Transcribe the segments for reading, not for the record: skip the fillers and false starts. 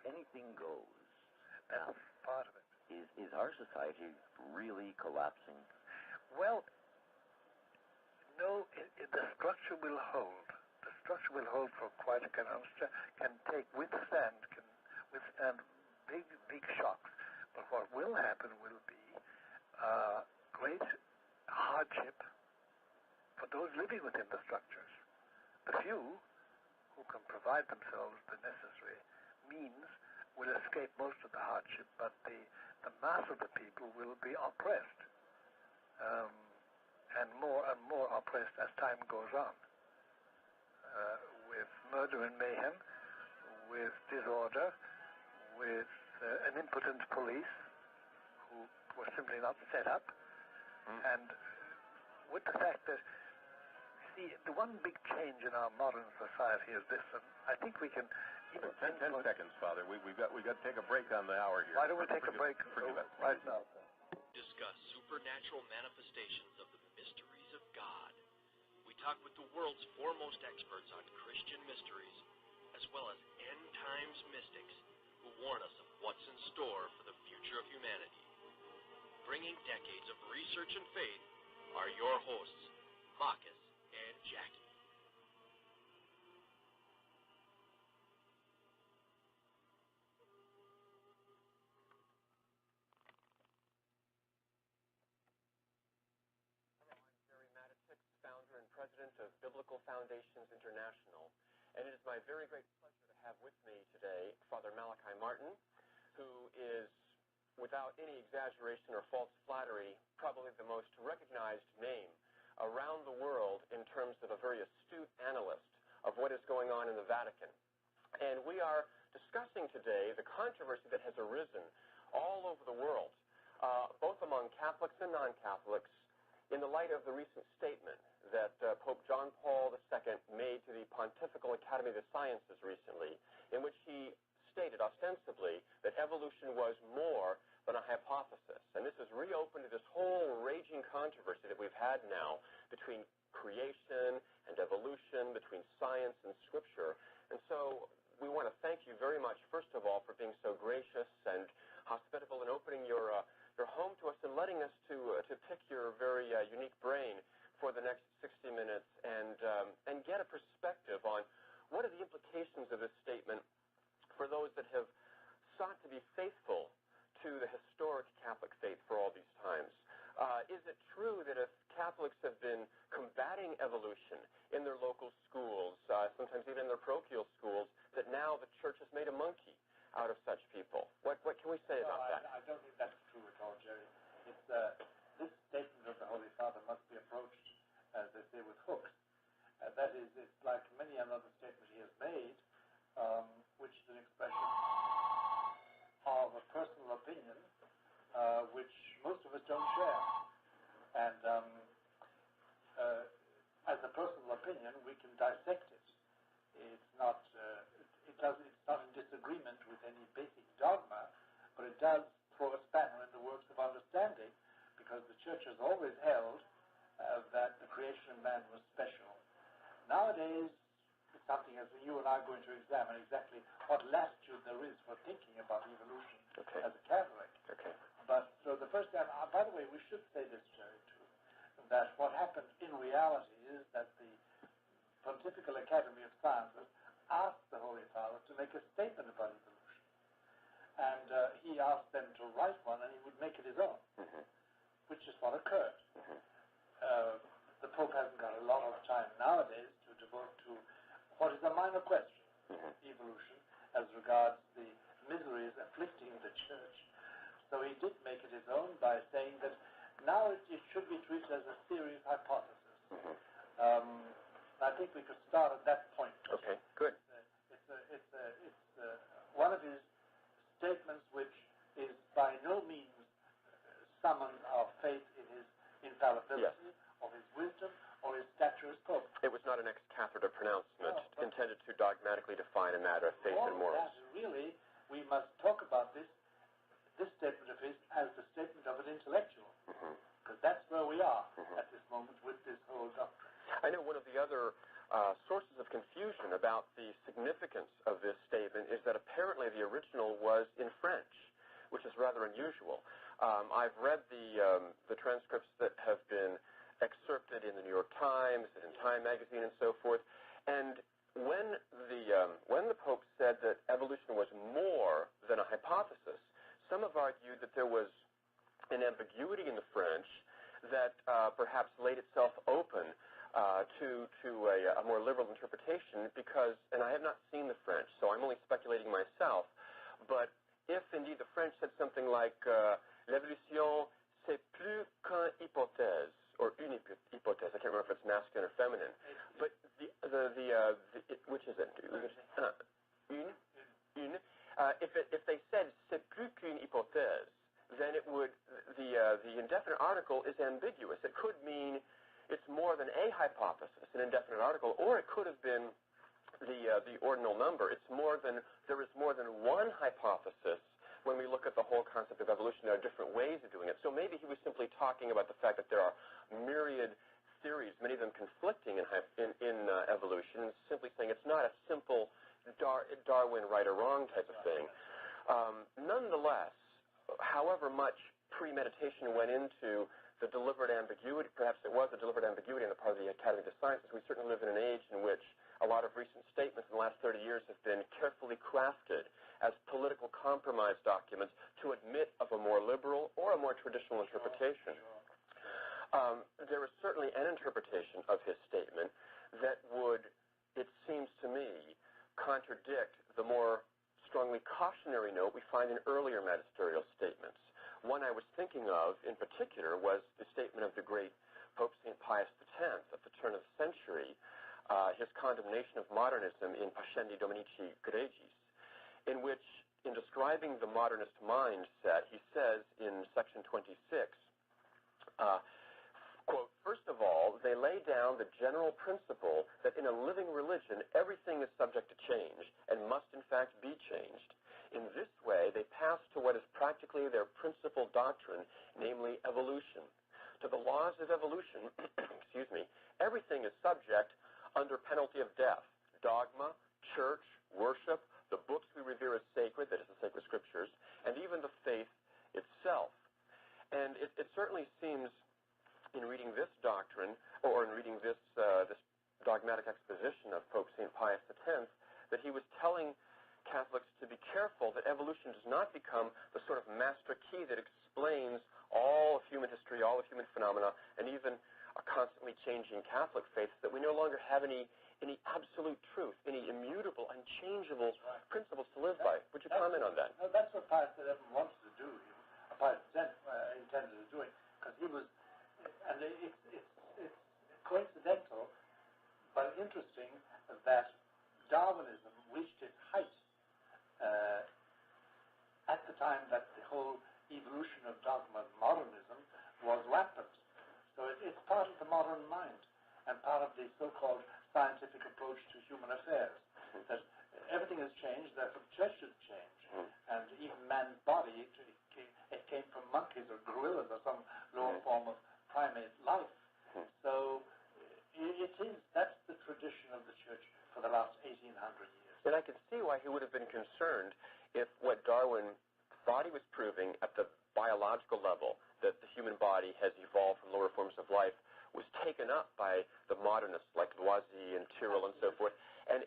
anything goes. That's part of it. Is our society really collapsing? Well, no, the structure will hold. The structure will hold for quite a can withstand big shocks. But what will happen will be great hardship for those living within the structures. The few who can provide themselves the necessary means will escape most of the hardship, but the mass of the people will be oppressed, and more oppressed as time goes on, with murder and mayhem, with disorder, with an impotent police who were simply not set up, and with the fact that, see, the one big change in our modern society is this, and I think we can even... 10 seconds, Father. We've got to take a break on the hour here. Why don't we take a break right now? Discuss supernatural manifestations of the mysteries of God. We talk with the world's foremost experts on Christian mysteries, as well as end times mystics who warn us of what's in store for the future of humanity. Bringing decades of research and faith are your hosts, Marcus and Jackie. Malachi, founder and president of Biblical Foundations International. And it is my very great pleasure to have with me today Father Malachi Martin, who is, without any exaggeration or false flattery, probably the most recognized name around the world in terms of a very astute analyst of what is going on in the Vatican. And we are discussing today the controversy that has arisen all over the world, both among Catholics and non-Catholics, in the light of the recent statement that Pope John Paul II made to the Pontifical Academy of the Sciences recently, in which he stated ostensibly that evolution was more than a hypothesis. And this has reopened this whole raging controversy that we've had now between creation and evolution, between science and Scripture. And so we want to thank you very much, first of all, for being so gracious and hospitable and opening your home to us and letting us to pick your very unique brain for the next 60 minutes and get a perspective on what are the implications of this statement for those that have sought to be faithful to the historic Catholic faith for all these times. Is it true that if Catholics have been combating evolution in their local schools, sometimes even in their parochial schools, that now the Church has made a monkey out of such people? What can we say about that? I don't think that's true at all, Jerry. It's, this statement of the Holy Father must be approached, as they say, with hooks. That is, it's like many another statement he has made, which is an expression of a personal opinion, which most of us don't share. And as a personal opinion, we can dissect it. It's not in disagreement with any basic dogma, but it does throw a spanner in the works of understanding, because the Church has always held that the creation of man was special. Nowadays, it's something as you and I are going to examine exactly what latitude there is for thinking about evolution as a Catholic. But so the first time, by the way, we should say this, Jerry, too, that what happened in reality is that the Pontifical Academy of Sciences asked the Holy Father to make a statement about evolution. And he asked them to write one, and he would make it his own, which is what occurred. The Pope hasn't got a lot of time nowadays to devote to what is a minor question, evolution, as regards the miseries afflicting the Church. So he did make it his own by saying that now it should be treated as a serious hypothesis. I think we could start at that point. Okay, good. It's one of his statements which is by no means summons our faith in his infallibility, or his wisdom, or his stature as Pope. It was not an ex cathedra pronouncement intended to dogmatically define a matter of faith and morals. Really, we must talk about this statement of his as the statement of an intellectual, because that's where we are at this moment with this whole doctrine. I know one of the other sources of confusion about the significance of this statement is that apparently the original was in French, which is rather unusual. I've read the transcripts that have been excerpted in the New York Times and in Time magazine and so forth, and when the Pope said that evolution was more than a hypothesis, some have argued that there was an ambiguity in the French that perhaps laid itself open to a more liberal interpretation because, and I have not seen the French, so I'm only speculating myself, but if indeed the French said something like l'évolution c'est plus qu'une hypothèse, or une hypothèse, I can't remember if it's masculine or feminine, but which is it? Une. If they said c'est plus qu'une hypothèse, then it would the indefinite article is ambiguous. It could mean it's more than a hypothesis, an indefinite article, or it could have been the ordinal number. There is more than one hypothesis. When we look at the whole concept of evolution, there are different ways of doing it. So maybe he was simply talking about the fact that there are myriad theories, many of them conflicting in evolution, and simply saying it's not a simple Darwin right or wrong type of thing. Nonetheless, however much premeditation went into the deliberate ambiguity, perhaps it was a deliberate ambiguity on the part of the Academy of the Sciences, we certainly live in an age in which a lot of recent statements in the last 30 years have been carefully crafted as political compromise documents to admit of a more liberal or a more traditional interpretation. There is certainly an interpretation of his statement that would, it seems to me, contradict the more strongly cautionary note we find in earlier magisterial statements. One I was thinking of in particular was the statement of the great Pope St. Pius X at the turn of the century, his condemnation of modernism in Pascendi Dominici Gregis, in which, in describing the modernist mindset, he says in section 26, quote, first of all, they lay down the general principle that in a living religion, everything is subject to change and must in fact be changed. In this way, they pass to what is practically their principal doctrine, namely evolution. To the laws of evolution, excuse me, everything is subject under penalty of death. Dogma, church, worship, the books we revere as sacred, that is the sacred scriptures, and even the faith itself. And it certainly seems in reading this doctrine, or in reading this dogmatic exposition of Pope St. Pius X, that he was telling Catholics to be careful that evolution does not become the sort of master key that explains all of human history, all of human phenomena, and even a constantly changing Catholic faith, that we no longer have any absolute truth, any immutable, unchangeable principles to live by. Would you comment on that? No, that's what Pius XI wanted to do, Pius X intended to do it, because he was, and it's coincidental, but interesting that Darwinism reached its height at the time that the whole evolution of dogma, modernism, was rampant. So it's part of the modern mind and part of the so-called scientific approach to human affairs. That everything has changed, therefore the church should change. And even man's body, it came from monkeys or gorillas or some lower form of primate life. So that's the tradition of the church for the last 1,800 years. And I can see why he would have been concerned if what Darwin thought he was proving at the biological level, that the human body has evolved from lower forms of life, was taken up by the modernists like Loisy and Tyrrell and so forth, and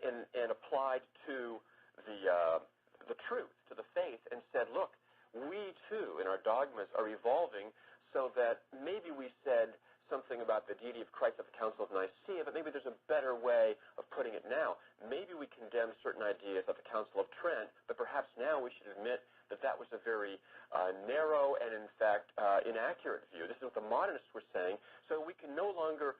applied to the truth, to the faith, and said, look, we too in our dogmas are evolving, so that maybe we said something about the deity of Christ at the Council of Nicaea, but maybe there's a better way of putting it now. Maybe we condemned certain ideas at the Council of Trent, but perhaps now we should admit that that was a very narrow and, in fact, inaccurate view. This is what the modernists were saying, so we can no longer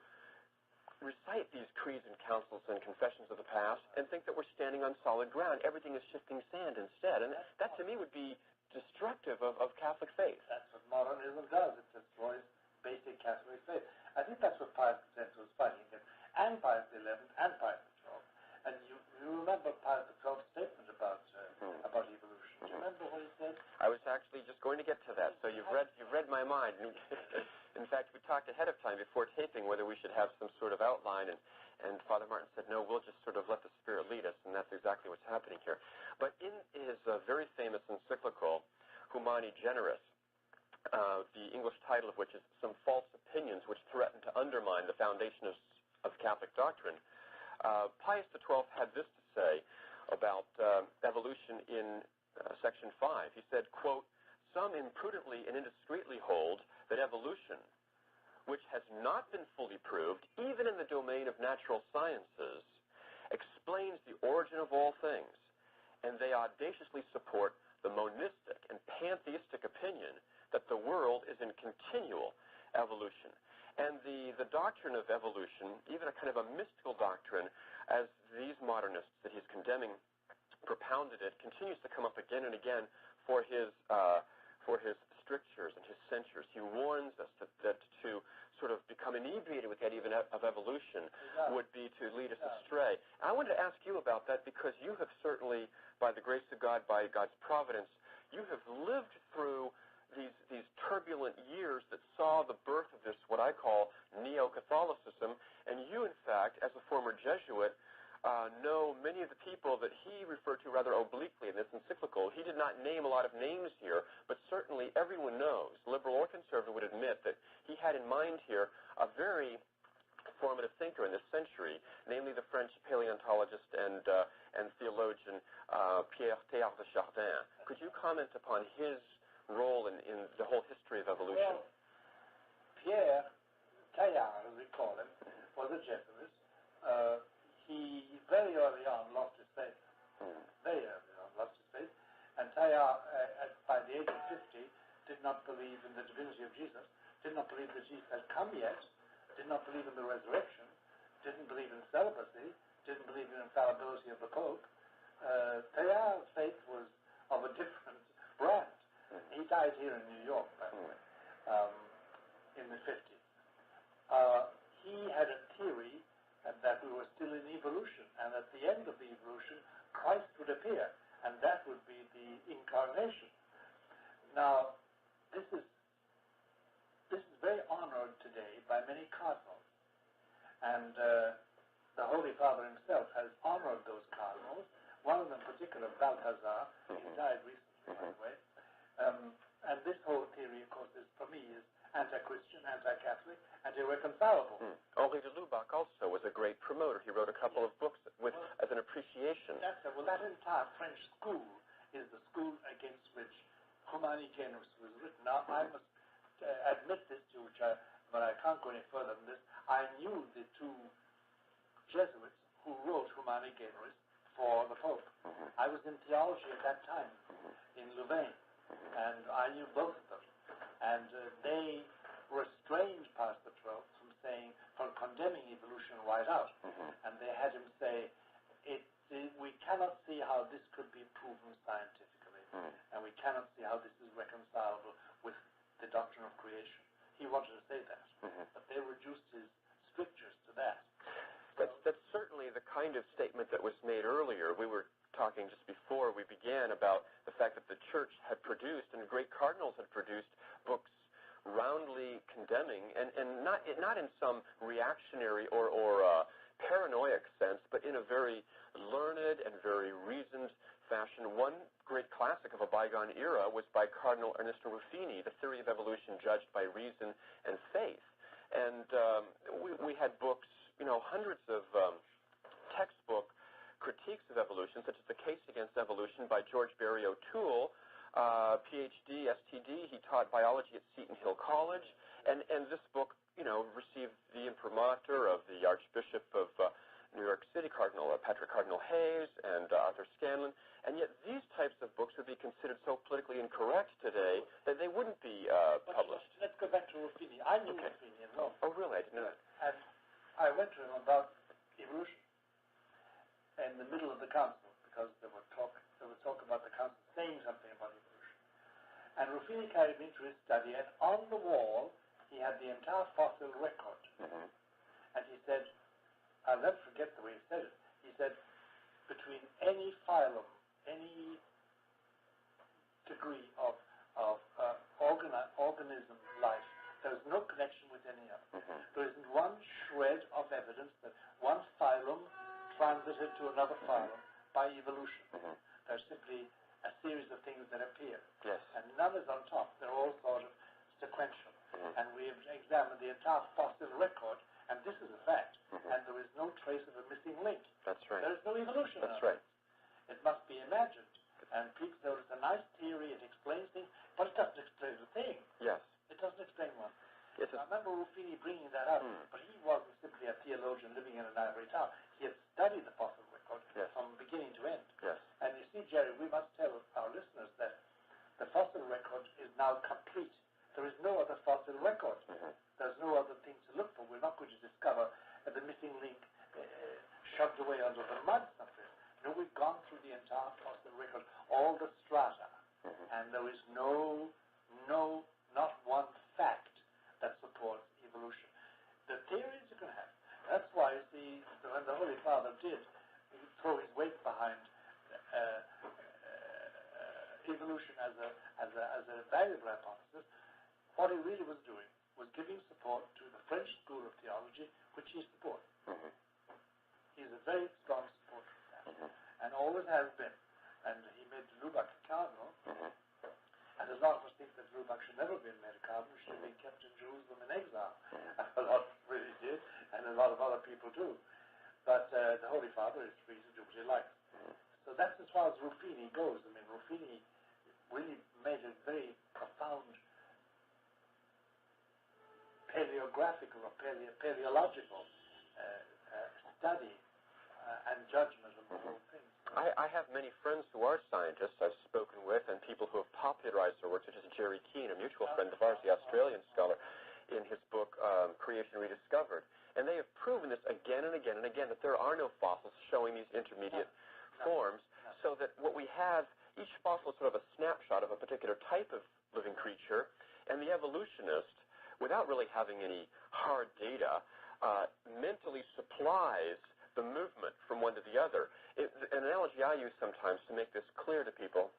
recite these creeds and councils and confessions of the past and think that we're standing on solid ground. Everything is shifting sand instead, and that to me would be destructive of Catholic faith. That's what modernism does. It destroys basic Catholic faith. I think that's what Pius X was fighting against, and Pius XI and Pius XII. And you remember Pius XII's statement about evolution. Do you remember what he said? I was actually just going to get to that. So you've read my mind. In fact, we talked ahead of time before taping whether we should have some sort of outline, And Father Martin said, no, we'll just sort of let the Spirit lead us, and that's exactly what's happening here. But in his very famous encyclical, Humani Generis, the English title of which is Some False Opinions Which Threaten to Undermine the Foundation of Catholic Doctrine, Pius XII had this to say about evolution in Section 5. He said, quote, some imprudently and indiscreetly hold that evolution, which has not been fully proved, even in the domain of natural sciences, explains the origin of all things, and they audaciously support the monistic and pantheistic opinion that the world is in continual evolution. And the doctrine of evolution, even a kind of a mystical doctrine, as these modernists that he's condemning propounded it, continues to come up again and again for his strictures and his censures. He warns us that to sort of become inebriated with the idea of evolution would be to lead us astray. I wanted to ask you about that because you have certainly, by the grace of God, by God's providence, you have lived through these turbulent years that saw the birth of this, what I call neo-Catholicism, and you, in fact, as a former Jesuit, know many of the people that he referred to rather obliquely in this encyclical. He did not name a lot of names here, but certainly everyone knows, liberal or conservative would admit, that he had in mind here a very formative thinker in this century, namely the French paleontologist and theologian Pierre Teilhard de Chardin. Could you comment upon his role in the whole history of evolution? Well, Pierre Teilhard, as we call him, was a Jesuit. He very early on lost his faith. Very early on lost his faith. And Teilhard, by the age of 50, did not believe in the divinity of Jesus, did not believe that Jesus had come yet, did not believe in the resurrection, didn't believe in celibacy, didn't believe in the infallibility of the Pope. Teilhard's faith was of a different brand. He died here in New York, by the way, in the 50s. He had a theory that we were still in evolution, and at the end of the evolution, Christ would appear, and that would be the incarnation. Now, this is very honored today by many cardinals, and the Holy Father himself has honored those cardinals. One of them, in particular, Balthazar, he died recently, by the way. And this whole theory, of course, for me, is anti-Christian, anti-Catholic, and irreconcilable. Henri de Lubac also was a great promoter. He wrote a couple of books as an appreciation. That entire French school is the school against which Humani Generis was written. Now, I must admit this to you, but I can't go any further than this. I knew the two Jesuits who wrote Humani Generis for the Pope. I was in theology at that time in Louvain, and I knew both of them. And they restrained Pius XII from condemning evolution right out. And they had him say, we cannot see how this could be proven scientifically, and we cannot see how this is reconcilable with the doctrine of creation. He wanted to say that, but they reduced his strictures to that. That's certainly the kind of statement that was made earlier. We were talking just before we began about the fact that the Church had produced, and great cardinals had produced, books roundly condemning, and not in some reactionary or paranoid sense, but in a very learned and very reasoned fashion. One great classic of a bygone era was by Cardinal Ernesto Ruffini, The Theory of Evolution Judged by Reason and Faith. And we had books, hundreds of textbook critiques of evolution, such as The Case Against Evolution by George Barry O'Toole, PhD, STD. He taught biology at Seton Hill College, and this book, received the imprimatur of the Archbishop of New York City, Patrick Cardinal Hayes, and Arthur Scanlon, and yet these types of books would be considered so politically incorrect today that they wouldn't be published. Let's go back to Ruffini. I knew Ruffini as well. Oh, really? I didn't know that. And I went to him about evolution in the middle of the council, because there was talk about the council saying something about evolution. And Ruffini carried me to his study, and on the wall he had the entire fossil record. And he said, I'll never forget the way he said it. He said, between any phylum, any degree of organism life There's no connection with any other. There isn't one shred of evidence that one phylum transited to another phylum by evolution. There's simply a series of things that appear. Yes. And none is on top. They're all sort of sequential. And we've examined the entire fossil record, and this is a fact. And there is no trace of a missing link. That's right. There is no evolution. That's right. It must be imagined. And people say, it's a nice theory, it explains things, but it doesn't explain a thing. Yes. It doesn't explain one. Yes. I remember Ruffini bringing that up, but he wasn't simply a theologian living in an ivory tower. He had studied the fossil record from beginning to end. Yes. And you see, Jerry, we must tell our listeners that the fossil record is now complete. There is no other fossil record. There's no other thing to look for. We're not going to discover the missing link shoved away under the mud somewhere. No, we've gone through the entire fossil record, all the strata, and there is not one fact that supports evolution. The theories you can have. That's why, you see, when the Holy Father did throw his weight behind evolution as a valuable hypothesis, what he really was doing was giving support to the French school of theology, which he supported. He's a very strong supporter of that, and always has been. And he made Lubac a cardinal, and a lot of us think that Lubac should never have been made a cardinal, should have been kept in Jerusalem in exile. A lot really did, and a lot of other people do. But the Holy Father is free to do what he likes. So that's as far as Ruffini goes. I mean, Ruffini really made a very profound paleographical or paleological study and judgment of the whole thing. I have many friends who are scientists I've spoken with, and people who have popularized their work, such as Jerry Keane, a mutual friend of ours, the Australian scholar, in his book Creation Rediscovered. And they have proven this again and again and again, that there are no fossils showing these intermediate forms, so that what we have, each fossil is sort of a snapshot of a particular type of living creature, and the evolutionist, without really having any hard data, mentally supplies the movement from one to the other. An analogy I use sometimes to make this clear to people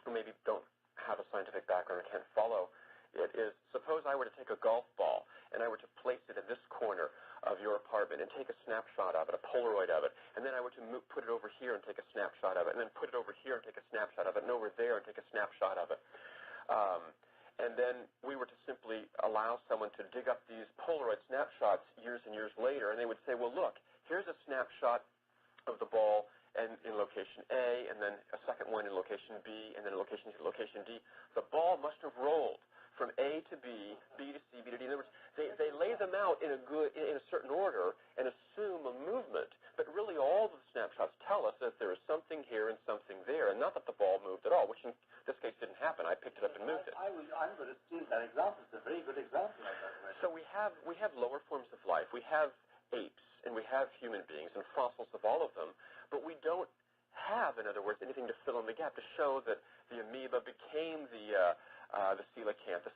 who maybe don't have a scientific background or can't follow it is, suppose I were to take a golf ball and I were to place it in this corner of your apartment and take a snapshot of it, a Polaroid of it, and then I were to put it over here and take a snapshot of it, and then put it over here and take a snapshot of it, and over there and take a snapshot of it. And then we were to simply allow someone to dig up these Polaroid snapshots years and years later, and they would say, well, look, here's a snapshot of the ball and in location A, and then a second one in location B, and then in location D. The ball must have rolled from A to B, B to C, B to D. In other words, they lay them out in a certain order and assume a movement, but really all the snapshots tell us that there is something here and something there, and not that the ball moved at all, which in this case didn't happen. I picked it up and moved it. I'm going to steal that example. It's a very good example of that. So we have lower forms of life. We have apes, and we have human beings, and fossils of all of them, but we don't have, in other words, anything to fill in the gap to show that the amoeba became the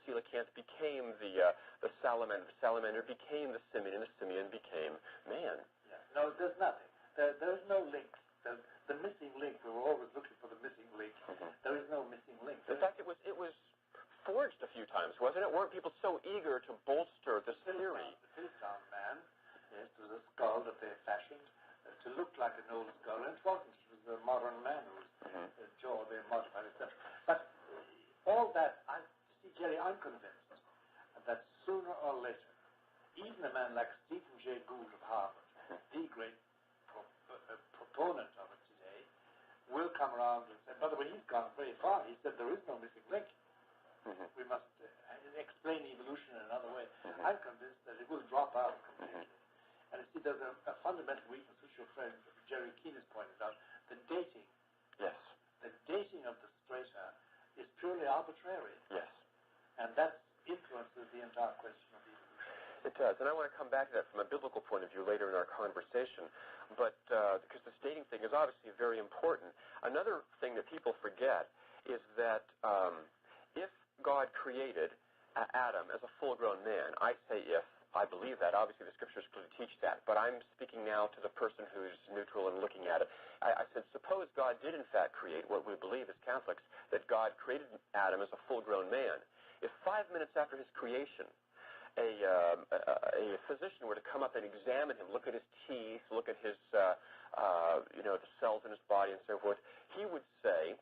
coelacanth became the salamander became the simian, and the simian became man. Yeah. No, there's nothing. There's no link. The missing link, we were always looking for the missing link. There is no missing link. In fact, it was forged a few times, wasn't it? Weren't people so eager to bolster this theory? The Piltdown man, yes, it was a skull that they fashioned to look like an old skull, and it wasn't. It was a modern man whose jaw they modified, etc. But all that, Jerry, I'm convinced that sooner or later, even a man like Stephen Jay Gould of Harvard, the great proponent of it today, will come around and say, by the way, he's gone very far. He said there is no missing link. We must explain evolution in another way. I'm convinced that it will drop out completely. And you see, there's a fundamental weakness, which your friend Jerry Keane has pointed out, the dating. Yes. The dating of the strata is purely arbitrary. Yes. And that influences the entire question of evolution. It does. And I want to come back to that from a biblical point of view later in our conversation. But because this dating thing is obviously very important. Another thing that people forget is that if God created Adam as a full-grown man, I say if, I believe that. Obviously, the Scriptures clearly teach that. But I'm speaking now to the person who's neutral and looking at it. I said, suppose God did, in fact, create what we believe as Catholics, that God created Adam as a full-grown man. If 5 minutes after his creation, a physician were to come up and examine him, look at his teeth, look at his, the cells in his body and so forth, he would say,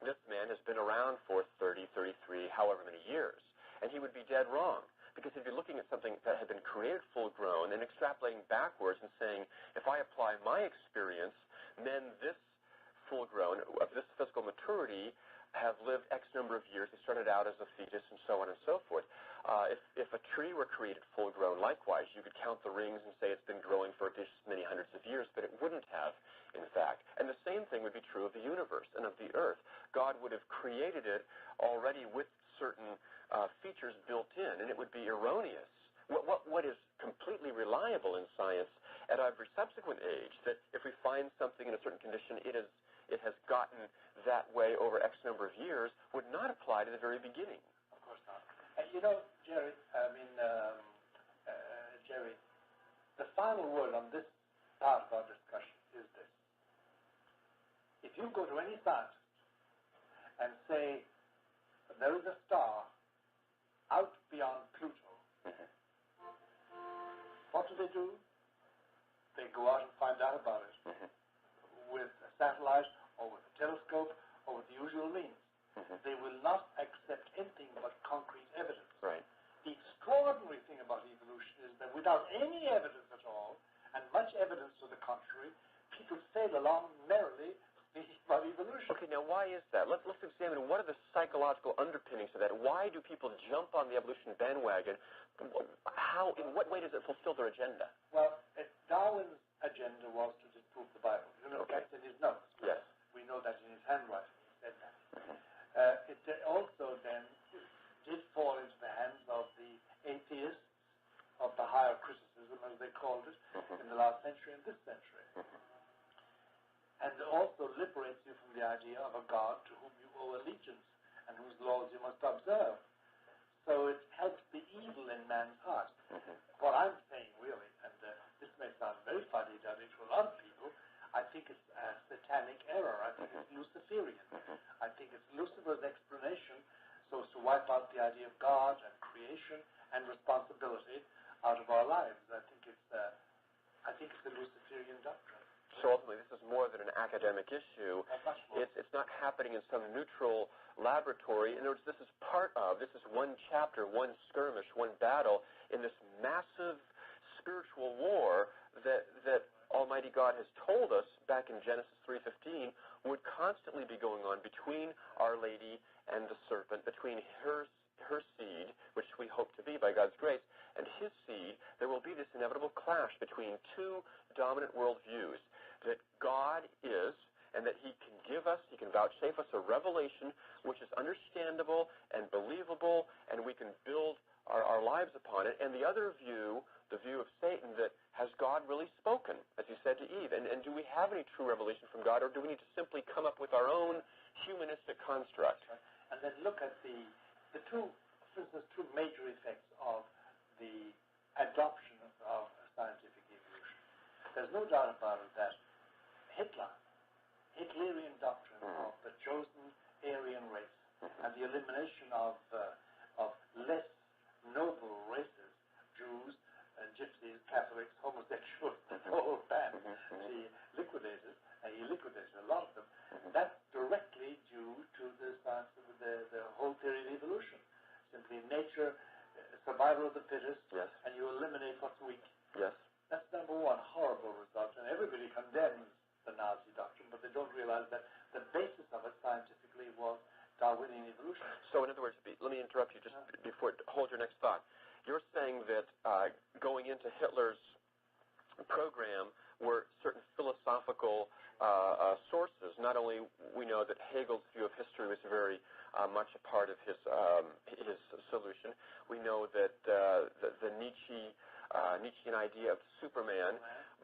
this man has been around for 30, 33, however many years. And he would be dead wrong. Because if you're looking at something that had been created full-grown and extrapolating backwards and saying, if I apply my experience, then this full-grown, of this physical maturity, have lived X number of years. They started out as a fetus and so on and so forth. If a tree were created full-grown, likewise, you could count the rings and say it's been growing for this many hundreds of years, but it wouldn't have, in fact. And the same thing would be true of the universe and of the earth. God would have created it already with certain features built in, and it would be erroneous. What is completely reliable in science at every subsequent age, that if we find something in a certain condition, it has gotten that way over X number of years, would not apply to the very beginning. Of course not. Jerry, Jerry, the final word on this part of our discussion is this. If you go to any scientist and say, there is a star out beyond Pluto, what do? They go out and find out about it with a satellite or with a telescope or with the usual means. They will not accept anything but concrete evidence. Right. The extraordinary thing about evolution is that without any evidence at all, and much evidence to the contrary, people sail along merrily speaking about evolution. Okay, now why is that? Let's examine what are the psychological underpinnings of that. Why do people jump on the evolution bandwagon? How, in what way does it fulfill their agenda? Well, Darwin's agenda was to disprove the Bible. That's in his notes. Yes. We know that in his handwriting he said that. It also then did fall into the hands of the atheists of the higher criticism, as they called it, in the last century and this century. And also liberates you from the idea of a God to whom you owe allegiance and whose laws you must observe. So it helps the evil in man's heart. What I'm saying, really, and this may sound very funny to a lot of people, I think it's a satanic error. I think it's Luciferian. I think it's Lucifer's explanation so as to wipe out the idea of God and creation and responsibility out of our lives. I think it's a Luciferian doctrine. So ultimately, this is more than an academic issue. It's not happening in some neutral laboratory. In other words, this is one chapter, one skirmish, one battle in this massive spiritual war that Almighty God has told us back in Genesis 3:15 would constantly be going on between Our Lady and the serpent, between her seed, which we hope to be by God's grace, and his seed. There will be this inevitable clash between two dominant worldviews, that God is, and that he can vouchsafe us a revelation which is understandable and believable, and we can build our lives upon it, and the other view, the view of Satan, that has God really spoken, as he said to Eve, and do we have any true revelation from God, or do we need to simply come up with our own humanistic construct? And then look at the two major effects of the adoption of scientific evolution. There's no doubt about it that Hitlerian doctrine of the chosen Aryan race and the elimination of less noble races, Jews, gypsies, Catholics, homosexuals, the whole band, he liquidated a lot of them. That's directly due to the science of the whole theory of evolution. Simply nature, survival of the fittest, and you eliminate what's weak. Yes. That's number one, horrible result, and everybody condemns the Nazi doctrine, but they don't realize that the basis of it scientifically was Darwinian evolution. So in other words, let me interrupt you just before, hold your next thought. You're saying that going into Hitler's program were certain philosophical sources. Not only we know that Hegel's view of history was very much a part of his solution, we know that the Nietzschean idea of Superman,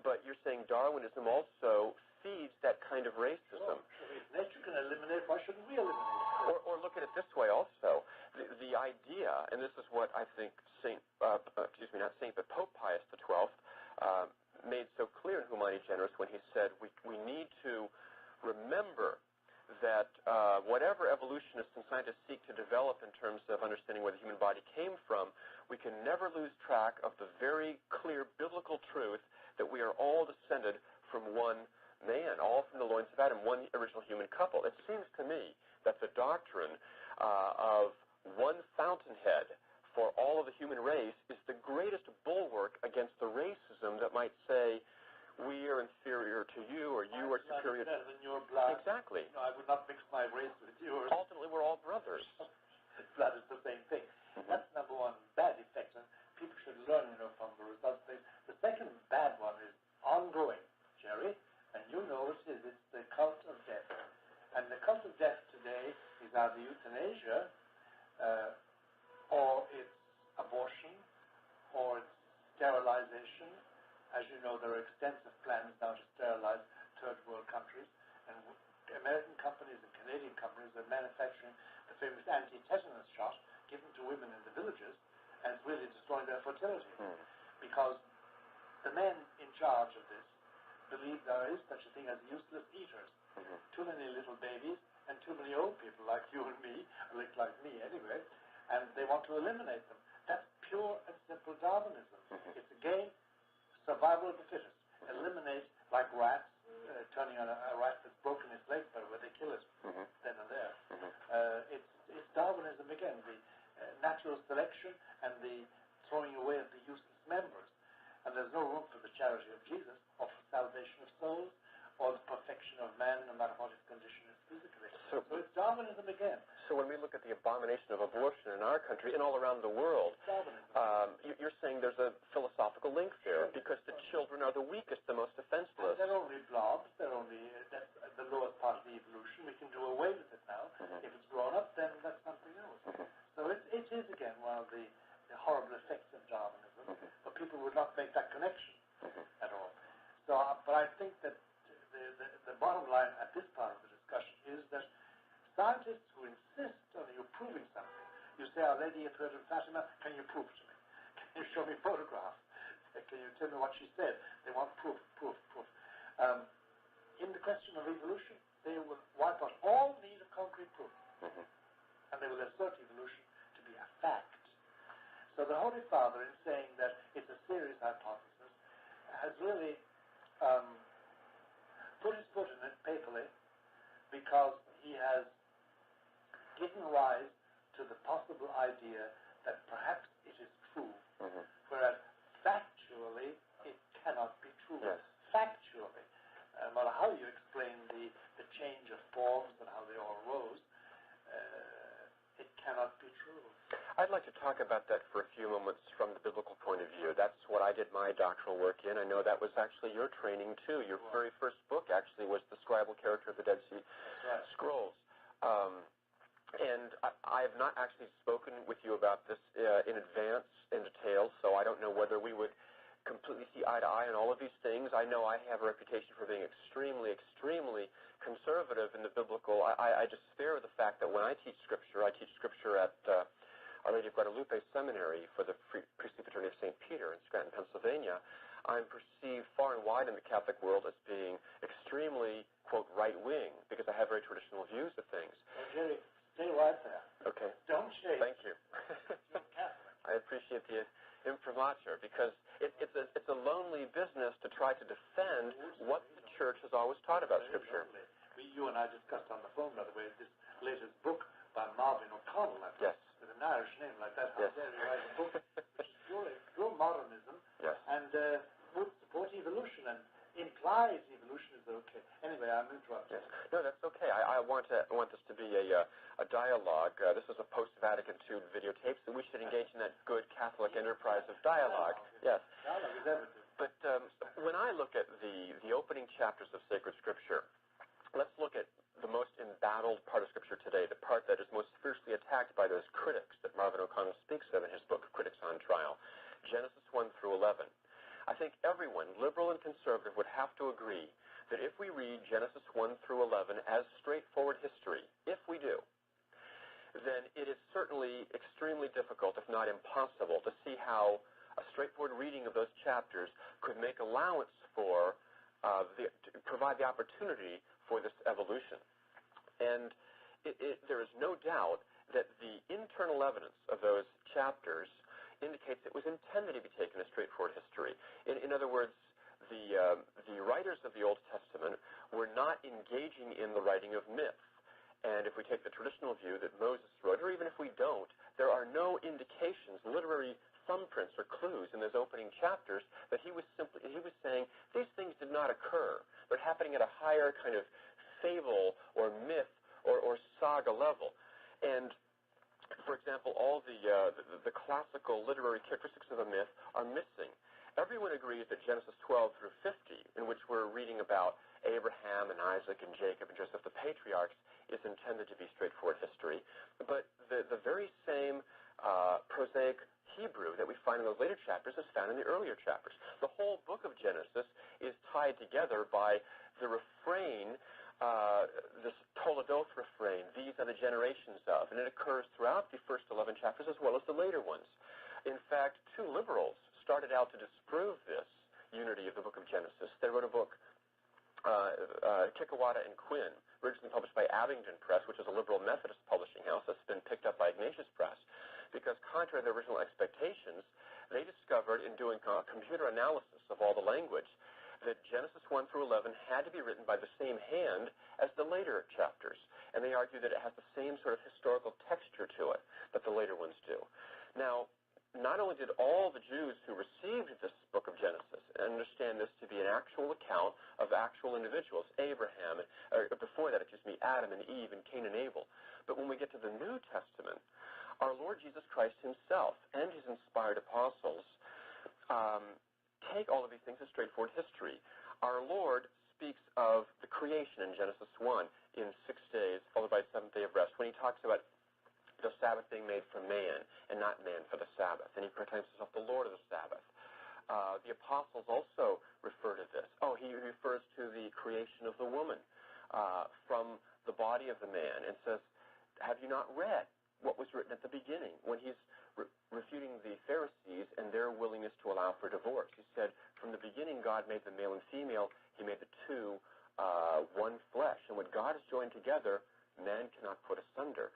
but you're saying Darwinism also feeds that kind of racism. If nature can eliminate, why shouldn't we eliminate it? Or look at it this way also. The idea, and this is what I think Pope Pius XII made so clear in Humani Generis when he said we need to remember that whatever evolutionists and scientists seek to develop in terms of understanding where the human body came from, we can never lose track of the very clear biblical truth that we are all descended from one man, all from the loins of Adam, one original human couple. It seems to me that the doctrine of one fountainhead for all of the human race is the greatest bulwark against the racism that might say, we are inferior to you, or you are superior to than your blood. Exactly. I would not mix my race with yours. Ultimately, we're all brothers. Blood is the same thing. That's number one bad effect, and people should learn, from the results. The second bad one is ongoing, Jerry, and you know it is. It's the cult of death. And the cult of death today is either euthanasia, or it's abortion, or it's sterilization. As you know, there are extensive plans now to sterilize third world countries, and American companies and Canadian companies are manufacturing the famous anti-tetanus shot given to women in the villages, and it's really destroying their fertility. Because the men in charge of this believe there is such a thing as useless eaters. Too many little babies and too many old people like you and me, or like me anyway, and they want to eliminate them. That's pure and simple Darwinism. It's again survival of the fittest. Eliminate, like rats, turning on a rat that's broken its leg, but where they kill it then and there. It's Darwinism again, the natural selection and the throwing away of the useless members. And there's no room for the charity of Jesus, or for salvation of souls, or the perfection of man, no matter what his condition is physically. So it's Darwinism again. So when we look at the abomination of abortion in our country and all around the world, you're saying there's a philosophical link there, because the children are the weakest, the most defenseless. They're only blobs. They're only that's the lowest part of the evolution. We can do away with it now. If it's grown up, then that's something else. So it is again one of the horrible effects of Darwinism, but people would not make that connection at all. So, but I think that the bottom line at this part of the discussion is that scientists who insist on you proving something, you say, Our Lady appeared in Fatima, can you prove it to me? Can you show me photographs? Can you tell me what she said? They want proof. In the question of evolution, they will wipe out all need of concrete proof. And they will assert evolution to be a fact. So the Holy Father, in saying that it's a serious hypothesis, has really put his foot in it papally, because he has given rise to the possible idea that perhaps it is true, whereas factually it cannot be true. Yes. Factually, no matter how you explain the change of forms and how they all arose, it cannot be true. I'd like to talk about that for a few moments from the biblical point of view. That's what I did my doctoral work in. I know that was actually your training, too. Your very first book, actually, was The Scribal Character of the Dead Sea Scrolls. And I have not actually spoken with you about this in advance, in detail, so I don't know whether we would completely see eye to eye on all of these things. I know I have a reputation for being extremely, extremely conservative in the biblical. I despair of the fact that when I teach Scripture at Our Lady of Guadalupe Seminary for the Priestly Fraternity of St. Peter in Scranton, Pennsylvania, I'm perceived far and wide in the Catholic world as being extremely, quote, right-wing, because I have very traditional views of things. Well, Jerry, stay right there. Okay. Don't shake. Thank you. You're Catholic. I appreciate the imprimatur, because it's a lonely business to try to defend what the Church has always taught about Scripture. You and I discussed on the phone, by the way, this latest book by Marvin O'Connell. Yes. With an Irish name like that, how dare you write a book which is pure modernism, yes, and would support evolution and implies evolution is okay. Anyway, I'm interrupting. Yes. No, that's okay. I want this to be a dialogue. This is a post-Vatican II videotape, so we should engage in that good Catholic enterprise of dialogue. Yes. Dialogue is everything. But when I look at the opening chapters of sacred Scripture, let's look at the most embattled part of Scripture today, the part that is most fiercely attacked by those critics that Marvin O'Connell speaks of in his book, Critics on Trial, Genesis 1 through 11. I think everyone, liberal and conservative, would have to agree that if we read Genesis 1 through 11 as straightforward history, if we do, then it is certainly extremely difficult, if not impossible, to see how a straightforward reading of those chapters could make allowance for, provide the opportunity for this evolution. And there is no doubt that the internal evidence of those chapters indicates it was intended to be taken as straightforward history. In other words, the writers of the Old Testament were not engaging in the writing of myth. And if we take the traditional view that Moses wrote, or even if we don't, there are no indications, literary thumbprints or clues in those opening chapters that he was saying these things did not occur. They're happening at a higher kind of fable or myth or saga level. And for example, all the classical literary characteristics of a myth are missing. Everyone agrees that Genesis 12 through 50, in which we're reading about Abraham and Isaac and Jacob and Joseph, the patriarchs, is intended to be straightforward history. But the very same prosaic Hebrew that we find in those later chapters is found in the earlier chapters. The whole book of Genesis is tied together by the refrain, this Toledoth refrain, these are the generations of, and it occurs throughout the first 11 chapters as well as the later ones. In fact, two liberals started out to disprove this unity of the book of Genesis. They wrote a book, Kickawada and Quinn, originally published by Abingdon Press, which is a liberal Methodist publishing house that's been picked up by Ignatius Press, because contrary to their original expectations, they discovered in doing computer analysis of all the language that Genesis 1 through 11 had to be written by the same hand as the later chapters. And they argue that it has the same sort of historical texture to it that the later ones do. Now, not only did all the Jews who received this book of Genesis understand this to be an actual account of actual individuals, Abraham, or before that, Adam and Eve and Cain and Abel, but when we get to the New Testament, our Lord Jesus Christ himself and his inspired apostles take all of these things as straightforward history. Our Lord speaks of the creation in Genesis 1 in 6 days, followed by the seventh day of rest, when he talks about the Sabbath being made for man and not man for the Sabbath. And he proclaims himself the Lord of the Sabbath. The apostles also refer to this. He refers to the creation of the woman from the body of the man and says, have you not read what was written at the beginning? When he's refuting the Pharisees and their willingness to allow for divorce. He said, from the beginning God made the male and female. He made the two one flesh. And what God has joined together, man cannot put asunder.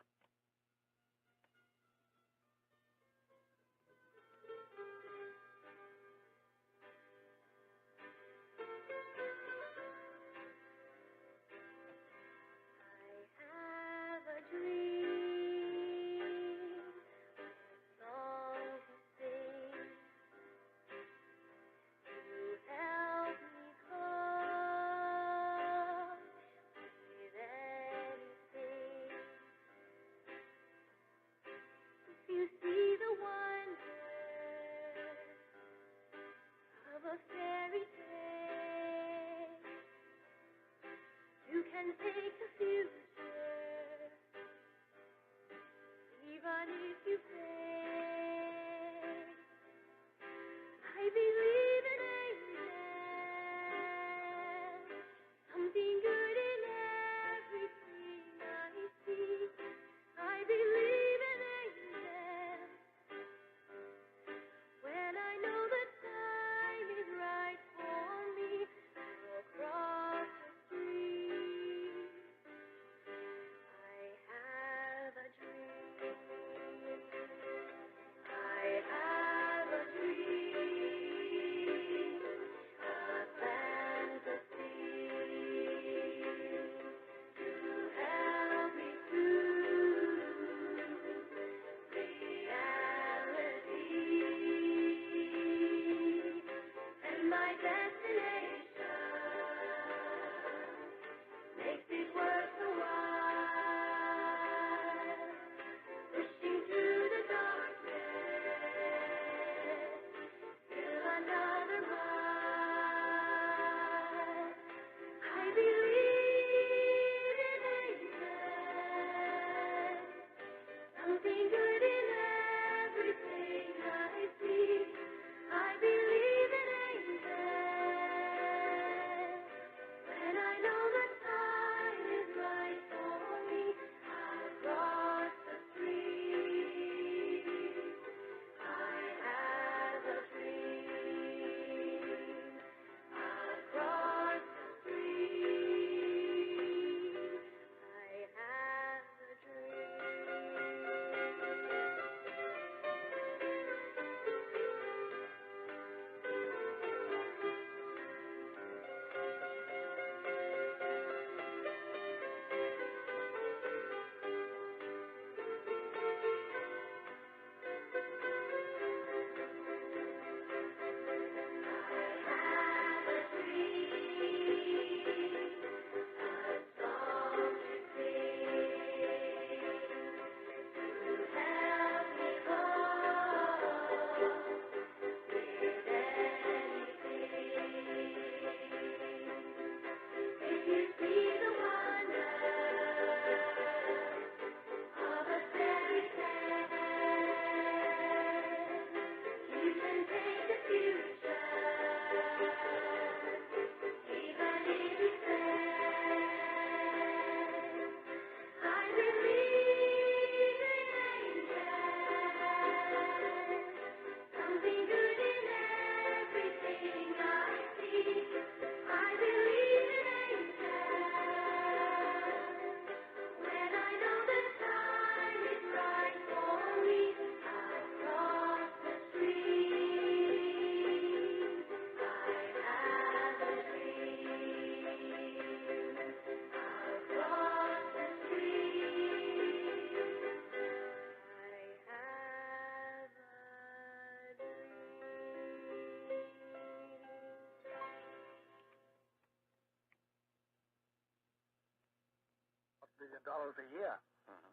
billion a year,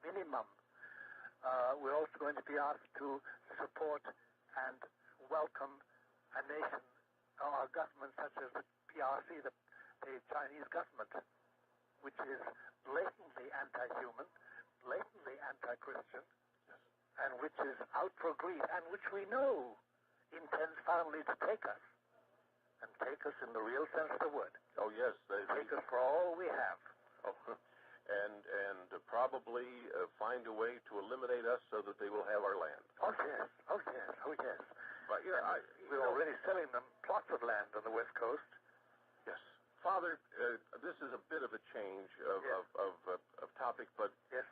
minimum. We're also going to be asked to support and welcome a nation or a government such as the PRC, the Chinese government, which is blatantly anti-human, blatantly anti-Christian, and which is out for greed, and which we know intends finally to take us, and take us in the real sense of the word. Oh, yes. Take us for all we have. Oh, and probably find a way to eliminate us so that they will have our land. Oh, yes. Oh, yes. Oh, yes. But, we're already selling them plots of land on the West Coast. Yes. Father, this is a bit of a change of topic, but yes.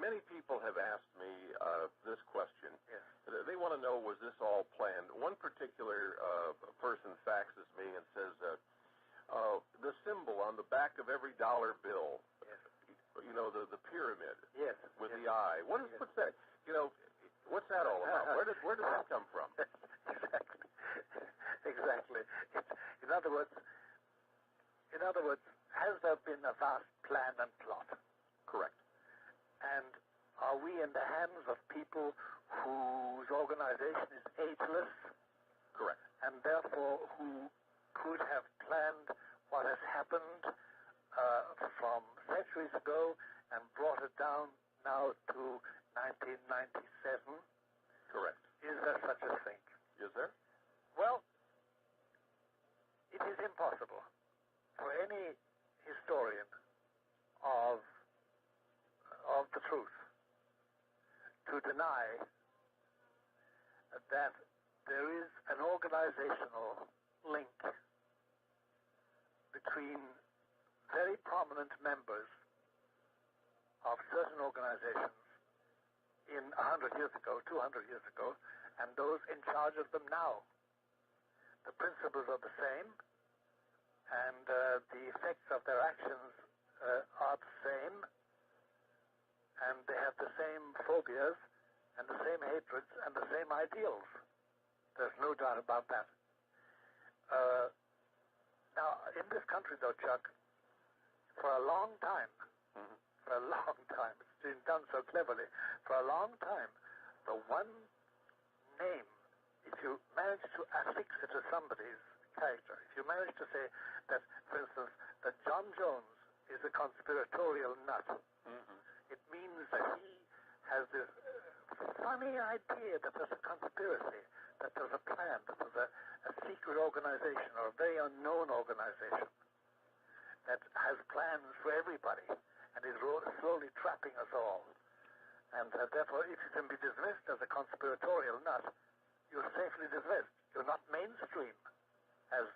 Many people have asked me this question. Yes. They want to know, was this all planned? One particular person faxes me and says, the symbol on the back of every dollar bill, yes. You know, the pyramid yes. with yes. the eye. What's that? You know, what's that all about? Where does that come from? Exactly. In other words, has there been a vast plan and plot? Correct. And are we in the hands of people whose organization is ageless? Correct. And therefore who could have planned what has happened from centuries ago and brought it down now to 1997? Correct. Is there such a thing? Is there? Well, it is impossible for any historian of the truth to deny that there is an organizational link between very prominent members of certain organizations in 100 years ago, 200 years ago, and those in charge of them now. The principles are the same, and the effects of their actions are the same, and they have the same phobias, and the same hatreds, and the same ideals. There's no doubt about that. Now, in this country, though, Chuck, for a long time, it's been done so cleverly, for a long time, the one name, if you manage to affix it to somebody's character, if you manage to say that, for instance, that John Jones is a conspiratorial nut, it means that he has this funny idea that there's a conspiracy, that there's a plan, that there's a secret organization or a very unknown organization that has plans for everybody and is slowly trapping us all. And therefore, if you can be dismissed as a conspiratorial nut, you're safely dismissed. You're not mainstream, as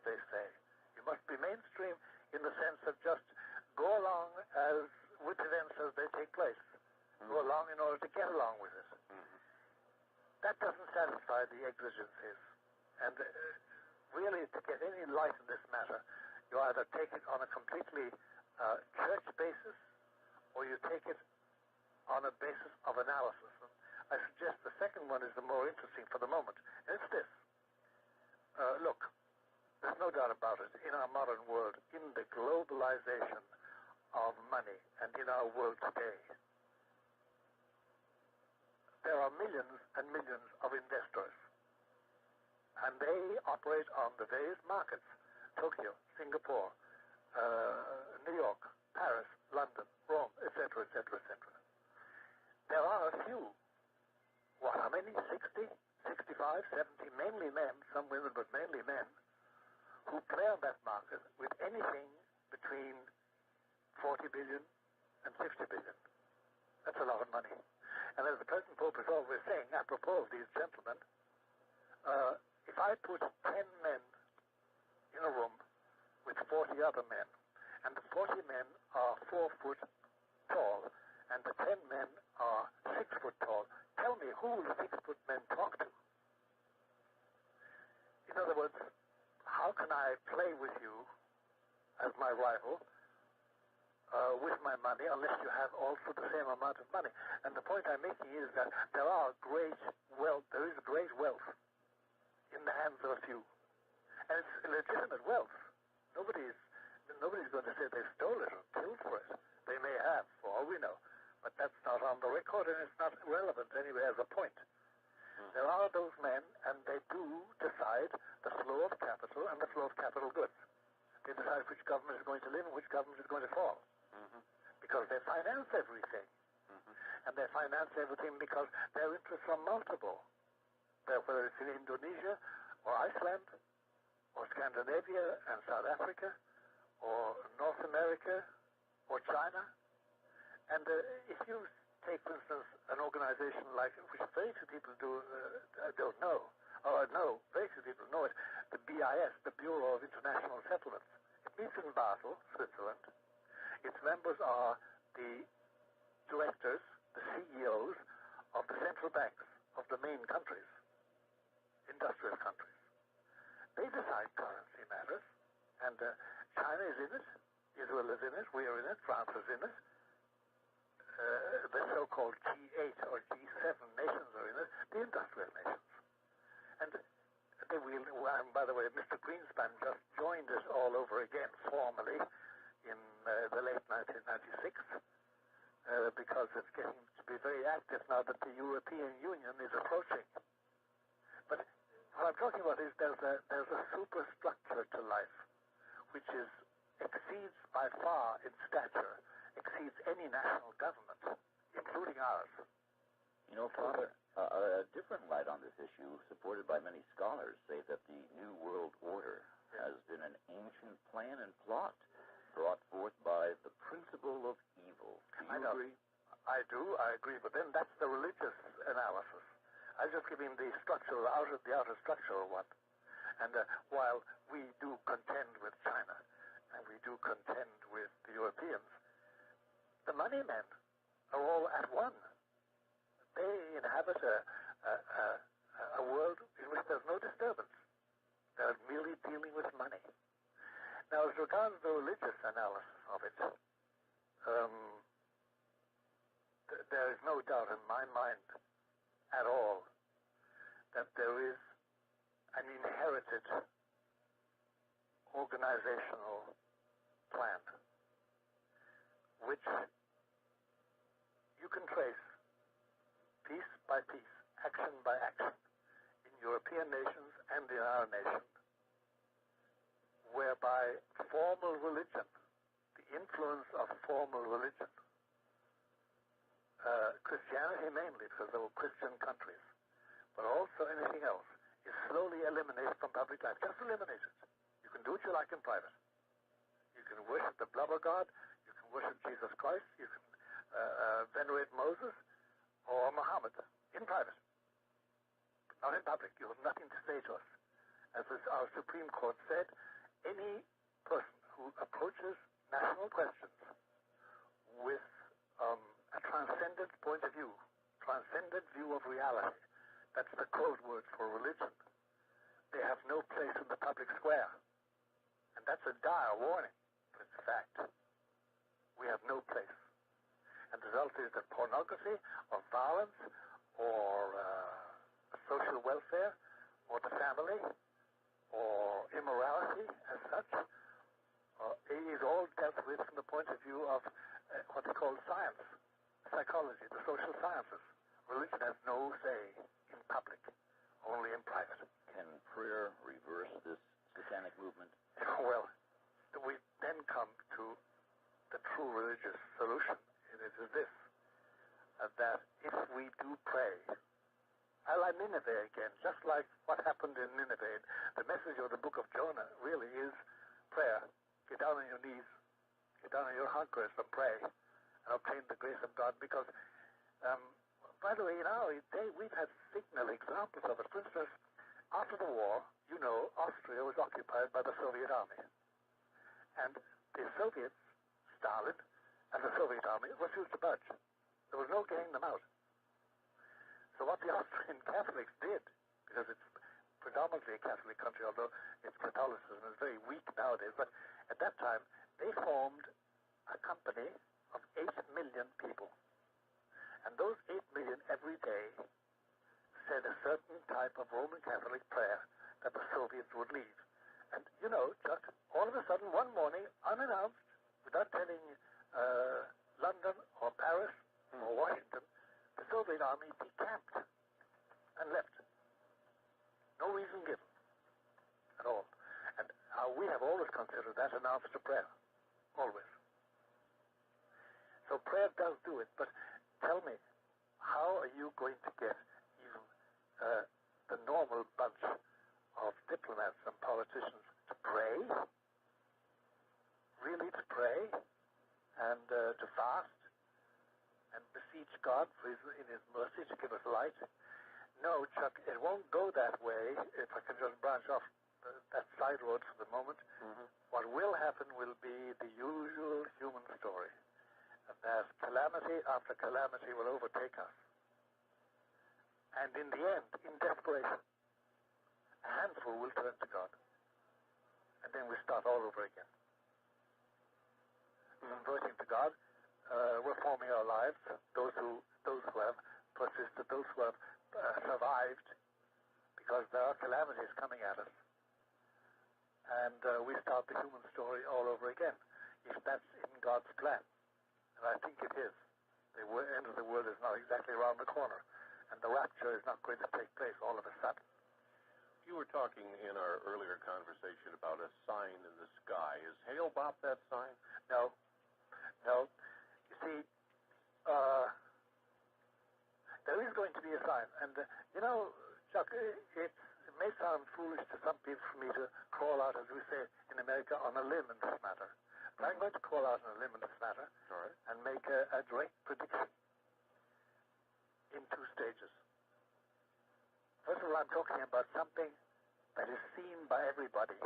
they say. You must be mainstream in the sense of just go along with events as they take place. Go along in order to get along with it. That doesn't satisfy the exigencies. And really, to get any light in this matter, you either take it on a completely church basis, or you take it on a basis of analysis. And I suggest the second one is the more interesting for the moment. And it's this. Look, there's no doubt about it. In our modern world, in the globalization of money, and in our world today, there are millions and millions of investors. And they operate on the various markets: Tokyo, Singapore, New York, Paris, London, Rome, etc., etc., etc. There are a few, how many? 60, 65, 70, mainly men, some women, but mainly men, who play on that market with anything between 40 billion and 50 billion. That's a lot of money. And as the present Pope is always saying, apropos of these gentlemen, if I put 10 men in a room with 40 other men, and the 40 men are 4 foot tall, and the 10 men are 6 foot tall, tell me, who will the 6 foot men talk to? In other words, how can I play with you as my rival with my money unless you have also the same amount of money? And the point I'm making is that there is great wealth in the hands of a few. And it's legitimate wealth. Nobody's going to say they stole it or killed for it. They may have. record, and it's not relevant anyway as a point. There are those men, and they do decide the flow of capital and the flow of capital goods. They decide which government is going to live and which government is going to fall. Because they finance everything. And they finance everything because their interests are multiple. Whether it's in Indonesia or Iceland or Scandinavia and South Africa or North America or China. And if you take, for instance, an organization like, which very few people don't know, or no, very few people know it, the BIS, the Bureau of International Settlements. It meets in Basel, Switzerland. Its members are the directors, the CEOs of the central banks of the main countries, industrial countries. They decide currency matters, and China is in it, Israel is in it, we are in it, France is in it. The so-called G8 or G7 nations are in it, the industrial nations. And they will, by the way, Mr. Greenspan just joined us all over again formally in the late 1996 because it's getting to be very active now that the European Union is approaching. But what I'm talking about is there's a superstructure to life which exceeds by far in stature, exceeds any national government, including ours. You know, Father, a different light on this issue, supported by many scholars, say that the New World Order has been an ancient plan and plot brought forth by the principle of evil. Do you agree? I do, I agree, but then that's the religious analysis. I was just giving the structural, the outer structural one. And while we do contend with China, and we do contend with the Europeans, the money men are all at one. They inhabit a world in which there's no disturbance. They're merely dealing with money. Now, as regards the religious analysis of it, there is no doubt in my mind at all that there is an inherited organizational plan which you can trace piece by piece, action by action, in European nations and in our nation, whereby formal religion, the influence of formal religion, Christianity mainly, because there were Christian countries, but also anything else, is slowly eliminated from public life. Just eliminate it. You can do what you like in private. You can worship the blubber god, you can worship Jesus Christ, you can venerate Moses or Muhammad in private. Not in public. You have nothing to say to us. As our Supreme Court said, any person who approaches national questions with a transcendent point of view, transcendent view of reality, that's the code word for religion, they have no place in the public square. And that's a dire warning, but it's a fact. We have no place. And the result is that pornography or violence or social welfare or the family or immorality as such is all dealt with from the point of view of what they call science, psychology, the social sciences. Religion has no say in public, only in private. Can prayer reverse this satanic movement? Well, we then come to the true religious solution. It is this, that if we do pray, I like Nineveh again, just like what happened in Nineveh. The message of the book of Jonah really is prayer. Get down on your knees, get down on your hunkers and pray, and obtain the grace of God. Because, by the way, in our day, we've had signal examples of it. For instance, after the war, you know, Austria was occupied by the Soviet army. And the Soviets, Stalin, and the Soviet army refused to budge. There was no getting them out. So what the Austrian Catholics did, because it's predominantly a Catholic country, although its Catholicism is very weak nowadays, but at that time, they formed a company of 8 million people. And those 8 million every day said a certain type of Roman Catholic prayer that the Soviets would leave. And, you know, Chuck, all of a sudden, one morning, unannounced, without telling London or Paris or Washington, army decamped and left. No reason given at all. And we have always considered that an answer to prayer. Always. So prayer does do it, but tell me, how are you going to get even the normal bunch of diplomats and politicians to pray? Really to pray? And to fast? And beseech God in His mercy to give us light? No, Chuck, it won't go that way, if I can just branch off that side road for the moment. Mm-hmm. What will happen will be the usual human story. That calamity after calamity will overtake us. And in the end, in desperation, a handful will turn to God. And then we start all over again. Converting to God, reforming our lives, those who have persisted, those who have survived, because there are calamities coming at us. And we start the human story all over again, if that's in God's plan. And I think it is. The end of the world is not exactly around the corner, and the rapture is not going to take place all of a sudden. You were talking in our earlier conversation about a sign in the sky. Is Hale-Bopp that sign? No. You see, there is going to be a sign. And, Chuck, it may sound foolish to some people for me to call out, as we say in America, on a limb in this matter. But I'm going to call out on a limb in this matter. All right. And make a direct prediction in two stages. First of all, I'm talking about something that is seen by everybody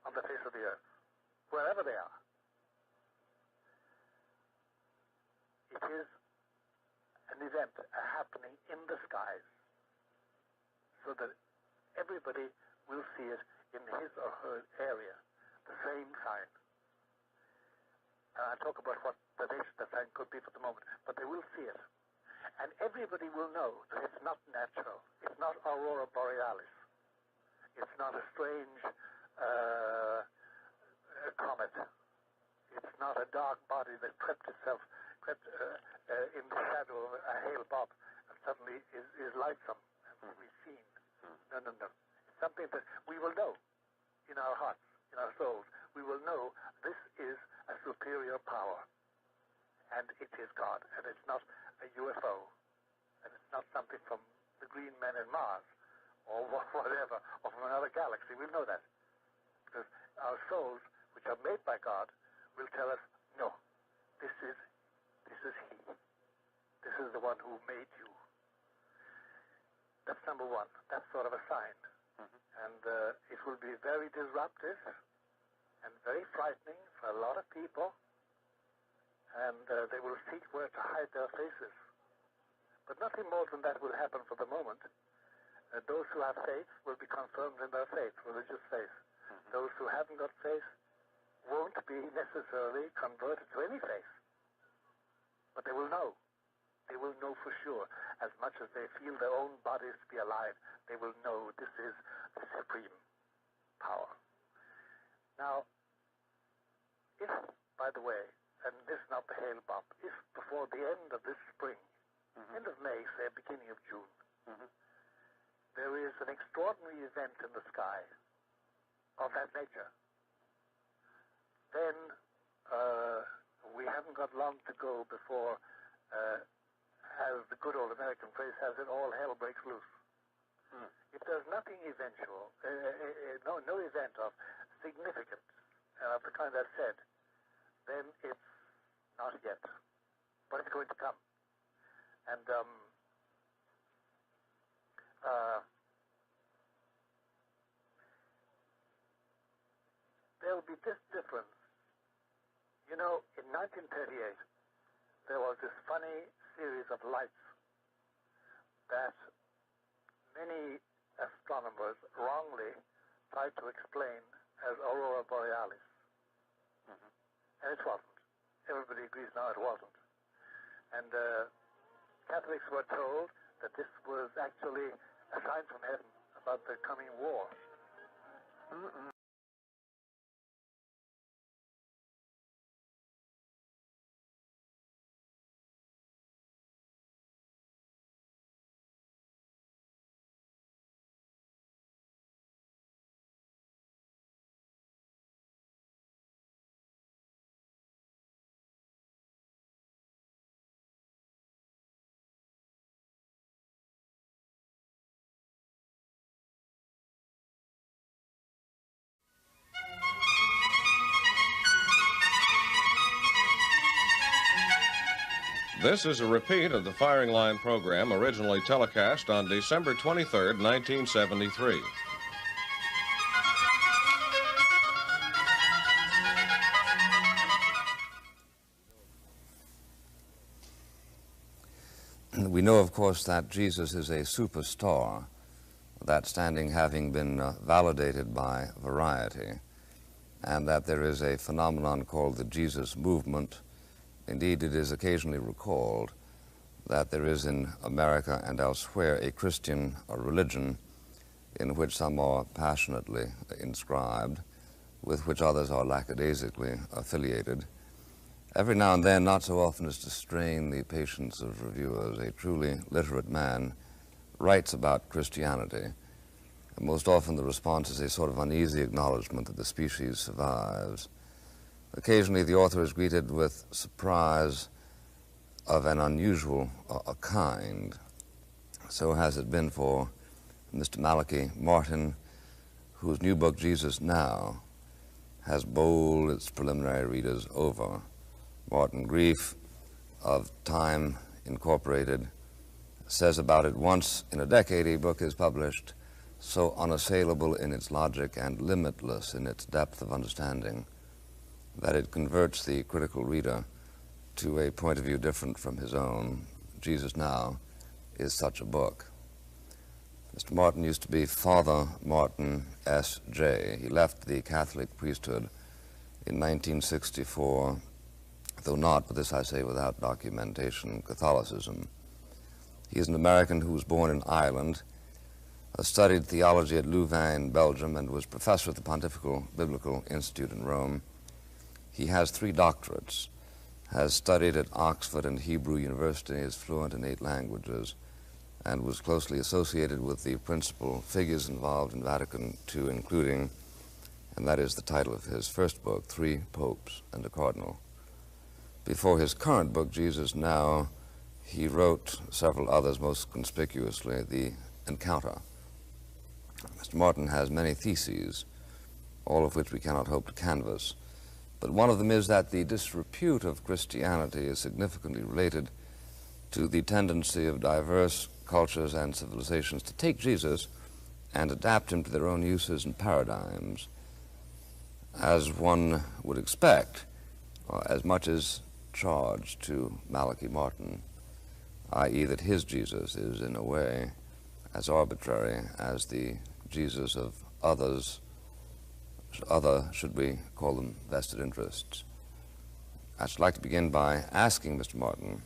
on the face of the earth, wherever they are. It is an event, a happening in the skies, so that everybody will see it in his or her area, the same sign. I'll talk about what the nature of the sign could be for the moment, but they will see it. And everybody will know that it's not natural. It's not aurora borealis. It's not a strange comet. It's not a dark body that crept in the shadow of a Hale-Bopp and suddenly is lightsome and will be seen. No. It's something that we will know in our hearts, in our souls. We will know this is a superior power, and it is God, and it's not a UFO, and it's not something from the green men in Mars, or whatever, or from another galaxy. We'll know that, because our souls, which are made by God, will tell us, no, this is He. This is the one who made you. That's number one. That's sort of a sign. Mm-hmm. And it will be very disruptive and very frightening for a lot of people, and they will seek where to hide their faces. But nothing more than that will happen for the moment. Those who have faith will be confirmed in their faith, religious faith. Mm-hmm. Those who haven't got faith won't be necessarily converted to any faith. But they will know. They will know for sure. As much as they feel their own bodies to be alive, they will know this is the supreme power. Now, if, by the way, and this is not the Hale-Bopp, if before the end of this spring, end of May, say beginning of June, there is an extraordinary event in the sky of that nature, then we haven't got long to go before, as the good old American phrase has it, all hell breaks loose. If there's nothing eventual, no event of significance of the kind I've said, then it's not yet, but it's going to come. And there will be this difference. You know, in 1938, there was this funny series of lights that many astronomers wrongly tried to explain as aurora borealis. And it wasn't. Everybody agrees now it wasn't. And Catholics were told that this was actually a sign from heaven about the coming war. This is a repeat of the Firing Line program originally telecast on December 23rd, 1973. We know, of course, that Jesus is a superstar, that standing having been validated by Variety, and that there is a phenomenon called the Jesus movement. Indeed, it is occasionally recalled that there is in America and elsewhere a Christian religion in which some are passionately inscribed, with which others are lackadaisically affiliated. Every now and then, not so often as to strain the patience of reviewers, a truly literate man writes about Christianity. And most often the response is a sort of uneasy acknowledgement that the species survives. Occasionally the author is greeted with surprise of an unusual kind. So has it been for Mr. Malachi Martin, whose new book, Jesus Now, has bowled its preliminary readers over. Martin Grief of Time Incorporated says about it, once in a decade a book is published so unassailable in its logic and limitless in its depth of understanding that it converts the critical reader to a point of view different from his own. Jesus Now is such a book. Mr. Martin used to be Father Martin S.J. He left the Catholic priesthood in 1964, though not, but this I say without documentation, Catholicism. He is an American who was born in Ireland, studied theology at Louvain, Belgium, and was professor at the Pontifical Biblical Institute in Rome. He has 3 doctorates, has studied at Oxford and Hebrew University, is fluent in 8 languages, and was closely associated with the principal figures involved in Vatican II, including, and that is the title of his first book, 3 Popes and a Cardinal. Before his current book, Jesus Now, he wrote several others, most conspicuously The Encounter. Mr. Martin has many theses, all of which we cannot hope to canvass, but one of them is that the disrepute of Christianity is significantly related to the tendency of diverse cultures and civilizations to take Jesus and adapt him to their own uses and paradigms. As one would expect, as much as charged to Malachi Martin, i.e. that his Jesus is in a way as arbitrary as the Jesus of others, should we call them, vested interests. I should like to begin by asking Mr. Martin,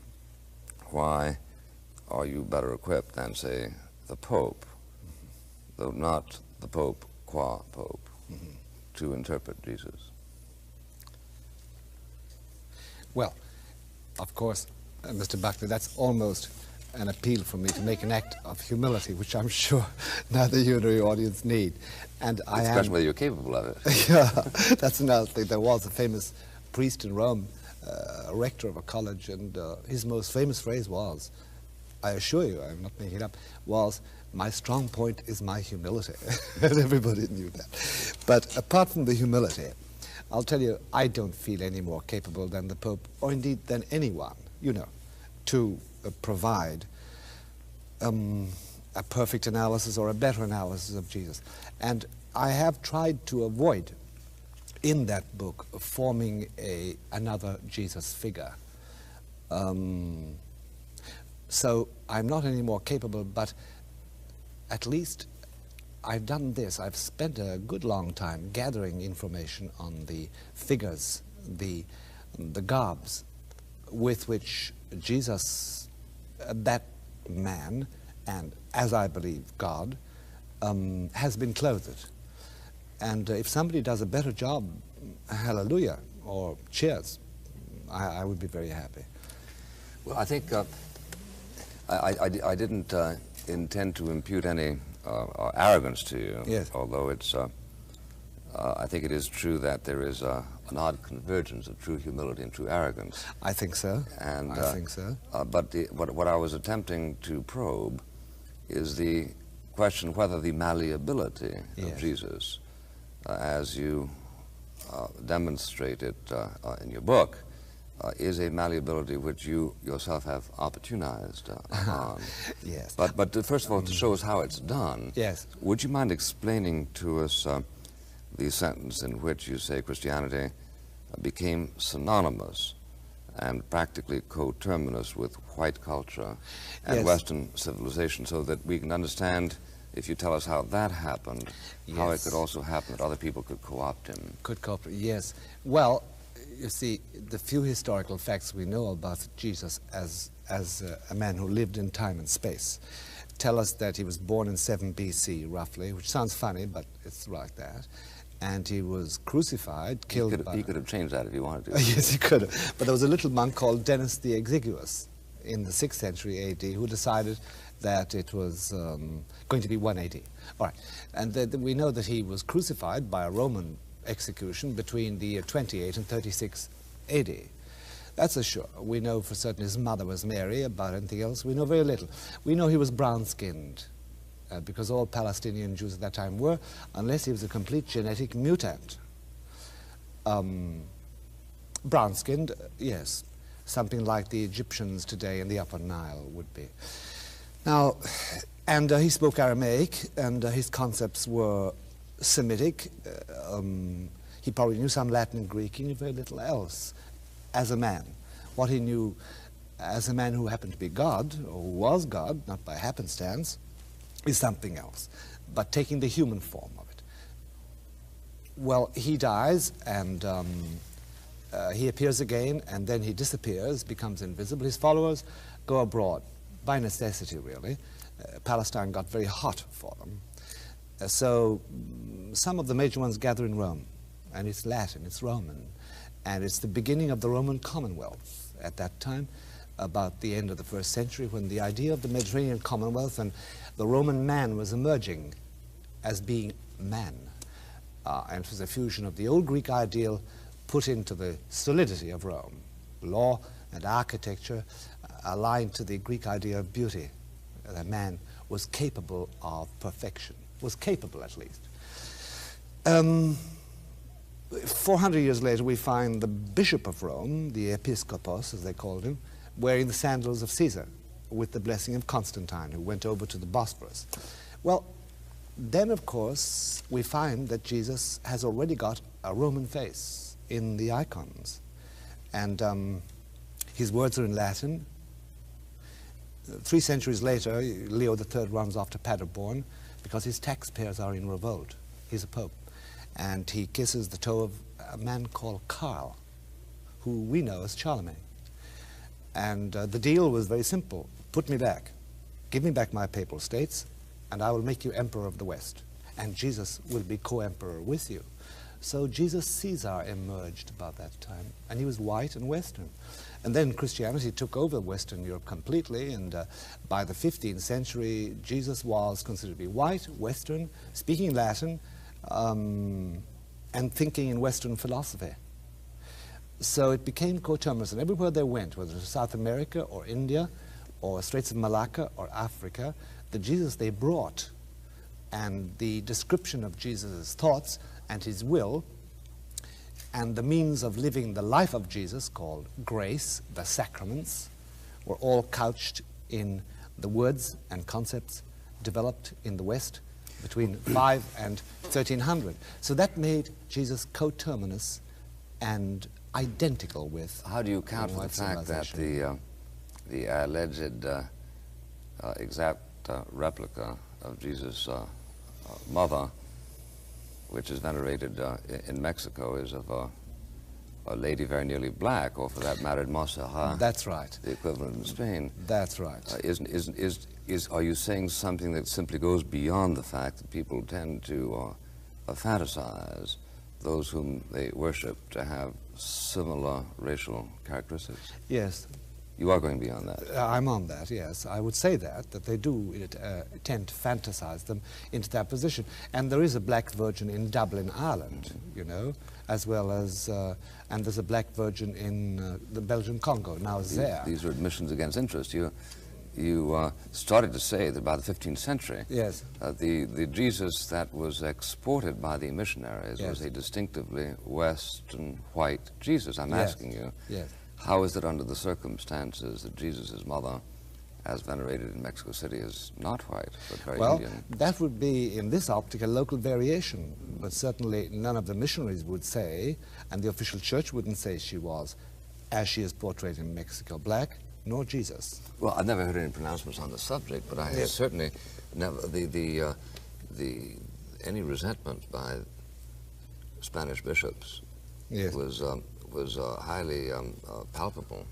why are you better equipped than, say, the Pope, though not the Pope qua Pope, to interpret Jesus? Well, of course, Mr. Buckley, that's almost an appeal for me to make an act of humility, which I'm sure neither you nor your audience need. And I am... It's a question whether you're capable of it. Yeah, that's another thing. There was a famous priest in Rome, a rector of a college, and his most famous phrase was, I assure you, I'm not making it up, was, my strong point is my humility. And everybody knew that. But apart from the humility, I'll tell you, I don't feel any more capable than the Pope, or indeed than anyone, you know, to provide a perfect analysis or a better analysis of Jesus. And I have tried to avoid, in that book, forming another Jesus figure. So I'm not any more capable, but at least I've done this. I've spent a good long time gathering information on the figures, the garbs with which Jesus, that man, and as I believe God, has been clothed. And if somebody does a better job, hallelujah, or cheers, I would be very happy. Well, I think I didn't intend to impute any arrogance to you, yes. Although it's, I think it is true that there is an odd convergence of true humility and true arrogance. I think so. And, I think so. But what I was attempting to probe is the question whether the malleability of Jesus, as you demonstrate it in your book, is a malleability which you yourself have opportunized on. Yes. But first of all, to show us how it's done, yes. Would you mind explaining to us the sentence in which you say Christianity became synonymous and practically coterminous with white culture and yes. Western civilization, so that we can understand, if you tell us how that happened, yes. how it could also happen that other people could co-opt him? Could co-opt, yes. Well, you see, the few historical facts we know about Jesus as a man who lived in time and space tell us that he was born in 7 B.C., roughly, which sounds funny, but it's like that. And he was crucified, killed by... He could have changed that if he wanted to. Yes, he could have. But there was a little monk called Dennis the Exiguous in the 6th century A.D. who decided that it was going to be 180. All right. And we know that he was crucified by a Roman execution between the year 28 and 36 A.D. That's for sure. We know for certain his mother was Mary. About anything else, we know very little. We know he was brown-skinned, because all Palestinian Jews at that time were, unless he was a complete genetic mutant. Brown-skinned, yes. Something like the Egyptians today in the Upper Nile would be. Now, and he spoke Aramaic, and his concepts were Semitic. He probably knew some Latin and Greek. He knew very little else as a man. What he knew as a man who happened to be God, or who was God, not by happenstance, is something else, but taking the human form of it. Well, he dies, and he appears again, and then he disappears, becomes invisible. His followers go abroad, by necessity, really. Palestine got very hot for them. So some of the major ones gather in Rome, and it's Latin, it's Roman, and it's the beginning of the Roman Commonwealth at that time, about the end of the 1st century, when the idea of the Mediterranean Commonwealth and the Roman man was emerging as being man. And it was a fusion of the old Greek ideal put into the solidity of Rome. Law and architecture aligned to the Greek idea of beauty. That man was capable of perfection, was capable at least. 400 years later, we find the Bishop of Rome, the Episcopos, as they called him, wearing the sandals of Caesar, with the blessing of Constantine, who went over to the Bosphorus. Well, then, of course, we find that Jesus has already got a Roman face in the icons. And his words are in Latin. 3 centuries later, Leo III runs off to Paderborn because his taxpayers are in revolt. He's a pope. And he kisses the toe of a man called Karl, who we know as Charlemagne. And the deal was very simple. Put me back. Give me back my papal states, and I will make you emperor of the West. And Jesus will be co-emperor with you. So Jesus Caesar emerged about that time, and he was white and Western. And then Christianity took over Western Europe completely, and by the 15th century, Jesus was considered to be white, Western, speaking Latin, and thinking in Western philosophy. So it became coterminous, and everywhere they went, whether it was South America or India or Straits of Malacca or Africa, the Jesus they brought and the description of Jesus' thoughts and his will and the means of living the life of Jesus, called grace, the sacraments, were all couched in the words and concepts developed in the West between 5 and 1300. So that made Jesus coterminous and identical with... How do you account for the fact that the alleged exact replica of Jesus' mother, which is venerated in Mexico, is of a lady very nearly black, or for that matter, in Montserrat? That's right. The equivalent in Spain. That's right. Are you saying something that simply goes beyond the fact that people tend to fantasize those whom they worship to have similar racial characteristics? Yes. You are going beyond that. I'm on that, yes. I would say that they do tend to fantasize them into that position. And there is a black virgin in Dublin, Ireland, you know, as well as, and there's a black virgin in the Belgian Congo, now there. These are admissions against interest. You started to say that by the 15th century, yes, the Jesus that was exported by the missionaries, yes, was a distinctively Western white Jesus. I'm yes, asking you, yes, how is it under the circumstances that Jesus' mother, as venerated in Mexico City, is not white, but very Indian? That would be, in this optic, a local variation, but certainly none of the missionaries would say, and the official church wouldn't say she was, as she is portrayed in Mexico, black, nor Jesus. Well, I've never heard any pronouncements on the subject, but I have certainly never, any resentment by Spanish bishops was highly palpable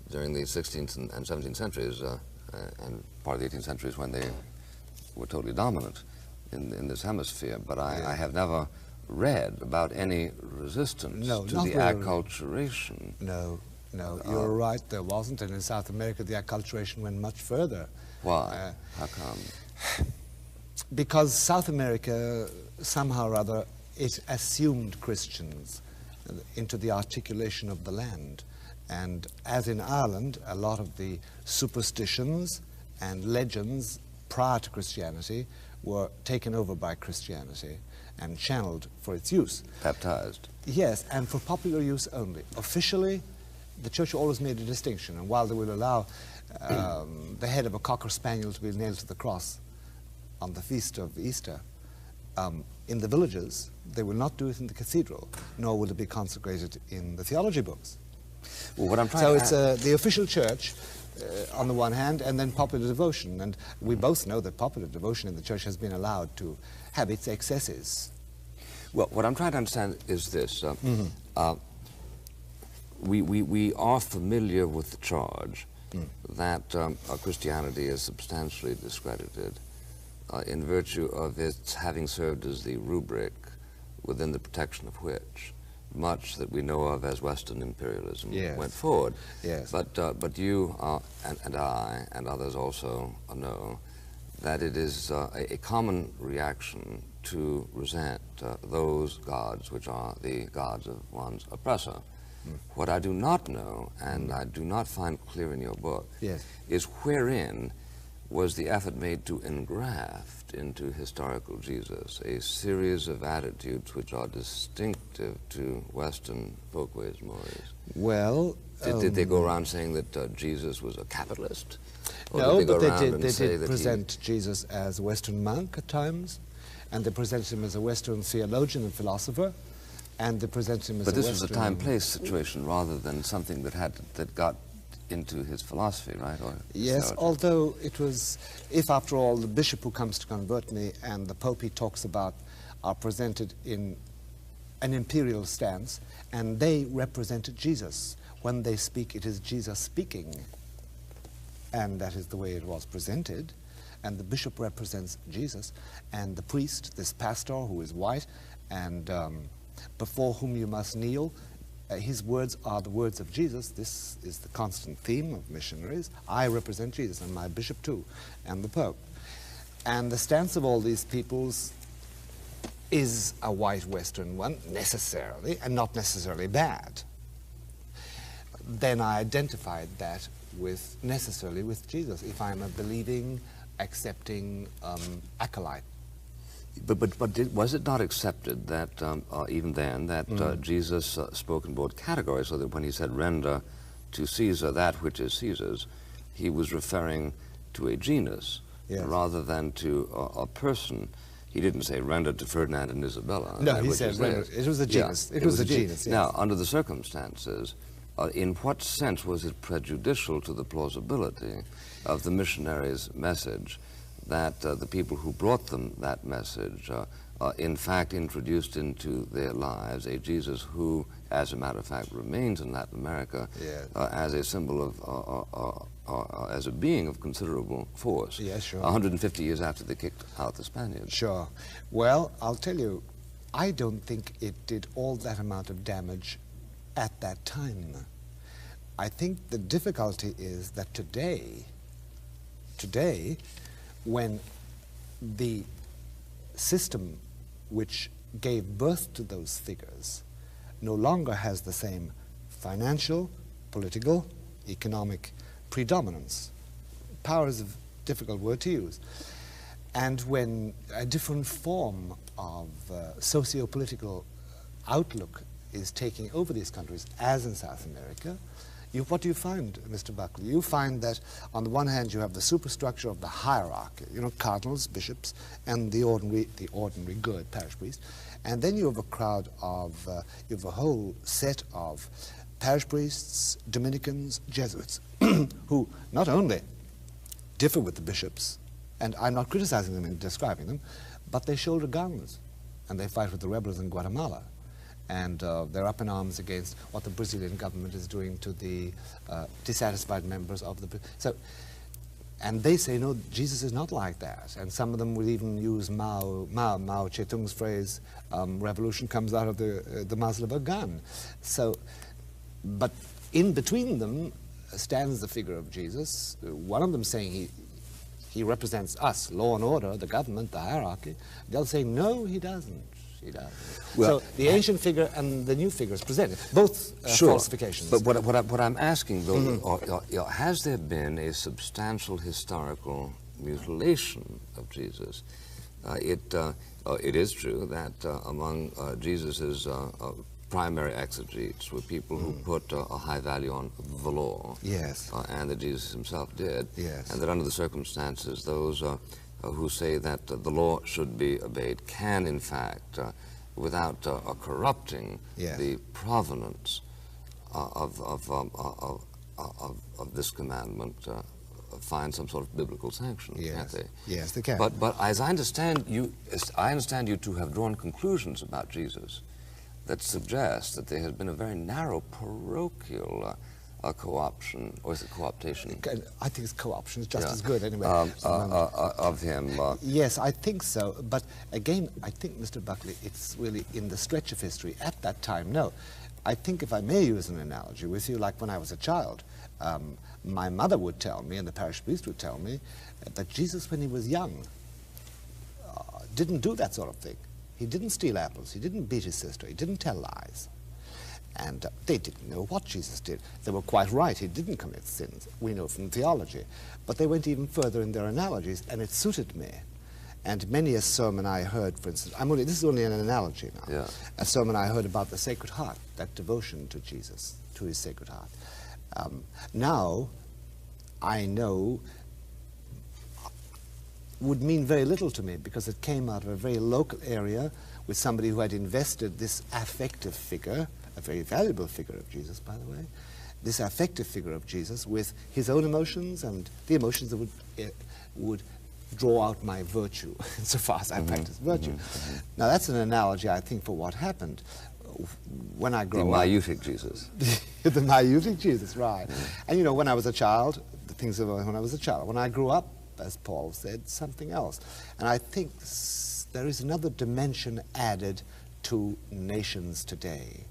during the 16th and 17th centuries, and part of the 18th centuries when they were totally dominant in this hemisphere. But I have never read about any resistance to the acculturation. No, you're right, there wasn't, and in South America the acculturation went much further. Why? How come? Because South America, somehow or other, it assumed Christians into the articulation of the land. And as in Ireland, a lot of the superstitions and legends prior to Christianity were taken over by Christianity and channeled for its use. Baptized. Yes, and for popular use only. Officially, the church always made a distinction, and while they will allow the head of a cocker spaniel to be nailed to the cross on the feast of Easter, in the villages, they will not do it in the cathedral, nor will it be consecrated in the theology books. Well, what I'm trying it's the official church on the one hand, and then popular devotion. And we both know that popular devotion in the church has been allowed to have its excesses. Well, what I'm trying to understand is this. We are familiar with the charge that Christianity is substantially discredited in virtue of its having served as the rubric within the protection of which much that we know of as Western imperialism went forward. Yes. But you and I and others also know that it is a common reaction to resent those gods which are the gods of one's oppressor. What I do not know, and I do not find clear in your book, is wherein was the effort made to engraft into historical Jesus a series of attitudes which are distinctive to Western folkways, mores. Well, did they go around saying that Jesus was a capitalist? Or no, did they but go they did present Jesus as a Western monk at times, and they presented him as a Western theologian and philosopher, and they presented him as But a this Western... was a time-place situation rather than something that got into his philosophy, right? Or yes, theology. Although it was, if after all the bishop who comes to convert me and the pope he talks about are presented in an imperial stance, and they represented Jesus. When they speak, it is Jesus speaking, and that is the way it was presented. And the bishop represents Jesus, and the priest, this pastor who is white, and before whom you must kneel, his words are the words of Jesus. This is the constant theme of missionaries. I represent Jesus, and my bishop too, and the Pope. And the stance of all these peoples is a white Western one, necessarily, and not necessarily bad. Then I identified that necessarily with Jesus, if I'm a believing, accepting acolyte. But was it not accepted that even then that Jesus spoke in broad categories, so that when he said render to Caesar that which is Caesar's, he was referring to a genus rather than to a person? He didn't say render to Ferdinand and Isabella. No, he said render. It was a genus. It was a genus. Yes. Now, under the circumstances, in what sense was it prejudicial to the plausibility of the missionaries' message that the people who brought them that message in fact introduced into their lives a Jesus who, as a matter of fact, remains in Latin America as a symbol of, as a being of considerable force, 150 years after they kicked out the Spaniards? Sure. Well, I'll tell you, I don't think it did all that amount of damage at that time. I think the difficulty is that today, when the system which gave birth to those figures no longer has the same financial, political, economic predominance. Power is a difficult word to use. And when a different form of socio-political outlook is taking over these countries, as in South America, what do you find, Mr. Buckley? You find that on the one hand you have the superstructure of the hierarchy, you know, cardinals, bishops, and the ordinary good parish priest, and then you have a crowd of, you have a whole set of parish priests, Dominicans, Jesuits, who not only differ with the bishops, and I'm not criticizing them in describing them, but they shoulder guns, and they fight with the rebels in Guatemala. And they're up in arms against what the Brazilian government is doing to the dissatisfied members of the... So, and they say, no, Jesus is not like that. And some of them will even use Mao Zedong's phrase, revolution comes out of the muzzle of a gun. So, but in between them stands the figure of Jesus, one of them saying he represents us, law and order, the government, the hierarchy. The other saying, no, he doesn't. Well, so the ancient figure and the new figure is presented, both falsifications. But what I'm asking, though, has there been a substantial historical mutilation of Jesus? It is true that among Jesus's primary exegetes were people who put a high value on the law, yes, and that Jesus himself did, yes, and that under the circumstances, those who say that the law should be obeyed can, in fact, without corrupting the provenance of this commandment, find some sort of biblical sanction, can't they? Yes, they can. But as I understand you to have drawn conclusions about Jesus that suggest that there has been a very narrow parochial co-option, or is it co-optation? I think it's co-option. It's just as good anyway. Of him. Yes, I think so. But again, I think, Mr. Buckley, it's really in the stretch of history. At that time, no. I think if I may use an analogy with you, like when I was a child, my mother would tell me, and the parish priest would tell me, that Jesus, when he was young, didn't do that sort of thing. He didn't steal apples. He didn't beat his sister. He didn't tell lies. And they didn't know what Jesus did. They were quite right. He didn't commit sins. We know from theology. But they went even further in their analogies, and it suited me. And many a sermon I heard, for instance, this is only an analogy now. Yeah. A sermon I heard about the Sacred Heart, that devotion to Jesus, to his Sacred Heart. Now, I know would mean very little to me because it came out of a very local area with somebody who had invested this affective figure, a very valuable figure of Jesus, by the way, this affective figure of Jesus with his own emotions and the emotions that would draw out my virtue, insofar as I practice virtue. Now, that's an analogy, I think, for what happened. When I grew up... The maieutic Jesus. The maieutic Jesus, right. And, you know, when I was a child, the things of when I was a child. When I grew up, as Paul said, something else. And I think there is another dimension added to nations today.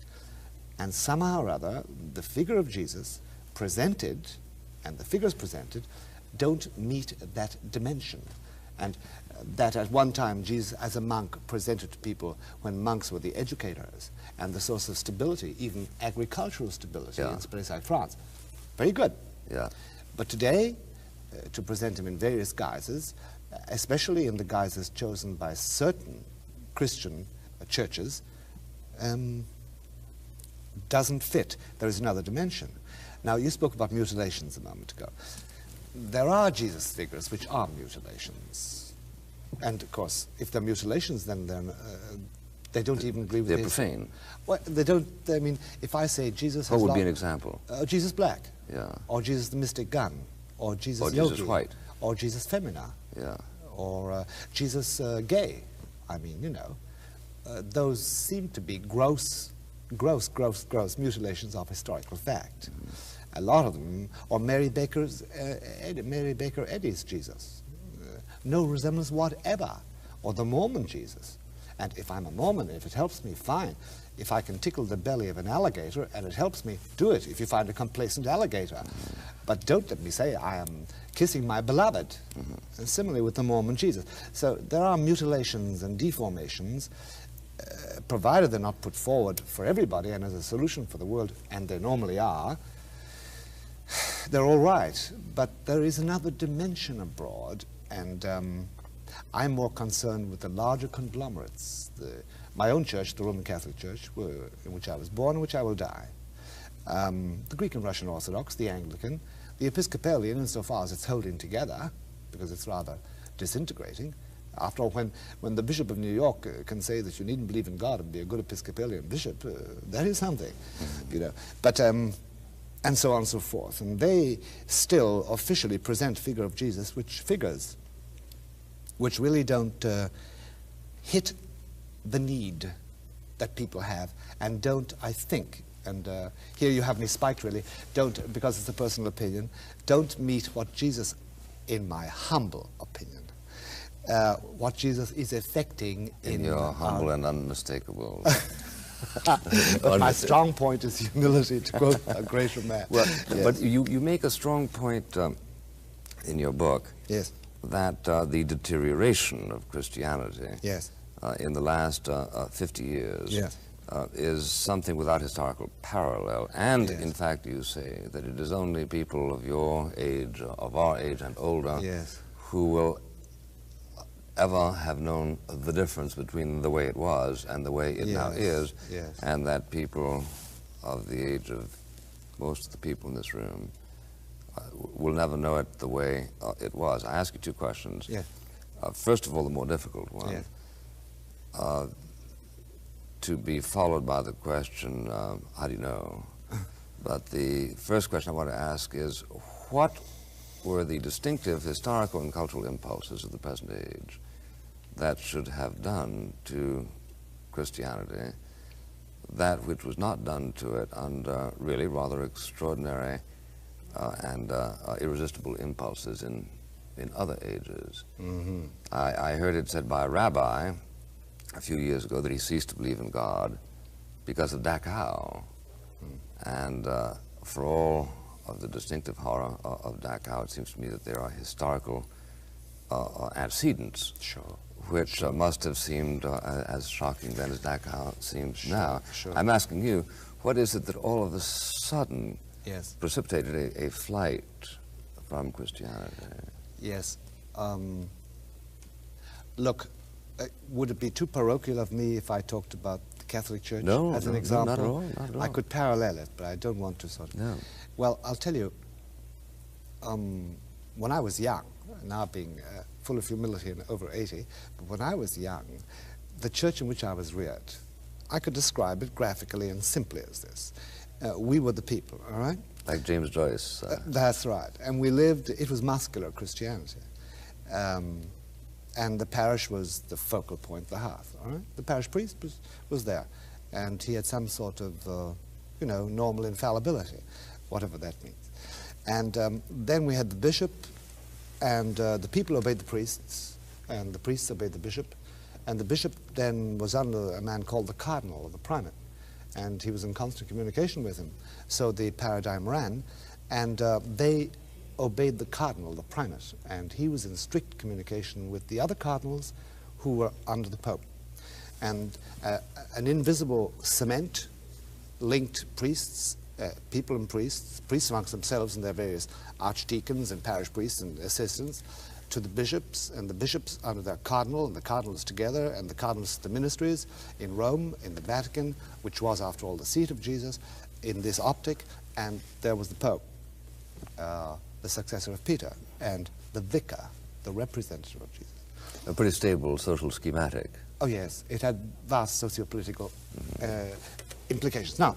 And somehow or other, the figure of Jesus presented, and the figures presented, don't meet that dimension. And that at one time Jesus as a monk presented to people when monks were the educators and the source of stability, even agricultural stability in a place like France. Very good. Yeah. But today, to present him in various guises, especially in the guises chosen by certain Christian churches, doesn't fit. There is another dimension. Now, you spoke about mutilations a moment ago. There are Jesus figures which are mutilations. And, of course, if they're mutilations, then they don't even agree with They're profane. Well, they don't, I mean, if I say Jesus has... What would be an example? Jesus Black. Yeah. Or Jesus the Mystic Gun. Or Jesus or Yogi. Jesus White. Or Jesus Femina. Yeah. Or Jesus Gay. I mean, you know, those seem to be gross mutilations of historical fact. A lot of them, or Mary Baker Eddy's Jesus. No resemblance whatever. Or the Mormon Jesus. And if I'm a Mormon, if it helps me, fine. If I can tickle the belly of an alligator and it helps me, do it if you find a complacent alligator. But don't let me say I am kissing my beloved. And similarly with the Mormon Jesus. So there are mutilations and deformations, provided they're not put forward for everybody and as a solution for the world, and they normally are, they're all right. But there is another dimension abroad, and I'm more concerned with the larger conglomerates. My own church, the Roman Catholic Church, in which I was born, in which I will die, the Greek and Russian Orthodox, the Anglican, the Episcopalian, insofar as it's holding together, because it's rather disintegrating. After all, when the Bishop of New York can say that you needn't believe in God and be a good Episcopalian bishop, that is something, you know. But, and so on and so forth. And they still officially present figure of Jesus, which really don't hit the need that people have, and don't, I think, and here you have me spiked really, don't, because it's a personal opinion, don't meet what Jesus, in my humble opinion, what Jesus is effecting in your humble and unmistakable. But my strong point is humility, to quote a greater man. Well, yes. But you make a strong point in your book, yes, that the deterioration of Christianity, yes, in the last 50 years, yes, is something without historical parallel. And yes, in fact, you say that it is only people of your age, of our age and older, yes, who will ever have known the difference between the way it was and the way it now is, yes, and that people of the age of most of the people in this room will never know it the way it was. I ask you two questions. yes. First of all, the more difficult one, yes, to be followed by the question, how do you know? But the first question I want to ask is, what were the distinctive historical and cultural impulses of the present age that should have done to Christianity that which was not done to it under really rather extraordinary and irresistible impulses in other ages? Mm-hmm. I heard it said by a rabbi a few years ago that he ceased to believe in God because of Dachau. And for all of the distinctive horror of Dachau, it seems to me that there are historical antecedents, sure, which sure, must have seemed as shocking then as Dachau seems sure, now. Sure. I'm asking you, what is it that all of a sudden yes, precipitated a flight from Christianity? Yes. Look, would it be too parochial of me if I talked about the Catholic Church as an example? Not at all, not at all. I could parallel it, but I don't want to sort of. No. Well, I'll tell you, when I was young, now being full of humility and over 80, but when I was young, the church in which I was reared, I could describe it graphically and simply as this. We were the people, all right? Like James Joyce. That's right. And we lived, it was muscular Christianity. And the parish was the focal point, the hearth, all right? The parish priest was there. And he had some sort of, you know, normal infallibility, whatever that means. And then we had the bishop, and the people obeyed the priests, and the priests obeyed the bishop. And the bishop then was under a man called the cardinal, or the primate, and he was in constant communication with him. So the paradigm ran, and they obeyed the cardinal, the primate, and he was in strict communication with the other cardinals who were under the pope. And an invisible cement linked priests, people and priests amongst themselves and their various archdeacons and parish priests and assistants, to the bishops, and the bishops under their cardinal, and the cardinals together, and the cardinals the ministries in Rome, in the Vatican, which was, after all, the seat of Jesus, in this optic, and there was the Pope, the successor of Peter, and the vicar, the representative of Jesus. A pretty stable social schematic. Oh yes, it had vast socio-political implications. Now,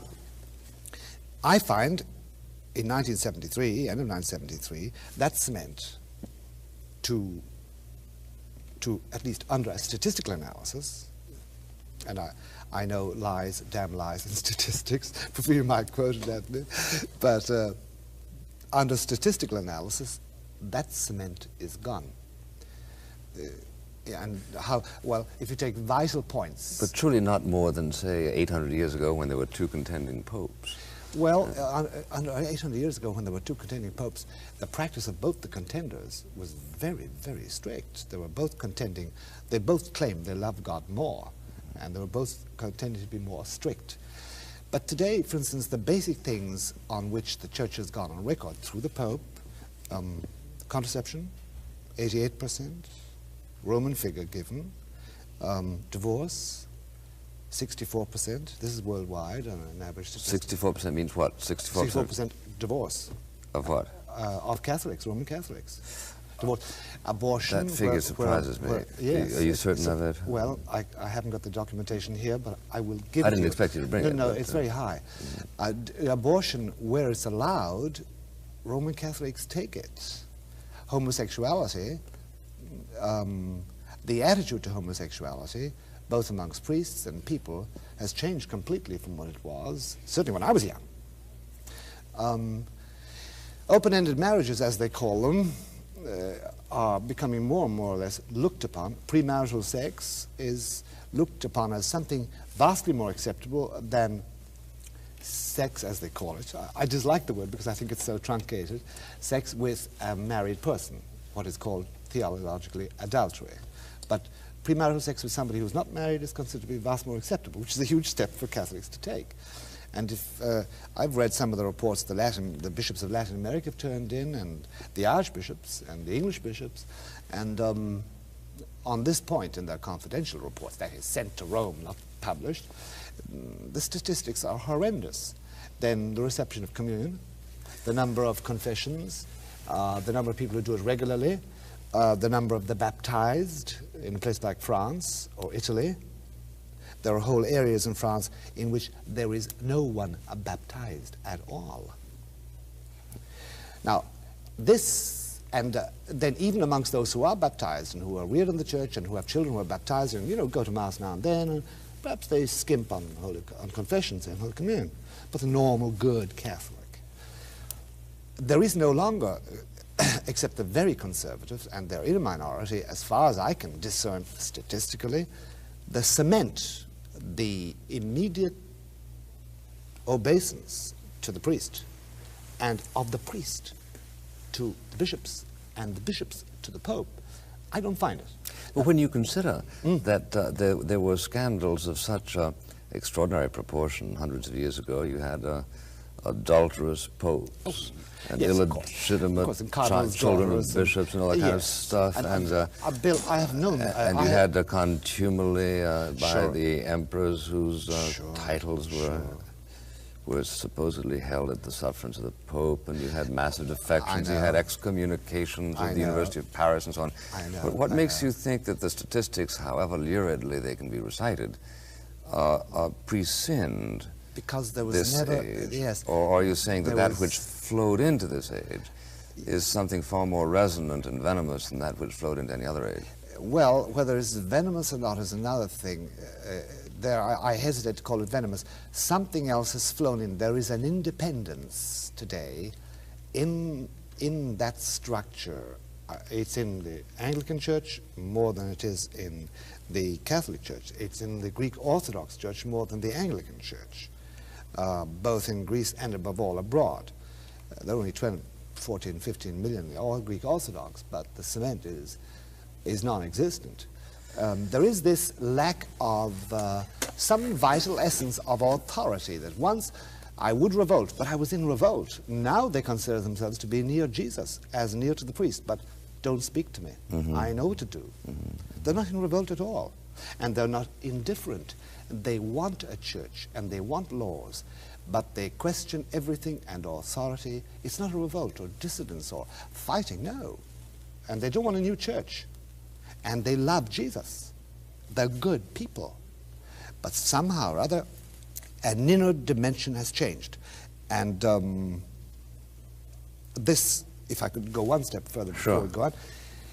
I find in 1973, end of 1973, that cement to at least under a statistical analysis, and I know lies, damn lies in statistics, for fear you might quote it at me, but under statistical analysis, that cement is gone. And how, well, if you take vital points... But surely not more than, say, 800 years ago when there were two contending popes. Well, 800 years ago when there were two contending popes, the practice of both the contenders was very, very strict. They were both contending, they both claimed they loved God more, and they were both contending to be more strict. But today, for instance, the basic things on which the church has gone on record through the Pope, contraception, 88%, Roman figure given, divorce, 64%. This is worldwide on an average. 64% means what? 64% divorce. Of what? Of Catholics, Roman Catholics. Divorce. Abortion. That figure surprises me. Yes. Are you certain of it? Well, I haven't got the documentation here, but I will give it I to you. didn't expect you to bring it. No, it's very high. Abortion, where it's allowed, Roman Catholics take it. Homosexuality, the attitude to homosexuality, both amongst priests and people, has changed completely from what it was, certainly when I was young. Open-ended marriages, as they call them, are becoming more and more or less looked upon. Premarital sex is looked upon as something vastly more acceptable than sex, as they call it. I dislike the word because I think it's so truncated. Sex with a married person, what is called theologically adultery. But premarital sex with somebody who's not married is considered to be vastly more acceptable, which is a huge step for Catholics to take. And if I've read some of the reports the bishops of Latin America have turned in, and the archbishops and the English bishops, and on this point in their confidential reports, that is sent to Rome, not published, the statistics are horrendous. Then the reception of communion, the number of confessions, the number of people who do it regularly, the number of the baptized in a place like France or Italy. There are whole areas in France in which there is no one baptized at all. Now, this, and then even amongst those who are baptized and who are reared in the church and who have children who are baptized and, you know, go to Mass now and then, and perhaps they skimp on confessions and Holy Communion, but the normal good Catholic. There is no longer, except the very conservative, and they're in a minority, as far as I can discern statistically, the cement, the immediate obeisance to the priest, and of the priest to the bishops, and the bishops to the Pope. I don't find it. Well, when you consider that there were scandals of such extraordinary proportion hundreds of years ago, you had adulterous popes and yes, illegitimate children of bishops and all that kind of stuff. Bill, I have known. And you had the contumely by the emperors whose titles were supposedly held at the sufferance of the Pope, and you had massive defections, you had excommunications of the University of Paris and so on. But what makes you think that the statistics, however luridly they can be recited, prescind because there was this never, age? yes. Or are you saying that that which flowed into this age is something far more resonant and venomous than that which flowed into any other age? Well, whether it's venomous or not is another thing. I hesitate to call it venomous. Something else has flown in. There is an independence today in that structure. It's in the Anglican Church more than it is in the Catholic Church. It's in the Greek Orthodox Church more than the Anglican Church, both in Greece and above all abroad. There are only 14, 15 million, all Greek Orthodox, but the cement is non-existent. There is this lack of some vital essence of authority that once I would revolt, but I was in revolt. Now they consider themselves to be near Jesus, as near to the priest, but don't speak to me. I know what to do. They're not in revolt at all, and they're not indifferent. They want a church, and they want laws, but they question everything and authority. It's not a revolt or dissidence or fighting, no. And they don't want a new church. And they love Jesus. They're good people. But somehow or other, an inner dimension has changed. And this, if I could go one step further before we go on,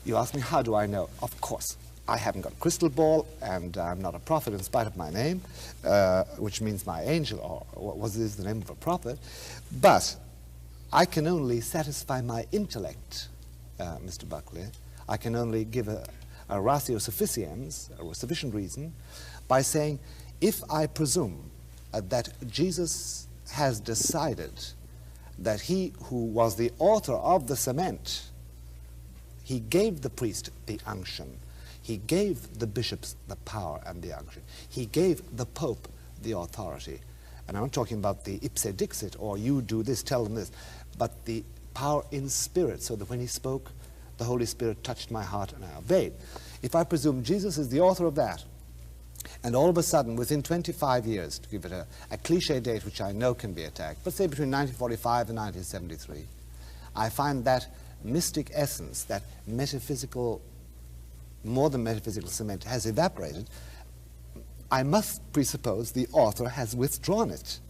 you ask me, how do I know? Of course, I haven't got a crystal ball, and I'm not a prophet in spite of my name, which means my angel, or what is the name of a prophet. But I can only satisfy my intellect, Mr. Buckley. I can only give a ratio sufficiens, or sufficient reason, by saying, if I presume that Jesus has decided that he who was the author of the cement, he gave the priest the unction, he gave the bishops the power and the unction, he gave the Pope the authority, and I'm not talking about the ipse dixit, or you do this, tell them this, but the power in spirit, so that when he spoke, the Holy Spirit touched my heart and I obeyed. If I presume Jesus is the author of that, And all of a sudden, within 25 years, to give it a cliche date which I know can be attacked, but say between 1945 and 1973, I find that mystic essence, that metaphysical, more than metaphysical cement, has evaporated. I must presuppose the author has withdrawn it.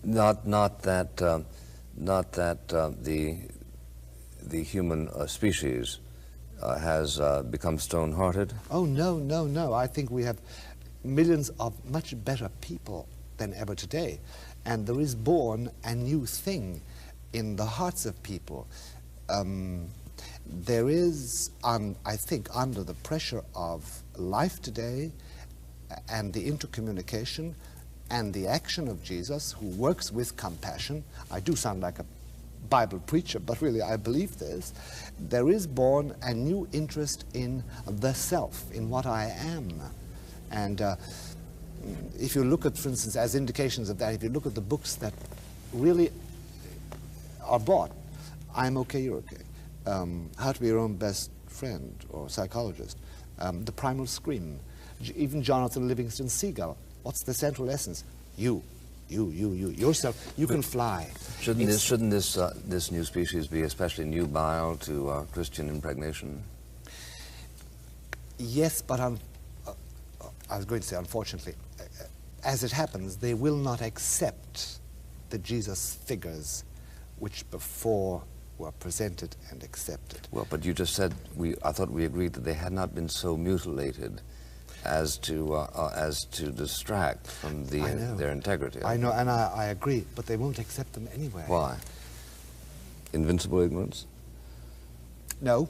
Not that the human species has become stone-hearted? Oh, no, no, no. I think we have millions of much better people than ever today. And there is born a new thing in the hearts of people. There is, I think, under the pressure of life today and the intercommunication and the action of Jesus, who works with compassion. I do sound like a Bible preacher, but really I believe this. There is born a new interest in the self, in what I am. And if you look at, for instance, as indications of that, if you look at the books that really are bought, I'm okay, you're okay. How to Be Your Own Best Friend or Psychologist, The Primal Scream, even Jonathan Livingston Seagull. What's the central essence? You, yourself. You can fly. Shouldn't this new species be especially nubile to Christian impregnation? Yes, but I was going to say, unfortunately, as it happens, they will not accept the Jesus figures which before were presented and accepted. Well, but you just said, I thought we agreed that they had not been so mutilated as to distract from their integrity. I know, and I agree, but they won't accept them anyway. Why? Invincible ignorance? No.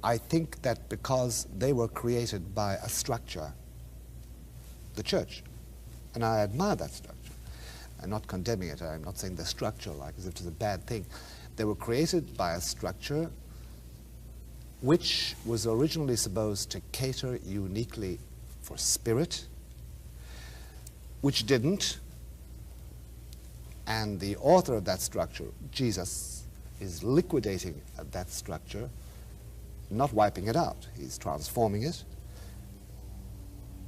I think that because they were created by a structure, the church, and I admire that structure. I'm not condemning it. I'm not saying the structure like as if it's a bad thing. They were created by a structure which was originally supposed to cater uniquely for spirit, which didn't, and the author of that structure, Jesus, is liquidating that structure, not wiping it out. He's transforming it.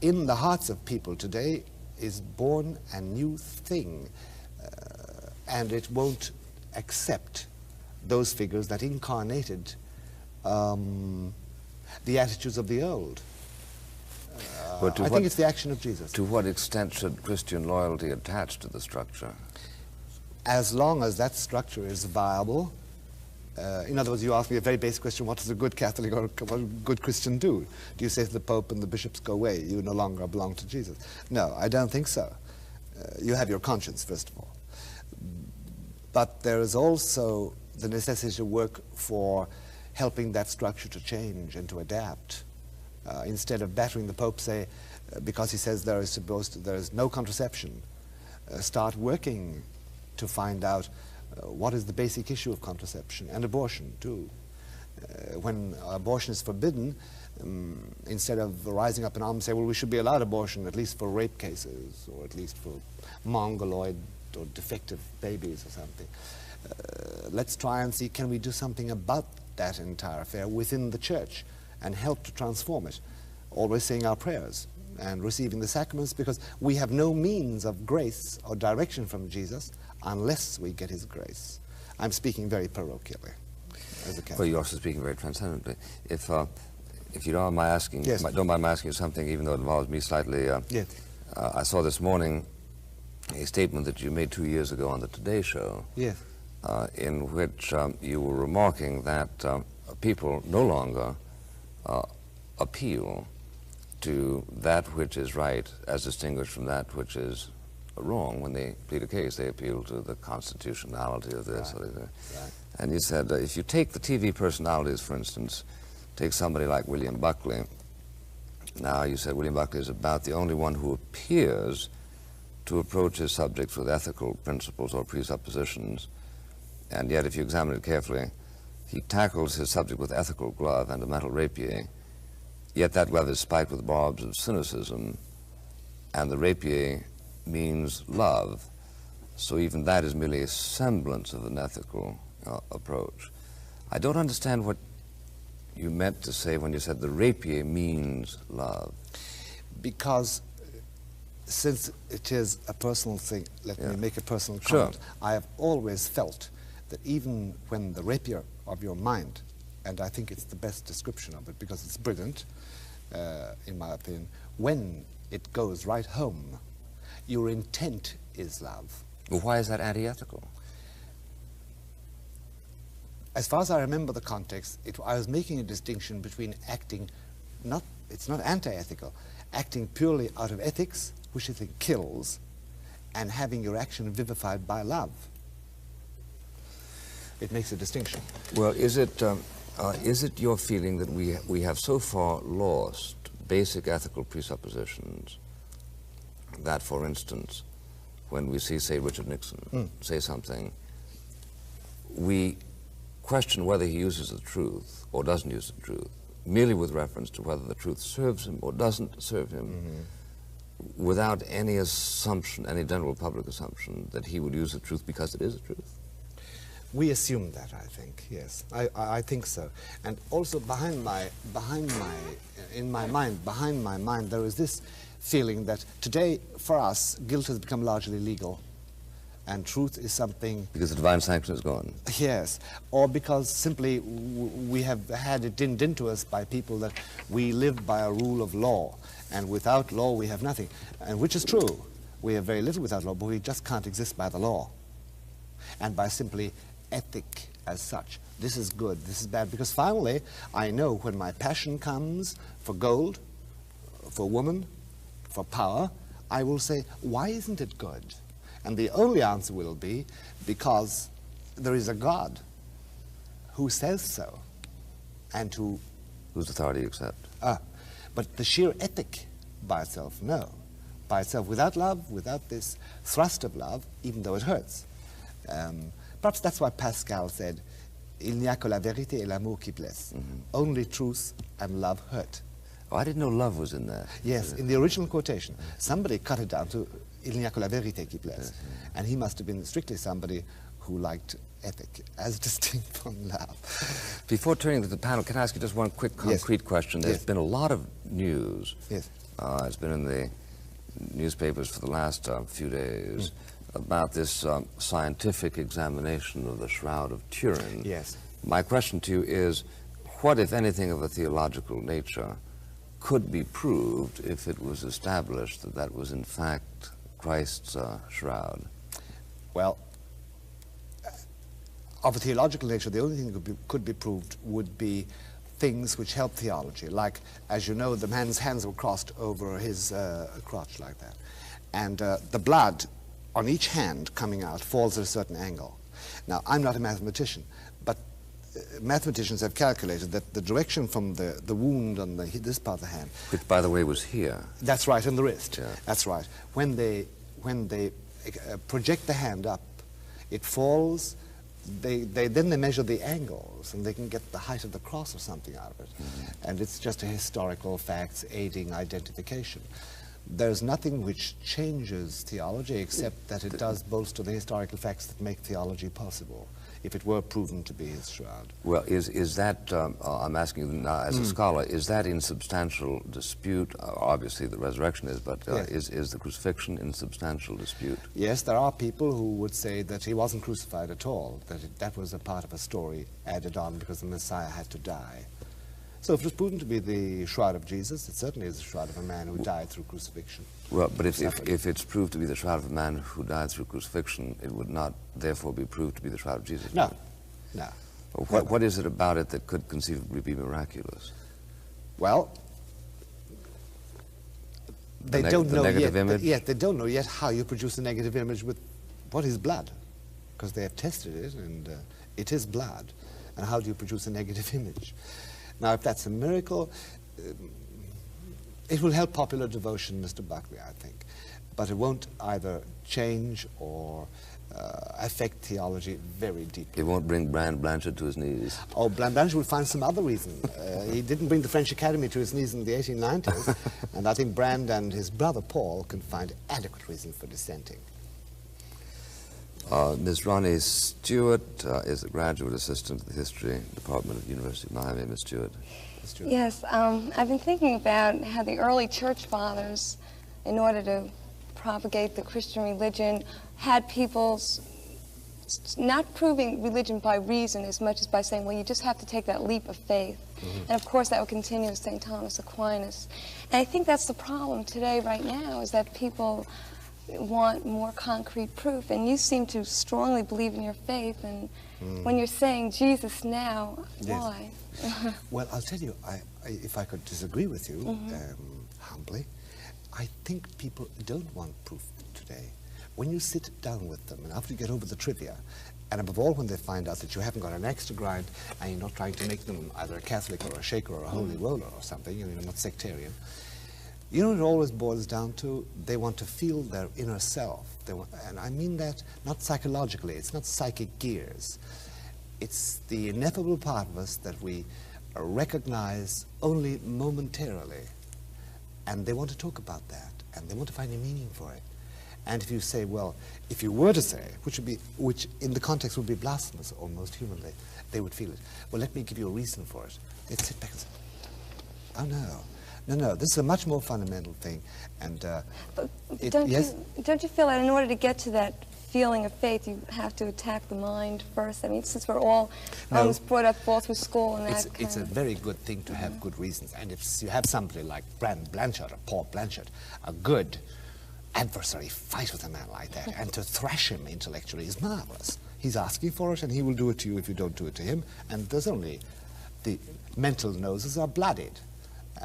In the hearts of people today is born a new thing, and it won't accept those figures that incarnated the attitudes of the old. I think it's the action of Jesus. To what extent should Christian loyalty attach to the structure? As long as that structure is viable. In other words, you ask me a very basic question: what does a good Catholic or what a good Christian do? Do you say to the Pope and the bishops, go away, you no longer belong to Jesus? No, I don't think so. You have your conscience, first of all. But there is also the necessity to work for helping that structure to change and to adapt. Instead of battering the Pope, say, because he says there is no contraception, start working to find out what is the basic issue of contraception and abortion too. When abortion is forbidden, instead of rising up in arms and say, well, we should be allowed abortion at least for rape cases or at least for mongoloid or defective babies or something. Let's try and see, can we do something about that entire affair within the church and help to transform it, always saying our prayers and receiving the sacraments, because we have no means of grace or direction from Jesus unless we get his grace. I'm speaking very parochially as a Catholic. Well, you're also speaking very transcendently. If you don't mind my asking, yes. don't mind my asking you something, even though it involves me slightly. Yes. I saw this morning a statement that you made 2 years ago on the Today Show. Yes. In which you were remarking that people no longer appeal to that which is right as distinguished from that which is wrong. When they plead a case, they appeal to the constitutionality of this. Right. Right. And you said, if you take the TV personalities, for instance, take somebody like William Buckley. Now, you said William Buckley is about the only one who appears to approach his subjects with ethical principles or presuppositions. And yet, if you examine it carefully, he tackles his subject with ethical glove and a mental rapier. Yet that glove is spiked with barbs of cynicism, and the rapier means love. So even that is merely a semblance of an ethical approach. I don't understand what you meant to say when you said the rapier means love. Because since it is a personal thing, let me make a personal Sure. comment. I have always felt that even when the rapier of your mind, and I think it's the best description of it because it's brilliant, in my opinion, when it goes right home, your intent is love. Well, why is that anti-ethical? As far as I remember the context, I was making a distinction between acting, it's not anti-ethical, acting purely out of ethics, which I think kills, and having your action vivified by love. It makes a distinction. Well, is it your feeling that we have so far lost basic ethical presuppositions that, for instance, when we see, say, Richard Nixon say something, we question whether he uses the truth or doesn't use the truth, merely with reference to whether the truth serves him or doesn't serve him, without any assumption, any general public assumption, that he would use the truth because it is the truth? We assume that, I think, yes. I think so. And also behind my mind, there is this feeling that today, for us, guilt has become largely legal. And truth is something... Because the divine sanction is gone. Yes. Or because simply we have had it dinned into us by people that we live by a rule of law. And without law, we have nothing. And which is true. We have very little without law, but we just can't exist by the law. And by simply ethic as such. This is good, this is bad. Because finally, I know when my passion comes for gold, for woman, for power, I will say, why isn't it good? And the only answer will be, because there is a God who says so, and whose authority you accept. But the sheer ethic by itself, no. By itself, without love, without this thrust of love, even though it hurts. Perhaps that's why Pascal said, Il n'y a que la vérité et l'amour qui blesse. Only truth and love hurt. Oh, I didn't know love was in there. Yes, in the original quotation. Somebody cut it down to Il n'y a que la vérité qui blesse. And he must have been strictly somebody who liked ethic, as distinct from love. Before turning to the panel, can I ask you just one quick concrete question? There's been a lot of news. Yes. It's been in the newspapers for the last few days about this scientific examination of the Shroud of Turin. Yes. My question to you is, what, if anything, of a theological nature could be proved if it was established that that was in fact Christ's shroud? Well, of a theological nature, the only thing that could be proved would be things which help theology, like, as you know, the man's hands were crossed over his crotch like that. And the blood on each hand coming out falls at a certain angle. Now, I'm not a mathematician, but mathematicians have calculated that the direction from the wound on this part of the hand... Which, by the way, was here. That's right, in the wrist. Yeah. That's right. When they project the hand up, it falls... Then they measure the angles, and they can get the height of the cross or something out of it. And it's just a historical facts aiding identification. There's nothing which changes theology except that it does bolster the historical facts that make theology possible, if it were proven to be his shroud. Well, is that, I'm asking you now as a scholar, is that in substantial dispute? Obviously the resurrection is, but Yes. is the crucifixion in substantial dispute? Yes, there are people who would say that he wasn't crucified at all, that that was a part of a story added on because the Messiah had to die. So if it was proven to be the shroud of Jesus, it certainly is the shroud of a man who died through crucifixion. Well, but if it's proved to be the shroud of a man who died through crucifixion, it would not therefore be proved to be the shroud of Jesus. No, no. What is it about it that could conceivably be miraculous? Well, they don't know negative yet. image? They don't know yet how you produce a negative image with what is blood, because they have tested it, and it is blood. And how do you produce a negative image? Now, if that's a miracle, it will help popular devotion, Mr. Buckley, I think. But it won't either change or affect theology very deeply. It won't bring Brand Blanchard to his knees. Oh, Blanchard will find some other reason. He didn't bring the French Academy to his knees in the 1890s, and I think Brand and his brother Paul can find adequate reason for dissenting. Ms. Ronnie Stewart is a graduate assistant at the History Department of the University of Miami. Ms. Stewart. Yes, I've been thinking about how the early church fathers, in order to propagate the Christian religion, had people's not proving religion by reason as much as by saying, well, you just have to take that leap of faith. And of course that would continue with St. Thomas Aquinas. And I think that's the problem today right now, is that people want more concrete proof, and you seem to strongly believe in your faith, and when you're saying Jesus now, why? Well, I'll tell you, if I could disagree with you, humbly, I think people don't want proof today. When you sit down with them, and after you get over the trivia, and above all when they find out that you haven't got an axe to grind, and you're not trying to make them either a Catholic or a Shaker or a Holy Roller or something, and you're not sectarian, you know what it always boils down to? They want to feel their inner self. And I mean that not psychologically, it's not psychic gears. It's the ineffable part of us that we recognize only momentarily. And they want to talk about that, and they want to find a meaning for it. And if you say, well, if you were to say, which in the context would be blasphemous almost humanly, they would feel it. Well, let me give you a reason for it. They'd sit back and say, oh no, this is a much more fundamental thing. And but don't you feel that in order to get to that feeling of faith, you have to attack the mind first? I mean, since we're all almost brought up all through school and that it's a very good thing to have good reasons. And if you have somebody like Blanchard or Paul Blanchard, a good adversary, fight with a man like that, and to thrash him intellectually is marvelous. He's asking for it, and he will do it to you if you don't do it to him. And there's only the mental noses are blooded.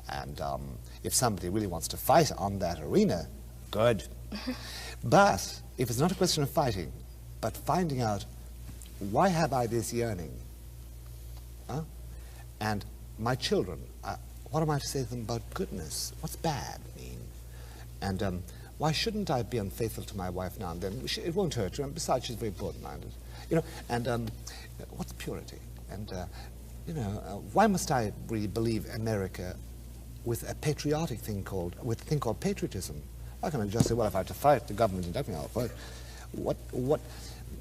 And if somebody really wants to fight on that arena, good. But if it's not a question of fighting, but finding out, why have I this yearning? And my children, what am I to say to them about goodness? What's bad mean? And why shouldn't I be unfaithful to my wife now and then? It won't hurt her, and besides, she's very broad-minded. You know, and what's purity? And, why must I really believe America with a patriotic thing called patriotism? Why can't I just say, well, if I have to fight the government indefinitely, I'll fight?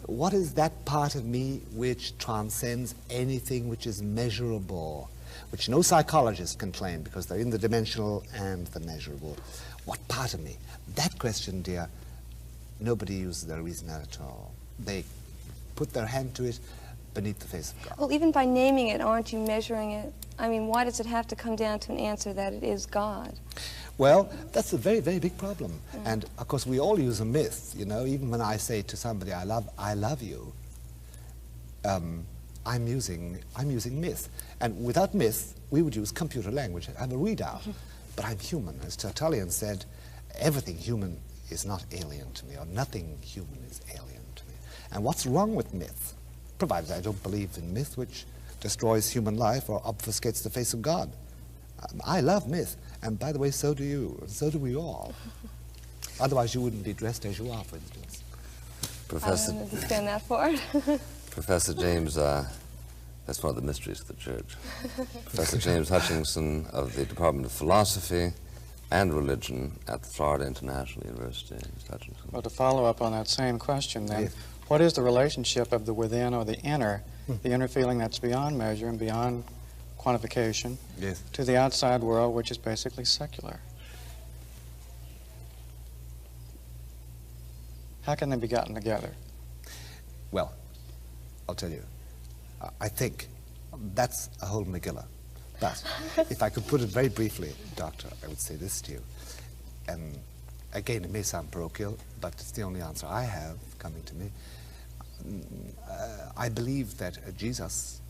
What is that part of me which transcends anything which is measurable, which no psychologist can claim because they're in the dimensional and the measurable? What part of me? That question, dear, nobody uses their reason at all. They put their hand to it beneath the face of God. Well, even by naming it, aren't you measuring it? I mean, why does it have to come down to an answer that it is God? Well, that's a very, very big problem. And, of course, we all use a myth, you know. Even when I say to somebody, I love you, I'm using myth. And without myth, we would use computer language. I'm a readout. But I'm human. As Tertullian said, everything human is not alien to me, or nothing human is alien to me. And what's wrong with myth? Provided I don't believe in myth which destroys human life or obfuscates the face of God. I love myth, and by the way, so do you, and so do we all. Otherwise, you wouldn't be dressed as you are, for instance. Professor, I don't understand that part. Professor James, that's one of the mysteries of the Church. Professor James Hutchinson of the Department of Philosophy and Religion at the Florida International University. Mr. Hutchinson. Well, to follow up on that same question, then, yes. What is the relationship of the within or the inner feeling that's beyond measure and beyond quantification, yes, to the outside world, which is basically secular? How can they be gotten together? Well, I'll tell you. I think that's a whole Megillah. But if I could put it very briefly, Doctor, I would say this to you. And again, it may sound parochial, but it's the only answer I have coming to me. I believe that Jesus,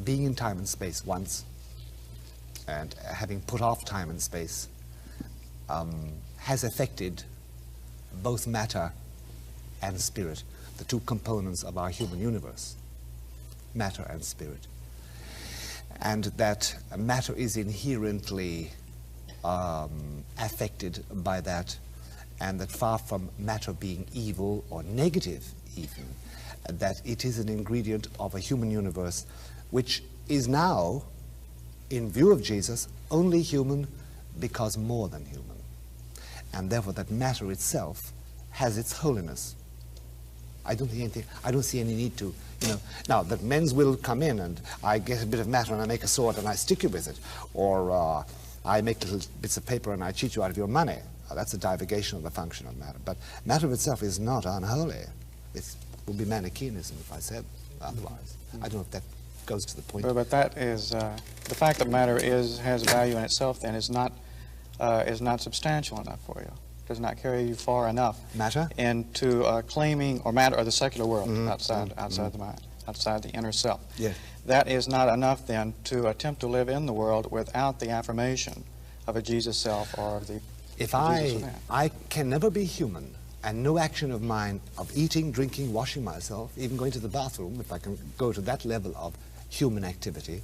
being in time and space once, and having put off time and space, has affected both matter and spirit, the two components of our human universe, matter and spirit. And that matter is inherently affected by that, and that far from matter being evil or negative even, that it is an ingredient of a human universe which is now, in view of Jesus, only human because more than human. And therefore that matter itself has its holiness. I don't see any need to, Now, that men's will come in and I get a bit of matter and I make a sword and I stick you with it. Or I make little bits of paper and I cheat you out of your money. That's a divagation of the function of matter. But matter of itself is not unholy. It would be Manichaeanism if I said otherwise. I don't know if that goes to the point. But that is, the fact that matter has value in itself then is not substantial enough for you. Does not carry you far enough matter into claiming, or matter, or the secular world outside the mind, outside the inner self. Yeah. That is not enough then to attempt to live in the world without the affirmation of a Jesus self or of the If Jesus man. I can never be human, and no action of mine of eating, drinking, washing myself, even going to the bathroom, if I can go to that level of human activity,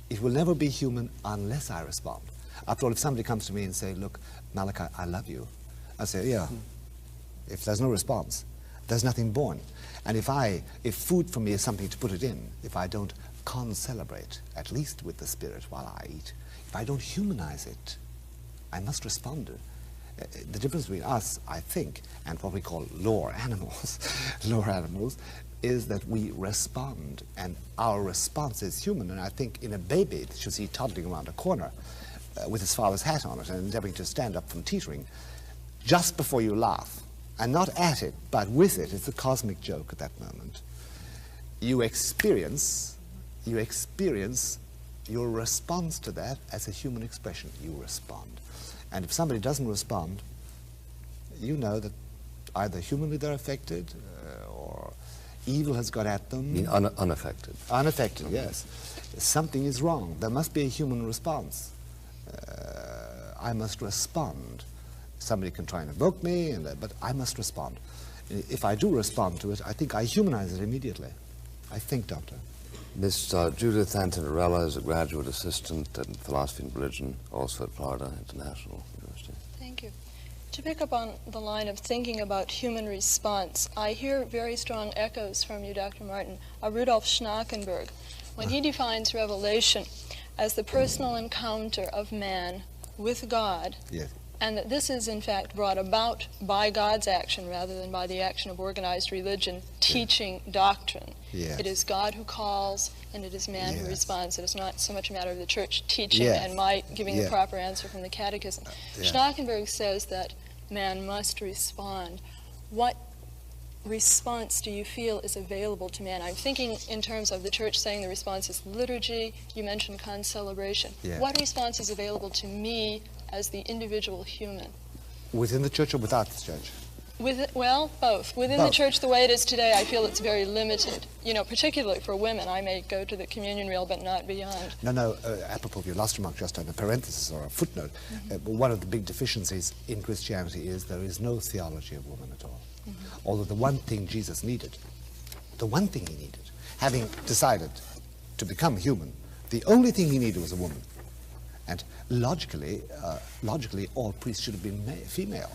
it will never be human unless I respond. After all, if somebody comes to me and say, look, Malachi, I love you, I say, yeah. If there's no response, there's nothing born. And if food for me is something to put it in, if I don't concelebrate, at least with the spirit while I eat, if I don't humanize it, I must respond. The difference between us, I think, and what we call lower animals, is that we respond, and our response is human. And I think in a baby that you see toddling around a corner with his father's hat on it and endeavoring to stand up from teetering, just before you laugh, and not at it, but with it, it's a cosmic joke at that moment. You experience your response to that as a human expression. You respond. And if somebody doesn't respond, you know that either humanly they're affected or evil has got at them. You mean unaffected? Unaffected, yes. Something is wrong. There must be a human response. I must respond. Somebody can try and evoke me, but I must respond. If I do respond to it, I think I humanize it immediately. I think, Doctor. Miss Judith Antonarella is a graduate assistant in philosophy and religion, also at Florida International University. Thank you. To pick up on the line of thinking about human response, I hear very strong echoes from you, Dr. Martin, of Rudolf Schnackenberg, when he defines revelation as the personal encounter of man with God. Yes. And that this is, in fact, brought about by God's action rather than by the action of organized religion teaching doctrine. Yes. It is God who calls, and it is man who responds. It is not so much a matter of the church teaching and my giving the proper answer from the catechism. Schnackenberg says that man must respond. What response do you feel is available to man? I'm thinking in terms of the church saying the response is liturgy. You mentioned concelebration. What response is available to me as the individual human? Within the church or without the church? Well, both. Within the church, the way it is today, I feel it's very limited. Particularly for women, I may go to the communion rail, but not beyond. No, apropos of your last remark, just on a parenthesis or a footnote, one of the big deficiencies in Christianity is there is no theology of woman at all. Although the one thing Jesus needed, having decided to become human, the only thing he needed was a woman. And logically, all priests should have been female,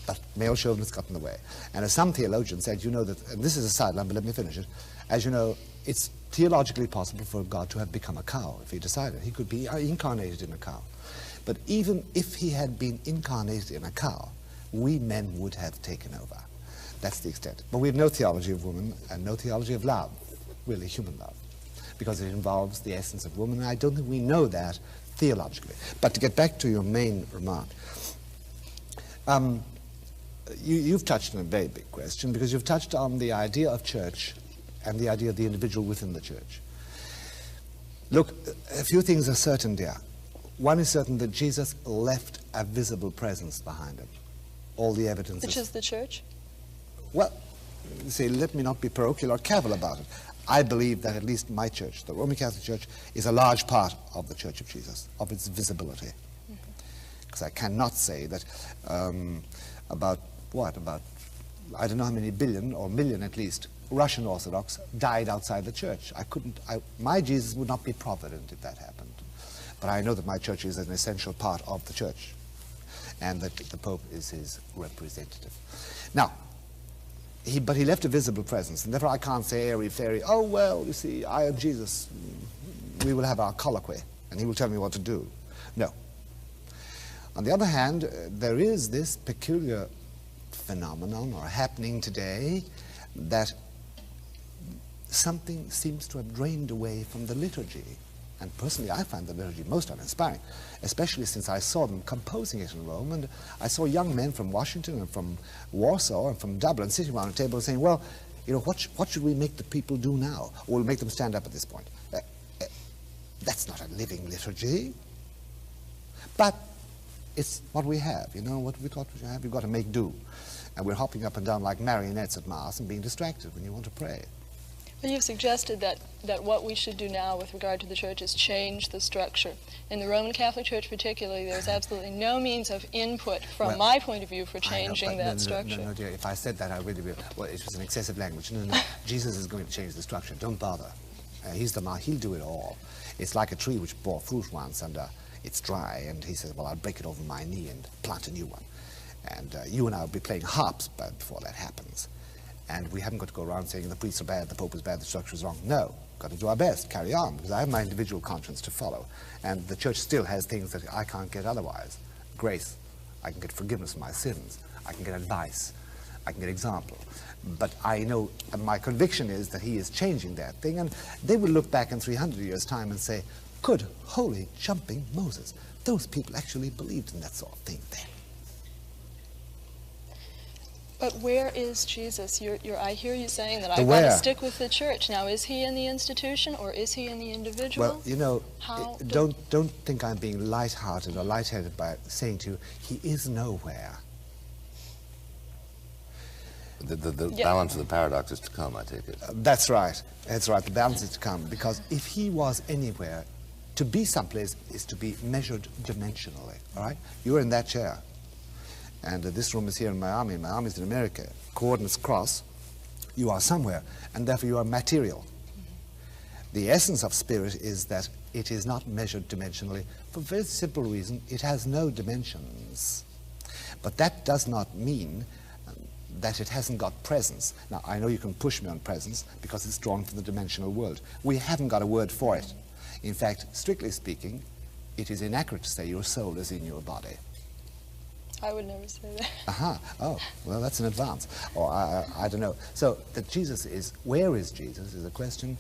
but male chauvinism got in the way. And as some theologians said, that, and this is a sideline, but let me finish it, as you know, it's theologically possible for God to have become a cow if he decided. He could be incarnated in a cow. But even if he had been incarnated in a cow, we men would have taken over. That's the extent. But we have no theology of woman and no theology of love, really human love, because it involves the essence of woman, and I don't think we know that theologically. But to get back to your main remark, you've touched on a very big question, because you've touched on the idea of church and the idea of the individual within the church. Look, a few things are certain, dear. One is certain that Jesus left a visible presence behind him. All the evidence. Which is the church? Well, see, let me not be parochial or cavil about it. I believe that at least my church, the Roman Catholic Church, is a large part of the Church of Jesus, of its visibility. Because I cannot say that about I don't know how many billion, or million at least, Russian Orthodox died outside the church. My Jesus would not be provident if that happened. But I know that my church is an essential part of the church, and that the Pope is his representative. Now, but he left a visible presence, and therefore I can't say airy-fairy, oh, well, you see, I and Jesus, we will have our colloquy, and he will tell me what to do. No. On the other hand, there is this peculiar phenomenon, or happening today, that something seems to have drained away from the liturgy. And personally, I find the liturgy most uninspiring, especially since I saw them composing it in Rome, and I saw young men from Washington and from Warsaw and from Dublin sitting around a table saying, well, you know, what should we make the people do now? Or we'll make them stand up at this point. That's not a living liturgy. But it's what we have, you know, what we got to have, we've got to make do. And we're hopping up and down like marionettes at Mass and being distracted when you want to pray. Well, you've suggested that what we should do now with regard to the church is change the structure. In the Roman Catholic Church particularly, there's absolutely no means of input from my point of view for changing that structure. No, dear, if I said that, I really will. Well, it was an excessive language. No, Jesus is going to change the structure. Don't bother. He's the man. He'll do it all. It's like a tree which bore fruit once and it's dry, and he says, well, I'll break it over my knee and plant a new one. And you and I will be playing harps before that happens. And we haven't got to go around saying the priests are bad, the Pope is bad, the structure is wrong. No, got to do our best, carry on, because I have my individual conscience to follow. And the church still has things that I can't get otherwise. Grace, I can get forgiveness for my sins, I can get advice, I can get example. But I know, my conviction is that he is changing that thing, and they will look back in 300 years' time and say, good, holy, jumping Moses. Those people actually believed in that sort of thing then. But where is Jesus? I hear you saying that I've got to stick with the church. Now, is he in the institution or is he in the individual? Well, you know, don't think I'm being light-hearted or light-headed by saying to you, he is nowhere. The balance of the paradox is to come, I take it. That's right. That's right. The balance is to come. Because if he was anywhere, to be someplace is to be measured dimensionally. All right? You're in that chair. And this room is here in Miami. Miami is in America. Coordinates cross. You are somewhere. And therefore you are material. The essence of spirit is that it is not measured dimensionally for a very simple reason. It has no dimensions. But that does not mean that it hasn't got presence. Now, I know you can push me on presence because it's drawn from the dimensional world. We haven't got a word for it. In fact, strictly speaking, it is inaccurate to say your soul is in your body. I would never say that. Aha. Oh, well, that's an advance. Or I don't know. So that Jesus is, where is Jesus, is a question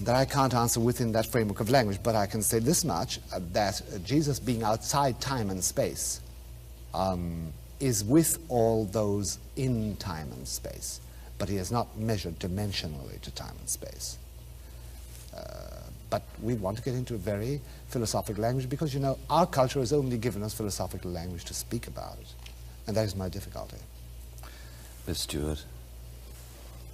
that I can't answer within that framework of language, but I can say this much, that Jesus being outside time and space is with all those in time and space, but he is not measured dimensionally to time and space. But we want to get into a very philosophical language because, you know, our culture has only given us philosophical language to speak about it. And that is my difficulty. Miss Stewart.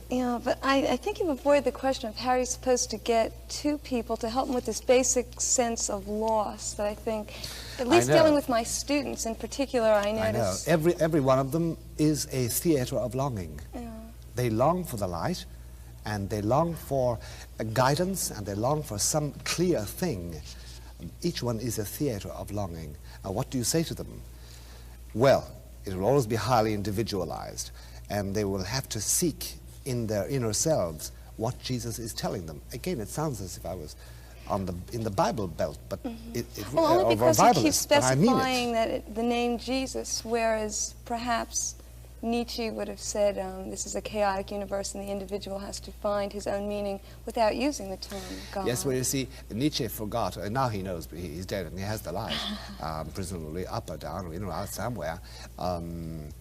Yeah, but I think you've avoided the question of how you're supposed to get to people to help them with this basic sense of loss that I think, at least dealing with my students in particular, I notice. I know. Every one of them is a theater of longing. Yeah. They long for the light, and they long for guidance, and they long for some clear thing. Each one is a theater of longing. Now, what do you say to them? Well, it will always be highly individualized, and they will have to seek in their inner selves what Jesus is telling them. Again, it sounds as if I was in the Bible Belt, but well, only because he keeps specifying that the name Jesus, whereas perhaps Nietzsche would have said this is a chaotic universe and the individual has to find his own meaning without using the term God. Yes, well, you see, Nietzsche forgot, and now he knows, but he's dead and he has the light, presumably up or down or in or out somewhere, and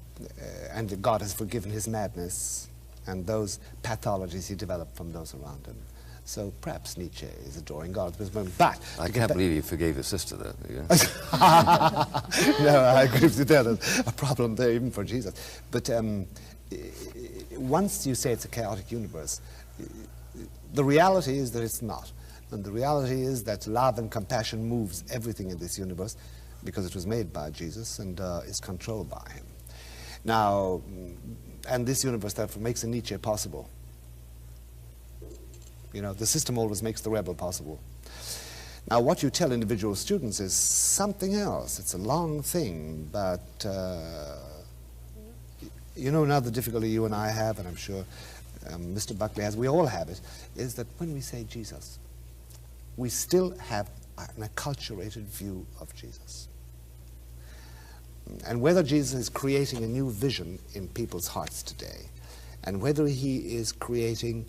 God has forgiven his madness and those pathologies he developed from those around him. So perhaps Nietzsche is adoring God at this moment. But I can't believe you forgave your sister, though. Yeah. No, I agree with you there. There's a problem there even for Jesus. But once you say it's a chaotic universe, the reality is that it's not. And the reality is that love and compassion moves everything in this universe because it was made by Jesus and is controlled by him. Now, and this universe, therefore, makes a Nietzsche possible. You know, the system always makes the rebel possible. Now, what you tell individual students is something else. It's a long thing, but you know, another difficulty you and I have, and I'm sure Mr. Buckley has, we all have it, is that when we say Jesus, we still have an acculturated view of Jesus. And whether Jesus is creating a new vision in people's hearts today and whether he is creating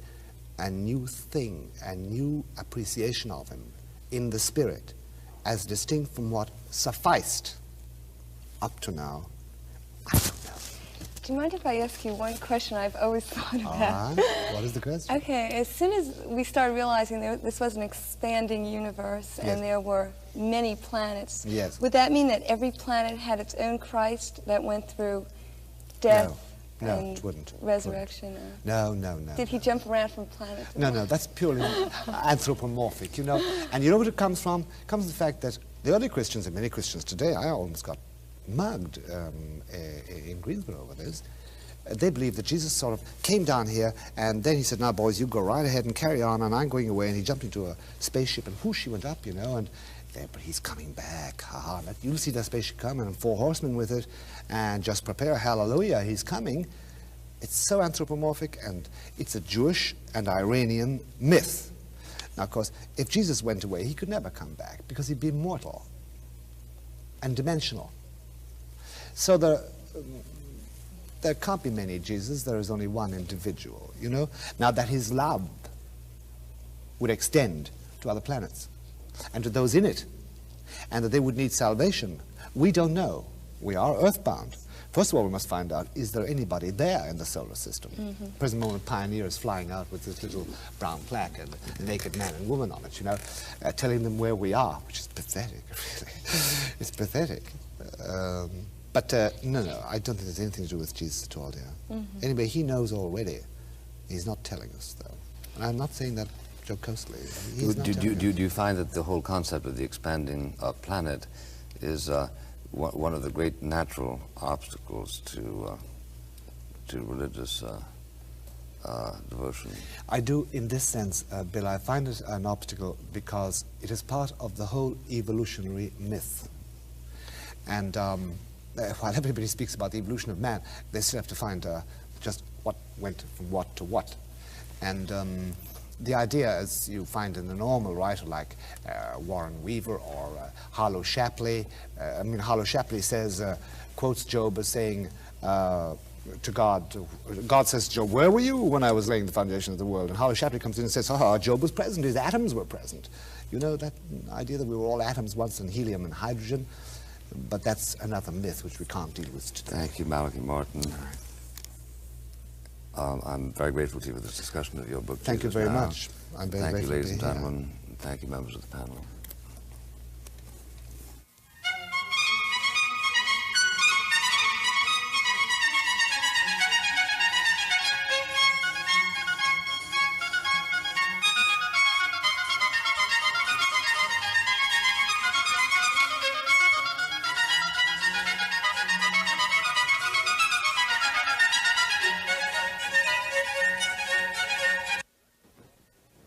a new thing, a new appreciation of him in the spirit, as distinct from what sufficed up to now, I don't know. Do you mind if I ask you one question I've always thought about? What is the question? Okay, as soon as we started realizing this was an expanding universe and there were many planets, would that mean that every planet had its own Christ that went through death and it wouldn't. resurrection? No. Did he jump around from planet to planet? No, that's purely anthropomorphic, you know. And you know what it comes from? It comes from the fact that the early Christians and many Christians today, I almost got mugged in Greensboro over this. They believed that Jesus sort of came down here and then he said, now boys, you go right ahead and carry on and I'm going away, and he jumped into a spaceship and whoosh, he went up, you know, and but he's coming back, you'll see that spaceship coming and 4 horsemen with it, and just prepare, hallelujah, he's coming. It's so anthropomorphic, and it's a Jewish and Iranian myth. Now of course, if Jesus went away, he could never come back because he'd be mortal and dimensional. So there can't be many Jesus, there is only one individual, you know. Now that his love would extend to other planets and to those in it, and that they would need salvation, we don't know. We are earthbound. First of all, we must find out, is there anybody there in the solar system? Present moment, Pioneer is flying out with this little brown plaque and a naked man and woman on it, you know, telling them where we are, which is pathetic, really. It's pathetic. But no, I don't think there's anything to do with Jesus at all, dear. Anyway, he knows already. He's not telling us, though. And I'm not saying that jocosely. Do you find that the whole concept of the expanding planet is one of the great natural obstacles to religious devotion? I do, in this sense, Bill. I find it an obstacle because it is part of the whole evolutionary myth. And while everybody speaks about the evolution of man, they still have to find just what went from what to what. And the idea, as you find in a normal writer like Warren Weaver or Harlow Shapley, Harlow Shapley says, quotes Job as saying to God, God says to Job, where were you when I was laying the foundation of the world? And Harlow Shapley comes in and says, Job was present, his atoms were present. You know, that idea that we were all atoms once in helium and hydrogen. But that's another myth which we can't deal with today. Thank you, Malachi Martin. I'm very grateful to you for this discussion of your book. Thank you very much. I'm very grateful. Thank you, ladies and here. gentlemen. Thank you, members of the panel.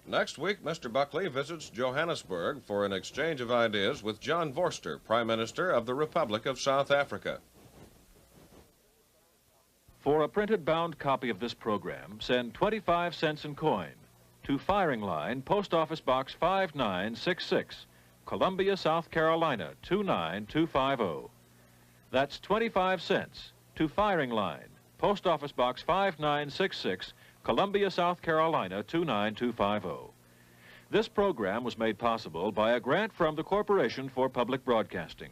Next week, Mr. Buckley visits Johannesburg for an exchange of ideas with John Vorster, Prime Minister of the Republic of South Africa. For a printed bound copy of this program, send 25 cents in coin to Firing Line, Post Office Box 5966, Columbia, South Carolina 29250. That's 25 cents to Firing Line, Post Office Box 5966, Columbia, South Carolina 29250. This program was made possible by a grant from the Corporation for Public Broadcasting.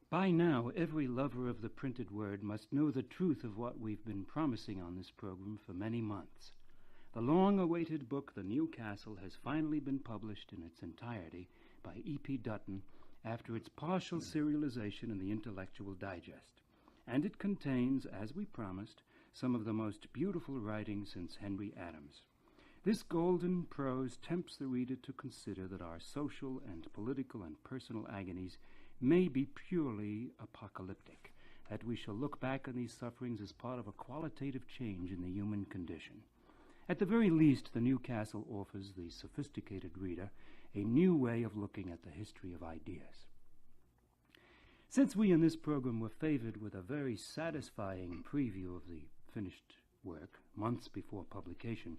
By now, every lover of the printed word must know the truth of what we've been promising on this program for many months. The long-awaited book, The New Castle, has finally been published in its entirety by E.P. Dutton after its partial serialization in the Intellectual Digest. And it contains, as we promised, some of the most beautiful writing since Henry Adams. This golden prose tempts the reader to consider that our social and political and personal agonies may be purely apocalyptic, that we shall look back on these sufferings as part of a qualitative change in the human condition. At the very least, The New Castle offers the sophisticated reader a new way of looking at the history of ideas. Since we in this program were favored with a very satisfying preview of the finished work months before publication,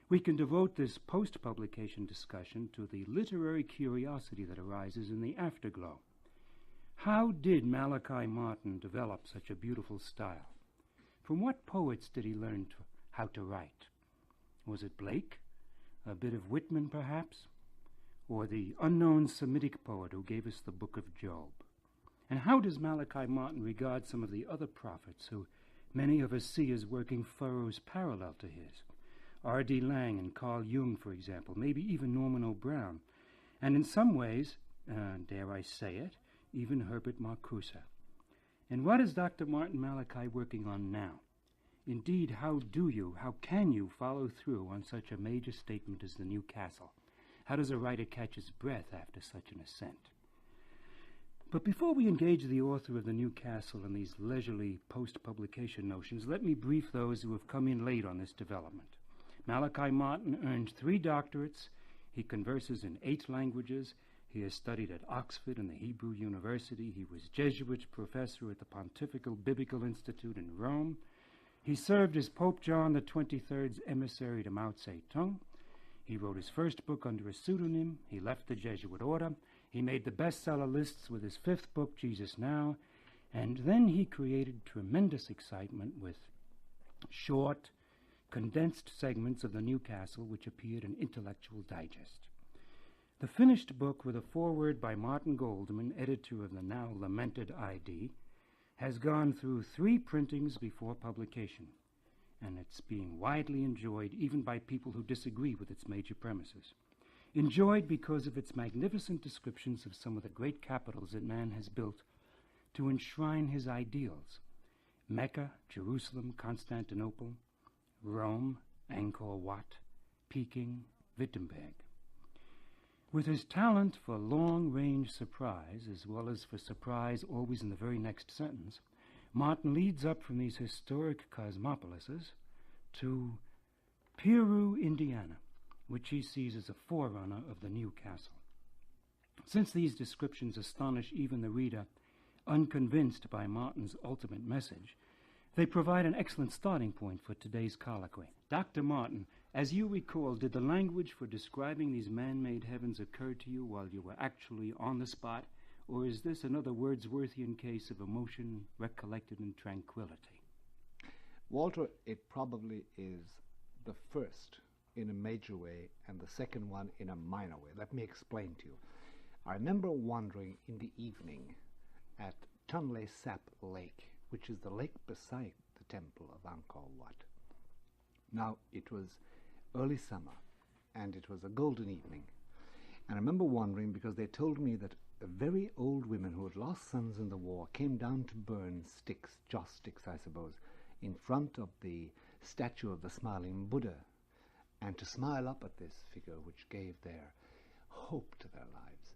we can devote this post-publication discussion to the literary curiosity that arises in the afterglow. How did Malachi Martin develop such a beautiful style? From what poets did he learn how to write? Was it Blake? A bit of Whitman, perhaps? Or the unknown Semitic poet who gave us the book of Job? And how does Malachi Martin regard some of the other prophets who many of us see as working furrows parallel to his? R.D. Laing and Carl Jung, for example, maybe even Norman O'Brien, and in some ways, dare I say it, even Herbert Marcuse. And what is Dr. Martin Malachi working on now? Indeed, how can you follow through on such a major statement as the New Castle? How does a writer catch his breath after such an ascent? But before we engage the author of the New Castle in these leisurely post-publication notions, let me brief those who have come in late on this development. Malachi Martin earned 3 doctorates. He converses in 8 languages. He has studied at Oxford and the Hebrew University. He was Jesuit professor at the Pontifical Biblical Institute in Rome. He served as Pope John XXIII's emissary to Mao Zedong. He wrote his first book under a pseudonym. He left the Jesuit order. He made the bestseller lists with his 5th book, Jesus Now. And then he created tremendous excitement with short, condensed segments of the New Castle, which appeared in Intellectual Digest. The finished book, with a foreword by Martin Goldman, editor of the now lamented ID, has gone through 3 printings before publication, and it's being widely enjoyed even by people who disagree with its major premises. Enjoyed because of its magnificent descriptions of some of the great capitals that man has built to enshrine his ideals: Mecca, Jerusalem, Constantinople, Rome, Angkor Wat, Peking, Wittenberg. With his talent for long-range surprise, as well as for surprise always in the very next sentence, Martin leads up from these historic cosmopolises to Peru, Indiana, which he sees as a forerunner of the New Castle. Since these descriptions astonish even the reader unconvinced by Martin's ultimate message, they provide an excellent starting point for today's colloquy. Dr. Martin, as you recall, did the language for describing these man-made heavens occur to you while you were actually on the spot, or is this another Wordsworthian case of emotion recollected in tranquility? Walter, it probably is the first in a major way and the second one in a minor way. Let me explain to you. I remember wandering in the evening at Tonle Sap Lake, which is the lake beside the temple of Angkor Wat. Now, it was early summer, and it was a golden evening. And I remember wondering because they told me that very old women who had lost sons in the war came down to burn sticks, joss sticks, I suppose, in front of the statue of the smiling Buddha, and to smile up at this figure which gave their hope to their lives.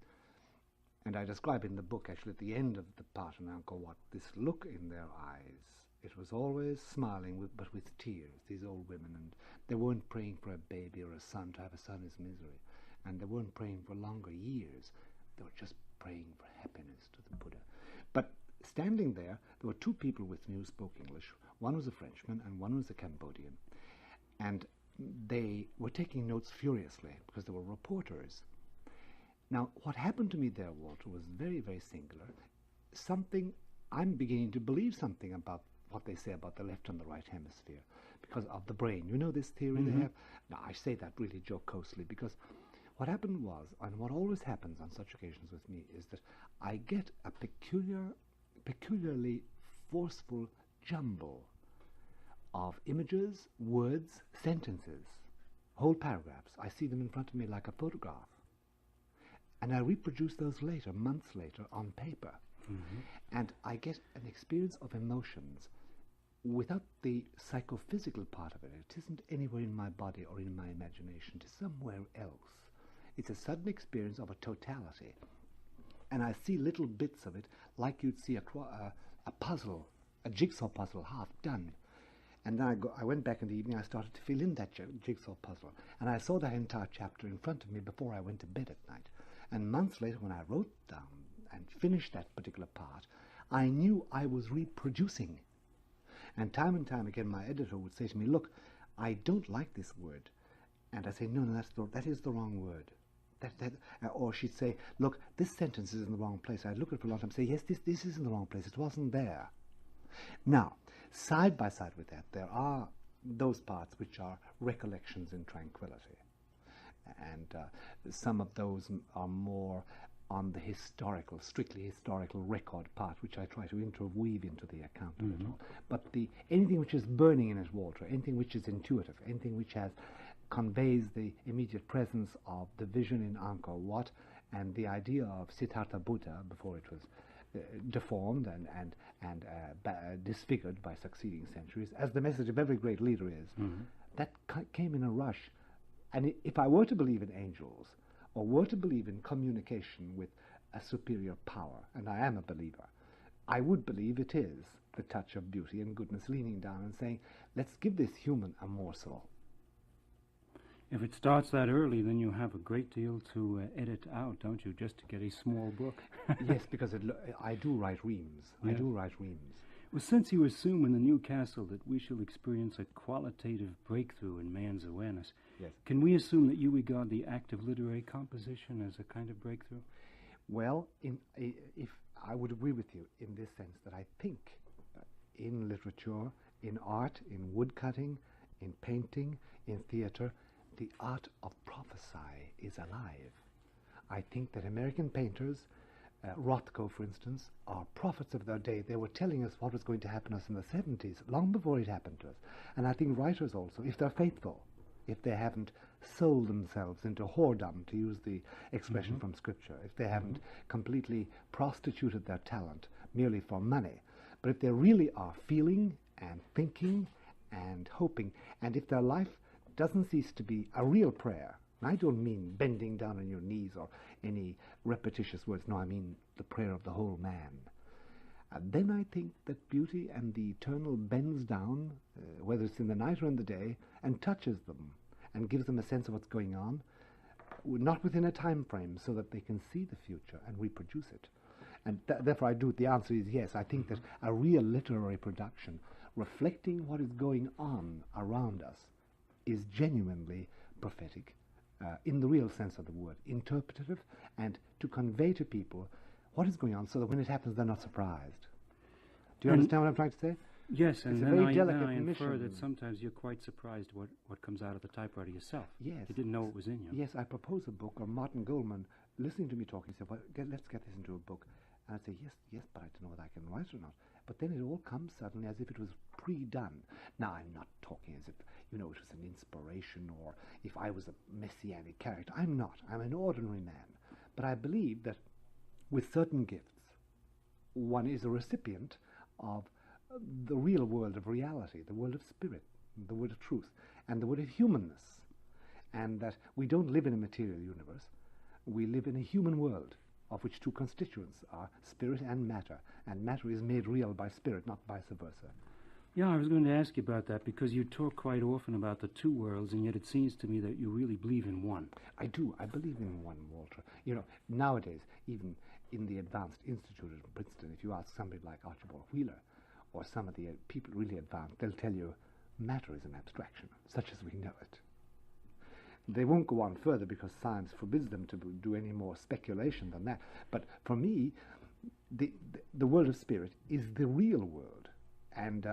And I describe in the book, actually, at the end of the part in Angkor Wat, this look in their eyes. It was always smiling, but with tears, these old women. And they weren't praying for a baby or a son. To have a son is misery. And they weren't praying for longer years. They were just praying for happiness to the Buddha. But standing there were 2 people with me who spoke English. One was a Frenchman and one was a Cambodian. And they were taking notes furiously because they were reporters. Now, what happened to me there, Walter, was very, very singular. I'm beginning to believe something about what they say about the left and the right hemisphere because of the brain. You know this theory they have? Now, I say that really jocosely because what happened was, and what always happens on such occasions with me, is that I get a peculiarly forceful jumble of images, words, sentences, whole paragraphs. I see them in front of me like a photograph. And I reproduce those later, months later, on paper. And I get an experience of emotions without the psychophysical part of it. It isn't anywhere in my body or in my imagination. It is somewhere else. It's a sudden experience of a totality. And I see little bits of it like you'd see a puzzle, a jigsaw puzzle half done. And then I went back in the evening, I started to fill in that jigsaw puzzle. And I saw that entire chapter in front of me before I went to bed at night. And months later, when I wrote down and finished that particular part, I knew I was reproducing. And time again, my editor would say to me, look, I don't like this word. And I say, no, that is the wrong word. Or she'd say, look, this sentence is in the wrong place. I'd look at it for a long time and say, yes, this is in the wrong place. It wasn't there. Now, side by side with that, there are those parts which are recollections in tranquility. And some of those are more on the historical, strictly historical record part, which I try to interweave into the account of it all. But anything which is burning in it, Walter, anything which is intuitive, anything which conveys the immediate presence of the vision in Angkor Wat and the idea of Siddhartha Buddha before it was deformed and disfigured by succeeding centuries, as the message of every great leader is, that came in a rush. And if I were to believe in angels, or were to believe in communication with a superior power, and I am a believer, I would believe it is the touch of beauty and goodness leaning down and saying, let's give this human a morsel. If it starts that early, then you have a great deal to edit out, don't you, just to get a small book? Yes, because I do write reams. Yes. I do write reams. Well, since you assume in the new castle that we shall experience a qualitative breakthrough in man's awareness, yes, can we assume that you regard the act of literary composition as a kind of breakthrough? Well, if I would agree with you in this sense that I think in literature, in art, in woodcutting, in painting, in theater, the art of prophecy is alive. I think that American painters, Rothko, for instance, are prophets of their day. They were telling us what was going to happen to us in the 70s, long before it happened to us. And I think writers also, if they're faithful, if they haven't sold themselves into whoredom, to use the expression from Scripture, if they haven't completely prostituted their talent merely for money, but if they really are feeling and thinking and hoping, and if their life doesn't cease to be a real prayer. I don't mean bending down on your knees or any repetitious words. No, I mean the prayer of the whole man. Then I think that beauty and the eternal bends down, whether it's in the night or in the day, and touches them and gives them a sense of what's going on, not within a time frame, so that they can see the future and reproduce it. And therefore the answer is yes. I think that a real literary production reflecting what is going on around us is genuinely prophetic, in the real sense of the word, interpretative, and to convey to people what is going on so that when it happens they're not surprised. Do you understand what I'm trying to say? Yes, and then I infer mission. that sometimes you're quite surprised what comes out of the typewriter yourself. Yes. You didn't know it was in you. Yes, I propose a book, or Martin Goldman, listening to me talking, said, well, let's get this into a book. And I'd say, yes, but I don't know whether I can write it or not. But then it all comes suddenly as if it was pre-done. Now, I'm not talking as if, it was an inspiration or if I was a messianic character. I'm not. I'm an ordinary man. But I believe that with certain gifts, one is a recipient of the real world of reality, the world of spirit, the world of truth, and the world of humanness. And that we don't live in a material universe. We live in a human world, of which two constituents are spirit and matter is made real by spirit, not vice versa. Yeah, I was going to ask you about that, because you talk quite often about the two worlds, and yet it seems to me that you really believe in one. I do. I believe in one, Walter. Nowadays, even in the Advanced Institute at Princeton, if you ask somebody like Archibald Wheeler, or some of the people really advanced, they'll tell you matter is an abstraction, such as we know it. They won't go on further because science forbids them to do any more speculation than that. But for me, the world of spirit is the real world. And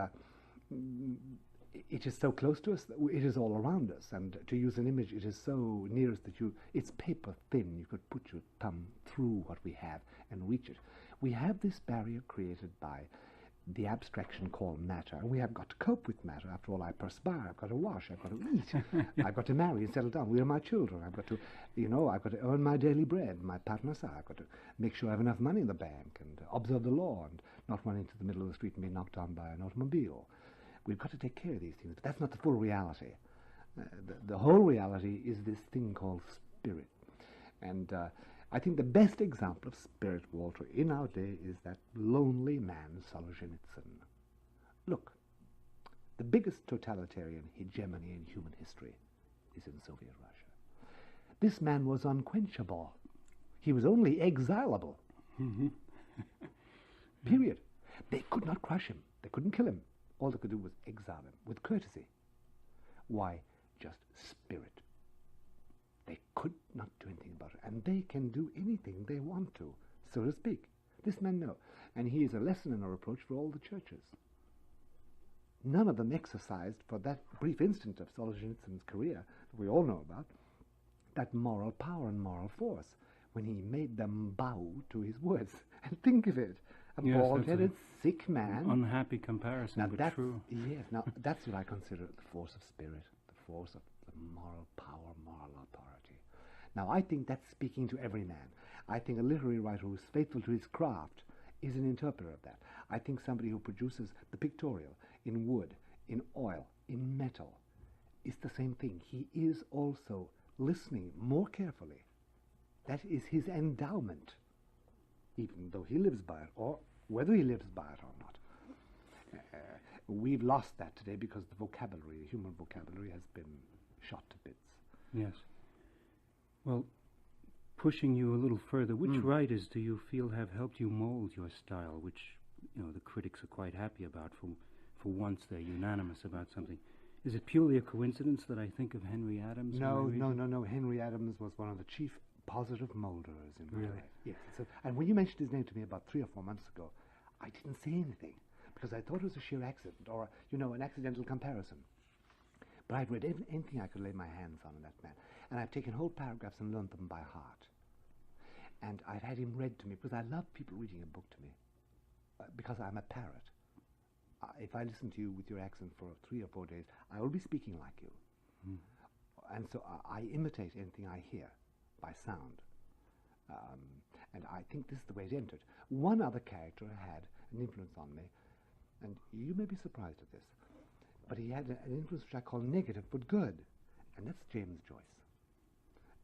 it is so close to us, that it is all around us. And to use an image, it is so near us that it's paper thin. You could put your thumb through what we have and reach it. We have this barrier created by the abstraction called matter, and we have got to cope with matter. After all, I perspire, I've got to wash, I've got to eat, I've got to marry and settle down. We are my children. I've got to, I've got to earn my daily bread, my parnasa. I've got to make sure I have enough money in the bank and observe the law and not run into the middle of the street and be knocked down by an automobile. We've got to take care of these things, but that's not the full reality. The whole reality is this thing called spirit. And I think the best example of spirit, Walter, in our day is that lonely man, Solzhenitsyn. Look, the biggest totalitarian hegemony in human history is in Soviet Russia. This man was unquenchable. He was only exilable. Mm-hmm. Period. They could not crush him. They couldn't kill him. All they could do was exile him with courtesy. Why? Just spirit. They could not do anything about it. And they can do anything they want to, so to speak. This man knows. And he is a lesson and a reproach for all the churches. None of them exercised, for that brief instant of Solzhenitsyn's career that we all know about, that moral power and moral force when he made them bow to his words. And think of it. A bald-headed, sick man. Unhappy comparison, now but true. Yes, now that's what I consider the force of spirit, the force of the moral power, moral authority. Now, I think that's speaking to every man. I think a literary writer who is faithful to his craft is an interpreter of that. I think somebody who produces the pictorial in wood, in oil, in metal, is the same thing. He is also listening more carefully. That is his endowment, even though he lives by it, or whether he lives by it or not. We've lost that today because the vocabulary, the human vocabulary, has been shot to bits. Yes. Well, pushing you a little further, which writers do you feel have helped you mold your style, which, you know, the critics are quite happy about? For once they're unanimous about something. Is it purely a coincidence that I think of Henry Adams? No. Henry Adams was one of the chief positive molders in my life. Yes. So, and when you mentioned his name to me about 3 or 4 months ago, I didn't say anything because I thought it was a sheer accident or, an accidental comparison. But I'd read anything I could lay my hands on in that man. And I've taken whole paragraphs and learned them by heart. And I've had him read to me because I love people reading a book to me because I'm a parrot. If I listen to you with your accent for 3 or 4 days, I will be speaking like you. And so I imitate anything I hear by sound. And I think this is the way it entered. One other character had an influence on me, and you may be surprised at this, but he had an influence which I call negative but good, and that's James Joyce.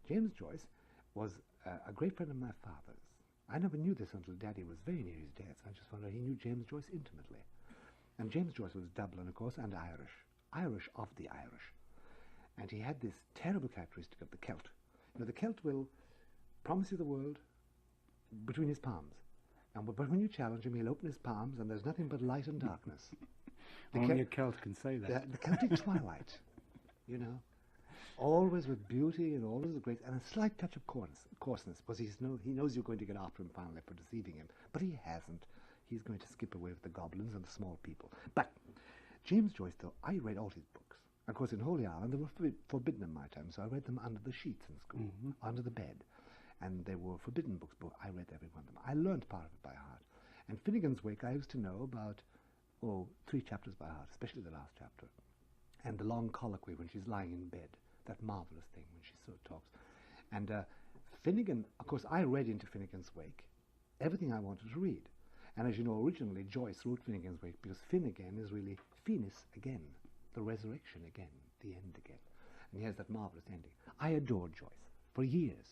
James Joyce was a great friend of my father's. I never knew this until Daddy was very near his death. I just found out he knew James Joyce intimately. And James Joyce was Dublin, of course, and Irish of the Irish. And he had this terrible characteristic of the Celt. The Celt will promise you the world between his palms. But when you challenge him, he'll open his palms, and there's nothing but light and darkness. Only a Celt can say that. The Celtic twilight, always with beauty and always with grace, and a slight touch of coarseness, because he knows you're going to get after him finally for deceiving him. But he hasn't. He's going to skip away with the goblins and the small people. But James Joyce, though, I read all his books. Of course, in Holy Island, they were forbidden in my time, so I read them under the sheets in school, under the bed. And they were forbidden books, but I read every one of them. I learned part of it by heart. And Finnegan's Wake, I used to know about, 3 chapters by heart, especially the last chapter. And the long colloquy when she's lying in bed, that marvelous thing when she so talks. And Finnegan, of course, I read into Finnegan's Wake everything I wanted to read. And as you know, originally Joyce wrote Finnegan's Wake because Finnegan is really Finis again, the resurrection again, the end again. And he has that marvelous ending. I adored Joyce for years.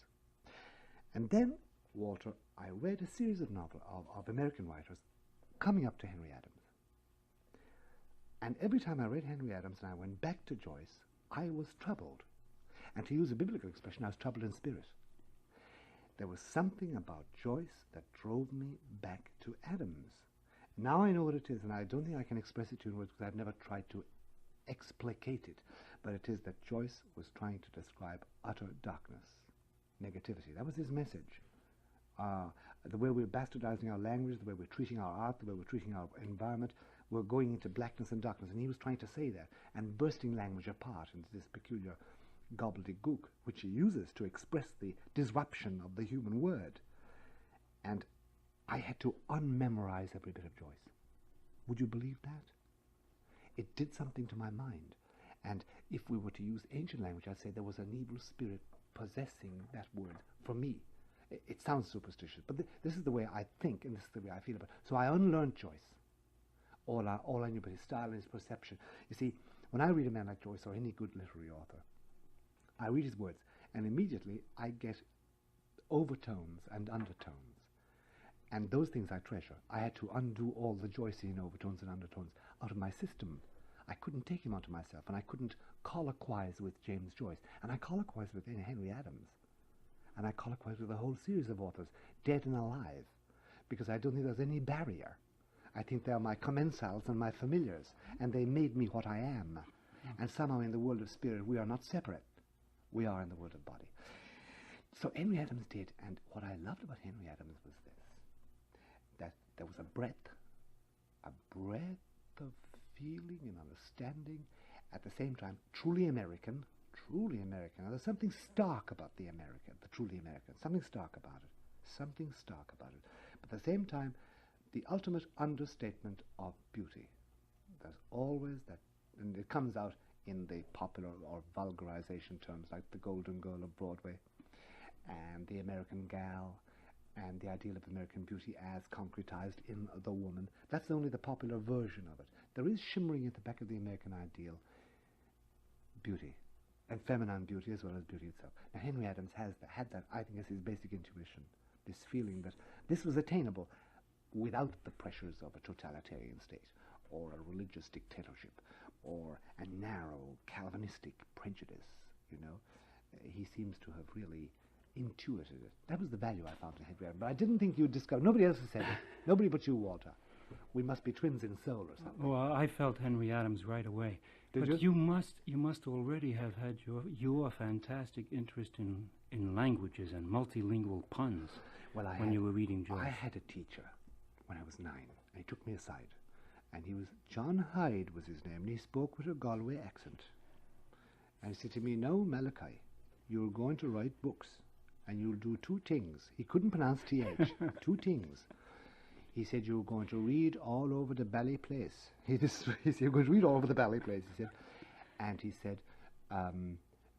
And then, Walter, I read a series of novels of American writers coming up to Henry Adams. And every time I read Henry Adams and I went back to Joyce, I was troubled. And to use a biblical expression, I was troubled in spirit. There was something about Joyce that drove me back to Adams. Now I know what it is, and I don't think I can express it to you in words because I've never tried to explicate it. But it is that Joyce was trying to describe utter darkness, negativity. That was his message. The way we're bastardizing our language, the way we're treating our art, the way we're treating our environment, we're going into blackness and darkness. And he was trying to say that, and bursting language apart into this peculiar gobbledygook, which he uses to express the disruption of the human word. And I had to unmemorize every bit of Joyce. Would you believe that? It did something to my mind. And if we were to use ancient language, I'd say there was an evil spirit possessing that word for me. It sounds superstitious, but this is the way I think, and this is the way I feel about it. So I unlearned Joyce. All I knew about his style and his perception. You see, when I read a man like Joyce or any good literary author, I read his words, and immediately I get overtones and undertones. And those things I treasure. I had to undo all the Joycean overtones and undertones out of my system. I couldn't take him onto myself, and I couldn't colloquize with James Joyce. And I colloquized with Henry Adams. And I colloquized with a whole series of authors, dead and alive. because I don't think there's any barrier. I think they are my commensals and my familiars, and they made me what I am. And somehow in the world of spirit, we are not separate. We are in the world of body. So Henry Adams did, and what I loved about Henry Adams was this, that there was a breadth of feeling and understanding, at the same time truly American. Now, there's something stark about the American, the truly American, something stark about it. But at the same time, the ultimate understatement of beauty. There's always that, and it comes out in the popular or vulgarization terms like the Golden Girl of Broadway and the American Gal and the ideal of American beauty as concretized in the woman. That's only the popular version of it. There is shimmering at the back of the American ideal beauty, and feminine beauty as well as beauty itself. Now Henry Adams had that, I think, as his basic intuition, this feeling that this was attainable without the pressures of a totalitarian state or a religious dictatorship or a narrow Calvinistic prejudice, you know. He seems to have really intuited it. That was the value I found in Henry Adams. But I didn't think you'd discover. Nobody else has said it. Nobody but you, Walter. We must be twins in soul or something. Well, I felt Henry Adams right away. Did but you? You must already have had your fantastic interest in languages and multilingual puns when you were reading Joyce. I had a teacher when I was 9, and he took me aside. And he was, John Hyde was his name, and he spoke with a Galway accent. And he said to me, "Now, Malachi, you're going to write books, and you'll do 2 things." He couldn't pronounce TH. 2 things. He said, "You're going to read all over the Bally Place." He said, "You're going to read all over the Bally Place," he said. And he said,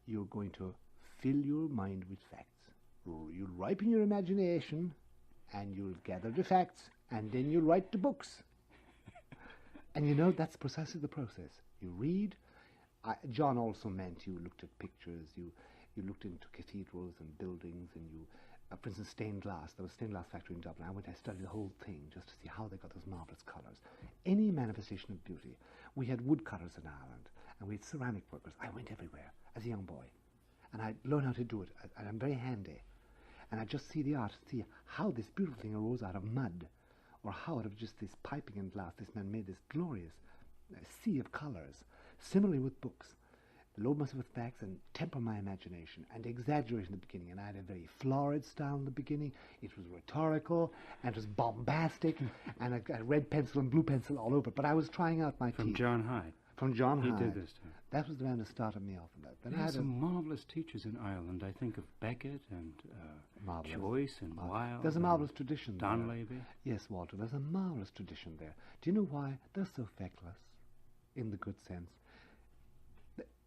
"You're going to fill your mind with facts. You'll ripen your imagination, and you'll gather the facts, and then you'll write the books." And you know, that's precisely the process. You read. John also meant you looked at pictures, you looked into cathedrals and buildings, and you, for instance, stained glass. There was a stained glass factory in Dublin. I studied the whole thing just to see how they got those marvellous colours. Any manifestation of beauty. We had woodcutters in Ireland, and we had ceramic workers. I went everywhere as a young boy, and I learned how to do it, and I'm very handy. And I just see the art, see how this beautiful thing arose out of mud, or how out of just this piping and glass this man made this glorious sea of colours. Similarly with books, load myself with facts and temper my imagination and exaggerate in the beginning. And I had a very florid style in the beginning. It was rhetorical and it was bombastic, and I got red pencil and blue pencil all over. But I was trying out my From teeth. John Hyde. From John Hyde. He did this too. That was the man who started me off on that. Then There are some marvellous teachers in Ireland. I think of Beckett and Joyce and Wilde. There's a marvellous tradition there. Donlevy. Yes, Walter, there's a marvellous tradition there. Do you know why? They're so feckless, in the good sense.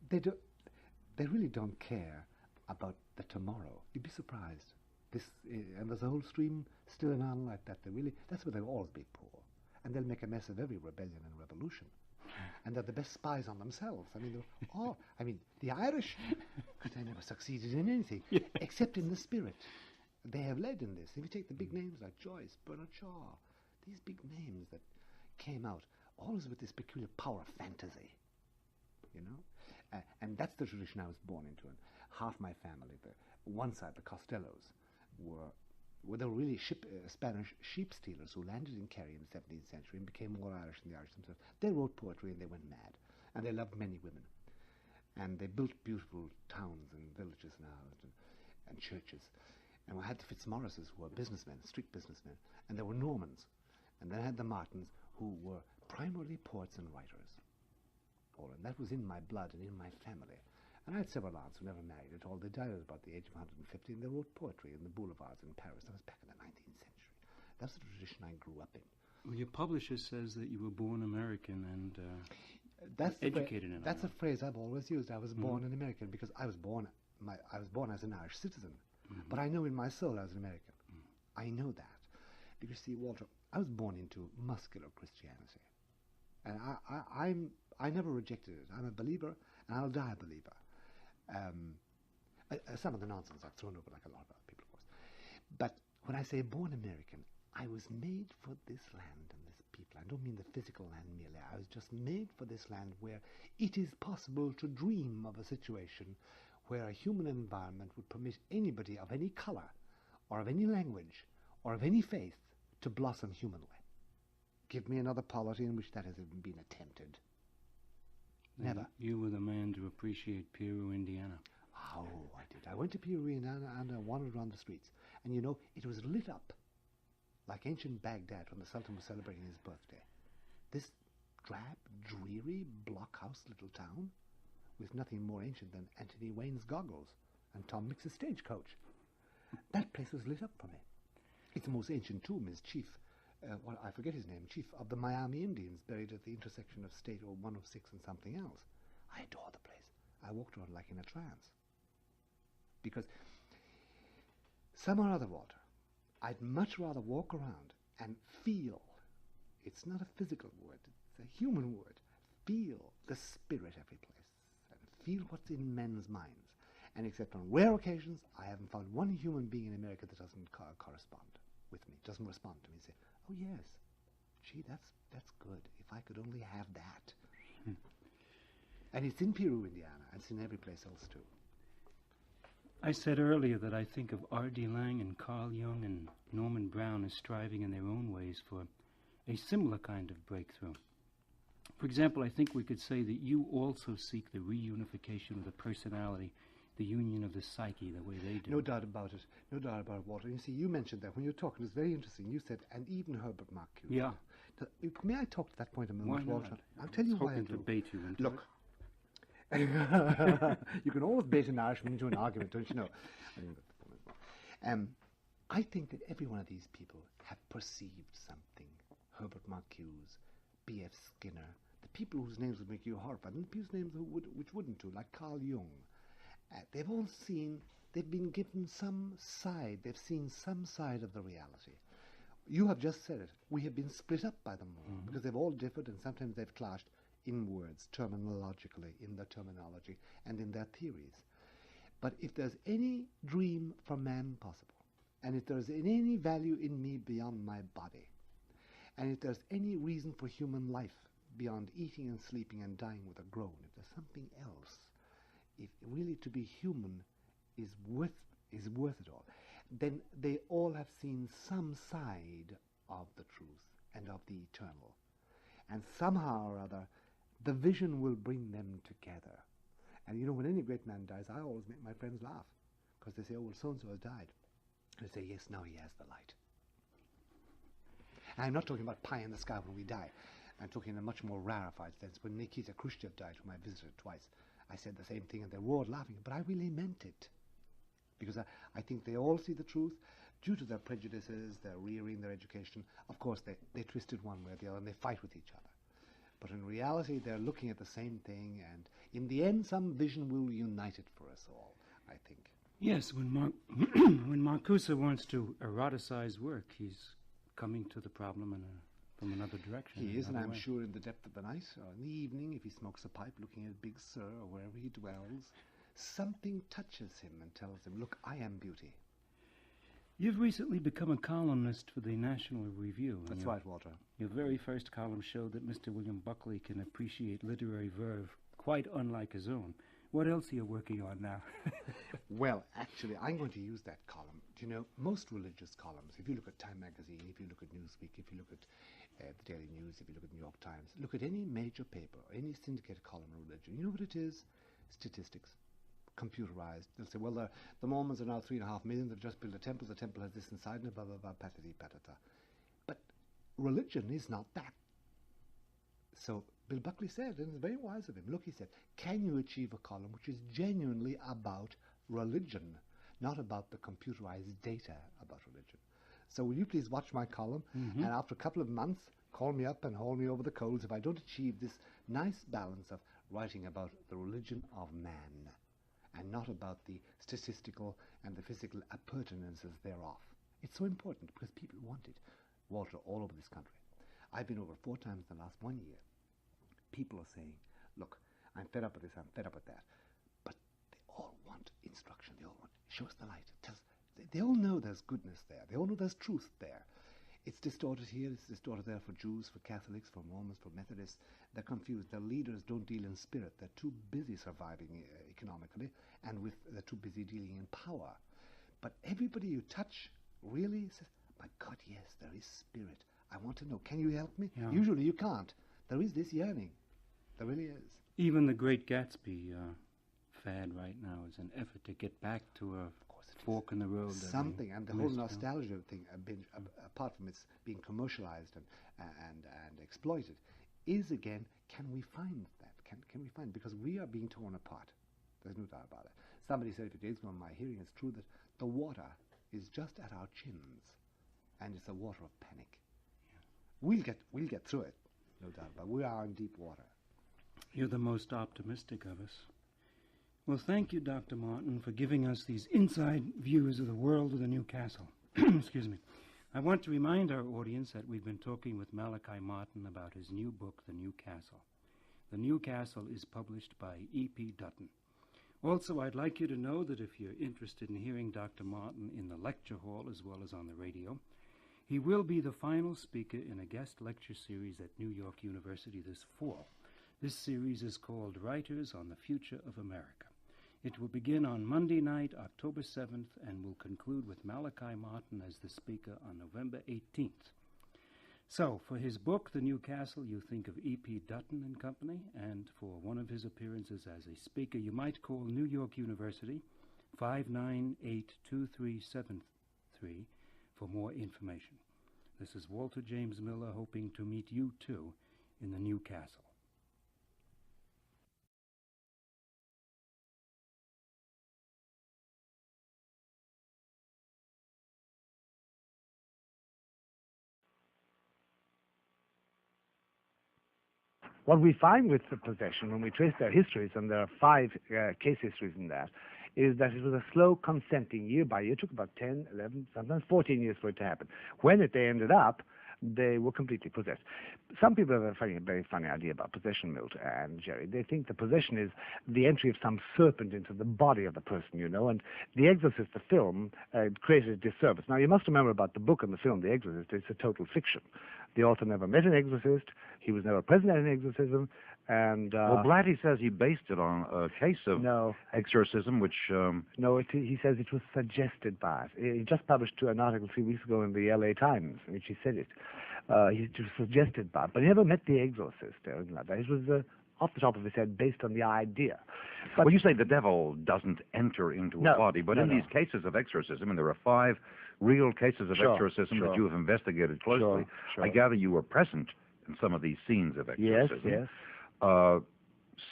They really don't care about the tomorrow. You'd be surprised. And there's a whole stream still in Ireland like that. That's where they'll always be poor. And they'll make a mess of every rebellion and revolution. And they're the best spies on themselves. The Irish, they never succeeded in anything, except in the spirit. They have led in this. If you take the big names like Joyce, Bernard Shaw, these big names that came out, always with this peculiar power of fantasy, you know? And that's the tradition I was born into. And half my family, one side, the Costellos, they were really Spanish sheep stealers who landed in Kerry in the 17th century and became more Irish than the Irish themselves. They wrote poetry and they went mad. And they loved many women. And they built beautiful towns and villages in Ireland and churches. And we had the Fitzmaurices, who were businessmen, strict businessmen. And there were Normans. And then I had the Martins, who were primarily poets and writers. And that was in my blood and in my family. And I had several aunts who never married at all. They died at about the age of 150, and they wrote poetry in the boulevards in Paris. That was back in the 19th century. That's the tradition I grew up in. Well, your publisher says that you were born American and educated in Ireland. That's a phrase I've always used. I was born an American because I was born as an Irish citizen. But I know in my soul I was an American. I know that. Because, see, Walter, I was born into muscular Christianity. And I never rejected it. I'm a believer, and I'll die a believer. Some of the nonsense I've thrown over like a lot of other people, of course. But when I say born American, I was made for this land and this people. I don't mean the physical land merely. I was just made for this land where it is possible to dream of a situation where a human environment would permit anybody of any color or of any language or of any faith to blossom humanly. Give me another polity in which that has even been attempted. Never. You were the man to appreciate Peru, Indiana. Oh, I did. I went to Peru, Indiana, and I wandered around the streets. And you know, it was lit up like ancient Baghdad when the Sultan was celebrating his birthday. This drab, dreary, blockhouse little town with nothing more ancient than Anthony Wayne's goggles and Tom Mix's stagecoach. That place was lit up for me. Its most ancient tomb is Chief, I forget his name, Chief of the Miami Indians, buried at the intersection of State 106 and something else. I adore the place. I walked around like in a trance. Because some or other, Walter, I'd much rather walk around and feel. It's not a physical word, it's a human word. Feel the spirit every place and feel what's in men's minds. And except on rare occasions, I haven't found one human being in America that doesn't correspond with me, doesn't respond to me, say, oh yes, gee, that's good. If I could only have that. And it's in Peru, Indiana, and it's in every place else too. I said earlier that I think of R.D. Laing and Carl Jung and Norman Brown as striving in their own ways for a similar kind of breakthrough. For example, I think we could say that you also seek the reunification of the personality, the union of the psyche, the way they do. No doubt about it. No doubt about it, Walter. You see, you mentioned that when you were talking. It's very interesting. You said, and even Herbert Marcuse. Yeah. May I talk to that point a moment, why Walter? not? I'll tell you why I hoping do. to bait you into Look. it. You can always bait an Irishman into an argument, don't you know? I think that every one of these people have perceived something. Herbert Marcuse, B.F. Skinner, the people whose names would make you horrified, and the people's names which wouldn't do, like Carl Jung. They've all seen, they've been given some side, they've seen some side of the reality. You have just said it. We have been split up by them all, because they've all differed, and sometimes they've clashed in words, terminologically, in their terminology, and in their theories. But if there's any dream for man possible, and if there's any value in me beyond my body, and if there's any reason for human life beyond eating and sleeping and dying with a groan, if there's something else, if really to be human is worth it all, then they all have seen some side of the truth and of the eternal. And somehow or other, the vision will bring them together. And you know, when any great man dies, I always make my friends laugh, because they say, oh, well, so-and-so has died. And I say, yes, now he has the light. And I'm not talking about pie in the sky when we die. I'm talking in a much more rarefied sense. When Nikita Khrushchev died, whom I visited twice, I said the same thing, and they roared laughing, but I really meant it. Because I think they all see the truth. Due to their prejudices, their rearing, their education, of course, they twist it one way or the other, and they fight with each other. But in reality, they're looking at the same thing, and in the end, some vision will unite it for us all, I think. Yes, when when Marcuse wants to eroticize work, he's coming to the problem from another direction. He is, and I'm sure in the depth of the night, or in the evening, if he smokes a pipe looking at Big Sur, or wherever he dwells, something touches him and tells him, look, I am beauty. You've recently become a columnist for the National Review. That's right, Walter. Your very first column showed that Mr. William Buckley can appreciate literary verve quite unlike his own. What else are you working on now? Well, actually, I'm going to use that column. Do you know, most religious columns, if you look at Time Magazine, if you look at Newsweek, if you look at the Daily News, if you look at New York Times, look at any major paper, any syndicated column on religion, you know what it is? Statistics. Computerized. They'll say, well, the Mormons are now 3.5 million, they've just built a temple has this inside, and blah, blah, blah, patati, patata. But religion is not that. So Bill Buckley said, and it's very wise of him, look, he said, can you achieve a column which is genuinely about religion, not about the computerized data about religion? So will you please watch my column, and after a couple of months, call me up and haul me over the coals if I don't achieve this nice balance of writing about the religion of man, and not about the statistical and the physical appurtenances thereof. It's so important because people want it. Walter, all over this country. I've been over 4 times in the last 1 year. People are saying, look, I'm fed up with this, I'm fed up with that. But they all want instruction. They all want, show us the light. They all know there's goodness there. They all know there's truth there. It's distorted here, it's distorted there for Jews, for Catholics, for Mormons, for Methodists. They're confused. Their leaders don't deal in spirit. They're too busy surviving economically, and they're too busy dealing in power. But everybody you touch really says, But God, yes, there is spirit. I want to know. Can you help me? Yeah. Usually you can't. There is this yearning. There really is. Even the Great Gatsby fad right now is an effort to get back to a fork in the road. Something, and the whole nostalgia thing, apart from its being commercialized and exploited, is again, can we find that? Can we find? Because we are being torn apart. There's no doubt about it. Somebody said a few days ago in my hearing, it's true that the water is just at our chins, and it's a water of panic. Yeah. We'll get through it, no doubt, but we are in deep water. You're the most optimistic of us. Well, thank you, Dr. Martin, for giving us these inside views of the world of the New Castle. Excuse me. I want to remind our audience that we've been talking with Malachi Martin about his new book, The New Castle. The New Castle is published by E.P. Dutton. Also, I'd like you to know that if you're interested in hearing Dr. Martin in the lecture hall as well as on the radio, he will be the final speaker in a guest lecture series at New York University this fall. This series is called Writers on the Future of America. It will begin on Monday night, October 7th, and will conclude with Malachi Martin as the speaker on November 18th. So, for his book, The New Castle, you think of E.P. Dutton and Company, and for one of his appearances as a speaker, you might call New York University, 598-2373, for more information. This is Walter James Miller, hoping to meet you, too, in the New Castle. What we find with the possession, when we trace their histories, and there are 5 case histories in that, is that it was a slow consenting year by year. It took about 10, 11, sometimes 14 years for it to happen. When they ended up, they were completely possessed. Some people have a very funny idea about possession, Milt and Jerry. They think the possession is the entry of some serpent into the body of the person, you know, and The Exorcist, the film, created a disservice. Now, you must remember about the book and the film, The Exorcist, it's a total fiction. The author never met an exorcist. He was never present at an exorcism. And well, Blatty says he based it on a case of exorcism, which... No, he says it was suggested by it. He just published an article 3 weeks ago in the L.A. Times, in which he said it. It was suggested by it, but he never met the exorcist or anything like that. It was, off the top of his head, based on the idea. But well, you say the devil doesn't enter into a body, but in these cases of exorcism, and there are 5 real cases of exorcism that you have investigated closely, I gather you were present in some of these scenes of exorcism. Yes.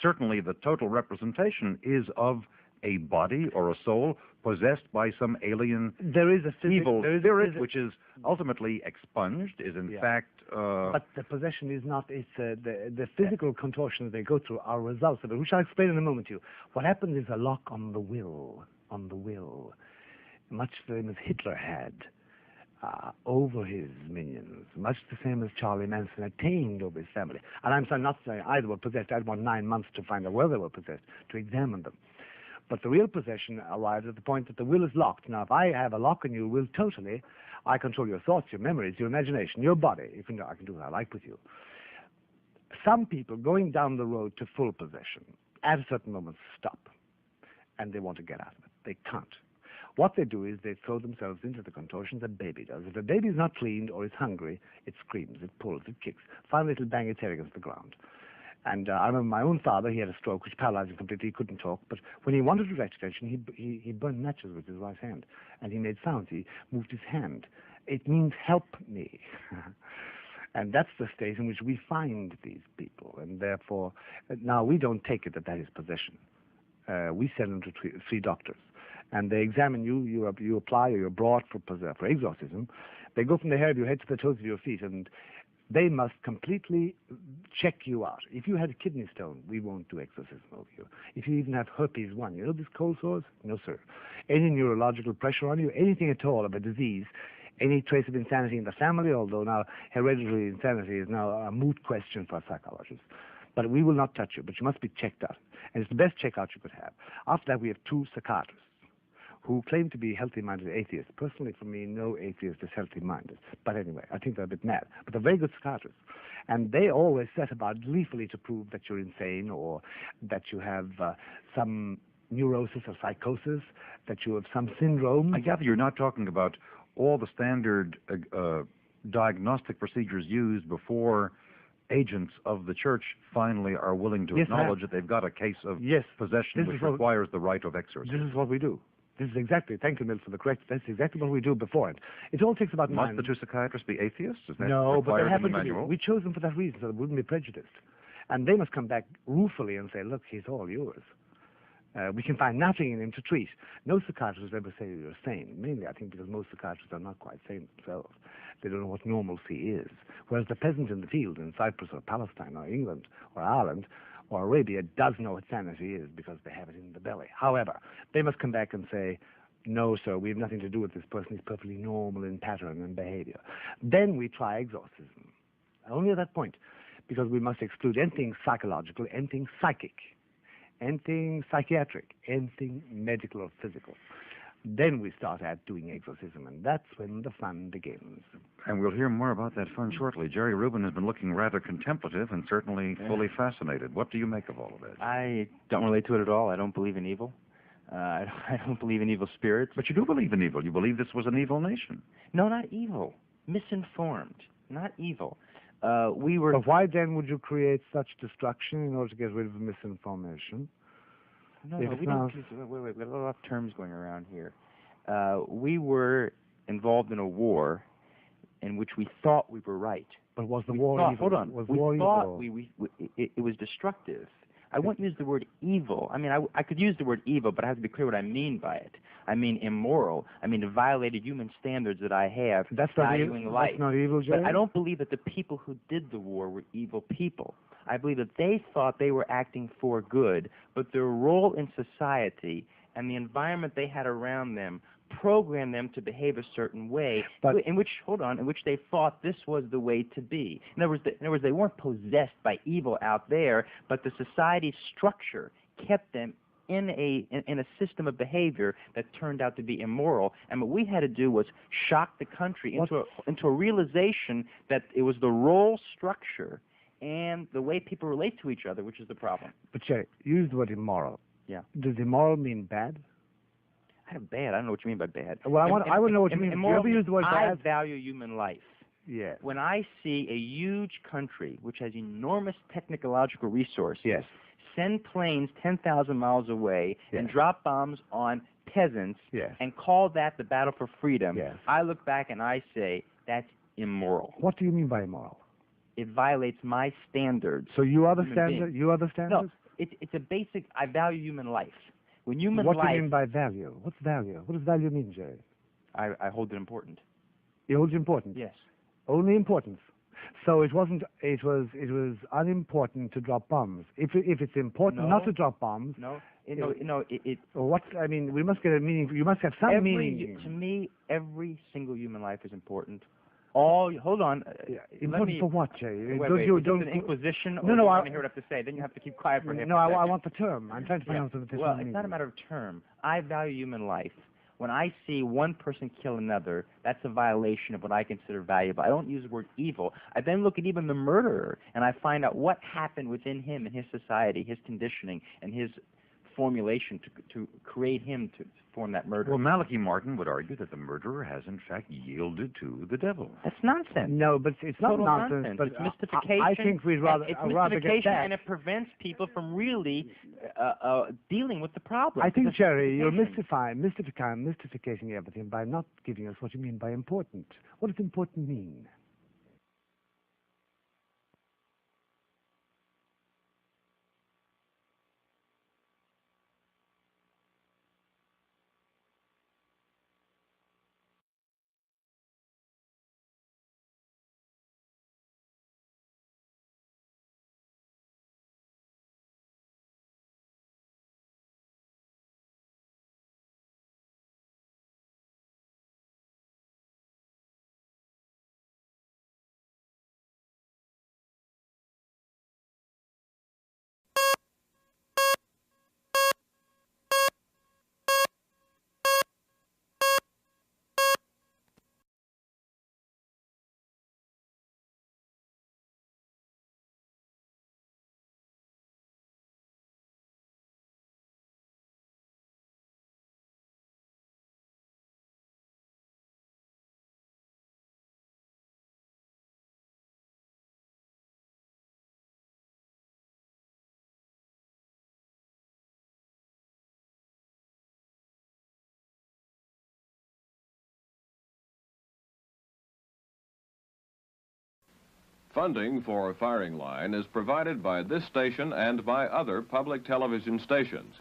Certainly the total representation is of a body or a soul possessed by some alien evil spirit, which is ultimately expunged, is in fact... But the possession is not, it's the physical contortions they go through are results of it, which I'll explain in a moment to you. What happens is a lock on the will, much the same as Hitler had over his minions, much the same as Charlie Manson attained over his family. And I'm not saying either were possessed. I had 9 months to find out whether they were possessed, to examine them. But the real possession arrives at the point that the will is locked. Now, if I have a lock on your will totally, I control your thoughts, your memories, your imagination, your body. I can do what I like with you. Some people going down the road to full possession, at a certain moment, stop. And they want to get out of it. They can't. What they do is they throw themselves into the contortions a baby does. If a baby is not cleaned or is hungry, it screams, it pulls, it kicks. Finally, it'll bang its head against the ground. And I remember my own father, he had a stroke which paralyzed him completely. He couldn't talk. But when he wanted to direct attention, he burned matches with his right hand. And he made sounds. He moved his hand. It means help me. And that's the state in which we find these people. And therefore, now we don't take it that is possession. We send them to 3 doctors. And they examine you, you apply, or you're brought for exorcism. They go from the hair of your head to the toes of your feet, and they must completely check you out. If you had a kidney stone, we won't do exorcism over you. If you even have herpes 1, you know these cold sores? No, sir. Any neurological pressure on you, anything at all of a disease, any trace of insanity in the family, although now hereditary insanity is now a moot question for psychologists. But we will not touch you, but you must be checked out. And it's the best checkout you could have. After that, we have 2 psychiatrists who claim to be healthy-minded atheists. Personally, for me, no atheist is healthy-minded. But anyway, I think they're a bit mad. But they're very good psychiatrists. And they always set about gleefully to prove that you're insane, or that you have some neurosis or psychosis, that you have some syndrome. I gather you're not talking about all the standard diagnostic procedures used before agents of the church finally are willing to acknowledge that they've got a case of possession which requires the right of exorcism. This is what we do. This is exactly, thank you, Milt, for the correct, that's exactly what we do before it. It all takes about Must the two psychiatrists be atheists? Is that no, but they required in happen the to be. manual? We chose them for that reason, so they wouldn't be prejudiced. And they must come back ruefully and say, look, he's all yours. We can find nothing in him to treat. No psychiatrist will ever say you're sane, mainly I think because most psychiatrists are not quite sane themselves. They don't know what normalcy is. Whereas the peasant in the field in Cyprus or Palestine or England or Ireland or Arabia does know what sanity is because they have it in the belly. However, they must come back and say, no, sir, we have nothing to do with this person. He's perfectly normal in pattern and behavior. Then we try exorcism. Only at that point, because we must exclude anything psychological, anything psychic, anything psychiatric, anything medical or physical. Then we start out doing exorcism, and that's when the fun begins. And we'll hear more about that fun shortly. Jerry Rubin has been looking rather contemplative and certainly fully fascinated. What do you make of all of this? I don't relate to it at all. I don't believe in evil. I don't believe in evil spirits. But you do believe in evil. You believe this was an evil nation. No, not evil. Misinformed. Not evil. But why then would you create such destruction in order to get rid of misinformation? No, we don't. Wait, we have a lot of terms going around here. We were involved in a war in which we thought we were right. But was the war evil? Hold on. Was we war thought evil? it was destructive. I wouldn't use the word evil. I mean, I could use the word evil, but I have to be clear what I mean by it. I mean immoral. I mean it violated human standards that I have valuing life. That's not evil, Jerry? But I don't believe that the people who did the war were evil people. I believe that they thought they were acting for good, but their role in society and the environment they had around them programmed them to behave a certain way, in which they thought this was the way to be. In other words, they weren't possessed by evil out there, but the society structure kept them in a system of behavior that turned out to be immoral. And what we had to do was shock the country into a realization that it was the role structure and the way people relate to each other, which is the problem. But Jerry, use the word immoral. Yeah. Does immoral mean bad? Bad. I don't know what you mean by bad. Well, I want to know what you mean. Immoral, do you ever use the word bad? I value human life. Yes. When I see a huge country which has enormous technological resources send planes 10,000 miles away and drop bombs on peasants and call that the battle for freedom, I look back and I say that's immoral. What do you mean by immoral? It violates my standards. So you are the standard? You are the standards? No, it's a basic, I value human life. When human what life... do you mean by value? What's value? What does value mean, Jerry? I hold it important. You hold it important? Yes. Only importance. So it wasn't. It was unimportant to drop bombs. If it's important not to drop bombs. What I mean, we must get a meaning. You must have some meaning. To me, every single human life is important. Hold on. Important for what, Jerry? Wait, don't an inquisition? No, you want to hear what I have to say. Then you have to keep quiet for a No, I want the term. I'm trying to pronounce the Well, it's not a matter of term. I value human life. When I see one person kill another, that's a violation of what I consider valuable. I don't use the word evil. I then look at even the murderer, and I find out what happened within him and his society, his conditioning, and his formulation to create him to form that murder. Well, Malachi Martin would argue that the murderer has, in fact, yielded to the devil. That's nonsense. No, but it's not nonsense. But it's mystification. I think we'd rather mystification, get that. And it prevents people from really dealing with the problem. I think, Jerry, you're mystifying everything by not giving us what you mean by important. What does important mean? Funding for Firing Line is provided by this station and by other public television stations.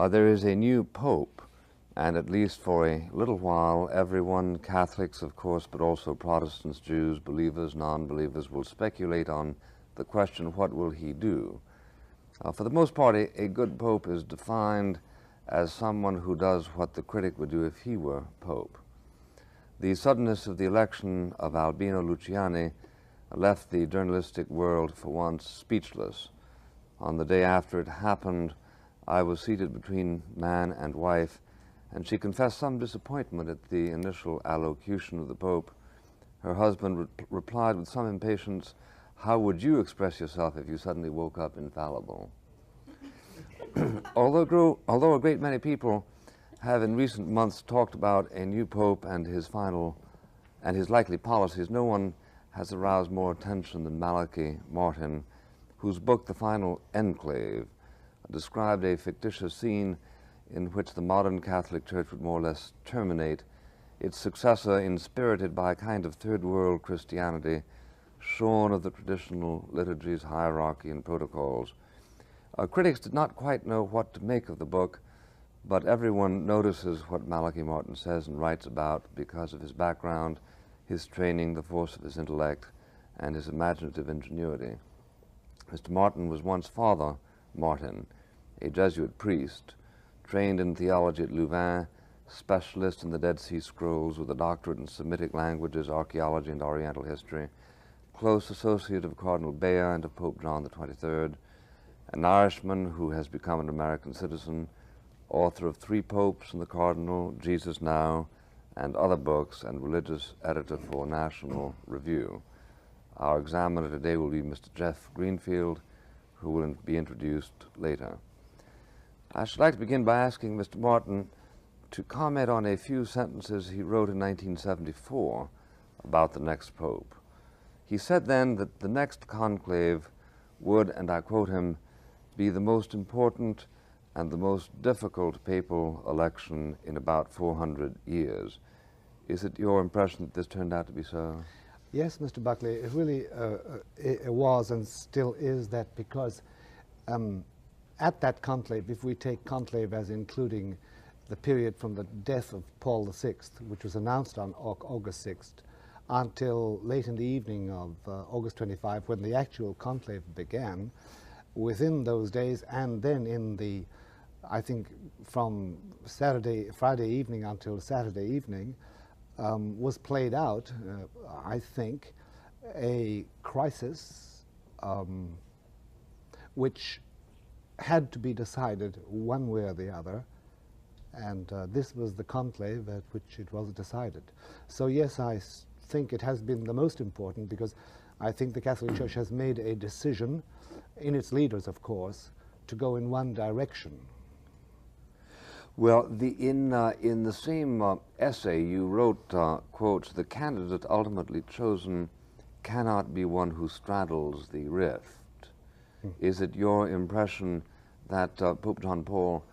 There is a new pope, and at least for a little while, everyone, Catholics of course, but also Protestants, Jews, believers, non-believers, will speculate on the question, what will he do? For the most part, a good pope is defined as someone who does what the critic would do if he were pope. The suddenness of the election of Albino Luciani left the journalistic world for once speechless. On the day after it happened, I was seated between man and wife, and she confessed some disappointment at the initial allocution of the Pope. Her husband replied with some impatience, "How would you express yourself if you suddenly woke up infallible?" Although a great many people have in recent months talked about a new Pope and his likely policies, no one has aroused more attention than Malachi Martin, whose book, The Final Enclave, described a fictitious scene in which the modern Catholic Church would more or less terminate, its successor inspirited by a kind of third world Christianity, shorn of the traditional liturgies, hierarchy, and protocols. Critics did not quite know what to make of the book, but everyone notices what Malachi Martin says and writes about because of his background, his training, the force of his intellect, and his imaginative ingenuity. Mr. Martin was once Father Martin, a Jesuit priest, trained in theology at Louvain, specialist in the Dead Sea Scrolls with a doctorate in Semitic languages, archaeology, and Oriental history, close associate of Cardinal Bea and of Pope John XXIII, an Irishman who has become an American citizen, author of 3 Popes and the Cardinal, Jesus Now, and other books, and religious editor for National Review. Our examiner today will be Mr. Jeff Greenfield, who will be introduced later. I should like to begin by asking Mr. Martin to comment on a few sentences he wrote in 1974 about the next Pope. He said then that the next conclave would, and I quote him, be the most important and the most difficult papal election in about 400 years. Is it your impression that this turned out to be so? Yes, Mr. Buckley, it really it was and still is that, because at that conclave, if we take conclave as including the period from the death of Paul VI, which was announced on August 6th, until late in the evening of August 25, when the actual conclave began, within those days, and then in the, I think, from Friday evening until Saturday evening, was played out, I think, a crisis which had to be decided one way or the other, and this was the conclave at which it was decided. So yes, I think it has been the most important, because I think the Catholic Church has made a decision, in its leaders of course, to go in one direction. Well, in the same essay you wrote, quotes, "The candidate ultimately chosen cannot be one who straddles the rift." Is it your impression that Pope John Paul,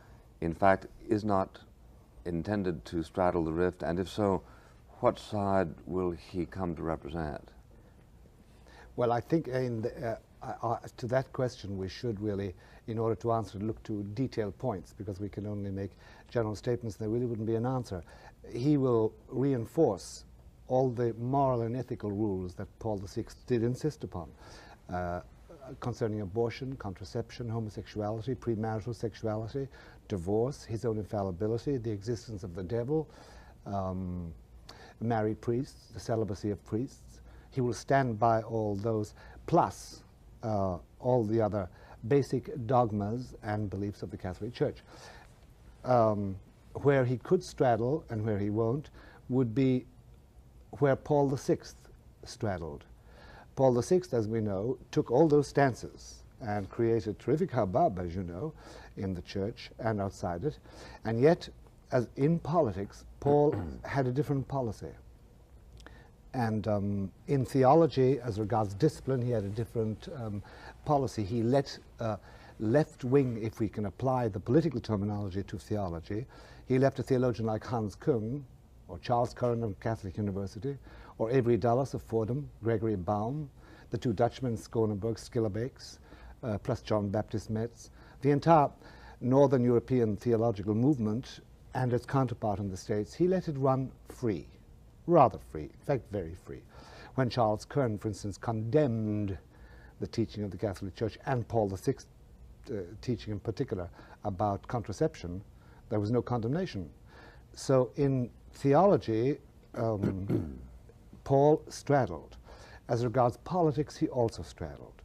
in fact, is not intended to straddle the rift? And if so, what side will he come to represent? Well, I think to that question we should really, in order to answer, look to detailed points, because we can only make general statements and there really wouldn't be an answer. He will reinforce all the moral and ethical rules that Paul VI did insist upon, concerning abortion, contraception, homosexuality, premarital sexuality, divorce, his own infallibility, the existence of the devil, married priests, the celibacy of priests. He will stand by all those, plus all the other basic dogmas and beliefs of the Catholic Church. Where he could straddle and where he won't would be where Paul VI straddled. Paul VI, as we know, took all those stances and created terrific hubbub, as you know, in the Church and outside it. And yet, as in politics, Paul had a different policy. And in theology, as regards discipline, he had a different policy. He let left wing, if we can apply the political terminology to theology, he left a theologian like Hans Küng, or Charles Curran of Catholic University, or Avery Dulles of Fordham, Gregory Baum, the two Dutchmen, Schoenberg, Schillebeeckx, plus John Baptist Metz, the entire Northern European theological movement and its counterpart in the States. He let it run free, rather free, in fact very free. When Charles Curran, for instance, condemned the teaching of the Catholic Church and Paul VI teaching in particular about contraception, there was no condemnation. So in theology, Paul straddled. As regards politics, he also straddled.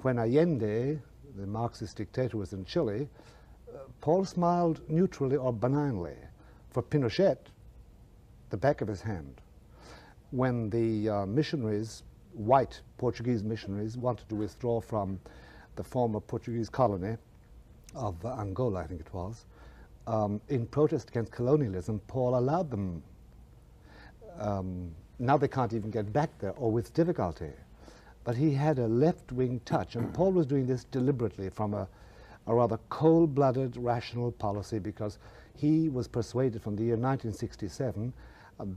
When Allende, the Marxist dictator, was in Chile, Paul smiled neutrally or benignly. For Pinochet, the back of his hand. When the missionaries, white Portuguese missionaries, wanted to withdraw from the former Portuguese colony of Angola, I think it was, in protest against colonialism, Paul allowed them. Now they can't even get back there, or with difficulty. But he had a left-wing touch, and Paul was doing this deliberately from a rather cold-blooded, rational policy, because he was persuaded from the year 1967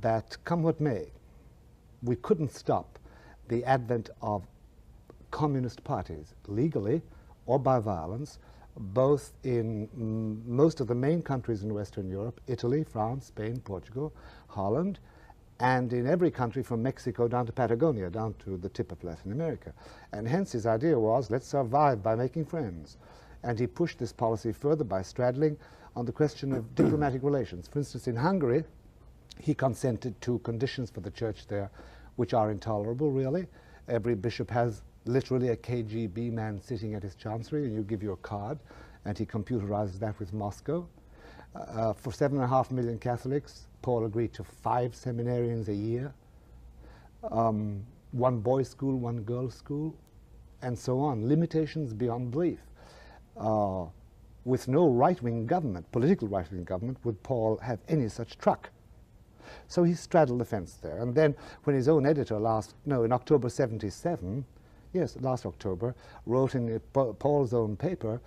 that, come what may, we couldn't stop the advent of communist parties, legally or by violence, both in most of the main countries in Western Europe, Italy, France, Spain, Portugal, Holland, and in every country from Mexico down to Patagonia, down to the tip of Latin America. And hence his idea was, let's survive by making friends. And he pushed this policy further by straddling on the question of diplomatic relations. For instance, in Hungary, he consented to conditions for the church there which are intolerable, really. Every bishop has literally a KGB man sitting at his chancery, and you give you a card, and he computerizes that with Moscow. For 7.5 million Catholics, Paul agreed to 5 seminarians a year, 1 boys' school, 1 girls' school, and so on. Limitations beyond belief. With no right-wing government, political right-wing government, would Paul have any such truck. So he straddled the fence there. And then when his own editor in October 77, yes, last October, wrote in Paul's own paper,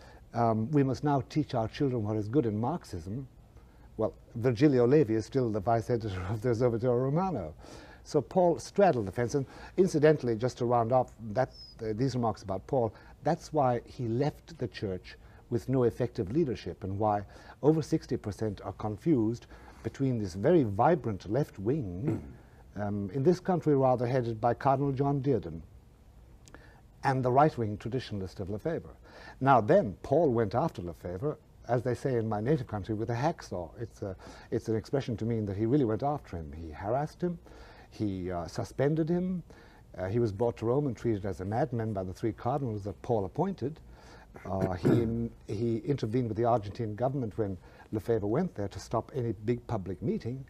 we must now teach our children what is good in Marxism. Well, Virgilio Levi is still the vice editor of the Osservatore Romano. So Paul straddled the fence. And incidentally, just to round off these remarks about Paul, that's why he left the church with no effective leadership, and why over 60% are confused between this very vibrant left wing, in this country rather headed by Cardinal John Dearden, and the right-wing traditionalist of Lefebvre. Now then, Paul went after Lefebvre, as they say in my native country, with a hacksaw. It's an expression to mean that he really went after him. He harassed him, he suspended him, he was brought to Rome and treated as a madman by the 3 cardinals that Paul appointed. He intervened with the Argentine government when Lefebvre went there to stop any big public meeting.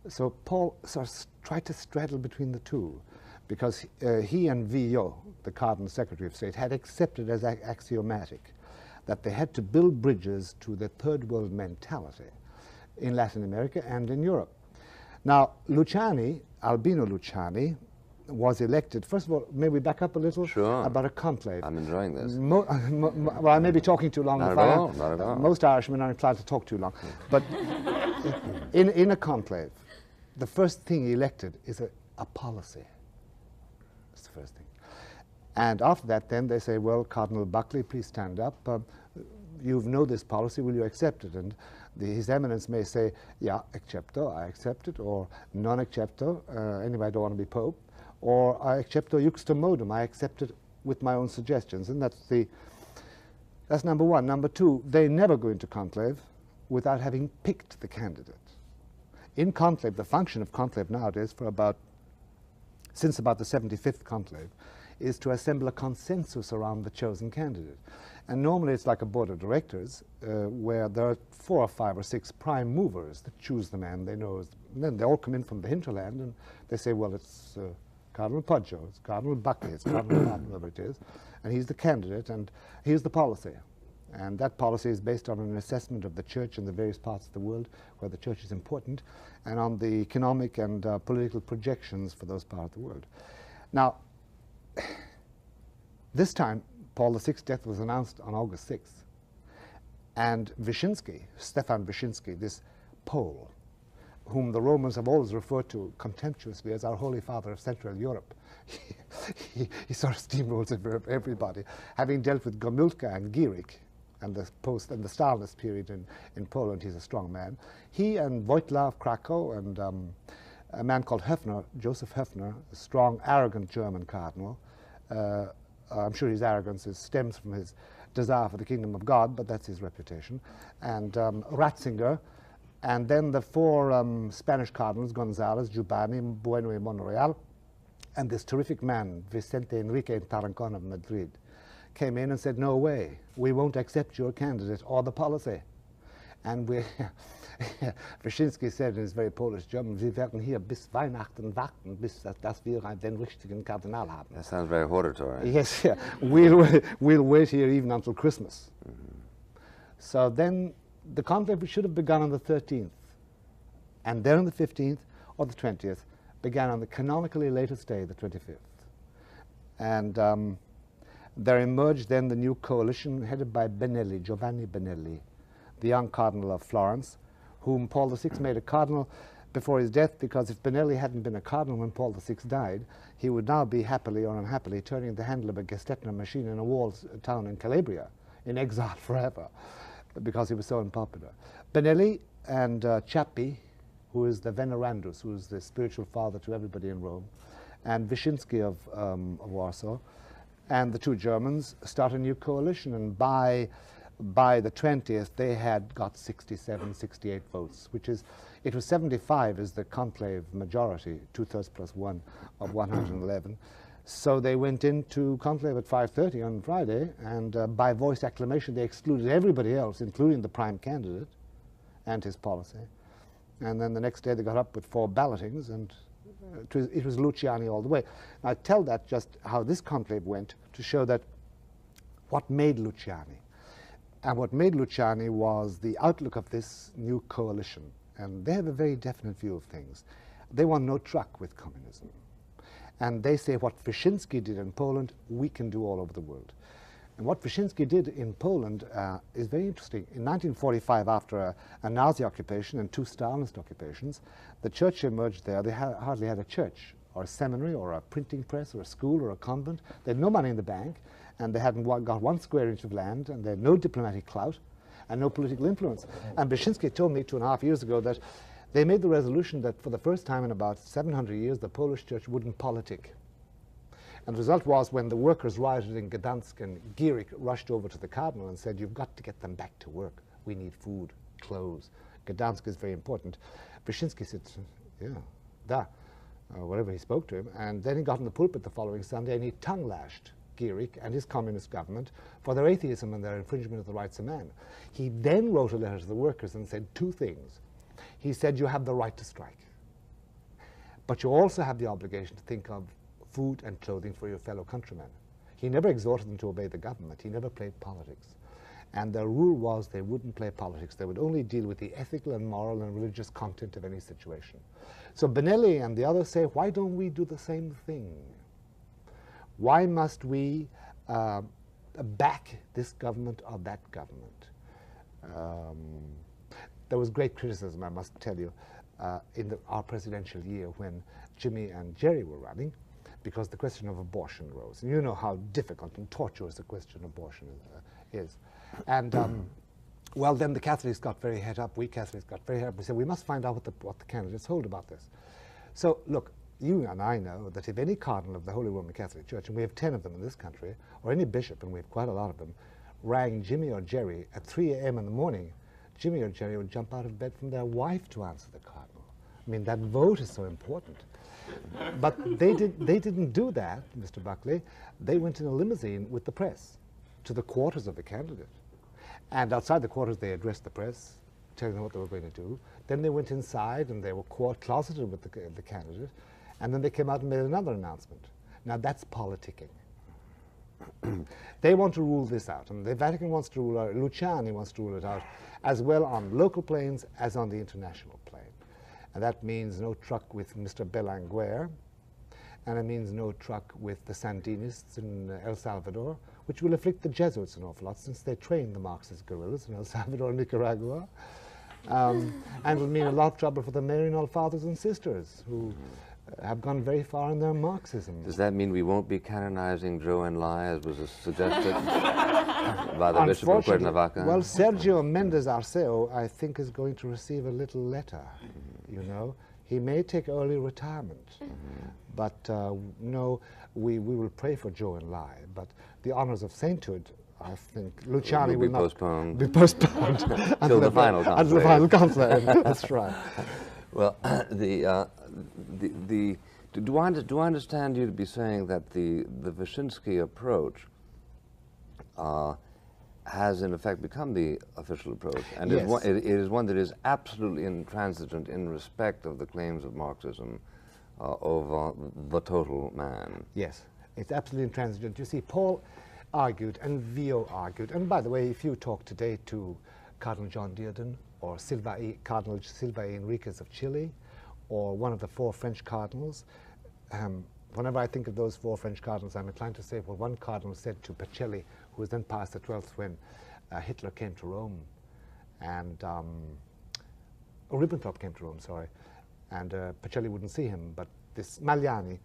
So Paul sort of tried to straddle between the two, because he and Villot, the Cardinal Secretary of State, had accepted as axiomatic that they had to build bridges to the third world mentality in Latin America and in Europe. Now, Luciani, Albino Luciani, was elected. First of all, may we back up a little? Sure. About a conclave. I'm enjoying this. Well, I may be talking too long. Not at all, not at all. Most Irishmen are inclined to talk too long. But in a conclave, the first thing elected is a policy. That's the first thing. And after that, then they say, well, Cardinal Buckley, please stand up. You know this policy, will you accept it? And His Eminence may say, yeah, accepto, I accept it, or non accepto, anyway, I don't want to be Pope, or I accepto juxta modum, I accept it with my own suggestions. And that's number one. Number two, they never go into conclave without having picked the candidate. In conclave, the function of conclave nowadays since about the 75th conclave, is to assemble a consensus around the chosen candidate. And normally it's like a board of directors where there are 4 or 5 or 6 prime movers that choose the man they know. And then they all come in from the hinterland and they say, well, it's Cardinal Poggio, it's Cardinal Buckley, it's Cardinal Martin, whoever it is, and he's the candidate and here's the policy. And that policy is based on an assessment of the church in the various parts of the world where the church is important, and on the economic and political projections for those parts of the world. Now, this time, Paul VI's death was announced on August 6th. And Wyszynski, Stefan Wyszynski, this Pole, whom the Romans have always referred to contemptuously as our Holy Father of Central Europe, he sort of steamrolls over everybody, having dealt with Gomulka and Gierig, and the Stalinist period in Poland. He's a strong man. He and Wojtyła of Krakow and a man called Höfner, Joseph Höfner, a strong, arrogant German cardinal. I'm sure his arrogance stems from his desire for the kingdom of God, but that's his reputation. And Ratzinger, and then the four Spanish cardinals, Gonzalez, Giubbani, Bueno y Monreal, and this terrific man, Vicente Enrique Tarancon of Madrid, came in and said, no way, we won't accept your candidate or the policy. And Wyszynski said in his very Polish German, wir werden hier bis Weihnachten warten, bis dass wir den richtigen Kardinal haben. That sounds very hortatory. Yes, yeah. We'll wait here even until Christmas. So then the conclave should have begun on the 13th. And then on the 15th or the 20th, began on the canonically latest day, the 25th. And there emerged then the new coalition headed by Benelli, Giovanni Benelli, the young cardinal of Florence, whom Paul VI made a cardinal before his death, because if Benelli hadn't been a cardinal when Paul VI died, he would now be, happily or unhappily, turning the handle of a Gestetner machine in a walled town in Calabria, in exile forever, because he was so unpopular. Benelli and Ciappi, who is the venerandus, who is the spiritual father to everybody in Rome, and Wyszynski of Warsaw, and the two Germans start a new coalition, and by the 20th they had got 67, 68 votes, which is, it was 75 as the conclave majority, 2/3 plus 1 of 111. So they went into conclave at 5:30 on Friday, and by voice acclamation they excluded everybody else, including the prime candidate and his policy. And then the next day they got up with 4 ballotings, and it was Luciani all the way. Now I tell that just how this conclave went to show that what made Luciani. And what made Luciani was the outlook of this new coalition. And they have a very definite view of things. They want no truck with communism. And they say what Wyszynski did in Poland, we can do all over the world. And what Wyszynski did in Poland is very interesting. In 1945, after a Nazi occupation and 2 Stalinist occupations, the church emerged there. They hardly had a church or a seminary or a printing press or a school or a convent. They had no money in the bank, and they hadn't got 1 square inch of land, and they had no diplomatic clout and no political influence. And Wyszynski told me 2.5 years ago that they made the resolution that for the first time in about 700 years, the Polish church wouldn't politic. And the result was, when the workers rioted in Gdansk and Gierig rushed over to the cardinal and said, you've got to get them back to work. We need food, clothes. Gdansk is very important. Wyszynski said, yeah, whatever he spoke to him. And then he got in the pulpit the following Sunday and he tongue-lashed Gierig and his communist government for their atheism and their infringement of the rights of man. He then wrote a letter to the workers and said 2 things. He said, you have the right to strike, but you also have the obligation to think of food and clothing for your fellow countrymen. He never exhorted them to obey the government. He never played politics. And their rule was they wouldn't play politics. They would only deal with the ethical and moral and religious content of any situation. So Benelli and the others say, why don't we do the same thing? Why must we back this government or that government? There was great criticism, I must tell you, in our presidential year when Jimmy and Jerry were running, because the question of abortion rose. And you know how difficult and tortuous the question of abortion is. And, well, then the Catholics got very het up. We Catholics got very het up. We said, we must find out what the candidates hold about this. So, look, you and I know that if any cardinal of the Holy Roman Catholic Church, and we have 10 of them in this country, or any bishop, and we have quite a lot of them, rang Jimmy or Jerry at 3 a.m. in the morning, Jimmy or Jerry would jump out of bed from their wife to answer the cardinal. I mean, that vote is so important. But they didn't do that, Mr. Buckley. They went in a limousine with the press to the quarters of the candidate. And outside the quarters, they addressed the press, telling them what they were going to do. Then they went inside, and they were closeted with the candidate. And then they came out and made another announcement. Now, that's politicking. They want to rule this out, and the Vatican wants to rule out, Luciani wants to rule it out, as well on local planes as on the international plane. And that means no truck with Mr. Belanguer, and it means no truck with the Sandinists in El Salvador, which will afflict the Jesuits an awful lot, since they train the Marxist guerrillas in El Salvador and Nicaragua. And will mean a lot of trouble for the Maryknoll fathers and sisters, who have gone very far in their Marxism. Does that mean we won't be canonizing Zhou Enlai, as was suggested by the Bishop of Cuernavaca? Well, Sergio Mendes Arceo, I think, is going to receive a little letter, you know. He may take early retirement, but no, we will pray for Zhou Enlai, but the honors of sainthood, I think, Luciani will not be postponed until the final conclave. Until the final conclave. That's right. Well, do I understand you to be saying that the Wyszynski approach has in effect become the official approach, and yes. it is one that is absolutely intransigent in respect of the claims of Marxism over the total man? Yes, it's absolutely intransigent. You see, Paul argued and Vio argued, and by the way, if you talk today to Cardinal John Dearden or Cardinal Silva Enriquez of Chile, or one of the 4 French cardinals, whenever I think of those 4 French cardinals, I'm inclined to say, well, one cardinal said to Pacelli, who was then Pius XII when Hitler came to Rome, and Ribbentrop came to Rome, sorry, and Pacelli wouldn't see him, but this Maglione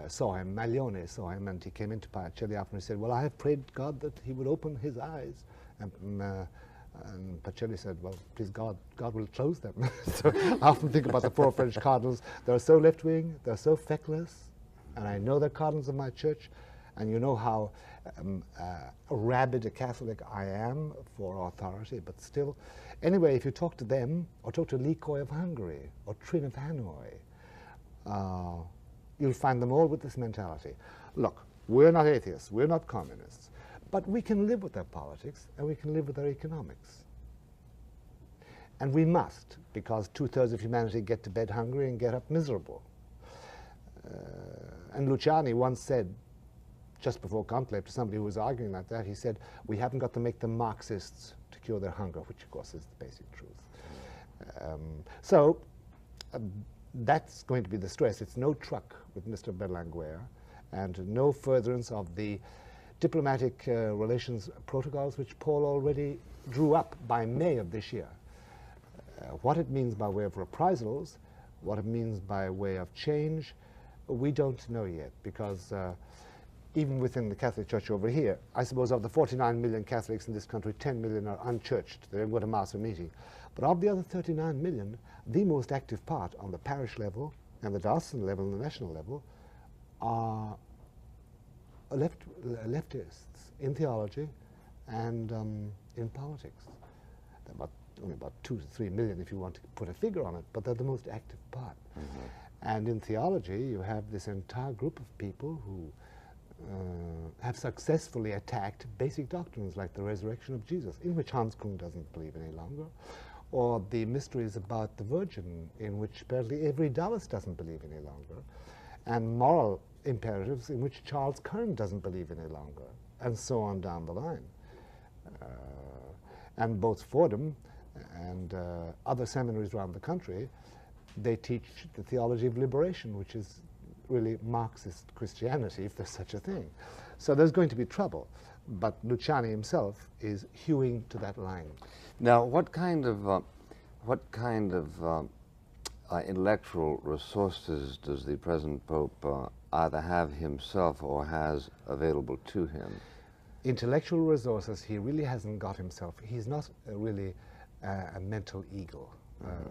saw him, and he came into Pacelli after and he said, well, I have prayed God that he would open his eyes. And Pacelli said, well, please God will close them. So I often think about the 4 French cardinals. They're so left-wing, they're so feckless, and I know they're cardinals of my church, and you know how rabid a Catholic I am for authority, but still. Anyway, if you talk to them, or talk to Likoy of Hungary, or Trin of Hanoi, you'll find them all with this mentality. Look, we're not atheists, we're not communists, but we can live with their politics, and we can live with their economics. And we must, because 2/3 of humanity get to bed hungry and get up miserable. And Luciani once said, just before conclave, to somebody who was arguing like that, he said, we haven't got to make them Marxists to cure their hunger, which of course is the basic truth. That's going to be the stress. It's no truck with Mr. Belanguer, and no furtherance of the diplomatic relations protocols which Paul already drew up by May of this year. What it means by way of reprisals, what it means by way of change, we don't know yet, because even within the Catholic Church over here, I suppose of the 49 million Catholics in this country, 10 million are unchurched. They don't go to Mass or meeting. But of the other 39 million, the most active part on the parish level and the diocesan level and the national level are leftists in theology and in politics. They're only about 2 to 3 million if you want to put a figure on it, but they're the most active part. And in theology, you have this entire group of people who have successfully attacked basic doctrines like the resurrection of Jesus, in which Hans Küng doesn't believe any longer, or the mysteries about the Virgin, in which apparently every Taoist doesn't believe any longer, and moral imperatives in which Charles Kern doesn't believe any longer, and so on down the line. And both Fordham and other seminaries around the country, they teach the theology of liberation, which is really Marxist Christianity, if there's such a thing. So there's going to be trouble, but Luciani himself is hewing to that line. Now, what kind of intellectual resources does the present Pope either have himself or has available to him? Intellectual resources he really hasn't got himself. He's not really a mental eagle.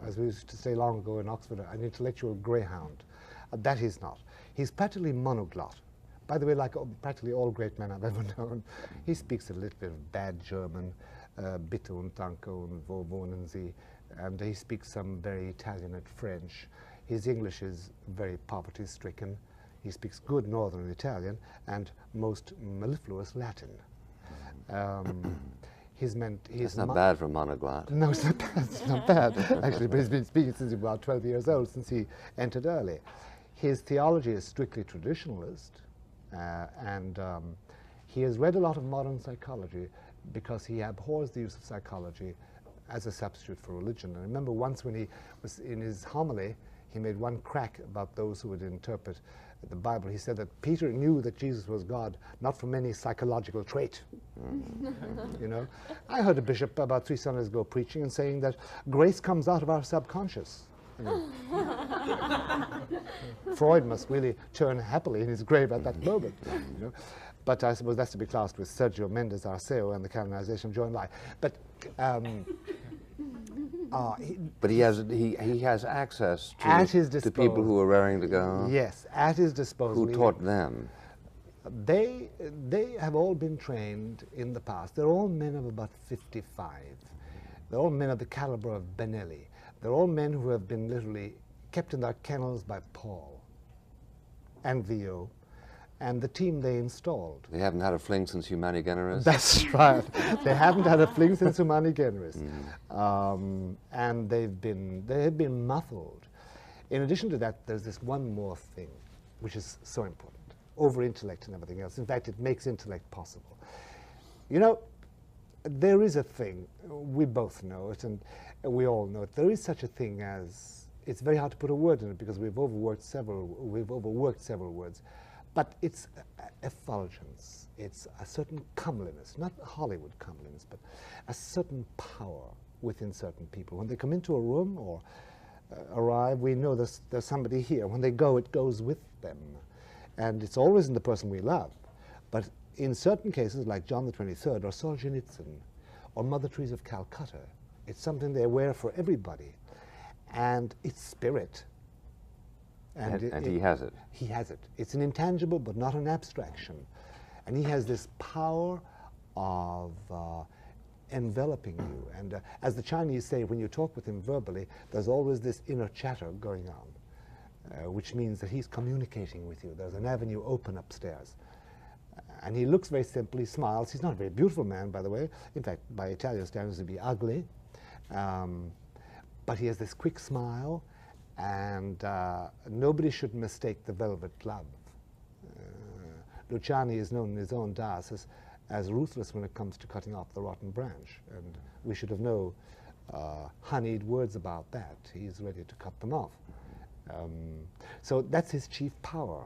As we used to say long ago in Oxford, an intellectual greyhound. That he's not. He's practically monoglot. By the way, like practically all great men I've ever known, he speaks a little bit of bad German, bitte und danke und wo wohnen Sie, and he speaks some very Italian and French. His English is very poverty-stricken. He speaks good Northern Italian and most mellifluous Latin. He's not bad for monoglot. No, it's not bad. It's not bad, actually, but he's been speaking since he was about 12 years old, since he entered early. His theology is strictly traditionalist, and He has read a lot of modern psychology because he abhors the use of psychology as a substitute for religion. And I remember once when he was in his homily, he made one crack about those who would interpret the Bible. He said that Peter knew that Jesus was God, not from any psychological trait. You know, I heard a bishop about 3 Sundays ago preaching and saying that grace comes out of our subconscious. I mean, Freud must really turn happily in his grave at that moment. You know? But I suppose that's to be classed with Sergio Mendes Arceo and the canonization of Joy and Life. But but he has access to, at his disposal, to people who are raring to go. Yes, at his disposal. Who taught them? They have all been trained in the past. They're all men of about 55. They're all men of the caliber of Benelli. They're all men who have been literally kept in their kennels by Paul and Vio and the team they installed. They haven't had a fling since Humani Generis? That's right. They haven't had a fling since Humani Generis. And they have been muffled. In addition to that, there's this one more thing, which is so important. Over-intellect and everything else. In fact, it makes intellect possible. You know, there is a thing, we both know it, and we all know it. There is such a thing as, it's very hard to put a word in it because we've overworked several words, but it's effulgence. It's a certain comeliness, not Hollywood comeliness, but a certain power within certain people. When they come into a room or arrive, we know there's somebody here. When they go, it goes with them. And it's always in the person we love. But in certain cases, like John the 23rd or Solzhenitsyn or Mother Teresa of Calcutta, it's something they wear for everybody. And it's spirit. And he has it. He has it. It's an intangible but not an abstraction. And he has this power of enveloping you. And as the Chinese say, when you talk with him verbally, there's always this inner chatter going on, which means that he's communicating with you. There's an avenue open upstairs. And he looks very simple, he smiles. He's not a very beautiful man, by the way. In fact, by Italian standards, he'd be ugly. But he has this quick smile, and nobody should mistake the velvet glove. Luciani is known in his own diocese as ruthless when it comes to cutting off the rotten branch, and we should have no honeyed words about that. He's ready to cut them off. So that's his chief power.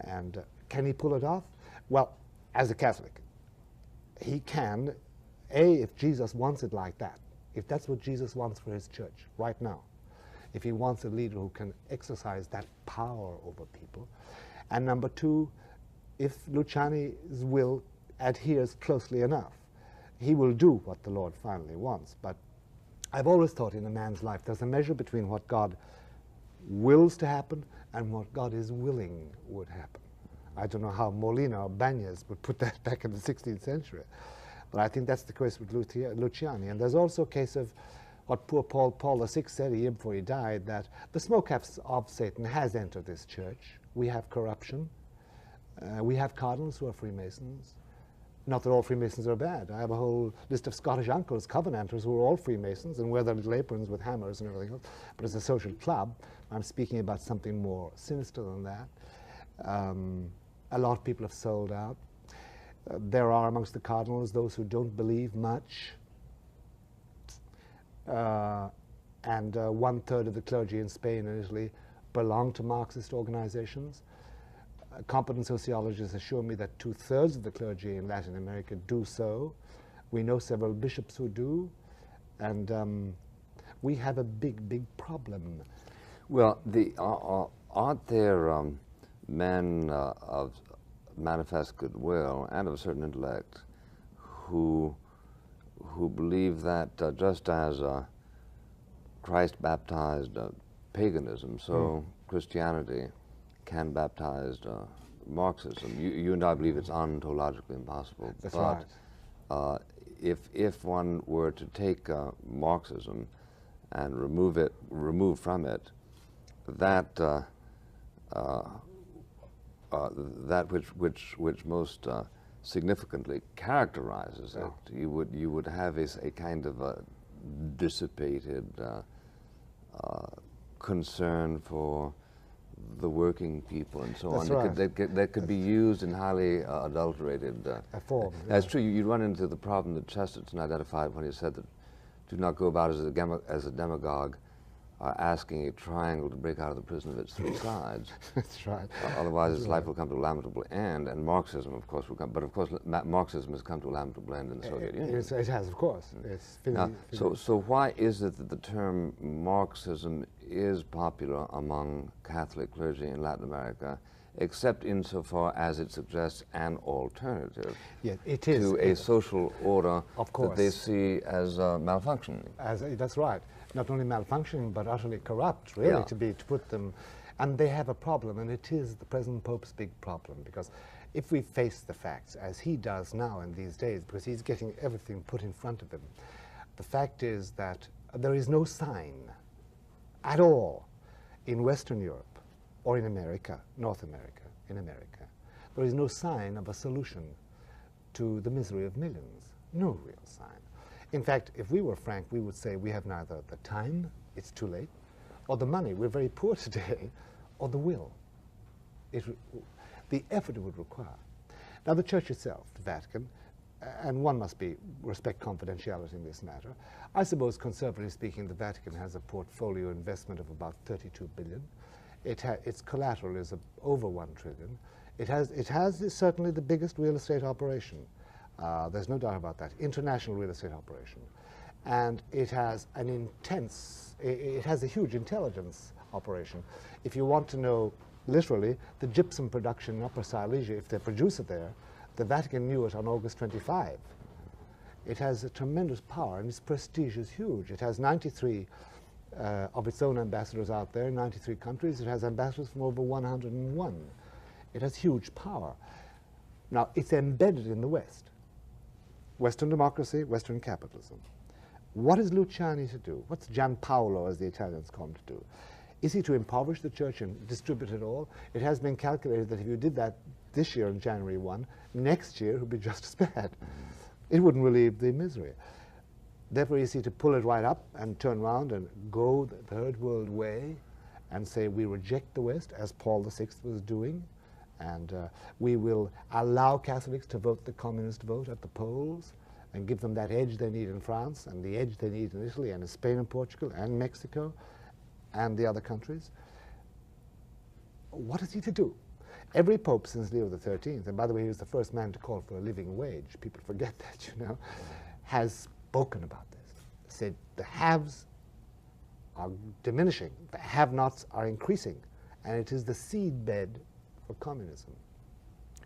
And can he pull it off? Well, as a Catholic, he can, if Jesus wants it like that, if that's what Jesus wants for his church right now, if he wants a leader who can exercise that power over people. And number two, if Luciani's will adheres closely enough, he will do what the Lord finally wants. But I've always thought in a man's life there's a measure between what God wills to happen and what God is willing would happen. I don't know how Molina or Banez would put that back in the 16th century. But I think that's the case with Luciani. And there's also a case of what poor Paul VI said a year before he died, that the smokehouse of Satan has entered this church. We have corruption. We have cardinals who are Freemasons. Not that all Freemasons are bad. I have a whole list of Scottish uncles, Covenanters, who are all Freemasons and wear their little aprons with hammers and everything else. But as a social club, I'm speaking about something more sinister than that. A lot of people have sold out. There are amongst the cardinals those who don't believe much. And 1/3 of the clergy in Spain and Italy belong to Marxist organizations. Competent sociologists assure me that 2/3 of the clergy in Latin America do so. We know several bishops who do. And we have a big problem. Well, aren't there men of manifest goodwill and of a certain intellect who believe that just as Christ baptized paganism, so Christianity can baptize Marxism? You and I believe it's ontologically impossible. That's but right. If one were to take Marxism and remove from it that that which most significantly characterizes it, you would have a kind of a dissipated concern for the working people and so That's on. Right. That could be used in highly adulterated form. That's true. You run into the problem that Chesterton identified when he said that do not go about as a demagogue asking a triangle to break out of the prison of its three sides. That's right. Otherwise, That's its right. life will come to a lamentable end, and Marxism, of course, will come. But of course, Marxism has come to a lamentable end in the Soviet Union. It has, of course. It's now, so why is it that the term Marxism is popular among Catholic clergy in Latin America, except insofar as it suggests an alternative to a social order that they see as malfunctioning? That's right. Not only malfunctioning, but utterly corrupt, really, to put them. And they have a problem, and it is the present Pope's big problem, because if we face the facts, as he does now in these days, because he's getting everything put in front of him, the fact is that there is no sign at all in Western Europe or in America, North America, in America, there is no sign of a solution to the misery of millions. No real sign. In fact, if we were frank, we would say we have neither the time, it's too late, or the money, we're very poor today, or the will. The effort it would require. Now, the Church itself, the Vatican, and one must respect confidentiality in this matter. I suppose, conservatively speaking, the Vatican has a portfolio investment of about 32 billion. Its collateral is over 1 trillion. It has certainly the biggest real estate operation. There's no doubt about that. International real estate operation. And it has it has a huge intelligence operation. If you want to know, literally, the gypsum production in Upper Silesia, if they produce it there, the Vatican knew it on August 25. It has a tremendous power, and its prestige is huge. It has 93 of its own ambassadors out there in 93 countries. It has ambassadors from over 101. It has huge power. Now, it's embedded in the West. Western democracy, Western capitalism. What is Luciani to do? What's Gianpaolo, as the Italians call him, to do? Is he to impoverish the church and distribute it all? It has been calculated that if you did that this year on January 1, next year it would be just as bad. It wouldn't relieve the misery. Therefore, is he to pull it right up and turn around and go the third world way and say we reject the West, as Paul VI was doing, and we will allow Catholics to vote the communist vote at the polls and give them that edge they need in France and the edge they need in Italy and in Spain and Portugal and Mexico and the other countries? What is he to do? Every pope since Leo XIII, and by the way, he was the first man to call for a living wage, people forget that, you know, has spoken about this, said the haves are diminishing, the have-nots are increasing, and it is the seedbed for communism.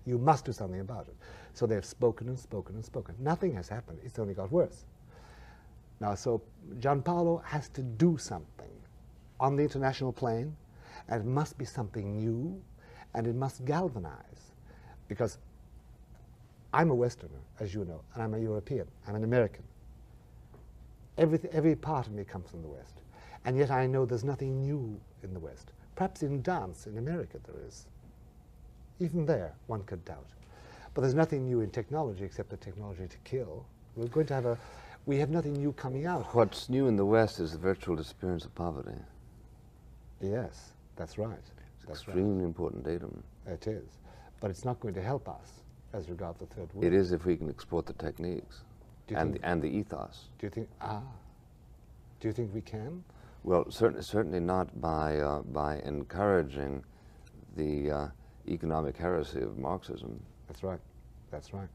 You must do something about it. So they've spoken and spoken and spoken. Nothing has happened. It's only got worse. Now, so Gianpaolo has to do something on the international plane, and it must be something new, and it must galvanize. Because I'm a Westerner, as you know, and I'm a European. I'm an American. Every part of me comes from the West. And yet I know there's nothing new in the West. Perhaps in dance in America there is. Even there, one could doubt. But there's nothing new in technology except the technology to kill. We're going to have we have nothing new coming out. What's new in the West is the virtual disappearance of poverty. Yes, that's right. That's extremely important datum. It is. But it's not going to help us as regards the third world. It is if we can export the techniques and the ethos. Do you think, do you think we can? Well, certainly not by encouraging the economic heresy of Marxism. That's right. That's right.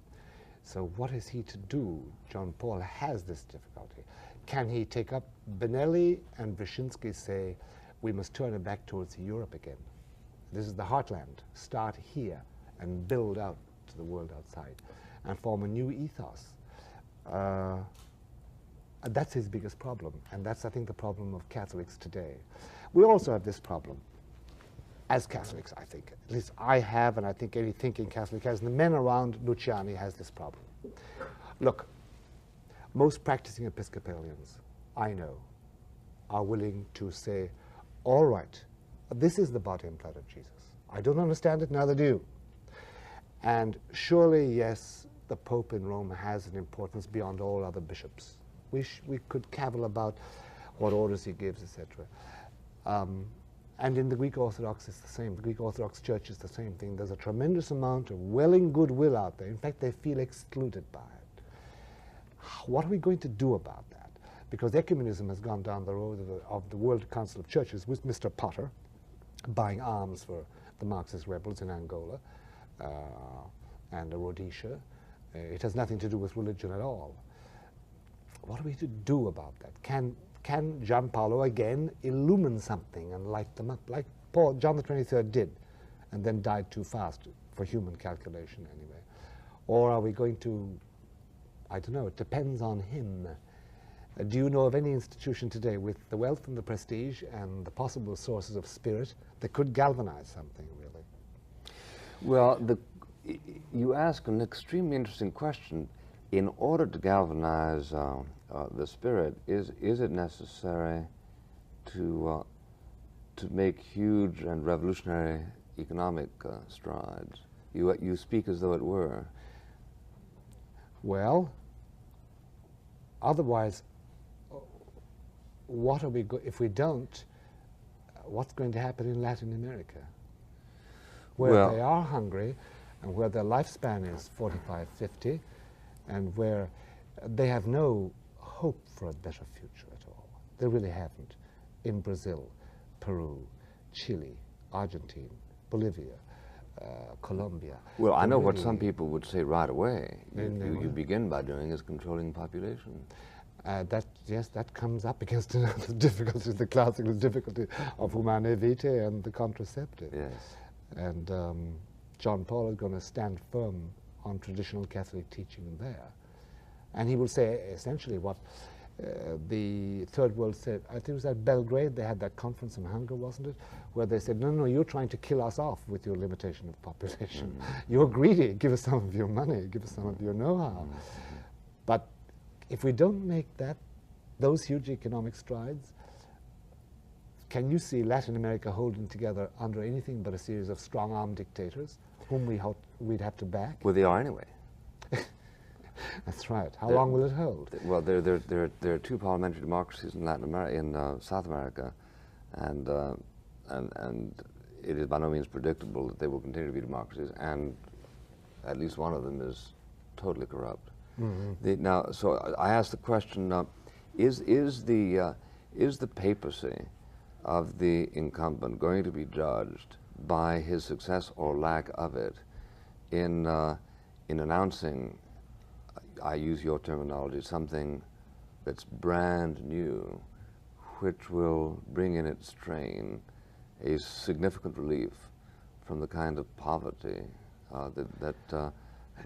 So what is he to do? John Paul has this difficulty. Can he take up? Benelli and Wyszynski say we must turn it back towards Europe again. This is the heartland. Start here and build out to the world outside and form a new ethos. That's his biggest problem, and that's, I think, the problem of Catholics today. We also have this problem as Catholics, I think. At least I have, and I think any thinking Catholic has, and the men around Luciani has this problem. Look, most practicing Episcopalians I know are willing to say, all right, this is the body and blood of Jesus. I don't understand it, neither do you. And surely, yes, the Pope in Rome has an importance beyond all other bishops. We could cavil about what orders he gives, etc. And in the Greek Orthodox, it's the same. The Greek Orthodox Church is the same thing. There's a tremendous amount of welling goodwill out there. In fact, they feel excluded by it. What are we going to do about that? Because ecumenism has gone down the road of the World Council of Churches with Mr. Potter buying arms for the Marxist rebels in Angola and Rhodesia. It has nothing to do with religion at all. What are we to do about that? Can Giampaolo again illumine something and light them up, like John the 23rd did, and then died too fast for human calculation anyway? Or are we going to, I don't know, it depends on him. Do you know of any institution today with the wealth and the prestige and the possible sources of spirit that could galvanize something, really? Well, you ask an extremely interesting question. In order to galvanize the spirit, is it necessary to make huge and revolutionary economic strides? You speak as though it were. Well, otherwise, what are we if we don't? What's going to happen in Latin America, where they are hungry, and where their lifespan is 45, 50, and where they have no hope for a better future at all? They really haven't. In Brazil, Peru, Chile, Argentina, Bolivia, Colombia. Well, I know what some people would say right away. You begin by doing is controlling population. Yes, that comes up against the difficulties, the classical difficulty of humane vitae and the contraceptive. Yes. And John Paul is going to stand firm on traditional Catholic teaching there. And he will say essentially what the Third World said. I think it was at Belgrade, they had that conference on hunger, wasn't it? Where they said, no, you're trying to kill us off with your limitation of population. You're greedy, give us some of your money, give us some of your know-how. But if we don't make those huge economic strides, can you see Latin America holding together under anything but a series of strong-armed dictators whom we'd have to back? Well, they are anyway. That's right. How long will it hold? Well, there are two parliamentary democracies in Latin America, in South America, and it is by no means predictable that they will continue to be democracies, and at least one of them is totally corrupt. Now, so I asked the question: is the papacy of the incumbent going to be judged by his success or lack of it in announcing, I use your terminology, something that's brand new, which will bring in its train a significant relief from the kind of poverty that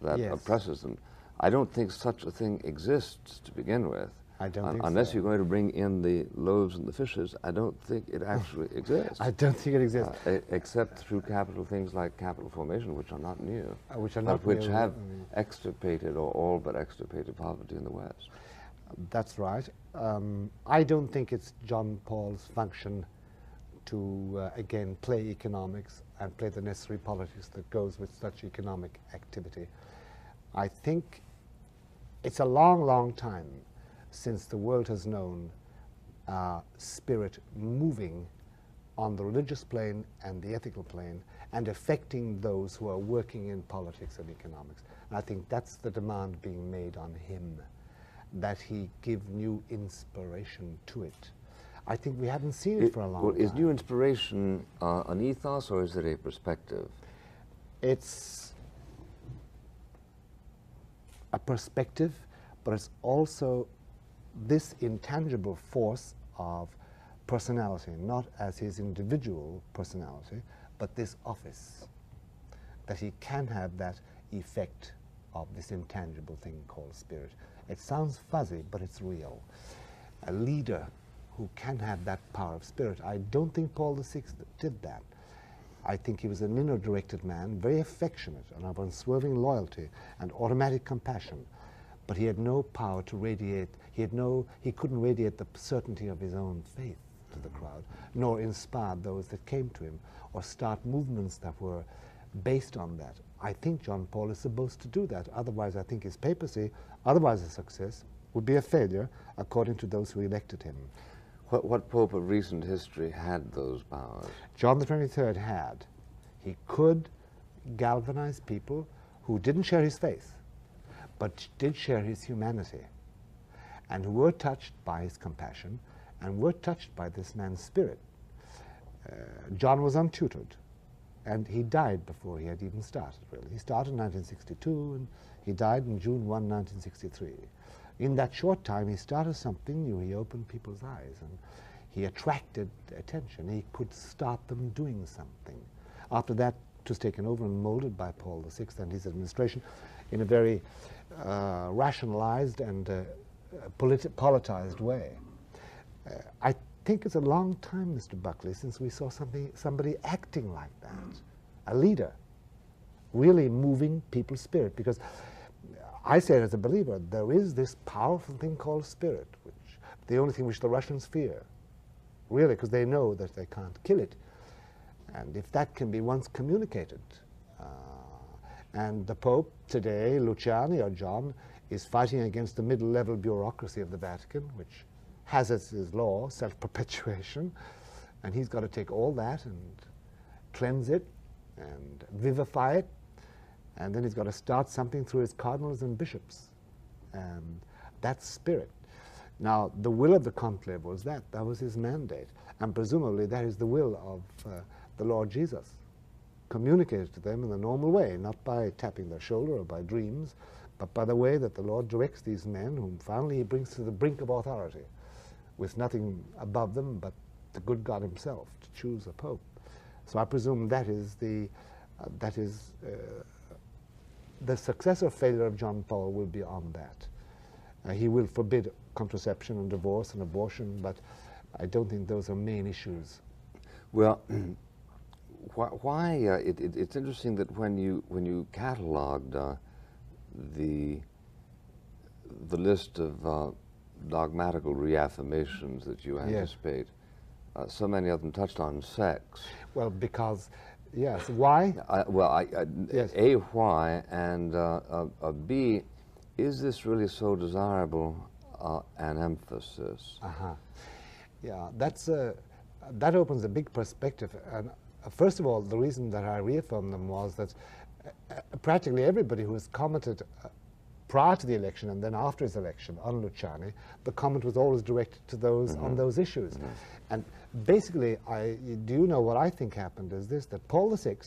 Yes. oppresses them? I don't think such a thing exists to begin with. I don't think unless so. you're going to bring in the loaves and the fishes, I don't think it actually exists. I don't think it exists. Except through capital things like capital formation, which are not new, which are not which new. have extirpated or all but extirpated poverty in the West. That's right. I don't think it's John Paul's function to, again, play economics and play the necessary politics that goes with such economic activity. I think it's a long, long time since the world has known spirit moving on the religious plane and the ethical plane and affecting those who are working in politics and economics. And I think that's the demand being made on him, that he give new inspiration to it. I think we haven't seen it for a long time. Is new inspiration an ethos or is it a perspective? It's a perspective, but it's also this intangible force of personality, not as his individual personality, but this office, that he can have that effect of this intangible thing called spirit. It sounds fuzzy, but it's real. A leader who can have that power of spirit. I don't think Paul VI did that. I think he was an inner-directed man, very affectionate and of unswerving loyalty and automatic compassion, but he had no power to radiate, he couldn't radiate the certainty of his own faith to the crowd, nor inspire those that came to him, or start movements that were based on that. I think John Paul is supposed to do that. Otherwise, I think his papacy, otherwise a success, would be a failure, according to those who elected him. What pope of recent history had those powers? John the 23rd had. He could galvanize people who didn't share his faith, but did share his humanity, and who were touched by his compassion, and were touched by this man's spirit. John was untutored, and he died before he had even started, really. He started in 1962, and he died in June 1, 1963. In that short time, he started something new. He opened people's eyes, and he attracted attention. He could start them doing something. After that, it was taken over and molded by Paul VI and his administration in a very rationalized and politicized way. I think it's a long time, Mr. Buckley, since we saw somebody acting like that, a leader, really moving people's spirit, because I say it as a believer, there is this powerful thing called spirit, which the only thing which the Russians fear, really, because they know that they can't kill it. And if that can be once communicated, and the Pope today, Luciani or John, is fighting against the middle-level bureaucracy of the Vatican, which has as his law self-perpetuation, and he's got to take all that and cleanse it and vivify it, and then he's got to start something through his cardinals and bishops, and that's spirit. Now, the will of the conclave was that was his mandate, and presumably that is the will of the Lord Jesus, communicated to them in the normal way, not by tapping their shoulder or by dreams, but by the way that the Lord directs these men, whom finally he brings to the brink of authority, with nothing above them but the good God himself, to choose a pope. So I presume that is the success or failure of John Paul will be on that. He will forbid contraception and divorce and abortion, but I don't think those are main issues. Well, it's interesting that when you cataloged the list of dogmatical reaffirmations that you anticipate, yes, so many of them touched on sex. Well, because, yes, why? Yes. A, why, and B, is this really so desirable an emphasis? Yeah, that opens a big perspective. And first of all, the reason that I reaffirmed them was that practically everybody who has commented prior to the election and then after his election on Luciani, the comment was always directed to those on those issues. And basically, do you know what I think happened is this, that Paul VI,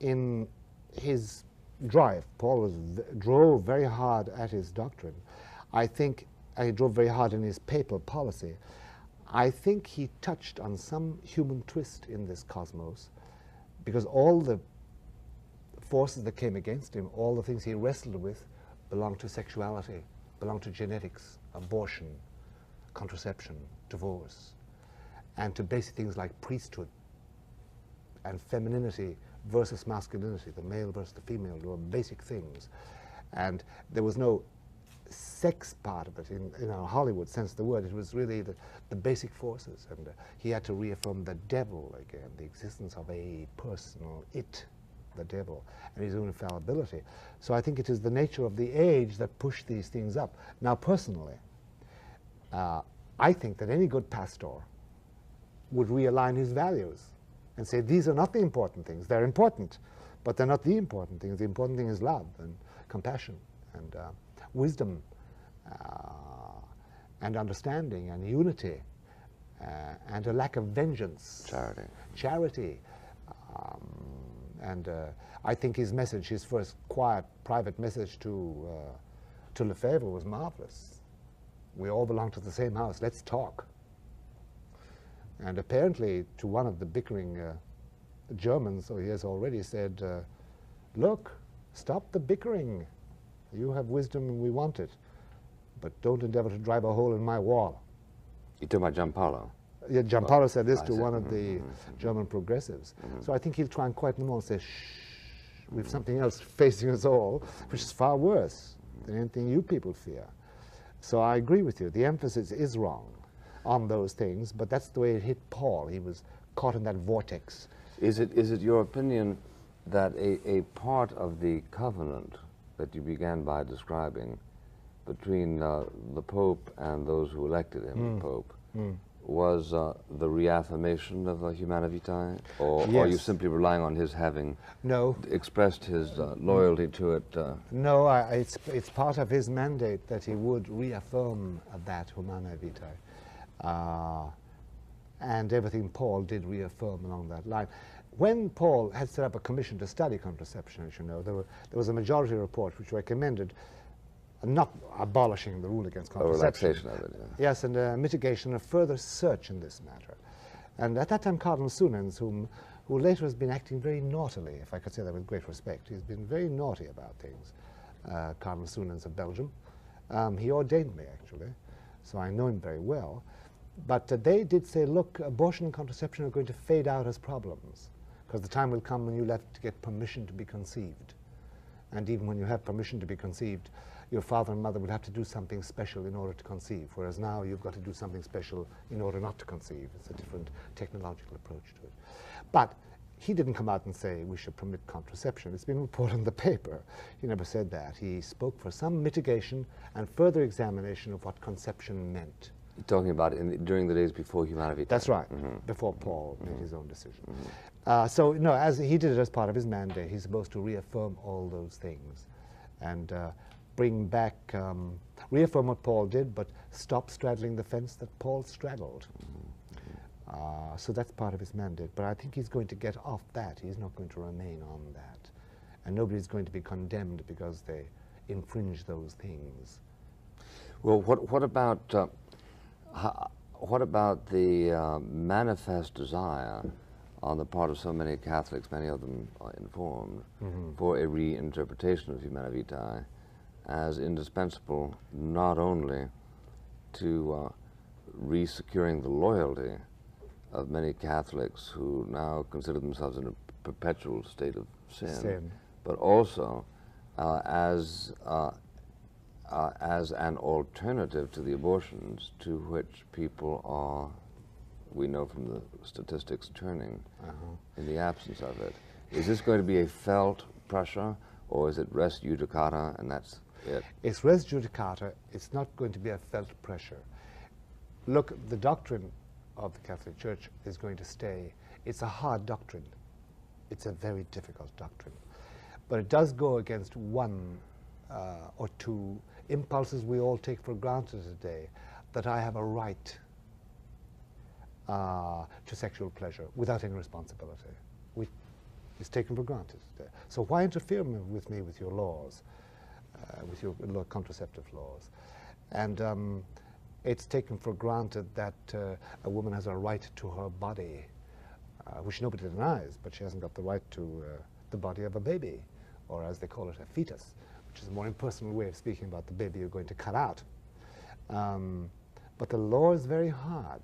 in his drive, Paul drove very hard at his doctrine. I think he drove very hard in his papal policy. I think he touched on some human twist in this cosmos, because all the forces that came against him, all the things he wrestled with, belong to sexuality, belong to genetics, abortion, contraception, divorce, and to basic things like priesthood and femininity versus masculinity, the male versus the female, were basic things. And there was no sex part of it in our Hollywood sense of the word. It was really the basic forces, and he had to reaffirm the devil again, the existence of a personal it, the devil, and his own infallibility. So I think it is the nature of the age that pushed these things up. Now, personally, I think that any good pastor would realign his values and say, these are not the important things. They're important, but they're not the important things. The important thing is love and compassion and wisdom and understanding and unity and a lack of vengeance. Charity. And I think his message, his first quiet, private message to Lefebvre was marvelous. We all belong to the same house. Let's talk. And apparently, to one of the bickering Germans, he has already said, look, stop the bickering. You have wisdom and we want it, but don't endeavor to drive a hole in my wall. You're talking about Giampaolo? Yeah, Giampaolo said this to one of the German progressives. So I think he'll try and quieten them all and say, shh, we have something else facing us all, which is far worse than anything you people fear. So I agree with you. The emphasis is wrong on those things, but that's the way it hit Paul. He was caught in that vortex. Is it your opinion that a part of the covenant that you began by describing between the Pope and those who elected him, the Pope, was the reaffirmation of Humana Vitae, or Yes. are you simply relying on his having expressed his loyalty to it? No, it's part of his mandate that he would reaffirm that Humana Vitae. And everything Paul did reaffirm along that line. When Paul had set up a commission to study contraception, as you know, there was a majority report which recommended not abolishing the rule against contraception. A relaxation of it, yeah. Yes, and mitigation of further search in this matter. And at that time, Cardinal Sunens, who later has been acting very naughtily, if I could say that with great respect, he's been very naughty about things, Cardinal Sunens of Belgium. He ordained me, actually, so I know him very well. But they did say, look, abortion and contraception are going to fade out as problems, because the time will come when you'll have to get permission to be conceived. And even when you have permission to be conceived, your father and mother would have to do something special in order to conceive, whereas now you've got to do something special in order not to conceive. It's a different technological approach to it. But he didn't come out and say we should permit contraception. It's been reported in the paper. He never said that. He spoke for some mitigation and further examination of what conception meant. You're talking about during the days before Humana Vitae? That's right, before Paul made his own decision. So, no, as he did it as part of his mandate, he's supposed to reaffirm all those things and bring back, reaffirm what Paul did, but stop straddling the fence that Paul straddled. So that's part of his mandate. But I think he's going to get off that. He's not going to remain on that. And nobody's going to be condemned because they infringe those things. Well, what about the manifest desire on the part of so many Catholics, many of them are informed, for a reinterpretation of Humana Vitae as indispensable not only to re-securing the loyalty of many Catholics who now consider themselves in a perpetual state of sin. But also as an alternative to the abortions to which people are, we know from the statistics, turning in the absence of it. Is this going to be a felt pressure, or is it res judicata and that's it? It's res judicata. It's not going to be a felt pressure. Look, the doctrine of the Catholic Church is going to stay. It's a hard doctrine. It's a very difficult doctrine. But it does go against one or two impulses we all take for granted today, that I have a right to sexual pleasure without any responsibility. It's taken for granted today. So why interfere with me with your laws, with your contraceptive laws? And it's taken for granted that a woman has a right to her body, which nobody denies, but she hasn't got the right to the body of a baby, or as they call it, a fetus, which is a more impersonal way of speaking about the baby you're going to cut out. But the law is very hard.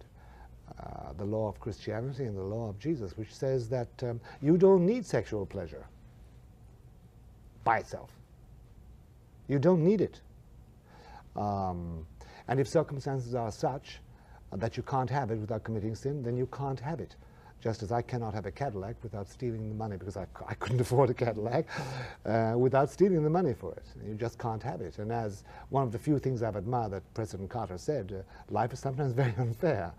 The law of Christianity and the law of Jesus, which says that you don't need sexual pleasure by itself. You don't need it. And if circumstances are such that you can't have it without committing sin, then you can't have it. Just as I cannot have a Cadillac without stealing the money, because I couldn't afford a Cadillac, without stealing the money for it. You just can't have it. And as one of the few things I've admired that President Carter said, life is sometimes very unfair.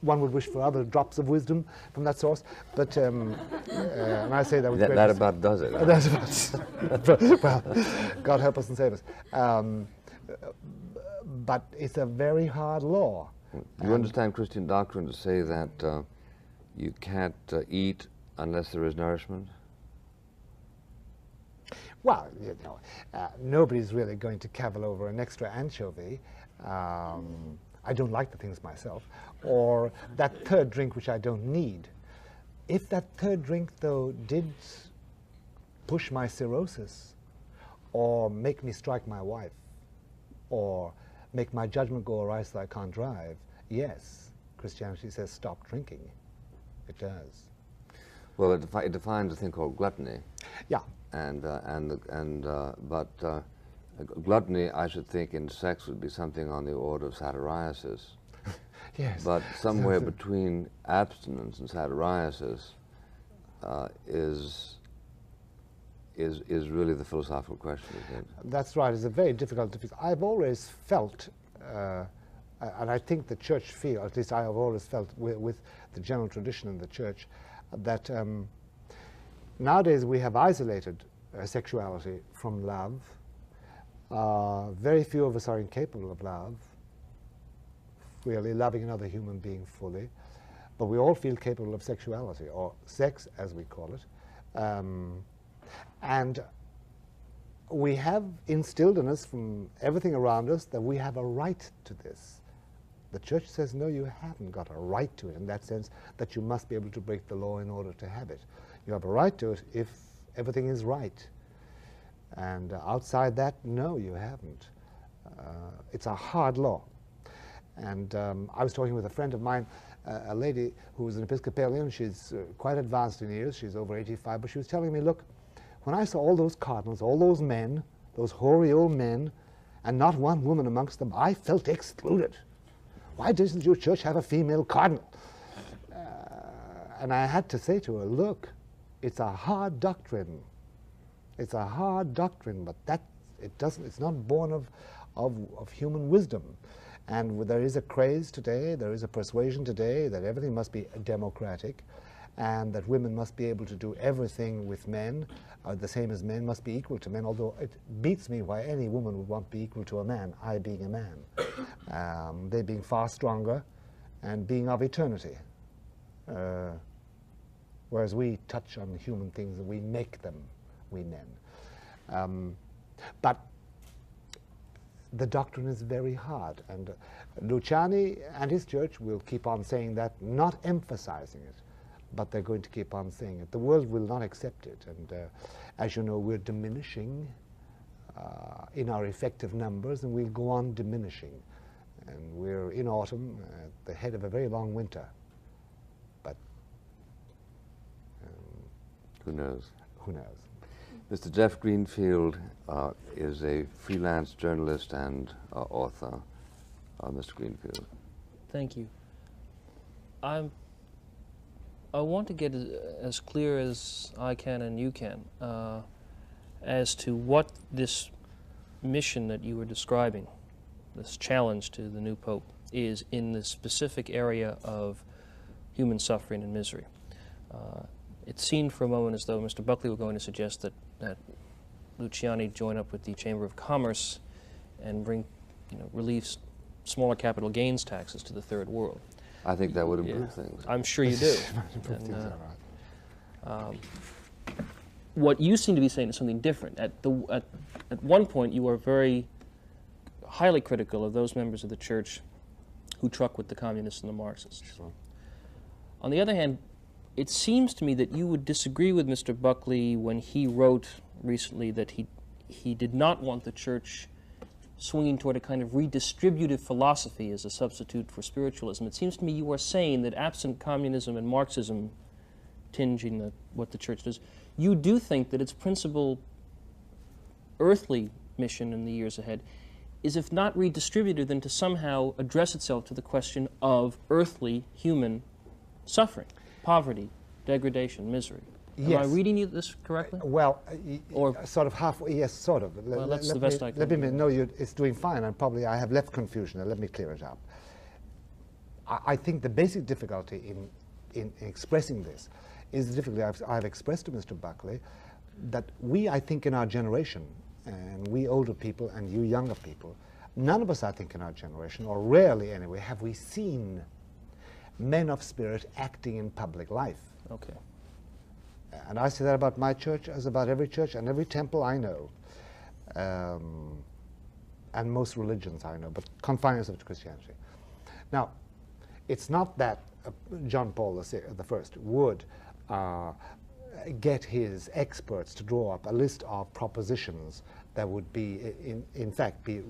One would wish for other drops of wisdom from that source, but and I say that with great that about does it. That about, well, God help us and save us. But it's a very hard law. Do you understand Christian doctrine to say that you can't eat unless there is nourishment? Well, you know, nobody's really going to cavil over an extra anchovy. I don't like the things myself, or that third drink which I don't need. If that third drink, though, did push my cirrhosis, or make me strike my wife, or make my judgment go awry so I can't drive, yes, Christianity says stop drinking. It does. Well, it defines a thing called gluttony. Yeah. But gluttony, I should think, in sex would be something on the order of satyriasis. Yes. But somewhere between abstinence and satyriasis is really the philosophical question, isn't it? That's right. It's a very difficult. I've always felt and I think the church feel, at least I have always felt with the general tradition in the church, that nowadays we have isolated sexuality from love. Very few of us are incapable of love, really loving another human being fully, but we all feel capable of sexuality, or sex as we call it. And we have instilled in us from everything around us that we have a right to this. The church says, no, you haven't got a right to it, in that sense that you must be able to break the law in order to have it. You have a right to it if everything is right. And outside that, no, you haven't. It's a hard law. And I was talking with a friend of mine, a lady who was an Episcopalian. She's quite advanced in years. She's over 85, but she was telling me, look, when I saw all those cardinals, all those men, those hoary old men, and not one woman amongst them, I felt excluded. Why doesn't your church have a female cardinal? And I had to say to her, look, it's a hard doctrine. It's a hard doctrine, but it's not born of human wisdom. And there is a craze today, there is a persuasion today that everything must be democratic, and that women must be able to do everything with men, the same as men, must be equal to men, although it beats me why any woman would want to be equal to a man, I being a man. They being far stronger and being of eternity. Whereas we touch on human things and we make them, we men. But the doctrine is very hard, and Luciani and his church will keep on saying that, not emphasizing it, but they're going to keep on saying it. The world will not accept it, and as you know, we're diminishing in our effective numbers, and we'll go on diminishing. And we're in autumn, at the head of a very long winter. But who knows? Who knows? Mr. Jeff Greenfield is a freelance journalist and author. Mr. Greenfield. Thank you. I want to get as clear as I can and you can as to what this mission that you were describing, this challenge to the new Pope, is in the specific area of human suffering and misery. It seemed for a moment as though Mr. Buckley were going to suggest that Luciani join up with the Chamber of Commerce and bring, relief smaller capital gains taxes to the third world. I think that would improve things. I'm sure you do. What you seem to be saying is something different. At one point, you were very highly critical of those members of the church who truck with the communists and the Marxists. Sure. On the other hand, it seems to me that you would disagree with Mr. Buckley when he wrote recently that he did not want the church swinging toward a kind of redistributive philosophy as a substitute for spiritualism. It seems to me you are saying that absent communism and Marxism tinging what the church does, you do think that its principal earthly mission in the years ahead is, if not redistributive, then to somehow address itself to the question of earthly human suffering, poverty, degradation, misery. Yes. Am I reading this correctly? Well, sort of halfway, yes, sort of. Well, that's the best I can do. No, it's doing fine, and probably I have left confusion. Let me clear it up. I think the basic difficulty in expressing this is the difficulty I've expressed to Mr. Buckley, that we, I think, in our generation, and we older people and you younger people, none of us, I think, in our generation, or rarely anyway, have we seen men of spirit acting in public life. Okay. And I say that about my church as about every church and every temple I know, and most religions I know, but confining ourselves to Christianity. Now, it's not that John Paul I would get his experts to draw up a list of propositions that would be, in fact, be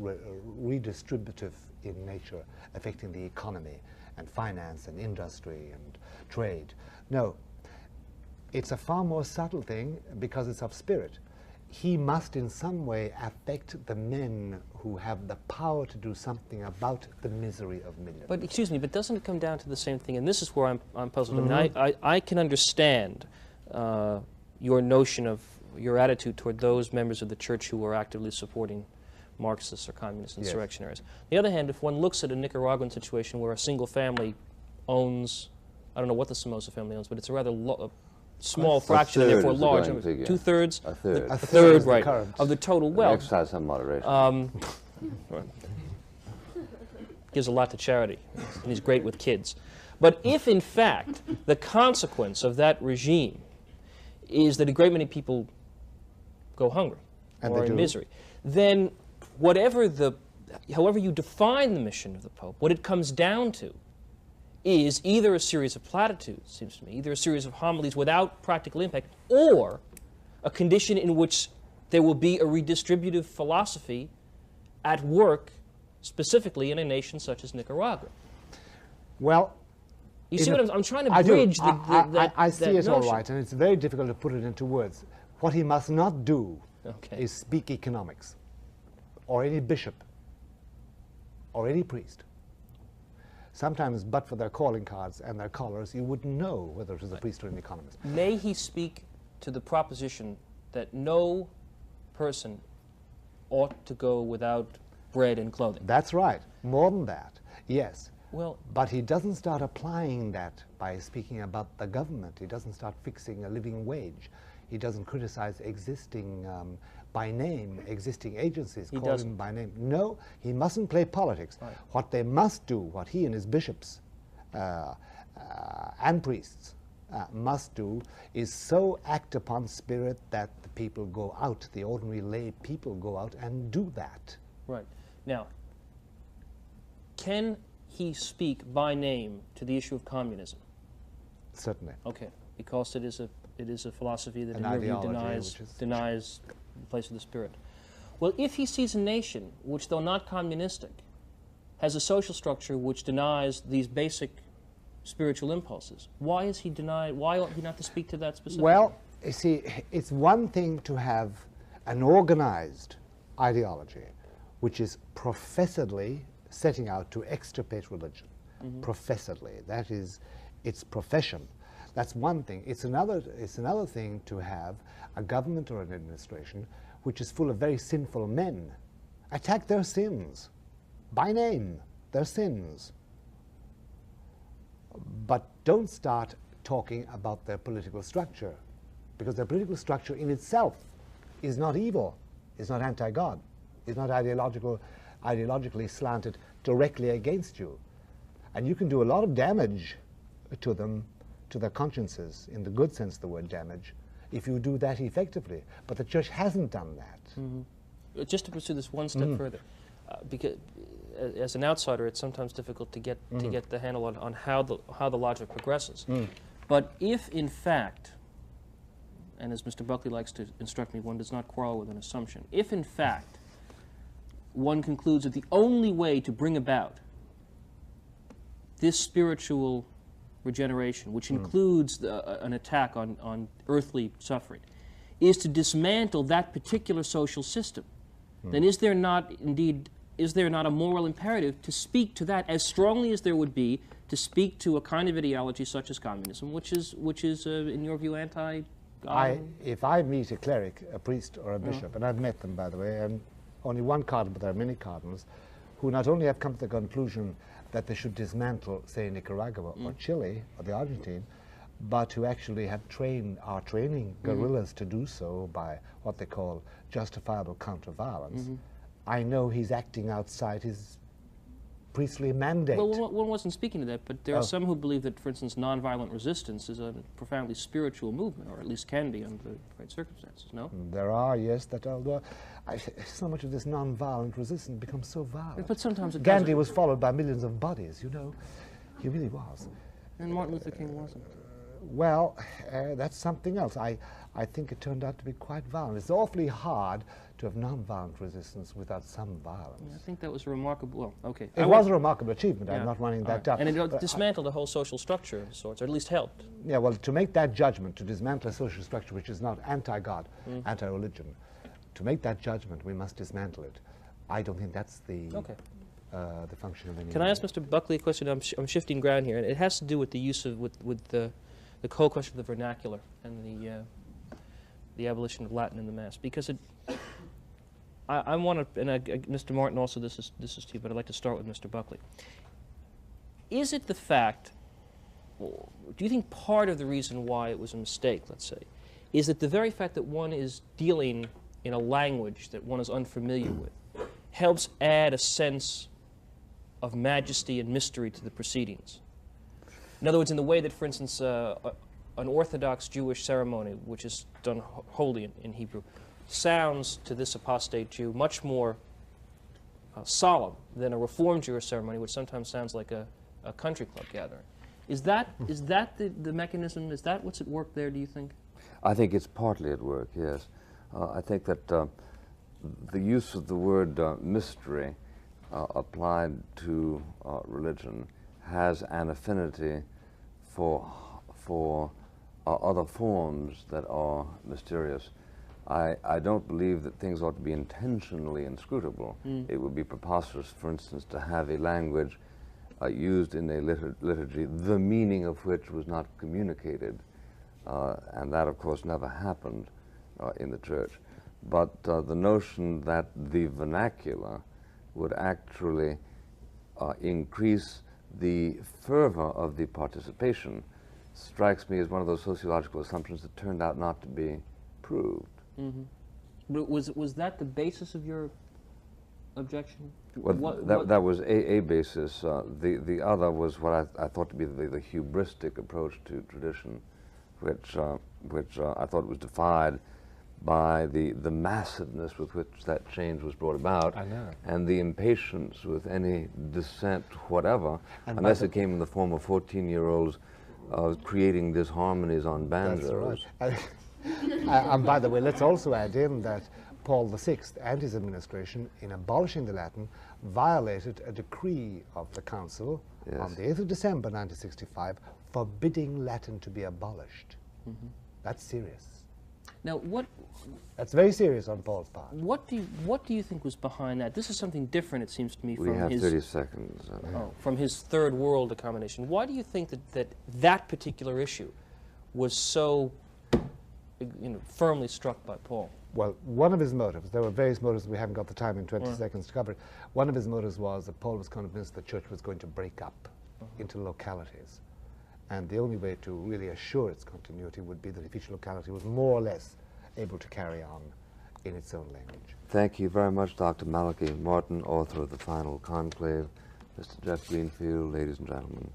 redistributive in nature, affecting the economy and finance and industry and trade. No. It's a far more subtle thing because it's of spirit. He must in some way affect the men who have the power to do something about the misery of millions. But excuse me, but doesn't it come down to the same thing? And this is where I'm puzzled. Mm-hmm. I mean, I can understand your notion of your attitude toward those members of the church who are actively supporting Marxists or communist insurrectionaries. On the other hand, if one looks at a Nicaraguan situation where a single family owns, I don't know what the Somoza family owns, but it's a rather small fraction and therefore large. 2/3? A third. A third, right, of the total wealth. Exercise some moderation. Gives a lot to charity, and he's great with kids. But if, in fact, the consequence of that regime is that a great many people go hungry or in misery, then however you define the mission of the Pope, what it comes down to is either a series of platitudes, seems to me, either a series of homilies without practical impact, or a condition in which there will be a redistributive philosophy at work, specifically in a nation such as Nicaragua. Well, you see what I'm trying to bridge I see it all notion. right, and it's very difficult to put it into words. What he must not do is speak economics, or any bishop, or any priest. Sometimes, but for their calling cards and their collars, you wouldn't know whether it was a priest or an economist. May he speak to the proposition that no person ought to go without bread and clothing? That's right. More than that, yes. Well, but he doesn't start applying that by speaking about the government. He doesn't start fixing a living wage. He doesn't criticize existing, by name, existing agencies, call them by name. No, he mustn't play politics. Right. What they must do, what he and his bishops and priests must do, is so act upon spirit that the people go out, the ordinary lay people go out and do that. Right. Now, can he speak by name to the issue of communism? Certainly. Okay, because it is a philosophy that, in your view, denies the place of the Spirit. Well, if he sees a nation which, though not communistic, has a social structure which denies these basic spiritual impulses, why is he denied? Why ought he not to speak to that specifically? Well, you see, it's one thing to have an organized ideology which is professedly setting out to extirpate religion. Professedly, that is its profession. That's one thing. It's another thing to have a government or an administration which is full of very sinful men. Attack their sins, by name, their sins. But don't start talking about their political structure, because their political structure in itself is not evil, is not anti-God, is not ideologically slanted directly against you. And you can do a lot of damage to them, to their consciences, in the good sense of the word damage, if you do that effectively. But the Church hasn't done that. Just to pursue this one step further, because as an outsider, it's sometimes difficult to get the handle on how the logic progresses. But if, in fact, and as Mr. Buckley likes to instruct me, one does not quarrel with an assumption, if, in fact, one concludes that the only way to bring about this spiritual regeneration, which includes an attack on earthly suffering, is to dismantle that particular social system, then is there not a moral imperative to speak to that as strongly as there would be to speak to a kind of ideology such as communism, which is in your view, anti-God? If I meet a cleric, a priest or a bishop, and I've met them, by the way, and only one cardinal, but there are many cardinals, who not only have come to the conclusion that they should dismantle, say, Nicaragua or Chile or the Argentine, but who actually are training guerrillas to do so by what they call justifiable counter-violence. I know he's acting outside his priestly mandate. Well, one wasn't speaking to that, but there are some who believe that, for instance, nonviolent resistance is a profoundly spiritual movement, or at least can be under the right circumstances, no? There are, yes, that although so much of this nonviolent resistance becomes so violent. But sometimes it Gandhi was followed by millions of bodies, you know. He really was. And Martin Luther King wasn't. Well, that's something else. I think it turned out to be quite violent. It's awfully hard to have nonviolent resistance without some violence. Yeah, I think that was a remarkable, well, okay. It was a remarkable achievement. I'm not running that down. And it dismantled the whole social structure of sorts, or at least helped. Yeah, well, to make that judgment, to dismantle a social structure which is not anti-God, anti-religion, to make that judgment, we must dismantle it. I don't think that's the function of any. Can I ask Mr. Buckley a question? I'm shifting ground here, and it has to do with the use of with the whole question of the vernacular and the abolition of Latin in the Mass, because I want to, and Mr. Martin also, this is to you, but I'd like to start with Mr. Buckley. Is it the fact, do you think part of the reason why it was a mistake, let's say, is that the very fact that one is dealing in a language that one is unfamiliar with helps add a sense of majesty and mystery to the proceedings? In other words, in the way that, for instance, an Orthodox Jewish ceremony, which is done wholly in Hebrew, sounds to this apostate Jew much more solemn than a Reformed Jewish ceremony, which sometimes sounds like a country club gathering. Is that the mechanism? Is that what's at work there, do you think? I think it's partly at work, yes. I think that the use of the word mystery applied to religion has an affinity for other forms that are mysterious. I don't believe that things ought to be intentionally inscrutable. It would be preposterous, for instance, to have a language used in a liturgy, the meaning of which was not communicated. And that, of course, never happened in the church. But the notion that the vernacular would actually increase the fervor of the participation strikes me as one of those sociological assumptions that turned out not to be proved. Mm-hmm. But was that the basis of your objection? Well, that was a basis. The other was what I thought to be the hubristic approach to tradition, which I thought was defied by the massiveness with which that change was brought about, and the impatience with any dissent whatever, unless it came in the form of 14-year-olds creating disharmonies on banjos. That's right. And by the way, let's also add in that Paul VI and his administration, in abolishing the Latin, violated a decree of the Council on the 8th of December 1965, forbidding Latin to be abolished. Mm-hmm. That's serious. Now, that's very serious on Paul's part. What do you think was behind that? This is something different, it seems to me, from his... We have 30 seconds. From his third world accommodation. Why do you think that particular issue was so firmly struck by Paul? Well, one of his motives, there were various motives, we haven't got the time in 20 seconds to cover it. One of his motives was that Paul was convinced the church was going to break up into localities. And the only way to really assure its continuity would be that if each locality was more or less able to carry on in its own language. Thank you very much, Dr. Malachi Martin, author of The Final Conclave. Mr. Jeff Greenfield, ladies and gentlemen.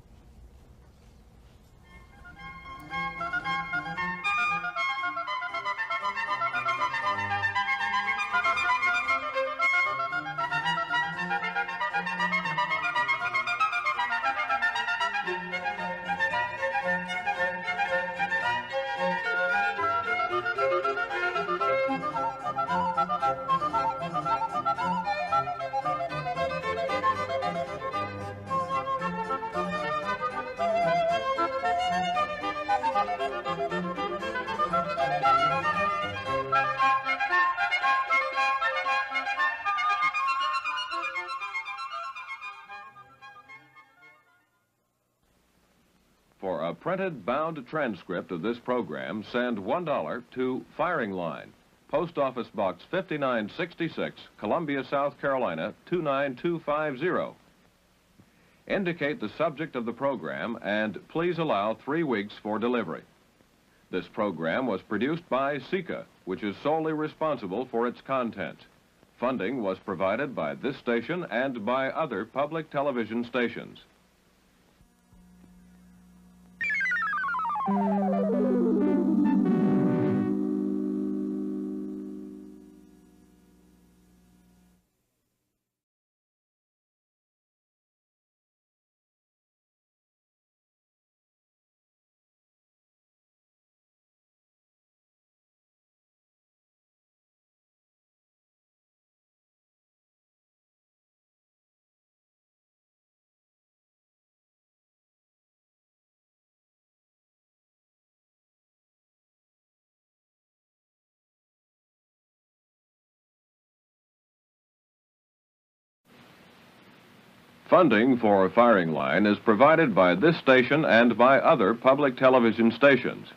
For a printed, bound transcript of this program, send $1 to Firing Line, Post Office Box 5966, Columbia, South Carolina, 29250. Indicate the subject of the program and please allow 3 weeks for delivery. This program was produced by SECA, which is solely responsible for its content. Funding was provided by this station and by other public television stations. Funding for Firing Line is provided by this station and by other public television stations.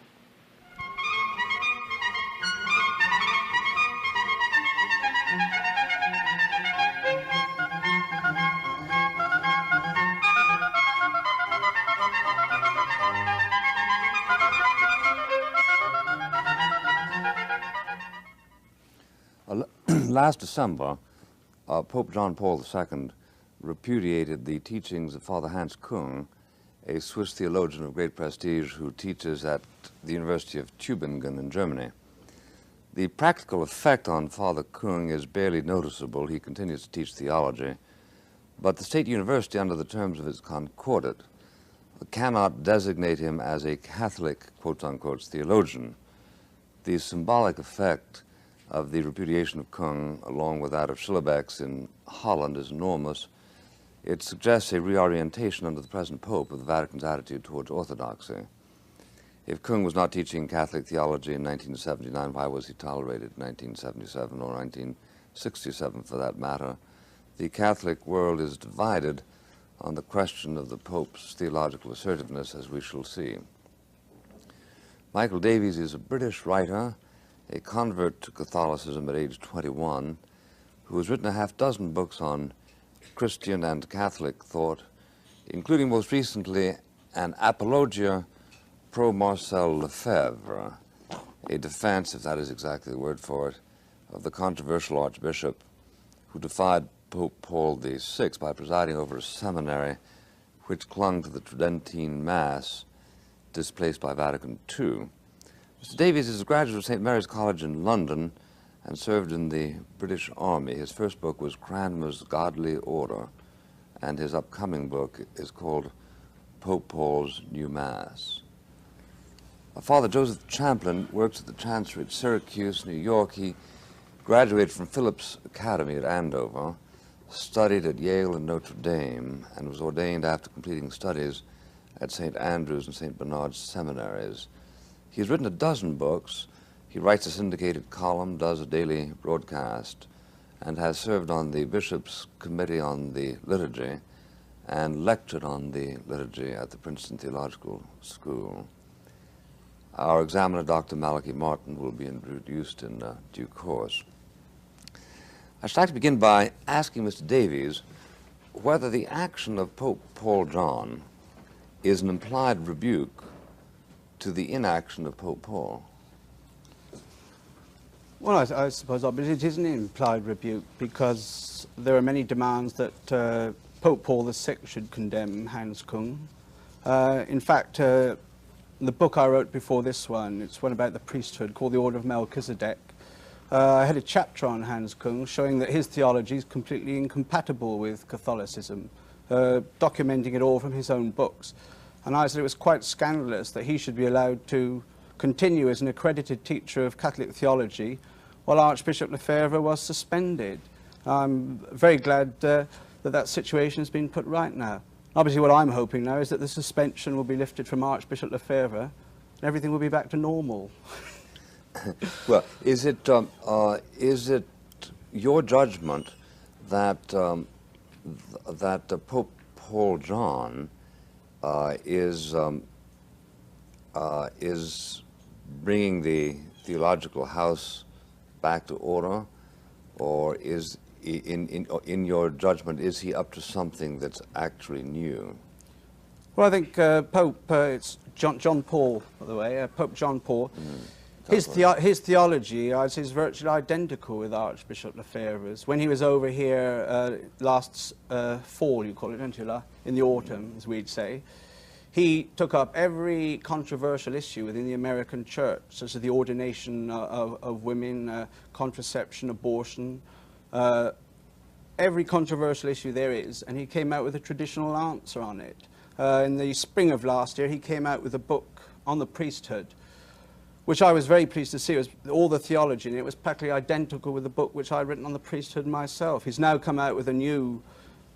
last December, Pope John Paul II repudiated the teachings of Father Hans Küng, a Swiss theologian of great prestige who teaches at the University of Tübingen in Germany. The practical effect on Father Küng is barely noticeable. He continues to teach theology, but the State University, under the terms of its concordat, cannot designate him as a Catholic, quote-unquote, theologian. The symbolic effect of the repudiation of Küng, along with that of Schillebeeckx in Holland, is enormous. It suggests a reorientation under the present Pope of the Vatican's attitude towards orthodoxy. If Küng was not teaching Catholic theology in 1979, why was he tolerated in 1977 or 1967 for that matter? The Catholic world is divided on the question of the Pope's theological assertiveness, as we shall see. Michael Davies is a British writer, a convert to Catholicism at age 21, who has written a half-dozen books on Christian and Catholic thought, including most recently an apologia pro Marcel Lefebvre, a defense, if that is exactly the word for it, of the controversial archbishop who defied Pope Paul VI by presiding over a seminary which clung to the Tridentine Mass, displaced by Vatican II. Mr. Davies is a graduate of St. Mary's College in London and served in the British Army. His first book was Cranmer's Godly Order, and his upcoming book is called Pope Paul's New Mass. Father Joseph Champlin works at the Chancery at Syracuse, New York. He graduated from Phillips Academy at Andover, studied at Yale and Notre Dame, and was ordained after completing studies at St. Andrew's and St. Bernard's seminaries. He's written a dozen books. He writes a syndicated column, does a daily broadcast, and has served on the Bishop's Committee on the Liturgy and lectured on the liturgy at the Princeton Theological School. Our examiner, Dr. Malachi Martin, will be introduced in due course. I'd like to begin by asking Mr. Davies whether the action of Pope Paul John is an implied rebuke to the inaction of Pope Paul. Well, I suppose but it is an implied rebuke because there are many demands that Pope Paul VI should condemn Hans Küng. In fact, the book I wrote before this one, it's one about the priesthood called The Order of Melchizedek. I had a chapter on Hans Küng showing that his theology is completely incompatible with Catholicism, documenting it all from his own books. And I said it was quite scandalous that he should be allowed to continue as an accredited teacher of Catholic theology while Archbishop Lefebvre was suspended. I'm very glad that situation has been put right now. Obviously what I'm hoping now is that the suspension will be lifted from Archbishop Lefebvre and everything will be back to normal. Well, is it your judgment that Pope Paul John is bringing the theological house back to order, or is in your judgment, is he up to something that's actually new? Well, I think Pope, it's John Paul, by the way, Pope John Paul. His theology is virtually identical with Archbishop Lefebvre's. When he was over here last fall, you call it, don't you, in the autumn, as we'd say, he took up every controversial issue within the American church, such as the ordination of women, contraception, abortion, every controversial issue there is, and he came out with a traditional answer on it. In the spring of last year, he came out with a book on the priesthood, which I was very pleased to see. It was all the theology in it was practically identical with the book which I'd written on the priesthood myself. He's now come out with a new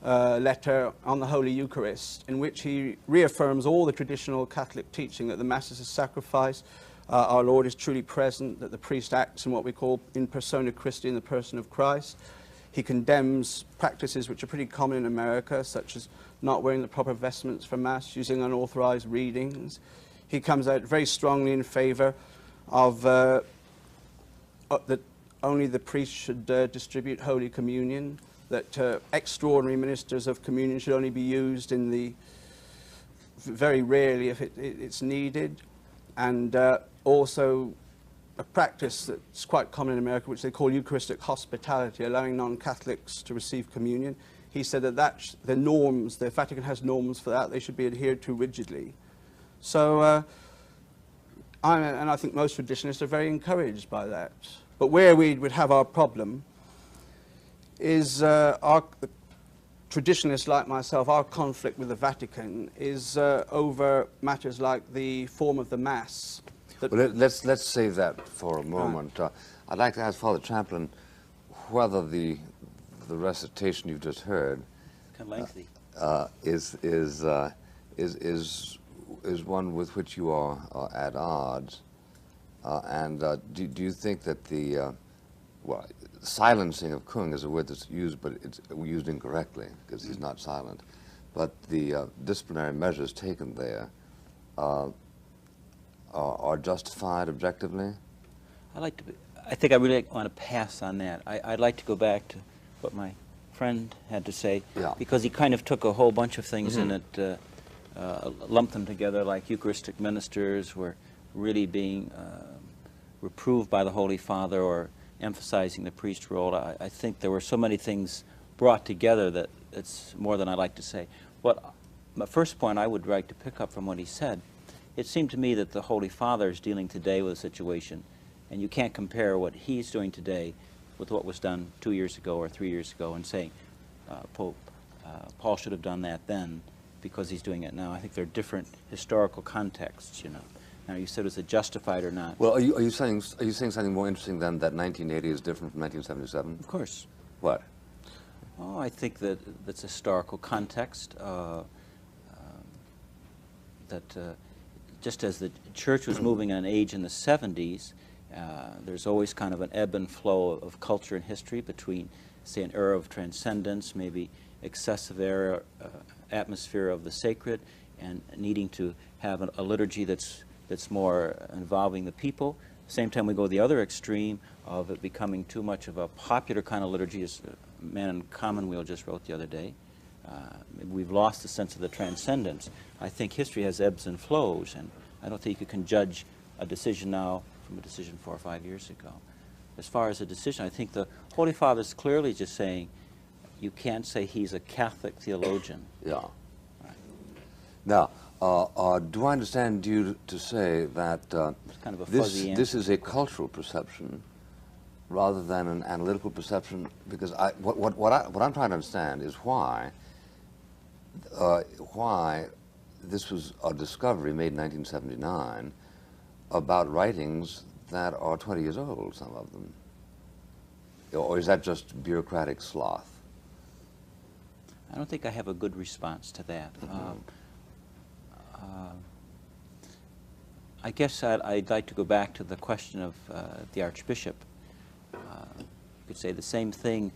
letter on the Holy Eucharist, in which he reaffirms all the traditional Catholic teaching that the Mass is a sacrifice, our Lord is truly present, that the priest acts in what we call in persona Christi, in the person of Christ. He condemns practices which are pretty common in America, such as not wearing the proper vestments for Mass, using unauthorized readings. He comes out very strongly in favor of that only the priest should distribute Holy Communion, that extraordinary ministers of communion should only be used in the very rarely if it's needed, and also a practice that's quite common in America, which they call Eucharistic hospitality, allowing non-Catholics to receive communion. He said that the norms, the Vatican has norms for that, they should be adhered to rigidly. So, and I think most traditionalists are very encouraged by that. But where we would have our problem is the traditionalists like myself, our conflict with the Vatican is over matters like the form of the Mass. Well, let's save that for a moment. I'd like to ask Father Chaplain whether the recitation you've just heard kind of lengthy. Is one with which you are at odds, and do you think that the silencing of Kung is a word that's used, but it's used incorrectly because he's not silent, but the disciplinary measures taken there are justified objectively? I think I really want to pass on that. I'd like to go back to what my friend had to say, because he kind of took a whole bunch of things in it, lumped them together, like Eucharistic ministers were really being reproved by the Holy Father or emphasizing the priest role. I think there were so many things brought together that it's more than I like to say. My first point I would like to pick up from what he said, it seemed to me that the Holy Father is dealing today with a situation, and you can't compare what he's doing today with what was done 2 years ago or 3 years ago, and saying Pope Paul should have done that then because he's doing it now. I think they're different historical contexts, you know. Now, you said, is it justified or not? Well, are you saying something more interesting than that 1980 is different from 1977? Of course. What? Oh, I think that that's a historical context. Just as the church was moving an age in the 70s, there's always kind of an ebb and flow of culture and history between, say, an era of transcendence, maybe excessive era, atmosphere of the sacred, and needing to have a liturgy that's more involving the people. Same time we go the other extreme of it becoming too much of a popular kind of liturgy, as Man in Commonweal just wrote the other day. We've lost the sense of the transcendence. I think history has ebbs and flows, and I don't think you can judge a decision now from a decision 4 or 5 years ago. As far as a decision, I think the Holy Father is clearly just saying you can't say he's a Catholic theologian. Yeah. Right. Now, do I understand you to say that kind of a fuzzy this is a cultural perception rather than an analytical perception? Because what I'm trying to understand is why this was a discovery made in 1979 about writings that are 20 years old, some of them. Or is that just bureaucratic sloth? I don't think I have a good response to that. I guess I'd like to go back to the question of the Archbishop. You could say the same thing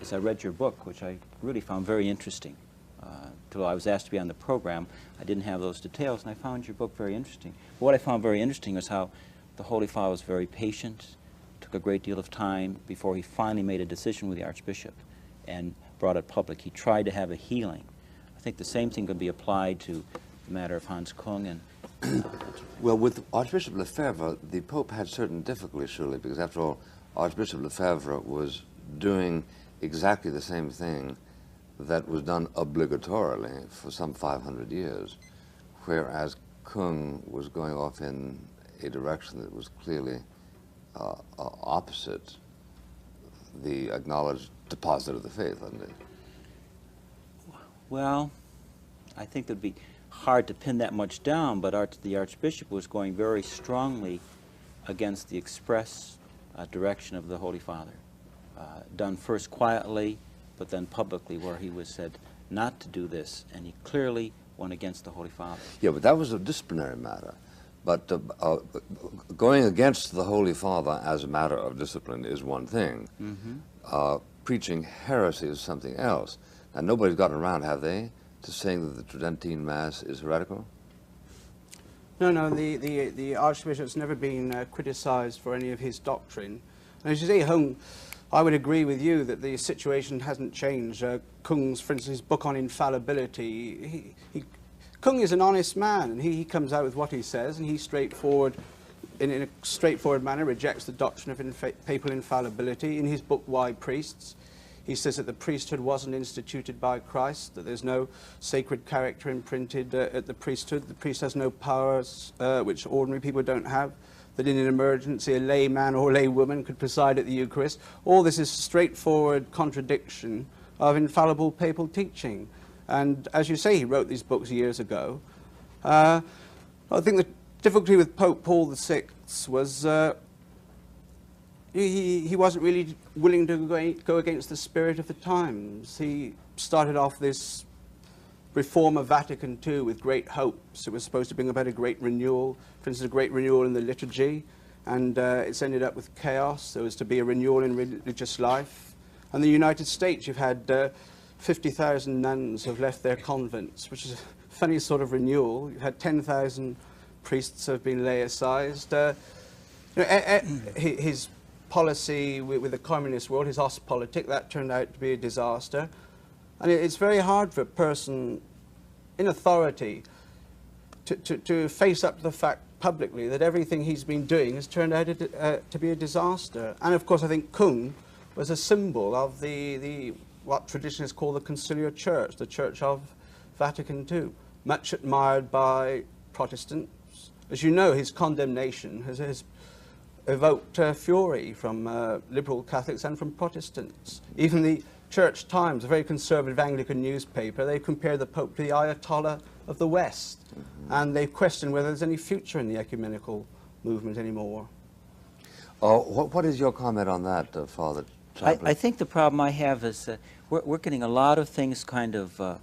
as I read your book, which I really found very interesting. Until I was asked to be on the program, I didn't have those details, and I found your book very interesting. But what I found very interesting was how the Holy Father was very patient, took a great deal of time before he finally made a decision with the Archbishop and brought it public. He tried to have a healing. I think the same thing could be applied to the matter of Hans Kung. And well, with Archbishop Lefebvre, the Pope had certain difficulties, surely, because after all, Archbishop Lefebvre was doing exactly the same thing that was done obligatorily for some 500 years, whereas Kung was going off in a direction that was clearly opposite the acknowledged deposit of the faith, wasn't it? Well, I think it would be hard to pin that much down, but the Archbishop was going very strongly against the express direction of the Holy Father, done first quietly, but then publicly, where he was said not to do this, and he clearly went against the Holy Father. Yeah, but that was a disciplinary matter. But going against the Holy Father as a matter of discipline is one thing. Preaching heresy is something else. Now, nobody's gotten around, have they, to saying that the Tridentine Mass is heretical? No, the Archbishop's never been criticized for any of his doctrine. And as you say, I would agree with you that the situation hasn't changed. Kung's, for instance, his book on infallibility, Kung is an honest man, and he comes out with what he says, and he's straightforward. in a straightforward manner, rejects the doctrine of papal infallibility. In his book, Why Priests, he says that the priesthood wasn't instituted by Christ, that there's no sacred character imprinted at the priesthood. The priest has no powers which ordinary people don't have, that in an emergency a layman or laywoman could preside at the Eucharist. All this is straightforward contradiction of infallible papal teaching. And as you say, he wrote these books years ago. I think the difficulty with Pope Paul VI was he wasn't really willing to go against the spirit of the times. He started off this reform of Vatican II with great hopes. It was supposed to bring about a great renewal, for instance, a great renewal in the liturgy, and it's ended up with chaos. There was to be a renewal in religious life. And the United States, you've had 50,000 nuns have left their convents, which is a funny sort of renewal. You've had 10,000 priests have been laicized. His policy with the communist world, his Ostpolitik, that turned out to be a disaster. And it's very hard for a person in authority to face up to the fact publicly that everything he's been doing has turned out to be a disaster. And of course, I think Kuhn was a symbol of what tradition is called the conciliar church, the Church of Vatican II, much admired by Protestants. As you know, his condemnation has evoked fury from liberal Catholics and from Protestants. Even the Church Times, a very conservative Anglican newspaper, they compare the Pope to the Ayatollah of the West, and they question whether there's any future in the ecumenical movement anymore. What is your comment on that, Father Chaplain? I think the problem I have is we're getting a lot of things kind of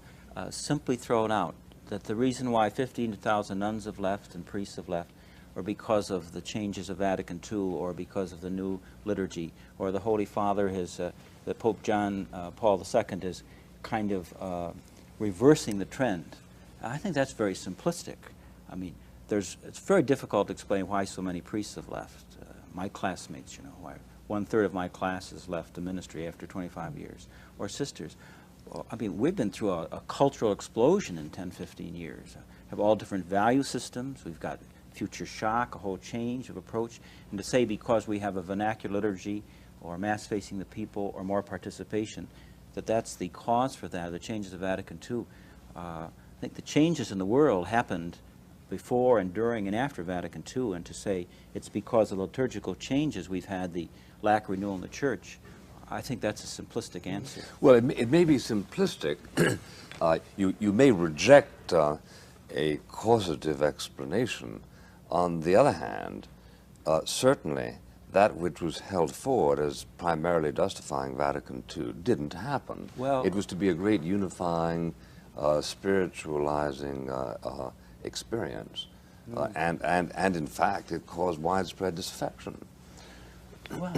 simply thrown out, that the reason why 15,000 nuns have left and priests have left or because of the changes of Vatican II, or because of the new liturgy, or the Holy Father that Pope John Paul II is kind of reversing the trend. I think that's very simplistic. I mean, it's very difficult to explain why so many priests have left. My classmates, you know, why 1/3 of my class has left the ministry after 25 years, or sisters. Well, I mean, we've been through a cultural explosion in 10, 15 years. Have all different value systems. We've got future shock, a whole change of approach. And to say because we have a vernacular liturgy or Mass facing the people or more participation, that's the cause for that, the changes of Vatican II. I think the changes in the world happened before and during and after Vatican II, and to say it's because of liturgical changes we've had the lack of renewal in the Church, I think that's a simplistic answer. Well, it may be simplistic. You may reject a causative explanation. On the other hand, certainly that which was held forward as primarily justifying Vatican II didn't happen. Well, it was to be a great unifying, spiritualizing experience. And in fact, it caused widespread disaffection. Well,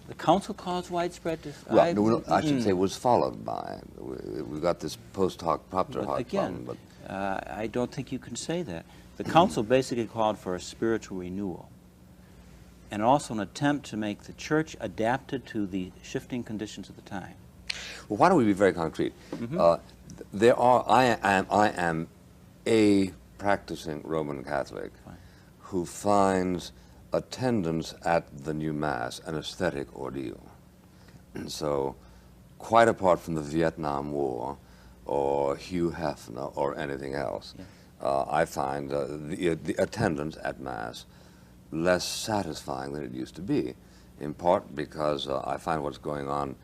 the council caused widespread disaffection. Well, no, I should say was followed by. We've got this post hoc propter hoc again, problem. I don't think you can say that. The council basically called for a spiritual renewal, and also an attempt to make the Church adapted to the shifting conditions of the time. Well, why don't we be very concrete? I am a practicing Roman Catholic who finds attendance at the new Mass an aesthetic ordeal. And so, quite apart from the Vietnam War or Hugh Hefner or anything else, I find the attendance at Mass less satisfying than it used to be, in part because I find what's going on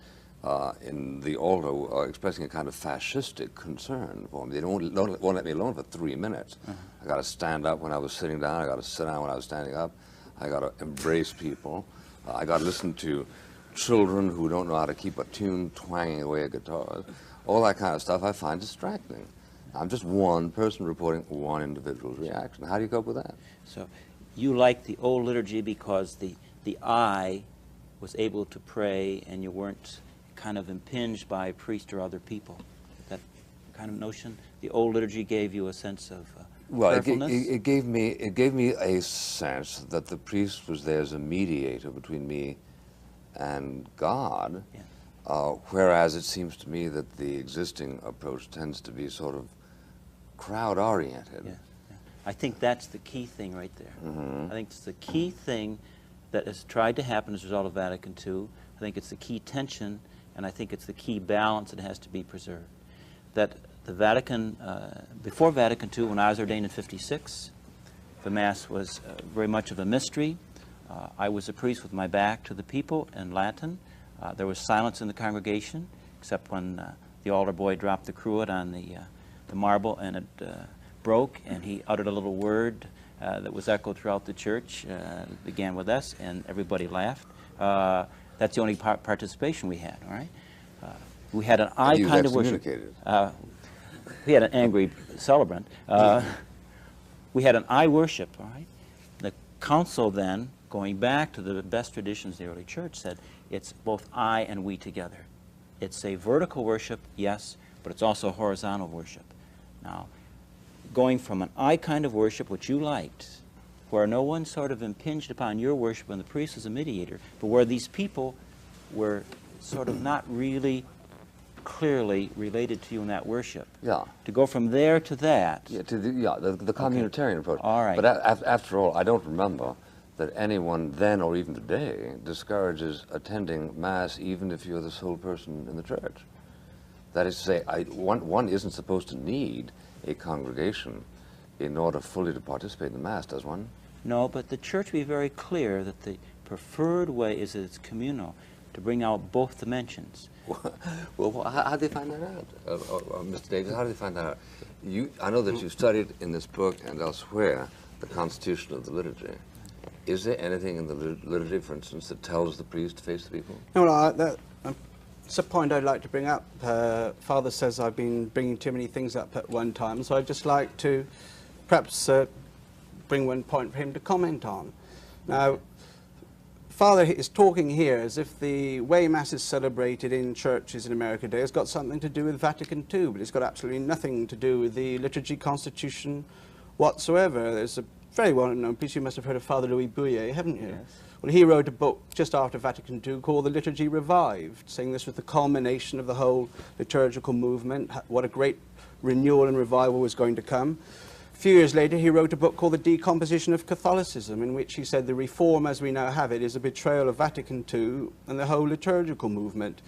in the altar expressing a kind of fascistic concern for me. They won't let me alone for 3 minutes. I got to stand up when I was sitting down. I got to sit down when I was standing up. I got to embrace people. I got to listen to children who don't know how to keep a tune twanging away at guitars. All that kind of stuff I find distracting. I'm just one person reporting one individual's reaction. How do you cope with that? So you like the old liturgy because the eye was able to pray and you weren't kind of impinged by a priest or other people. That kind of notion? The old liturgy gave you a sense of prayerfulness? It gave me a sense that the priest was there as a mediator between me and God, whereas it seems to me that the existing approach tends to be sort of crowd-oriented. I think that's the key thing right there. I think it's the key thing that has tried to happen as a result of Vatican II. I think it's the key tension, and I think it's the key balance that has to be preserved. That the Vatican, before Vatican II, when I was ordained in '56, the Mass was very much of a mystery. I was a priest with my back to the people in Latin. There was silence in the congregation, except when the altar boy dropped the cruet on the marble and it broke, and he uttered a little word that was echoed throughout the church. It began with S, and everybody laughed. That's the only participation we had, all right? We had an I kind of worship. We had an angry celebrant. We had an I worship, all right? The council then, going back to the best traditions of the early church, said it's both I and we together. It's a vertical worship, yes, but it's also horizontal worship. Now, going from an I kind of worship, which you liked, where no one sort of impinged upon your worship and the priest was a mediator, but where these people were sort of not really clearly related to you in that worship. Yeah. To go from there to that. Yeah, to the communitarian approach. All right. But after all, I don't remember that anyone then or even today discourages attending Mass even if you're the sole person in the church. That is to say, one isn't supposed to need a congregation in order fully to participate in the Mass, does one? No, but the church be very clear that the preferred way is that it's communal, to bring out both dimensions. Well, how do they find that out? Mr. Davis, how do they find that out? I know that you studied in this book and elsewhere the constitution of the liturgy. Is there anything in the liturgy, for instance, that tells the priest to face the people? No, it's a point I'd like to bring up. Father says I've been bringing too many things up at one time, so I'd just like to perhaps bring one point for him to comment on. Now, Father is talking here as if the way Mass is celebrated in churches in America today has got something to do with Vatican II, but it's got absolutely nothing to do with the liturgy constitution whatsoever. There's a very well-known priest, you must have heard of Father Louis Bouillet, haven't you? Yes. Well, he wrote a book just after Vatican II called The Liturgy Revived, saying this was the culmination of the whole liturgical movement, what a great renewal and revival was going to come. A few years later, he wrote a book called The Decomposition of Catholicism, in which he said the reform as we now have it is a betrayal of Vatican II and the whole liturgical movement.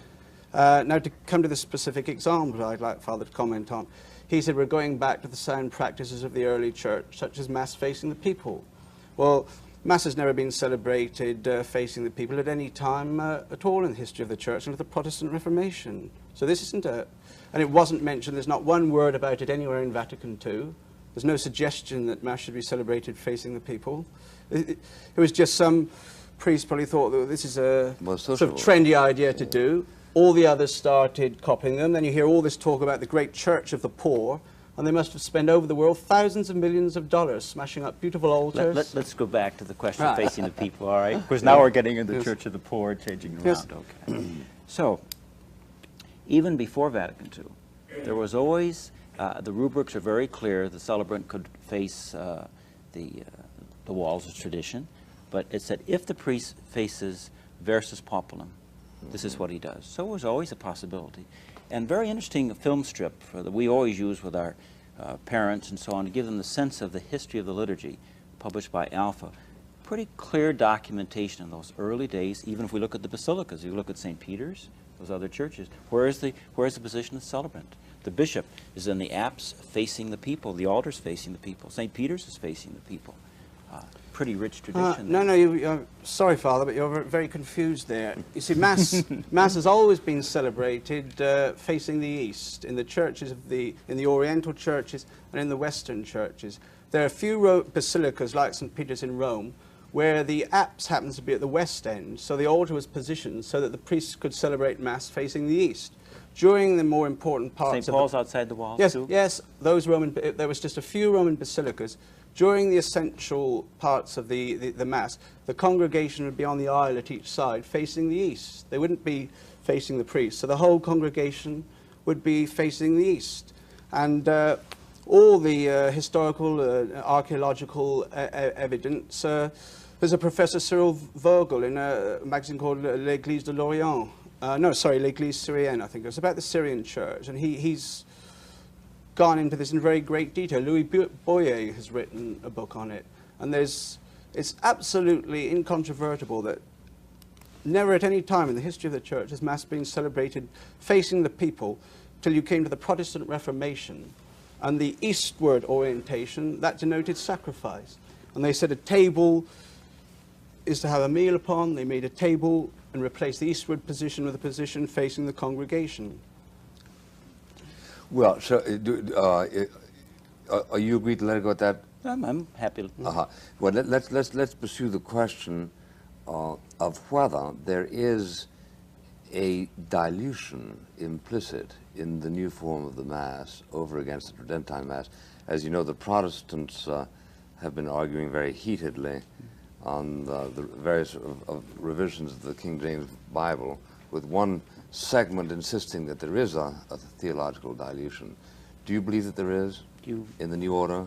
Now, to come to the specific example I'd like Father to comment on, he said we're going back to the sound practices of the early church, such as Mass facing the people. Well, Mass has never been celebrated facing the people at any time at all in the history of the church until the Protestant Reformation. So this isn't and it wasn't mentioned, there's not one word about it anywhere in Vatican II. There's no suggestion that Mass should be celebrated facing the people. It was just some priest probably thought that this is a sort of trendy idea to do. All the others started copying them. Then you hear all this talk about the great church of the poor, and they must have spent over the world thousands of millions of dollars smashing up beautiful altars. Let's go back to the question of facing the people, all right? Because now we're getting into the church of the poor, changing around. Yes. Okay. So, even before Vatican II, there was always, the rubrics are very clear. The celebrant could face the walls of tradition, but it said if the priest faces versus populum, this is what he does. So it was always a possibility. And very interesting film strip that we always use with our parents and so on to give them the sense of the history of the liturgy, published by Alpha. Pretty clear documentation in those early days, even if we look at the basilicas, you look at St. Peter's, those other churches, where's the position of the celebrant? The bishop is in the apse facing the people, the altar's facing the people. St. Peter's is facing the people. Pretty rich tradition. No, sorry, Father, but you're very confused there. You see, Mass has always been celebrated facing the east in the churches in the Oriental churches and in the Western churches. There are a few basilicas like St. Peter's in Rome where the apse happens to be at the west end, so the altar was positioned so that the priests could celebrate Mass facing the east. During the more important parts St. Paul's outside the walls, yes, too? Yes, there was just a few Roman basilicas. During the essential parts of the Mass, the congregation would be on the aisle at each side, facing the east. They wouldn't be facing the priest, so the whole congregation would be facing the east. And all the historical, archaeological evidence, there's a Professor Cyril Vogel in a magazine called L'Église de l'Orient. L'Église Syrienne, I think. It was about the Syrian church, and he's gone into this in very great detail. Louis Boyer has written a book on it, and it's absolutely incontrovertible that never at any time in the history of the Church has Mass been celebrated facing the people till you came to the Protestant Reformation. And the eastward orientation, that denoted sacrifice. And they said a table is to have a meal upon. They made a table and replaced the eastward position with a position facing the congregation. Well, so are you agreed to let it go at that? I'm happy. Well, let's pursue the question of whether there is a dilution implicit in the new form of the Mass over against the Tridentine Mass. As you know, the Protestants have been arguing very heatedly on the various revisions of the King James Bible, with one segment insisting that there is a theological dilution. Do you believe that there is in the new order?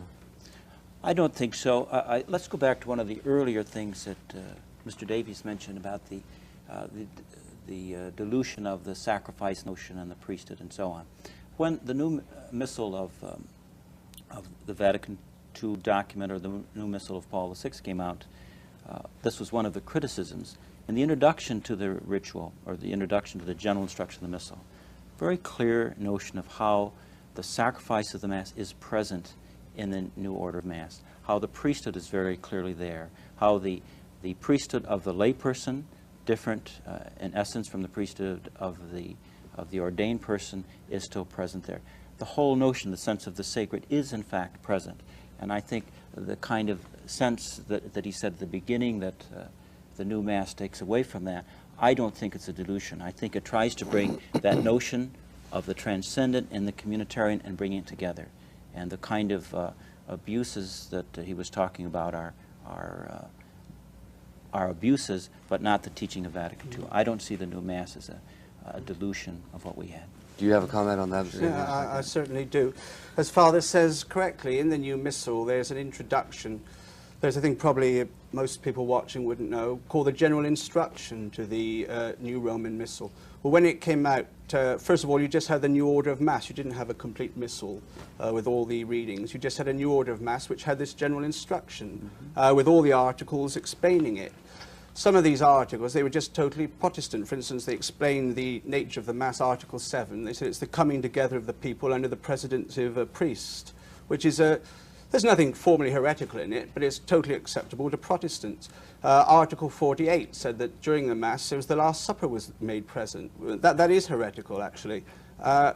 I don't think so. Let's go back to one of the earlier things that Mr. Davies mentioned about the dilution of the sacrifice notion and the priesthood and so on. When the new missal of the Vatican II document, or the new missal of Paul VI came out, this was one of the criticisms. In the introduction to the ritual, or the introduction to the general instruction of the missal, very clear notion of how the sacrifice of the Mass is present in the new order of Mass, how the priesthood is very clearly there, how the priesthood of the layperson, different in essence from the priesthood of the ordained person, is still present there. The whole notion, the sense of the sacred, is in fact present. And I think the kind of sense that he said at the beginning that the new Mass takes away from that, I don't think it's a dilution. I think it tries to bring that notion of the transcendent and the communitarian and bring it together. And the kind of abuses that he was talking about are abuses, but not the teaching of Vatican II. I don't see the new Mass as a dilution of what we had. Do you have a comment on that? Yeah, I certainly do. As Father says correctly, in the new Missal there's an introduction. There's, I think, probably most people watching wouldn't know, called the General Instruction to the New Roman Missal. Well, when it came out, first of all, you just had the New Order of Mass. You didn't have a complete Missal with all the readings. You just had a New Order of Mass, which had this General Instruction with all the articles explaining it. Some of these articles, they were just totally Protestant. For instance, they explained the nature of the Mass, Article 7. They said it's the coming together of the people under the presidency of a priest, which is there's nothing formally heretical in it, but it's totally acceptable to Protestants. Article 48 said that during the Mass, there was the Last Supper was made present. That is heretical, actually. Well,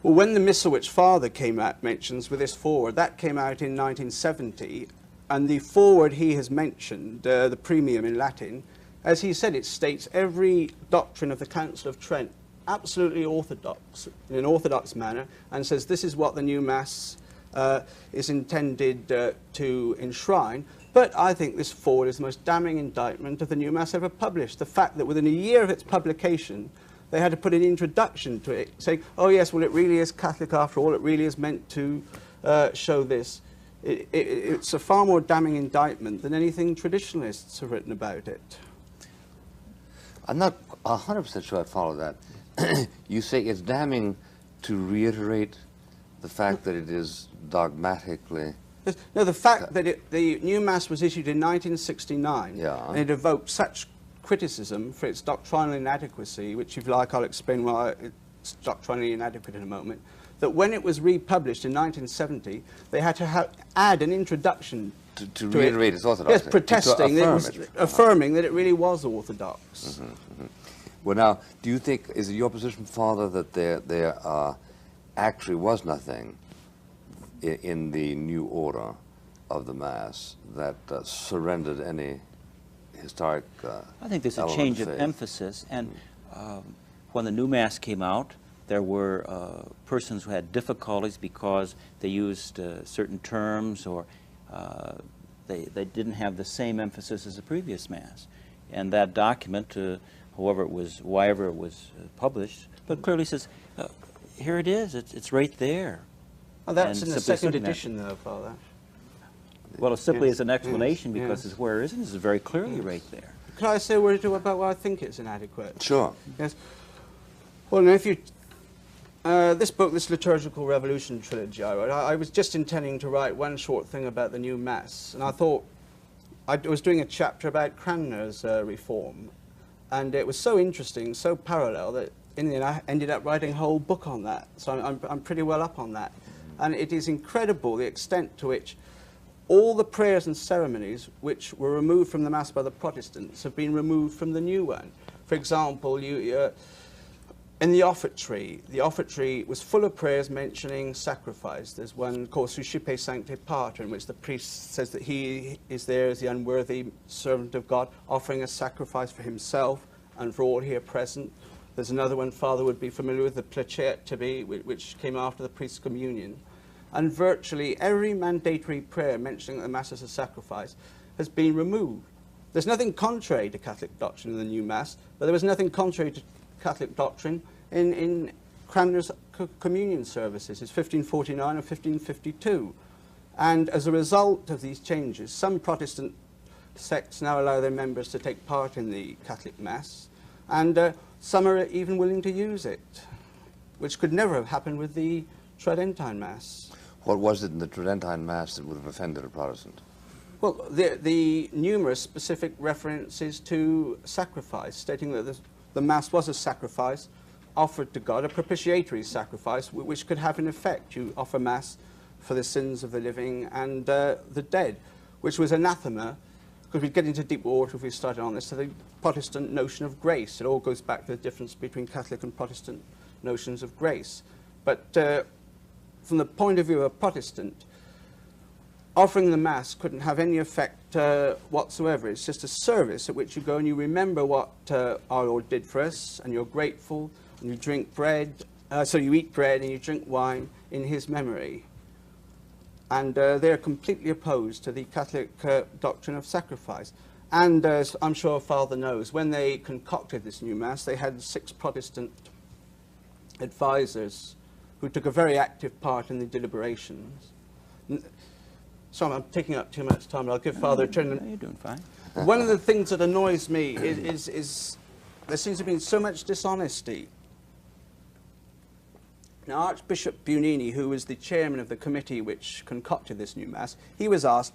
when the Missal which Father came out mentions with this foreword, that came out in 1970, and the foreword he has mentioned, the premium in Latin, as he said, it states every doctrine of the Council of Trent absolutely orthodox, in an orthodox manner, and says this is what the new Mass is intended to enshrine. But I think this foreword is the most damning indictment of the new Mass ever published. The fact that within a year of its publication, they had to put an introduction to it, saying, oh yes, well, it really is Catholic after all, it really is meant to show this. It's a far more damning indictment than anything traditionalists have written about it. I'm not 100% sure I follow that. You say it's damning to reiterate the fact that it is dogmatically... No, the fact that the new Mass was issued in 1969, and it evoked such criticism for its doctrinal inadequacy, which, if you like, I'll explain why it's doctrinally inadequate in a moment, that when it was republished in 1970, they had to add an introduction to reiterate its orthodoxy. Yes, protesting, affirming that it really was orthodox. Well, now, do you think, is it your position, Father, that there actually was nothing in the new order of the Mass that surrendered any historic I think there's a change of emphasis, and when the new Mass came out, there were persons who had difficulties because they used certain terms, or they didn't have the same emphasis as the previous Mass. And that document, wherever it was published, but clearly says, here it is, it's right there. Oh, that's in the second edition, though, Father. Well, it simply is an explanation because it's where it is very clearly right there. Can I say a word or two about why I think it's inadequate? Sure. Yes. Well, now, if you This book, this Liturgical Revolution trilogy I wrote, I was just intending to write one short thing about the new Mass, and I thought I was doing a chapter about Cranmer's reform, and it was so interesting, so parallel, that in the end I ended up writing a whole book on that. So I'm pretty well up on that. And it is incredible the extent to which all the prayers and ceremonies which were removed from the Mass by the Protestants have been removed from the new one. For example, in the offertory was full of prayers mentioning sacrifice. There's one called Suscipe Sancte Pater, in which the priest says that he is there as the unworthy servant of God, offering a sacrifice for himself and for all here present. There's another one Father would be familiar with, the Placet Tibi, which came after the priest's communion. And virtually every mandatory prayer mentioning that the Mass is a sacrifice has been removed. There's nothing contrary to Catholic doctrine in the new Mass, but there was nothing contrary to Catholic doctrine in Cranmer's communion services, his 1549 and 1552. And as a result of these changes, some Protestant sects now allow their members to take part in the Catholic Mass, and some are even willing to use it, which could never have happened with the Tridentine Mass. What was it in the Tridentine Mass that would have offended a Protestant? Well, the numerous specific references to sacrifice, stating that the Mass was a sacrifice offered to God, a propitiatory sacrifice, which could have an effect. You offer Mass for the sins of the living and the dead, which was anathema, because we'd get into deep water if we started on this, to the Protestant notion of grace. It all goes back to the difference between Catholic and Protestant notions of grace. But from the point of view of a Protestant, offering the Mass couldn't have any effect whatsoever. It's just a service at which you go and you remember what our Lord did for us, and you're grateful, and you drink bread, so you eat bread and you drink wine in his memory. And they're completely opposed to the Catholic doctrine of sacrifice. And as I'm sure Father knows, when they concocted this new Mass, they had 6 Protestant advisors who took a very active part in the deliberations. Sorry, I'm taking up too much time, but I'll give Father a turn. No, you're doing fine. One of the things that annoys me is there seems to have been so much dishonesty. Now, Archbishop Bunini, who was the chairman of the committee which concocted this new Mass, he was asked,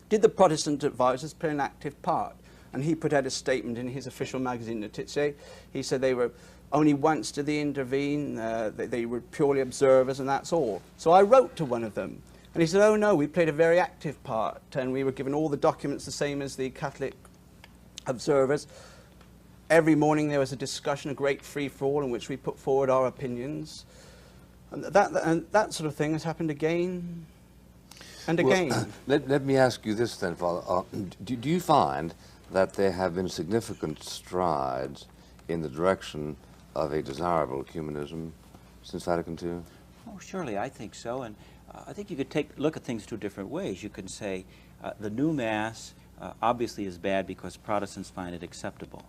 did the Protestant advisors play an active part? And he put out a statement in his official magazine, Notizie. He said they were only once did they intervene, they were purely observers, and that's all. So I wrote to one of them, and he said, oh no, we played a very active part, and we were given all the documents the same as the Catholic observers. Every morning there was a discussion, a great free-for-all, in which we put forward our opinions. And that sort of thing has happened again and again. Well, let me ask you this then, Father. Do you find that there have been significant strides in the direction of a desirable ecumenism since Vatican II? Oh, surely, I think so. And I think you could look at things 2 different ways. You can say the new Mass obviously is bad because Protestants find it acceptable.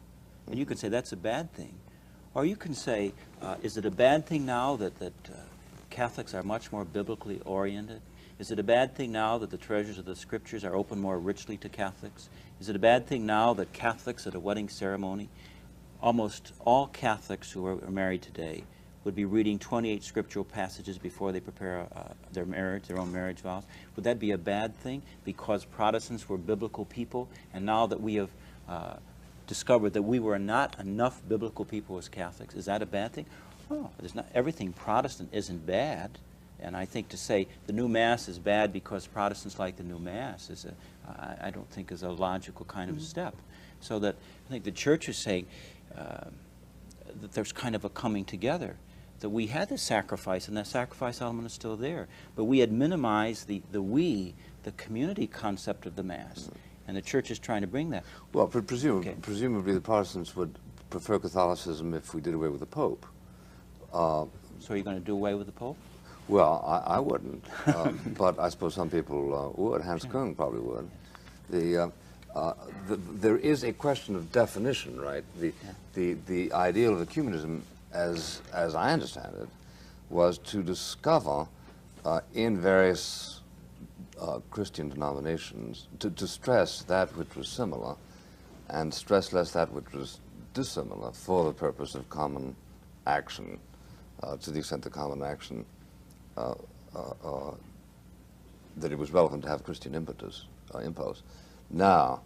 And you can say that's a bad thing. Or you can say, is it a bad thing now that Catholics are much more biblically oriented? Is it a bad thing now that the treasures of the Scriptures are opened more richly to Catholics? Is it a bad thing now that Catholics at a wedding ceremony, almost all Catholics who are married today, would be reading 28 scriptural passages before they prepare their own marriage vows? Would that be a bad thing because Protestants were biblical people, and now that we have discovered that we were not enough biblical people as Catholics, is that a bad thing? Oh, everything Protestant isn't bad. And I think to say the new Mass is bad because Protestants like the new Mass is I don't think is a logical kind of step. So that I think the Church is saying that there's kind of a coming together, that we had the sacrifice, and that sacrifice element is still there, but we had minimized the community concept of the Mass, and the Church is trying to bring that. Well, presumably the Protestants would prefer Catholicism if we did away with the Pope. So are you going to do away with the Pope? Well, I wouldn't, but I suppose some people would. Hans Kung probably would. There is a question of definition, right? The ideal of ecumenism, as I understand it, was to discover in various Christian denominations, to stress that which was similar and stress less that which was dissimilar for the purpose of common action to the extent the common action, that it was relevant to have Christian impulse. Now,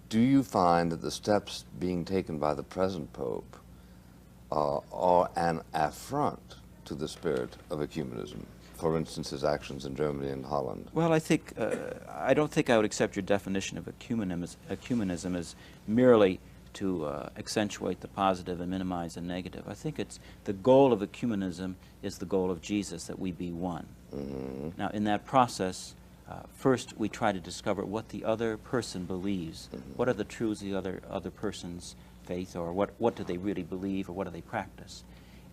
do you find that the steps being taken by the present Pope are an affront to the spirit of ecumenism? For instance, his actions in Germany and Holland. Well, I think I don't think I would accept your definition of ecumenism as merely to accentuate the positive and minimize the negative. I think it's the goal of ecumenism is the goal of Jesus, that we be one. Mm-hmm. Now, in that process, first we try to discover what the other person believes. Mm-hmm. What are the truths of the other person's faith, or what do they really believe, or what do they practice?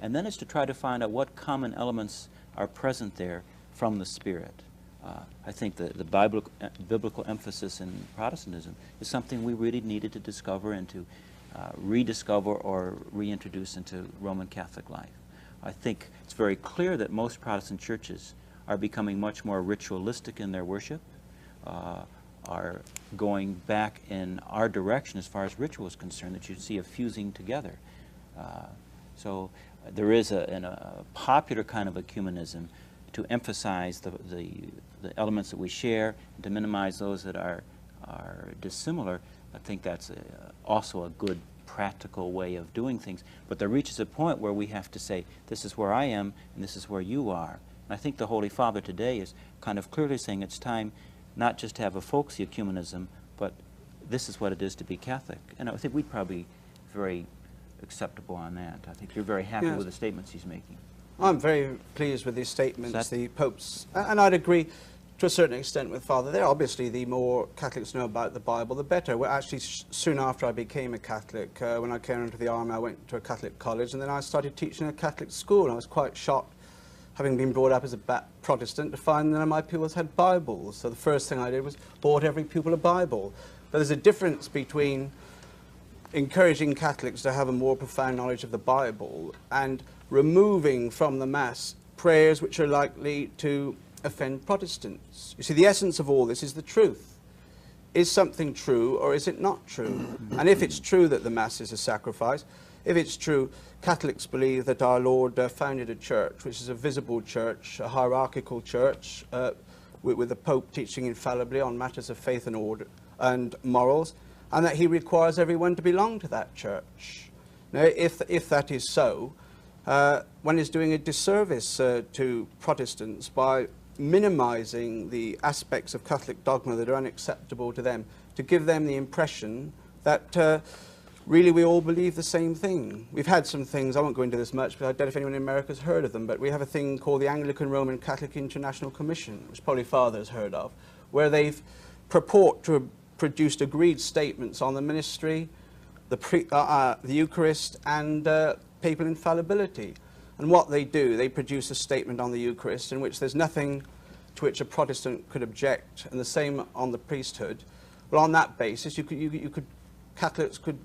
And then it's to try to find out what common elements are present there from the Spirit. I think the biblical emphasis in Protestantism is something we really needed to discover and to rediscover or reintroduce into Roman Catholic life. I think it's very clear that most Protestant churches are becoming much more ritualistic in their worship, are going back in our direction as far as ritual is concerned, that you see a fusing together. So there is a popular kind of ecumenism to emphasize the elements that we share and to minimize those that are dissimilar. I think that's also a good practical way of doing things. But there reaches a point where we have to say, this is where I am and this is where you are. And I think the Holy Father today is kind of clearly saying it's time not just to have a folksy ecumenism, but this is what it is to be Catholic. And I think we'd probably be very acceptable on that. I think you're very happy with the statements he's making. I'm very pleased with his statements, the Pope's, and I'd agree to a certain extent with Father there. Obviously, the more Catholics know about the Bible, the better. Well, actually, soon after I became a Catholic, when I came into the army, I went to a Catholic college, and then I started teaching at a Catholic school. And I was quite shocked, having been brought up as a Protestant, to find none of my pupils had Bibles. So the first thing I did was bought every pupil a Bible. But there's a difference between encouraging Catholics to have a more profound knowledge of the Bible and removing from the Mass prayers which are likely to offend Protestants. You see, the essence of all this is the truth. Is something true or is it not true? And if it's true that the Mass is a sacrifice, if it's true, Catholics believe that our Lord founded a church, which is a visible church, a hierarchical church, with the Pope teaching infallibly on matters of faith and order and morals, and that he requires everyone to belong to that church. Now, if that is so, one is doing a disservice to Protestants by minimizing the aspects of Catholic dogma that are unacceptable to them, to give them the impression that really we all believe the same thing. We've had some things, I won't go into this much, but I don't know if anyone in America has heard of them, but we have a thing called the Anglican Roman Catholic International Commission, which probably Father's heard of, where they've purport to have produced agreed statements on the ministry, the Eucharist, and papal infallibility. And what they do, they produce a statement on the Eucharist in which there's nothing to which a Protestant could object, and the same on the priesthood. Well, on that basis, Catholics could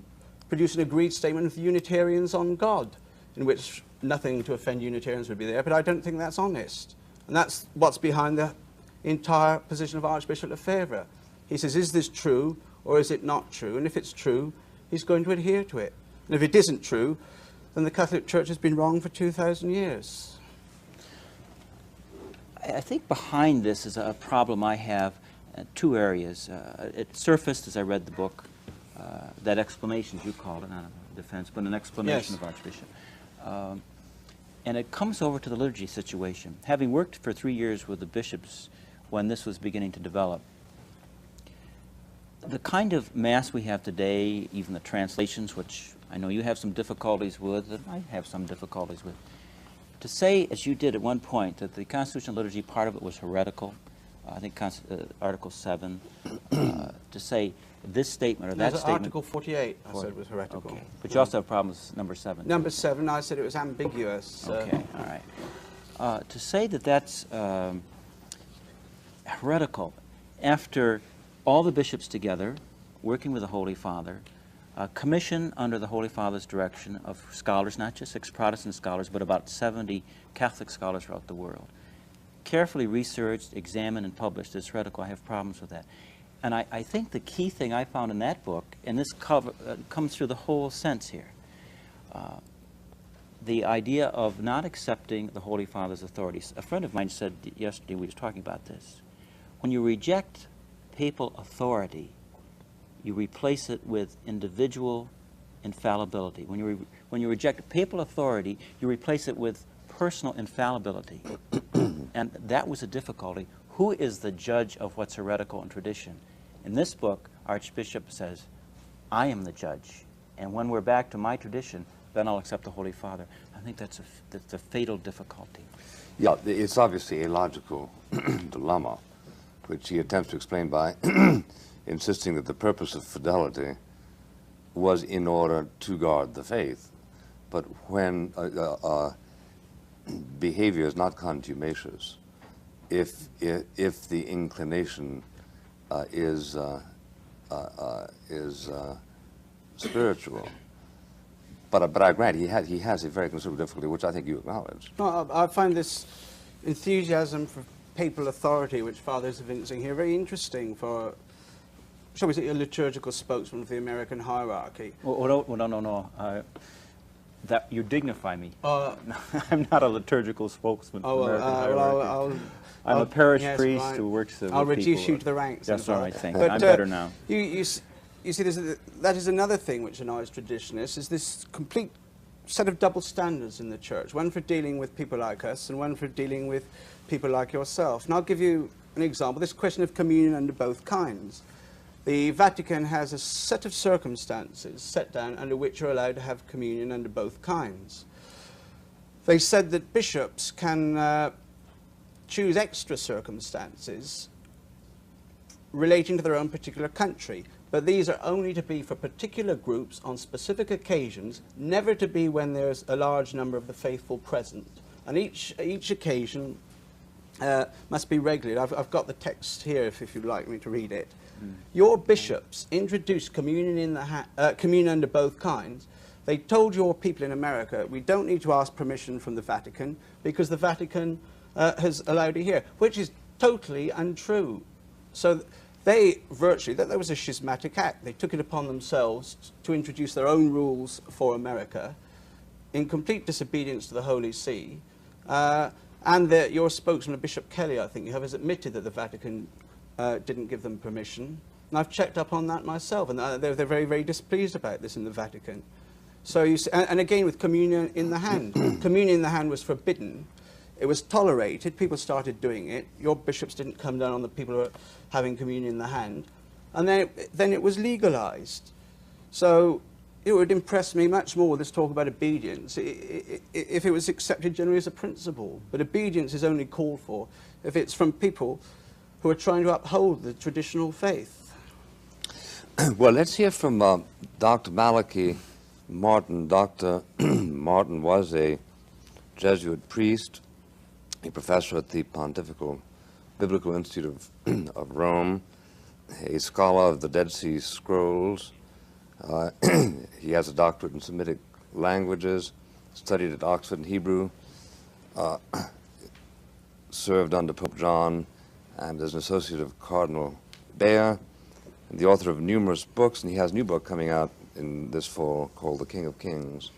produce an agreed statement with Unitarians on God, in which nothing to offend Unitarians would be there, but I don't think that's honest. And that's what's behind the entire position of Archbishop Lefebvre. He says, is this true or is it not true? And if it's true, he's going to adhere to it. And if it isn't true, then the Catholic Church has been wrong for 2,000 years. I think behind this is a problem I have in two areas. It surfaced as I read the book, that explanation, as you called it, not a defense, but an explanation of Archbishop. And it comes over to the liturgy situation. Having worked for 3 years with the bishops when this was beginning to develop, the kind of Mass we have today, even the translations, which I know you have some difficulties with, and I have some difficulties with, to say, as you did at one point, that the constitutional liturgy, part of it was heretical, I think Article 7, to say this statement or that statement. Article 48, I said was heretical. Okay. But you also have problems with number 7. Number 7, I said it was ambiguous. Okay, all right. To say that that's heretical, after all the bishops together, working with the Holy Father, commission under the Holy Father's direction of scholars, not just ex-Protestant scholars, but about 70 Catholic scholars throughout the world, carefully researched, examined, and published this heretical. I have problems with that. And I think the key thing I found in that book, and this comes through the whole sense here, the idea of not accepting the Holy Father's authorities. A friend of mine said yesterday, we were talking about this, when you reject papal authority, you replace it with individual infallibility. When you reject papal authority, you replace it with personal infallibility. And that was a difficulty. Who is the judge of what's heretical and tradition? In this book, Archbishop says, I am the judge. And when we're back to my tradition, then I'll accept the Holy Father. I think that's a fatal difficulty. Yeah, it's obviously a logical dilemma, which he attempts to explain by insisting that the purpose of fidelity was in order to guard the faith. But when behavior is not contumacious, if the inclination is spiritual, but I grant he has a very considerable difficulty, which I think you acknowledge. No, I find this enthusiasm for papal authority, which fathers are evincing here, very interesting for, shall we say, a liturgical spokesman of the American hierarchy. Well, no. That you dignify me. I'm not a liturgical spokesman for American hierarchy. I'm a parish priest who works with I'll people. reduce you to the ranks. That's all right, thank you. I'm better now. You see, that is another thing which annoys traditionalists, is this complete set of double standards in the church, one for dealing with people like us and one for dealing with people like yourself. And I'll give you an example, this question of communion under both kinds. The Vatican has a set of circumstances set down under which you're allowed to have communion under both kinds. They said that bishops can choose extra circumstances relating to their own particular country, but these are only to be for particular groups on specific occasions, never to be when there's a large number of the faithful present. And each occasion must be regulated. I've got the text here if you'd like me to read it. Your bishops introduced communion communion under both kinds. They told your people in America, we don't need to ask permission from the Vatican because the Vatican has allowed it here, which is totally untrue. So they virtually, that was a schismatic act. They took it upon themselves to introduce their own rules for America in complete disobedience to the Holy See. And your spokesman, Bishop Kelly, I think you have, has admitted that the Vatican didn't give them permission. And I've checked up on that myself, and they're very, very displeased about this in the Vatican. So you see, and again with communion in the hand. Communion in the hand was forbidden. It was tolerated. People started doing it. Your bishops didn't come down on the people who were having communion in the hand. And then it was legalized. So it would impress me much more, this talk about obedience, if it was accepted generally as a principle. But obedience is only called for if it's from people who are trying to uphold the traditional faith. Well, let's hear from Dr. Malachi Martin. Dr. Martin was a Jesuit priest, a professor at the Pontifical Biblical Institute of Rome, a scholar of the Dead Sea Scrolls. He has a doctorate in Semitic languages, studied at Oxford in Hebrew, served under Pope John, and is an associate of Cardinal Bayer, and the author of numerous books, and he has a new book coming out in this fall called The King of Kings,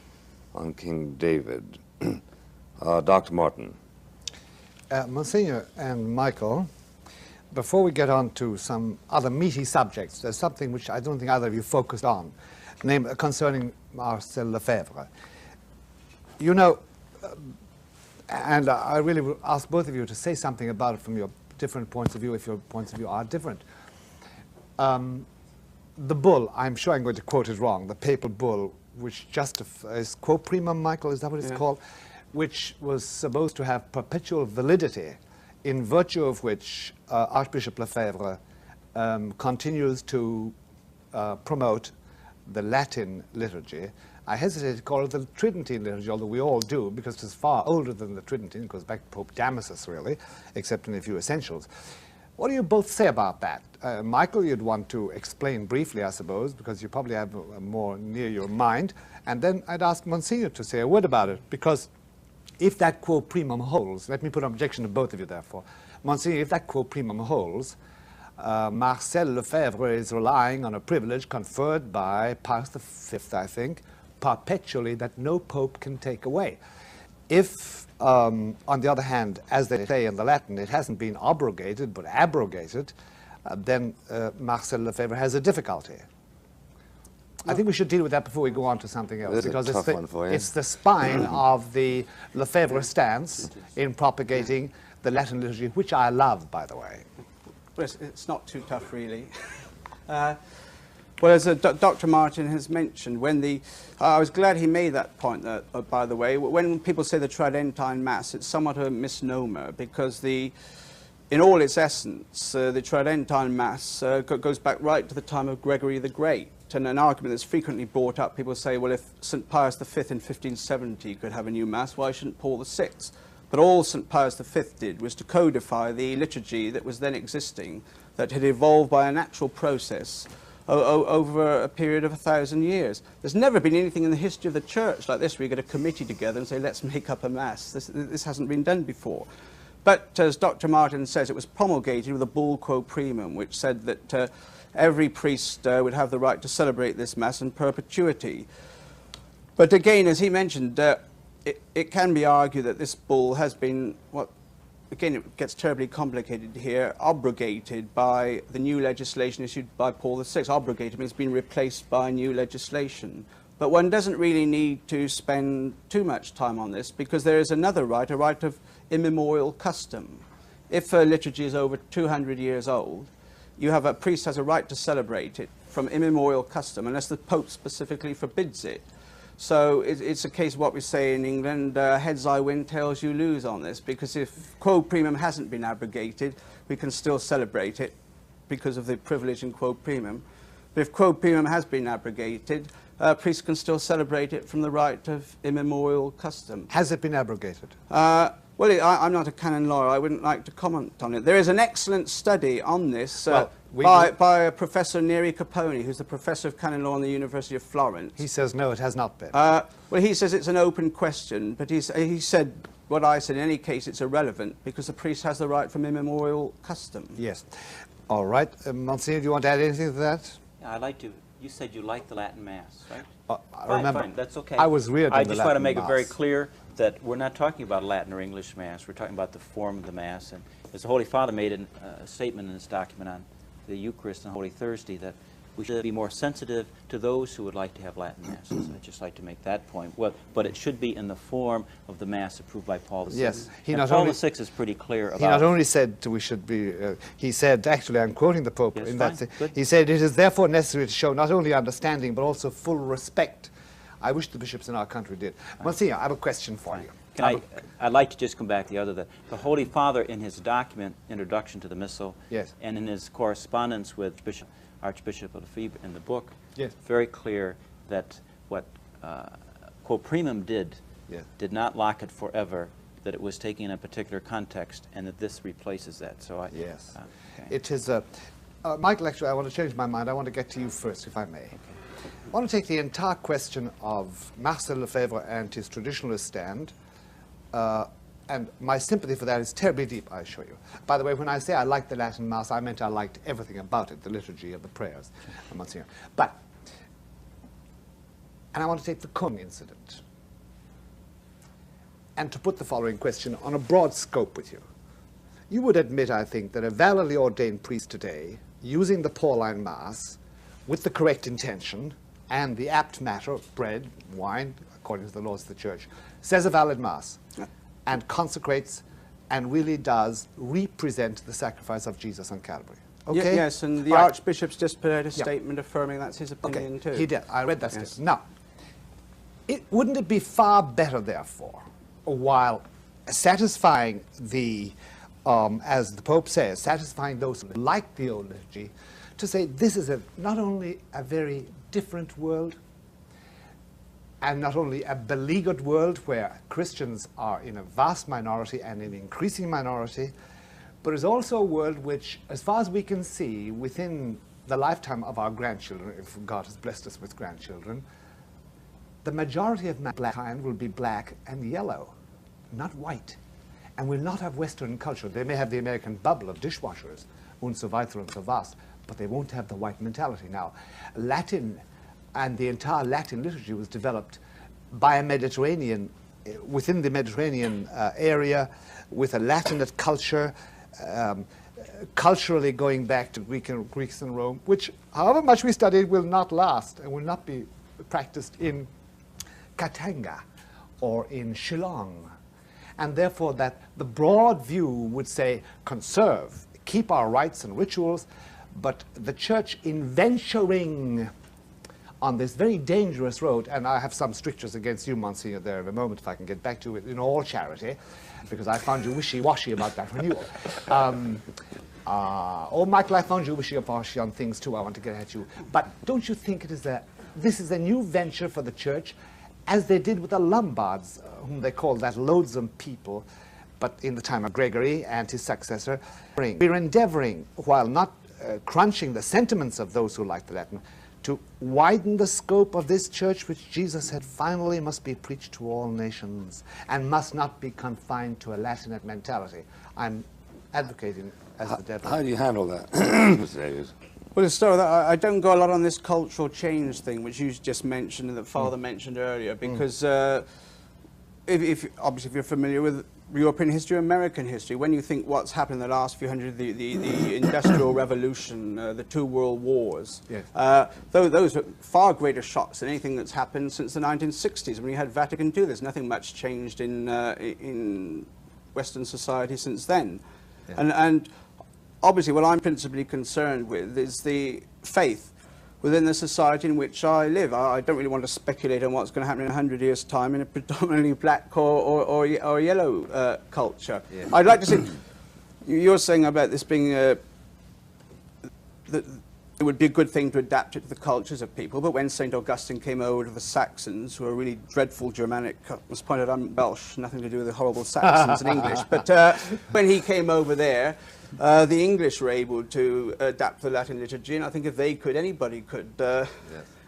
on King David. Dr. Martin. Monsignor and Michael, before we get on to some other meaty subjects, there's something which I don't think either of you focused on, namely concerning Marcel Lefebvre. You know, and I really will ask both of you to say something about it from your different points of view, if your points of view are different. The bull, I'm sure I'm going to quote it wrong, the papal bull, which justifies, quo primum, Michael, is that what it's called? Which was supposed to have perpetual validity, in virtue of which Archbishop Lefebvre continues to promote the Latin liturgy. I hesitate to call it the Tridentine liturgy, although we all do, because it's far older than the Tridentine. It goes back to Pope Damasus, really, except in a few essentials. What do you both say about that? Michael, you'd want to explain briefly, I suppose, because you probably have more near your mind. And then I'd ask Monsignor to say a word about it, because if that quo primum holds, let me put an objection to both of you, therefore. Monsignor, if that quo primum holds, Marcel Lefebvre is relying on a privilege conferred by Pius V, I think, perpetually that no pope can take away. If, on the other hand, as they say in the Latin, it hasn't been abrogated but abrogated, then Marcel Lefebvre has a difficulty. I think we should deal with that before we go on to something else, because it's the spine of the Lefebvre stance in propagating the Latin liturgy, which I love, by the way. Well, it's not too tough, really. Well, as Dr. Martin has mentioned, I was glad he made that point, by the way. When people say the Tridentine Mass, it's somewhat a misnomer, because in all its essence, the Tridentine Mass goes back right to the time of Gregory the Great. And an argument that's frequently brought up, people say, well, if St. Pius V in 1570 could have a new Mass, why shouldn't Paul VI? But all St. Pius V did was to codify the liturgy that was then existing, that had evolved by a natural process over a period of 1,000 years. There's never been anything in the history of the Church like this, where you get a committee together and say, let's make up a Mass. This hasn't been done before. But as Dr. Martin says, it was promulgated with a bull quo primum, which said that every priest would have the right to celebrate this Mass in perpetuity. But again, as he mentioned, it can be argued that this bull has been, again, it gets terribly complicated here, abrogated by the new legislation issued by Paul VI. Abrogated means been replaced by new legislation. But one doesn't really need to spend too much time on this, because there is another right, a right of immemorial custom. If a liturgy is over 200 years old, a priest has a right to celebrate it from immemorial custom, unless the Pope specifically forbids it. So it's a case of what we say in England, heads I win, tails you lose on this, because if quo primum hasn't been abrogated, we can still celebrate it because of the privilege in quo primum. But if quo primum has been abrogated, priests can still celebrate it from the right of immemorial custom. Has it been abrogated? Well, I'm not a canon lawyer. I wouldn't like to comment on it. There is an excellent study on this by a Professor Neri Caponi, who's the Professor of Canon Law in the University of Florence. He says no, it has not been. Well, he says it's an open question, but he said what I said. In any case, it's irrelevant, because the priest has the right from immemorial custom. Yes. All right. Monsignor, do you want to add anything to that? Yeah, I'd like to. You said you like the Latin Mass, right? Fine, that's okay. I was reared in the Latin I just want to make Mass. it very clear that we're not talking about Latin or English Mass. We're talking about the form of the Mass. And as the Holy Father made a statement in his document on the Eucharist and Holy Thursday, that we should be more sensitive to those who would like to have Latin Masses. I'd just like to make that point. Well, but it should be in the form of the Mass approved by Paul VI. Yes. Paul VI is pretty clear about... He not only said we should be... he said, actually, I'm quoting the Pope in that... Good. He said, it is therefore necessary to show not only understanding, but also full respect. I wish the bishops in our country did. Monsignor, I have a question for you. I'd like to just come back to the other. The Holy Father, in his document, Introduction to the Missal, yes, and in his correspondence with Archbishop Lefebvre in the book, yes, very clear that what quo primum did not lock it forever, that it was taken in a particular context, and that this replaces that. So yes. Okay. It is Michael, actually, I want to change my mind. I want to get to you first, if I may. Okay. I want to take the entire question of Marcel Lefebvre and his traditionalist stand, and my sympathy for that is terribly deep, I assure you. By the way, when I say I liked the Latin Mass, I meant I liked everything about it, the liturgy and the prayers, Monsignor. And I want to take the Kung incident and to put the following question on a broad scope with you. You would admit, I think, that a validly ordained priest today, using the Pauline Mass, with the correct intention and the apt matter of bread, wine, according to the laws of the Church, says a valid Mass and consecrates and really does represent the sacrifice of Jesus on Calvary. Okay? Yes, and the Archbishop's just put out a statement affirming that's his opinion too. He did. I read that statement. Now, wouldn't it be far better, therefore, while satisfying the, as the Pope says, satisfying those who like the old liturgy, to say this is not only a very different world, and not only a beleaguered world where Christians are in a vast minority and an increasing minority, but is also a world which, as far as we can see, within the lifetime of our grandchildren, if God has blessed us with grandchildren, the majority of mankind will be black and yellow, not white, and will not have Western culture. They may have the American bubble of dishwashers, und so weiter und so was, but they won't have the white mentality. Now, Latin and the entire Latin liturgy was developed by a Mediterranean, within the Mediterranean area, with a Latinate culture, culturally going back to Greeks and Rome, which, however much we study, will not last and will not be practiced in Katanga or in Shillong. And therefore that the broad view would say conserve, keep our rites and rituals, but the church in venturing on this very dangerous road, and I have some strictures against you, Monsignor, there in a moment, if I can get back to it, in all charity, because I found you wishy-washy about that renewal. Michael, I found you wishy-washy on things too. I want to get at you. But don't you think this is a new venture for the church, as they did with the Lombards, whom they called that loathsome people, but in the time of Gregory and his successor? We're endeavoring, while not crunching the sentiments of those who like the Latin, to widen the scope of this church, which Jesus said finally must be preached to all nations and must not be confined to a Latinate mentality. I'm advocating as the devil. How do you handle that, Mr. Davies? Well, to start with, I don't go a lot on this cultural change thing, which you just mentioned and that Father mentioned earlier, because obviously if you're familiar with European history, American history, when you think what's happened in the last few hundred, the Industrial Revolution, the 2 World Wars, yes. Those are far greater shocks than anything that's happened since the 1960s. When you had Vatican II, there's nothing much changed in Western society since then. Yeah. And obviously what I'm principally concerned with is the faith within the society in which I live. I don't really want to speculate on what's going to happen in 100 years' time in a predominantly black or yellow culture. Yeah. I'd like to say, you're saying about this being that it would be a good thing to adapt it to the cultures of people, but when St. Augustine came over to the Saxons, who are really dreadful Germanic, I must point out I'm Welsh, nothing to do with the horrible Saxons in English, but when he came over there, the English were able to adapt the Latin liturgy, and I think if they could, anybody could. Yes.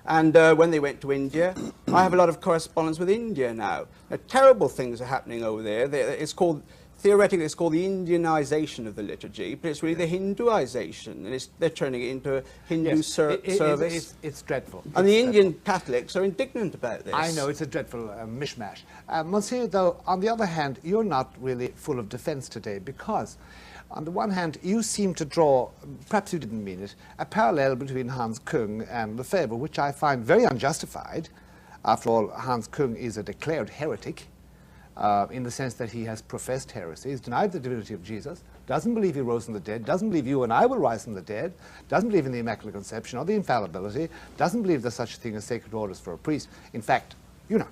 And when they went to India, I have a lot of correspondence with India now. Terrible things are happening over there. Theoretically, it's called the Indianization of the liturgy, but it's really the Hinduization, and they're turning it into a Hindu service. It's dreadful. And the Indian Catholics are indignant about this. I know, it's a dreadful mishmash. Monsignor, though, on the other hand, you're not really full of defense today, because on the one hand, you seem to draw, perhaps you didn't mean it, a parallel between Hans Küng and Lefebvre, which I find very unjustified. After all, Hans Küng is a declared heretic, in the sense that he has professed heresy. He's denied the divinity of Jesus, doesn't believe he rose from the dead, doesn't believe you and I will rise from the dead, doesn't believe in the Immaculate Conception or the infallibility, doesn't believe there's such a thing as sacred orders for a priest. In fact, you know.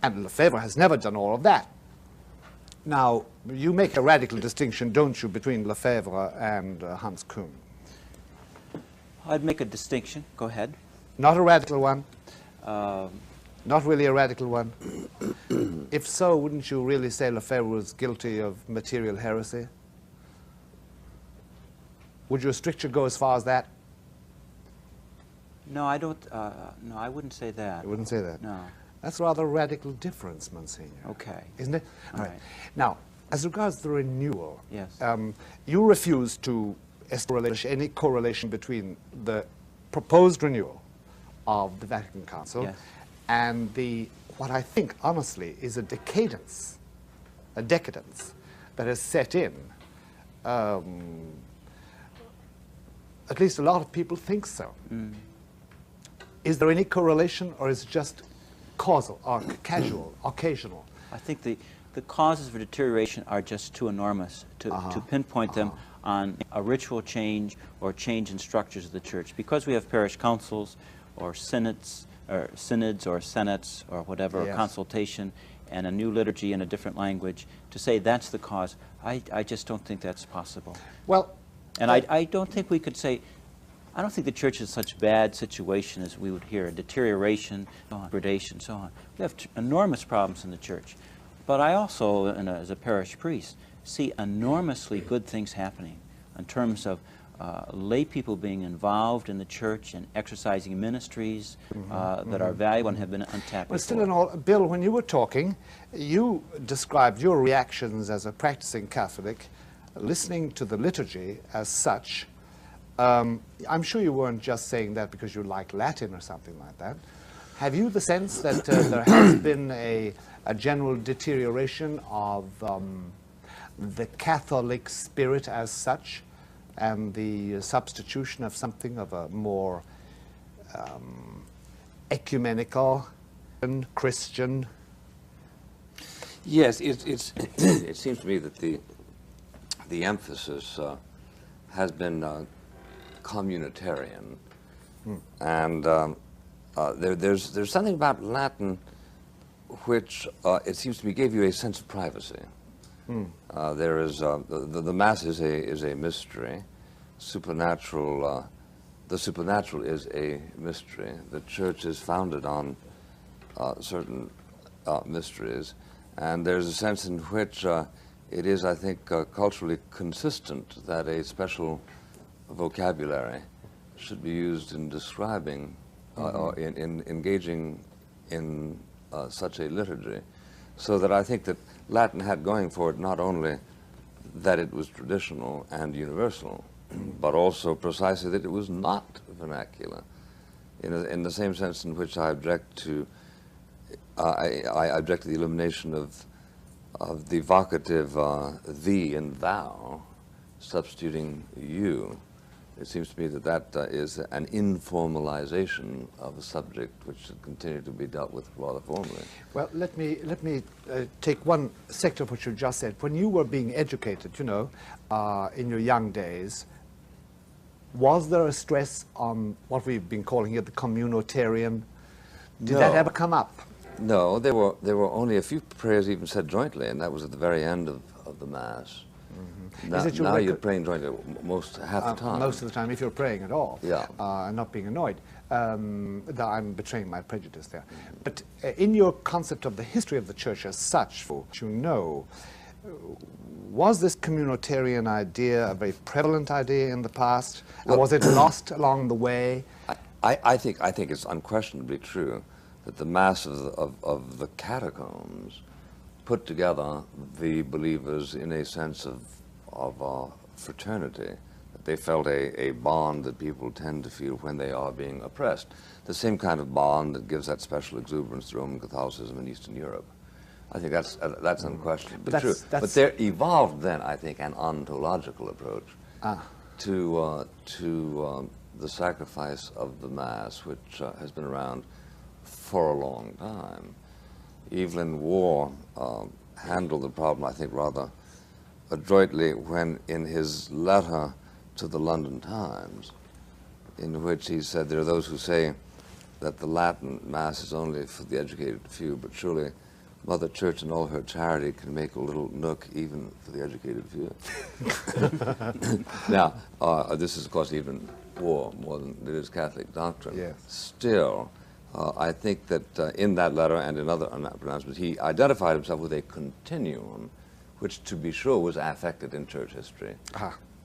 And Lefebvre has never done all of that. Now, you make a radical distinction, don't you, between Lefebvre and Hans Küng? I'd make a distinction. Go ahead. Not a radical one? Not really a radical one? If so, wouldn't you really say Lefebvre was guilty of material heresy? Would your stricture go as far as that? No, I don't. No, I wouldn't say that. You wouldn't say that? No. That's a rather radical difference, Monsignor. Okay. Isn't it? All right. Now, as regards the renewal, yes. You refuse to establish any correlation between the proposed renewal of the Vatican Council, yes, and what I think, honestly, is a decadence that has set in. At least a lot of people think so. Mm. Is there any correlation, or is it just causal or casual, occasional? I think the causes for deterioration are just too enormous to pinpoint them on a ritual change or change in structures of the church. Because we have parish councils or synods or senates or whatever, yes, or consultation, and a new liturgy in a different language, to say that's the cause, I just don't think that's possible. Well, and I don't think we could say, I don't think the church is such a bad situation as we would hear, deterioration, degradation, so on. We have enormous problems in the church. But I also, as a parish priest, see enormously good things happening in terms of lay people being involved in the church and exercising ministries that are valuable and have been untapped. Well, still in all, Bill, when you were talking, you described your reactions as a practicing Catholic, listening to the liturgy as such, I'm sure you weren't just saying that because you like Latin or something like that. Have you the sense that there has been a general deterioration of the Catholic spirit as such, and the substitution of something of a more ecumenical Christian? Yes, it seems to me that the emphasis has been communitarian, and there's something about Latin which it seems to me gave you a sense of privacy. There is the Mass is a mystery, supernatural. The supernatural is a mystery. The Church is founded on certain mysteries, and there's a sense in which it is, I think, culturally consistent that a special vocabulary should be used in describing or in engaging in such a liturgy, so that I think that Latin had going for it not only that it was traditional and universal, but also precisely that it was not vernacular, in the same sense in which I object to I object to the elimination of the vocative thee and thou, substituting you. It seems to me that that is an informalization of a subject which should continue to be dealt with rather formally. Well, let me take one sector of what you just said. When you were being educated, you know, in your young days, was there a stress on what we've been calling here the communitarian? Did that ever come up? No, there were only a few prayers even said jointly, and that was at the very end of the Mass. Now you're praying jointly half the time. Most of the time, if you're praying at all. Yeah. And not being annoyed. I'm betraying my prejudice there. But in your concept of the history of the Church as such, you know, was this communitarian idea a very prevalent idea in the past? Well, and was it lost along the way? I think it's unquestionably true that the Mass of the catacombs put together the believers in a sense of fraternity. They felt a bond that people tend to feel when they are being oppressed. The same kind of bond that gives that special exuberance to Roman Catholicism in Eastern Europe. I think that's unquestionably true. But there evolved then, I think, an ontological approach to the sacrifice of the Mass, which has been around for a long time. Evelyn Waugh handled the problem, I think, rather adroitly when, in his letter to the London Times, in which he said, there are those who say that the Latin Mass is only for the educated few, but surely Mother Church and all her charity can make a little nook even for the educated few. Now, this is, of course, Evelyn Waugh more than it is Catholic doctrine. Yes. Still, I think that in that letter and in other pronouncements, he identified himself with a continuum, which, to be sure, was affected in church history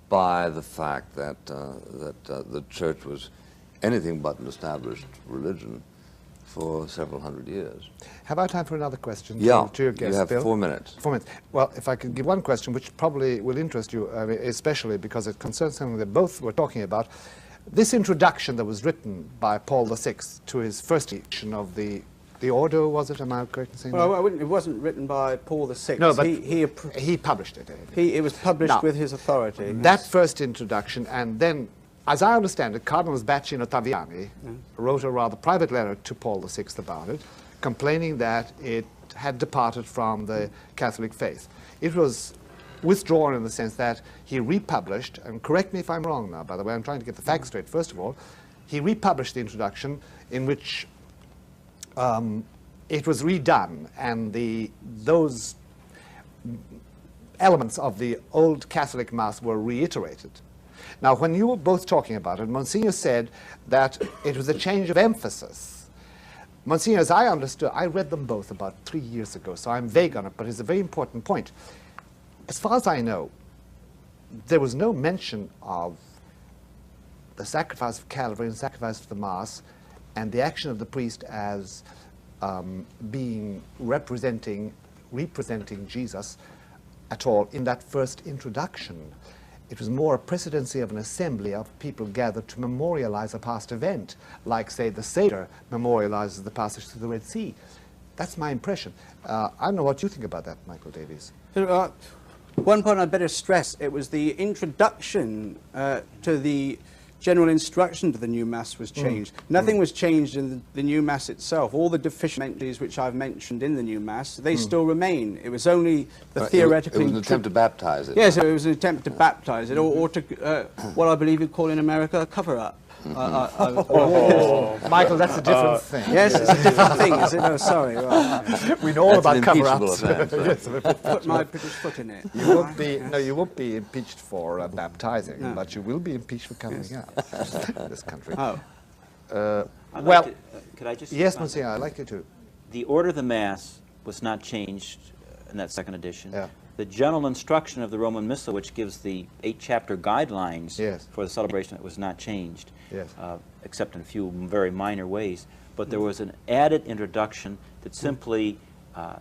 by the fact that the church was anything but an established religion for several hundred years. Have I time for another question? Yeah, to your guest, you have Bill? 4 minutes. 4 minutes. Well, if I could give one question, which probably will interest you, especially because it concerns something that both were talking about. This introduction that was written by Paul VI to his first edition of the order, was it? Am I correct in saying that? Well, it wasn't written by Paul VI. No, but he published it. It was published with his authority. That first introduction, and then, as I understand it, Cardinals Bacci and Ottaviani wrote a rather private letter to Paul VI about it, complaining that it had departed from the Catholic faith. It was withdrawn in the sense that he republished, and correct me if I'm wrong now, by the way, I'm trying to get the facts straight, first of all, he republished the introduction in which it was redone, and those elements of the old Catholic Mass were reiterated. Now, when you were both talking about it, Monsignor said that it was a change of emphasis. Monsignor, as I understood, I read them both about 3 years ago, so I'm vague on it, but it's a very important point. As far as I know, there was no mention of the sacrifice of Calvary and sacrifice of the Mass and the action of the priest as being representing Jesus at all in that first introduction. It was more a presidency of an assembly of people gathered to memorialize a past event, like, say, the Seder memorializes the passage through the Red Sea. That's my impression. I don't know what you think about that, Michael Davies. One point I'd better stress, it was the introduction to the general instruction to the new Mass was changed. Nothing was changed in the new Mass itself. All the deficiencies which I've mentioned in the new Mass, they still remain. It was only the theoretical... It was an attempt to baptize it. Yes, it was an attempt to baptize it, or to, what I believe you'd call in America, a cover-up. Michael, that's a different thing. Yes, it's a different thing, is it? Oh, sorry. Right. We know all about cover-ups. Put my British foot in it. You won't be, no, you won't be impeached for baptizing, but you will be impeached for coming up in this country. Oh. Well, could I just... Yes, Monsieur, I'd like you to. The order of the Mass was not changed in that second edition. Yeah. The general instruction of the Roman Missal, which gives the 8-chapter guidelines for the celebration, it was not changed, except in a few very minor ways. But there was an added introduction that simply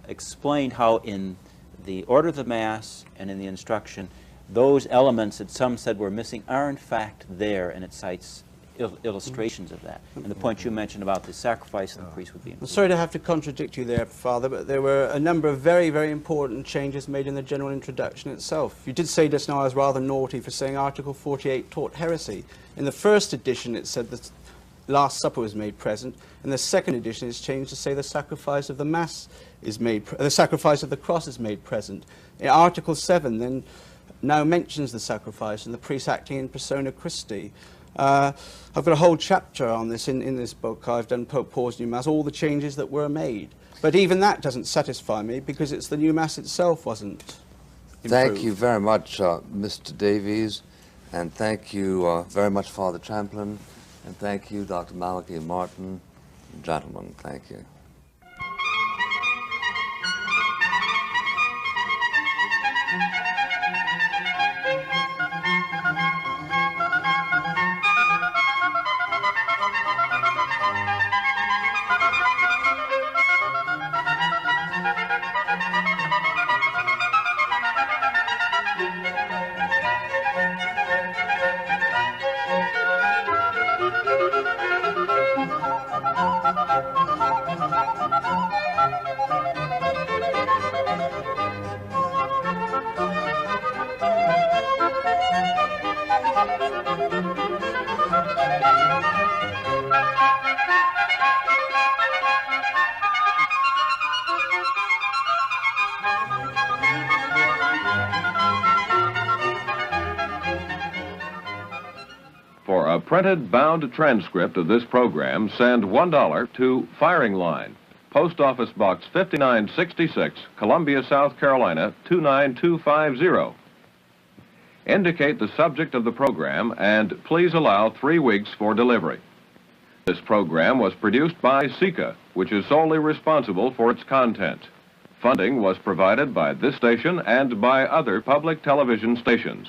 explained how in the order of the Mass and in the instruction, those elements that some said were missing are in fact there, and it cites illustrations of that. And the point you mentioned about the sacrifice of the priest would be I'm sorry to have to contradict you there, Father, but there were a number of very, very important changes made in the general introduction itself. You did say just now I was rather naughty for saying Article 48 taught heresy. In the first edition it said the Last Supper was made present. In the second edition it's changed to say the sacrifice of the Mass is made, the sacrifice of the cross is made present. In Article 7 then now mentions the sacrifice and the priest acting in persona Christi. I've got a whole chapter on this in this book. I've done Pope Paul's New Mass, all the changes that were made. But even that doesn't satisfy me because it's the New Mass itself wasn't improved. Thank you very much, Mr. Davies, and thank you very much, Father Champlin, and thank you, Dr. Malachi Martin. Gentlemen, thank you. For a printed, bound transcript of this program, send $1 to Firing Line, Post Office Box 5966, Columbia, South Carolina, 29250. Indicate the subject of the program and please allow 3 weeks for delivery. This program was produced by SICA, which is solely responsible for its content. Funding was provided by this station and by other public television stations.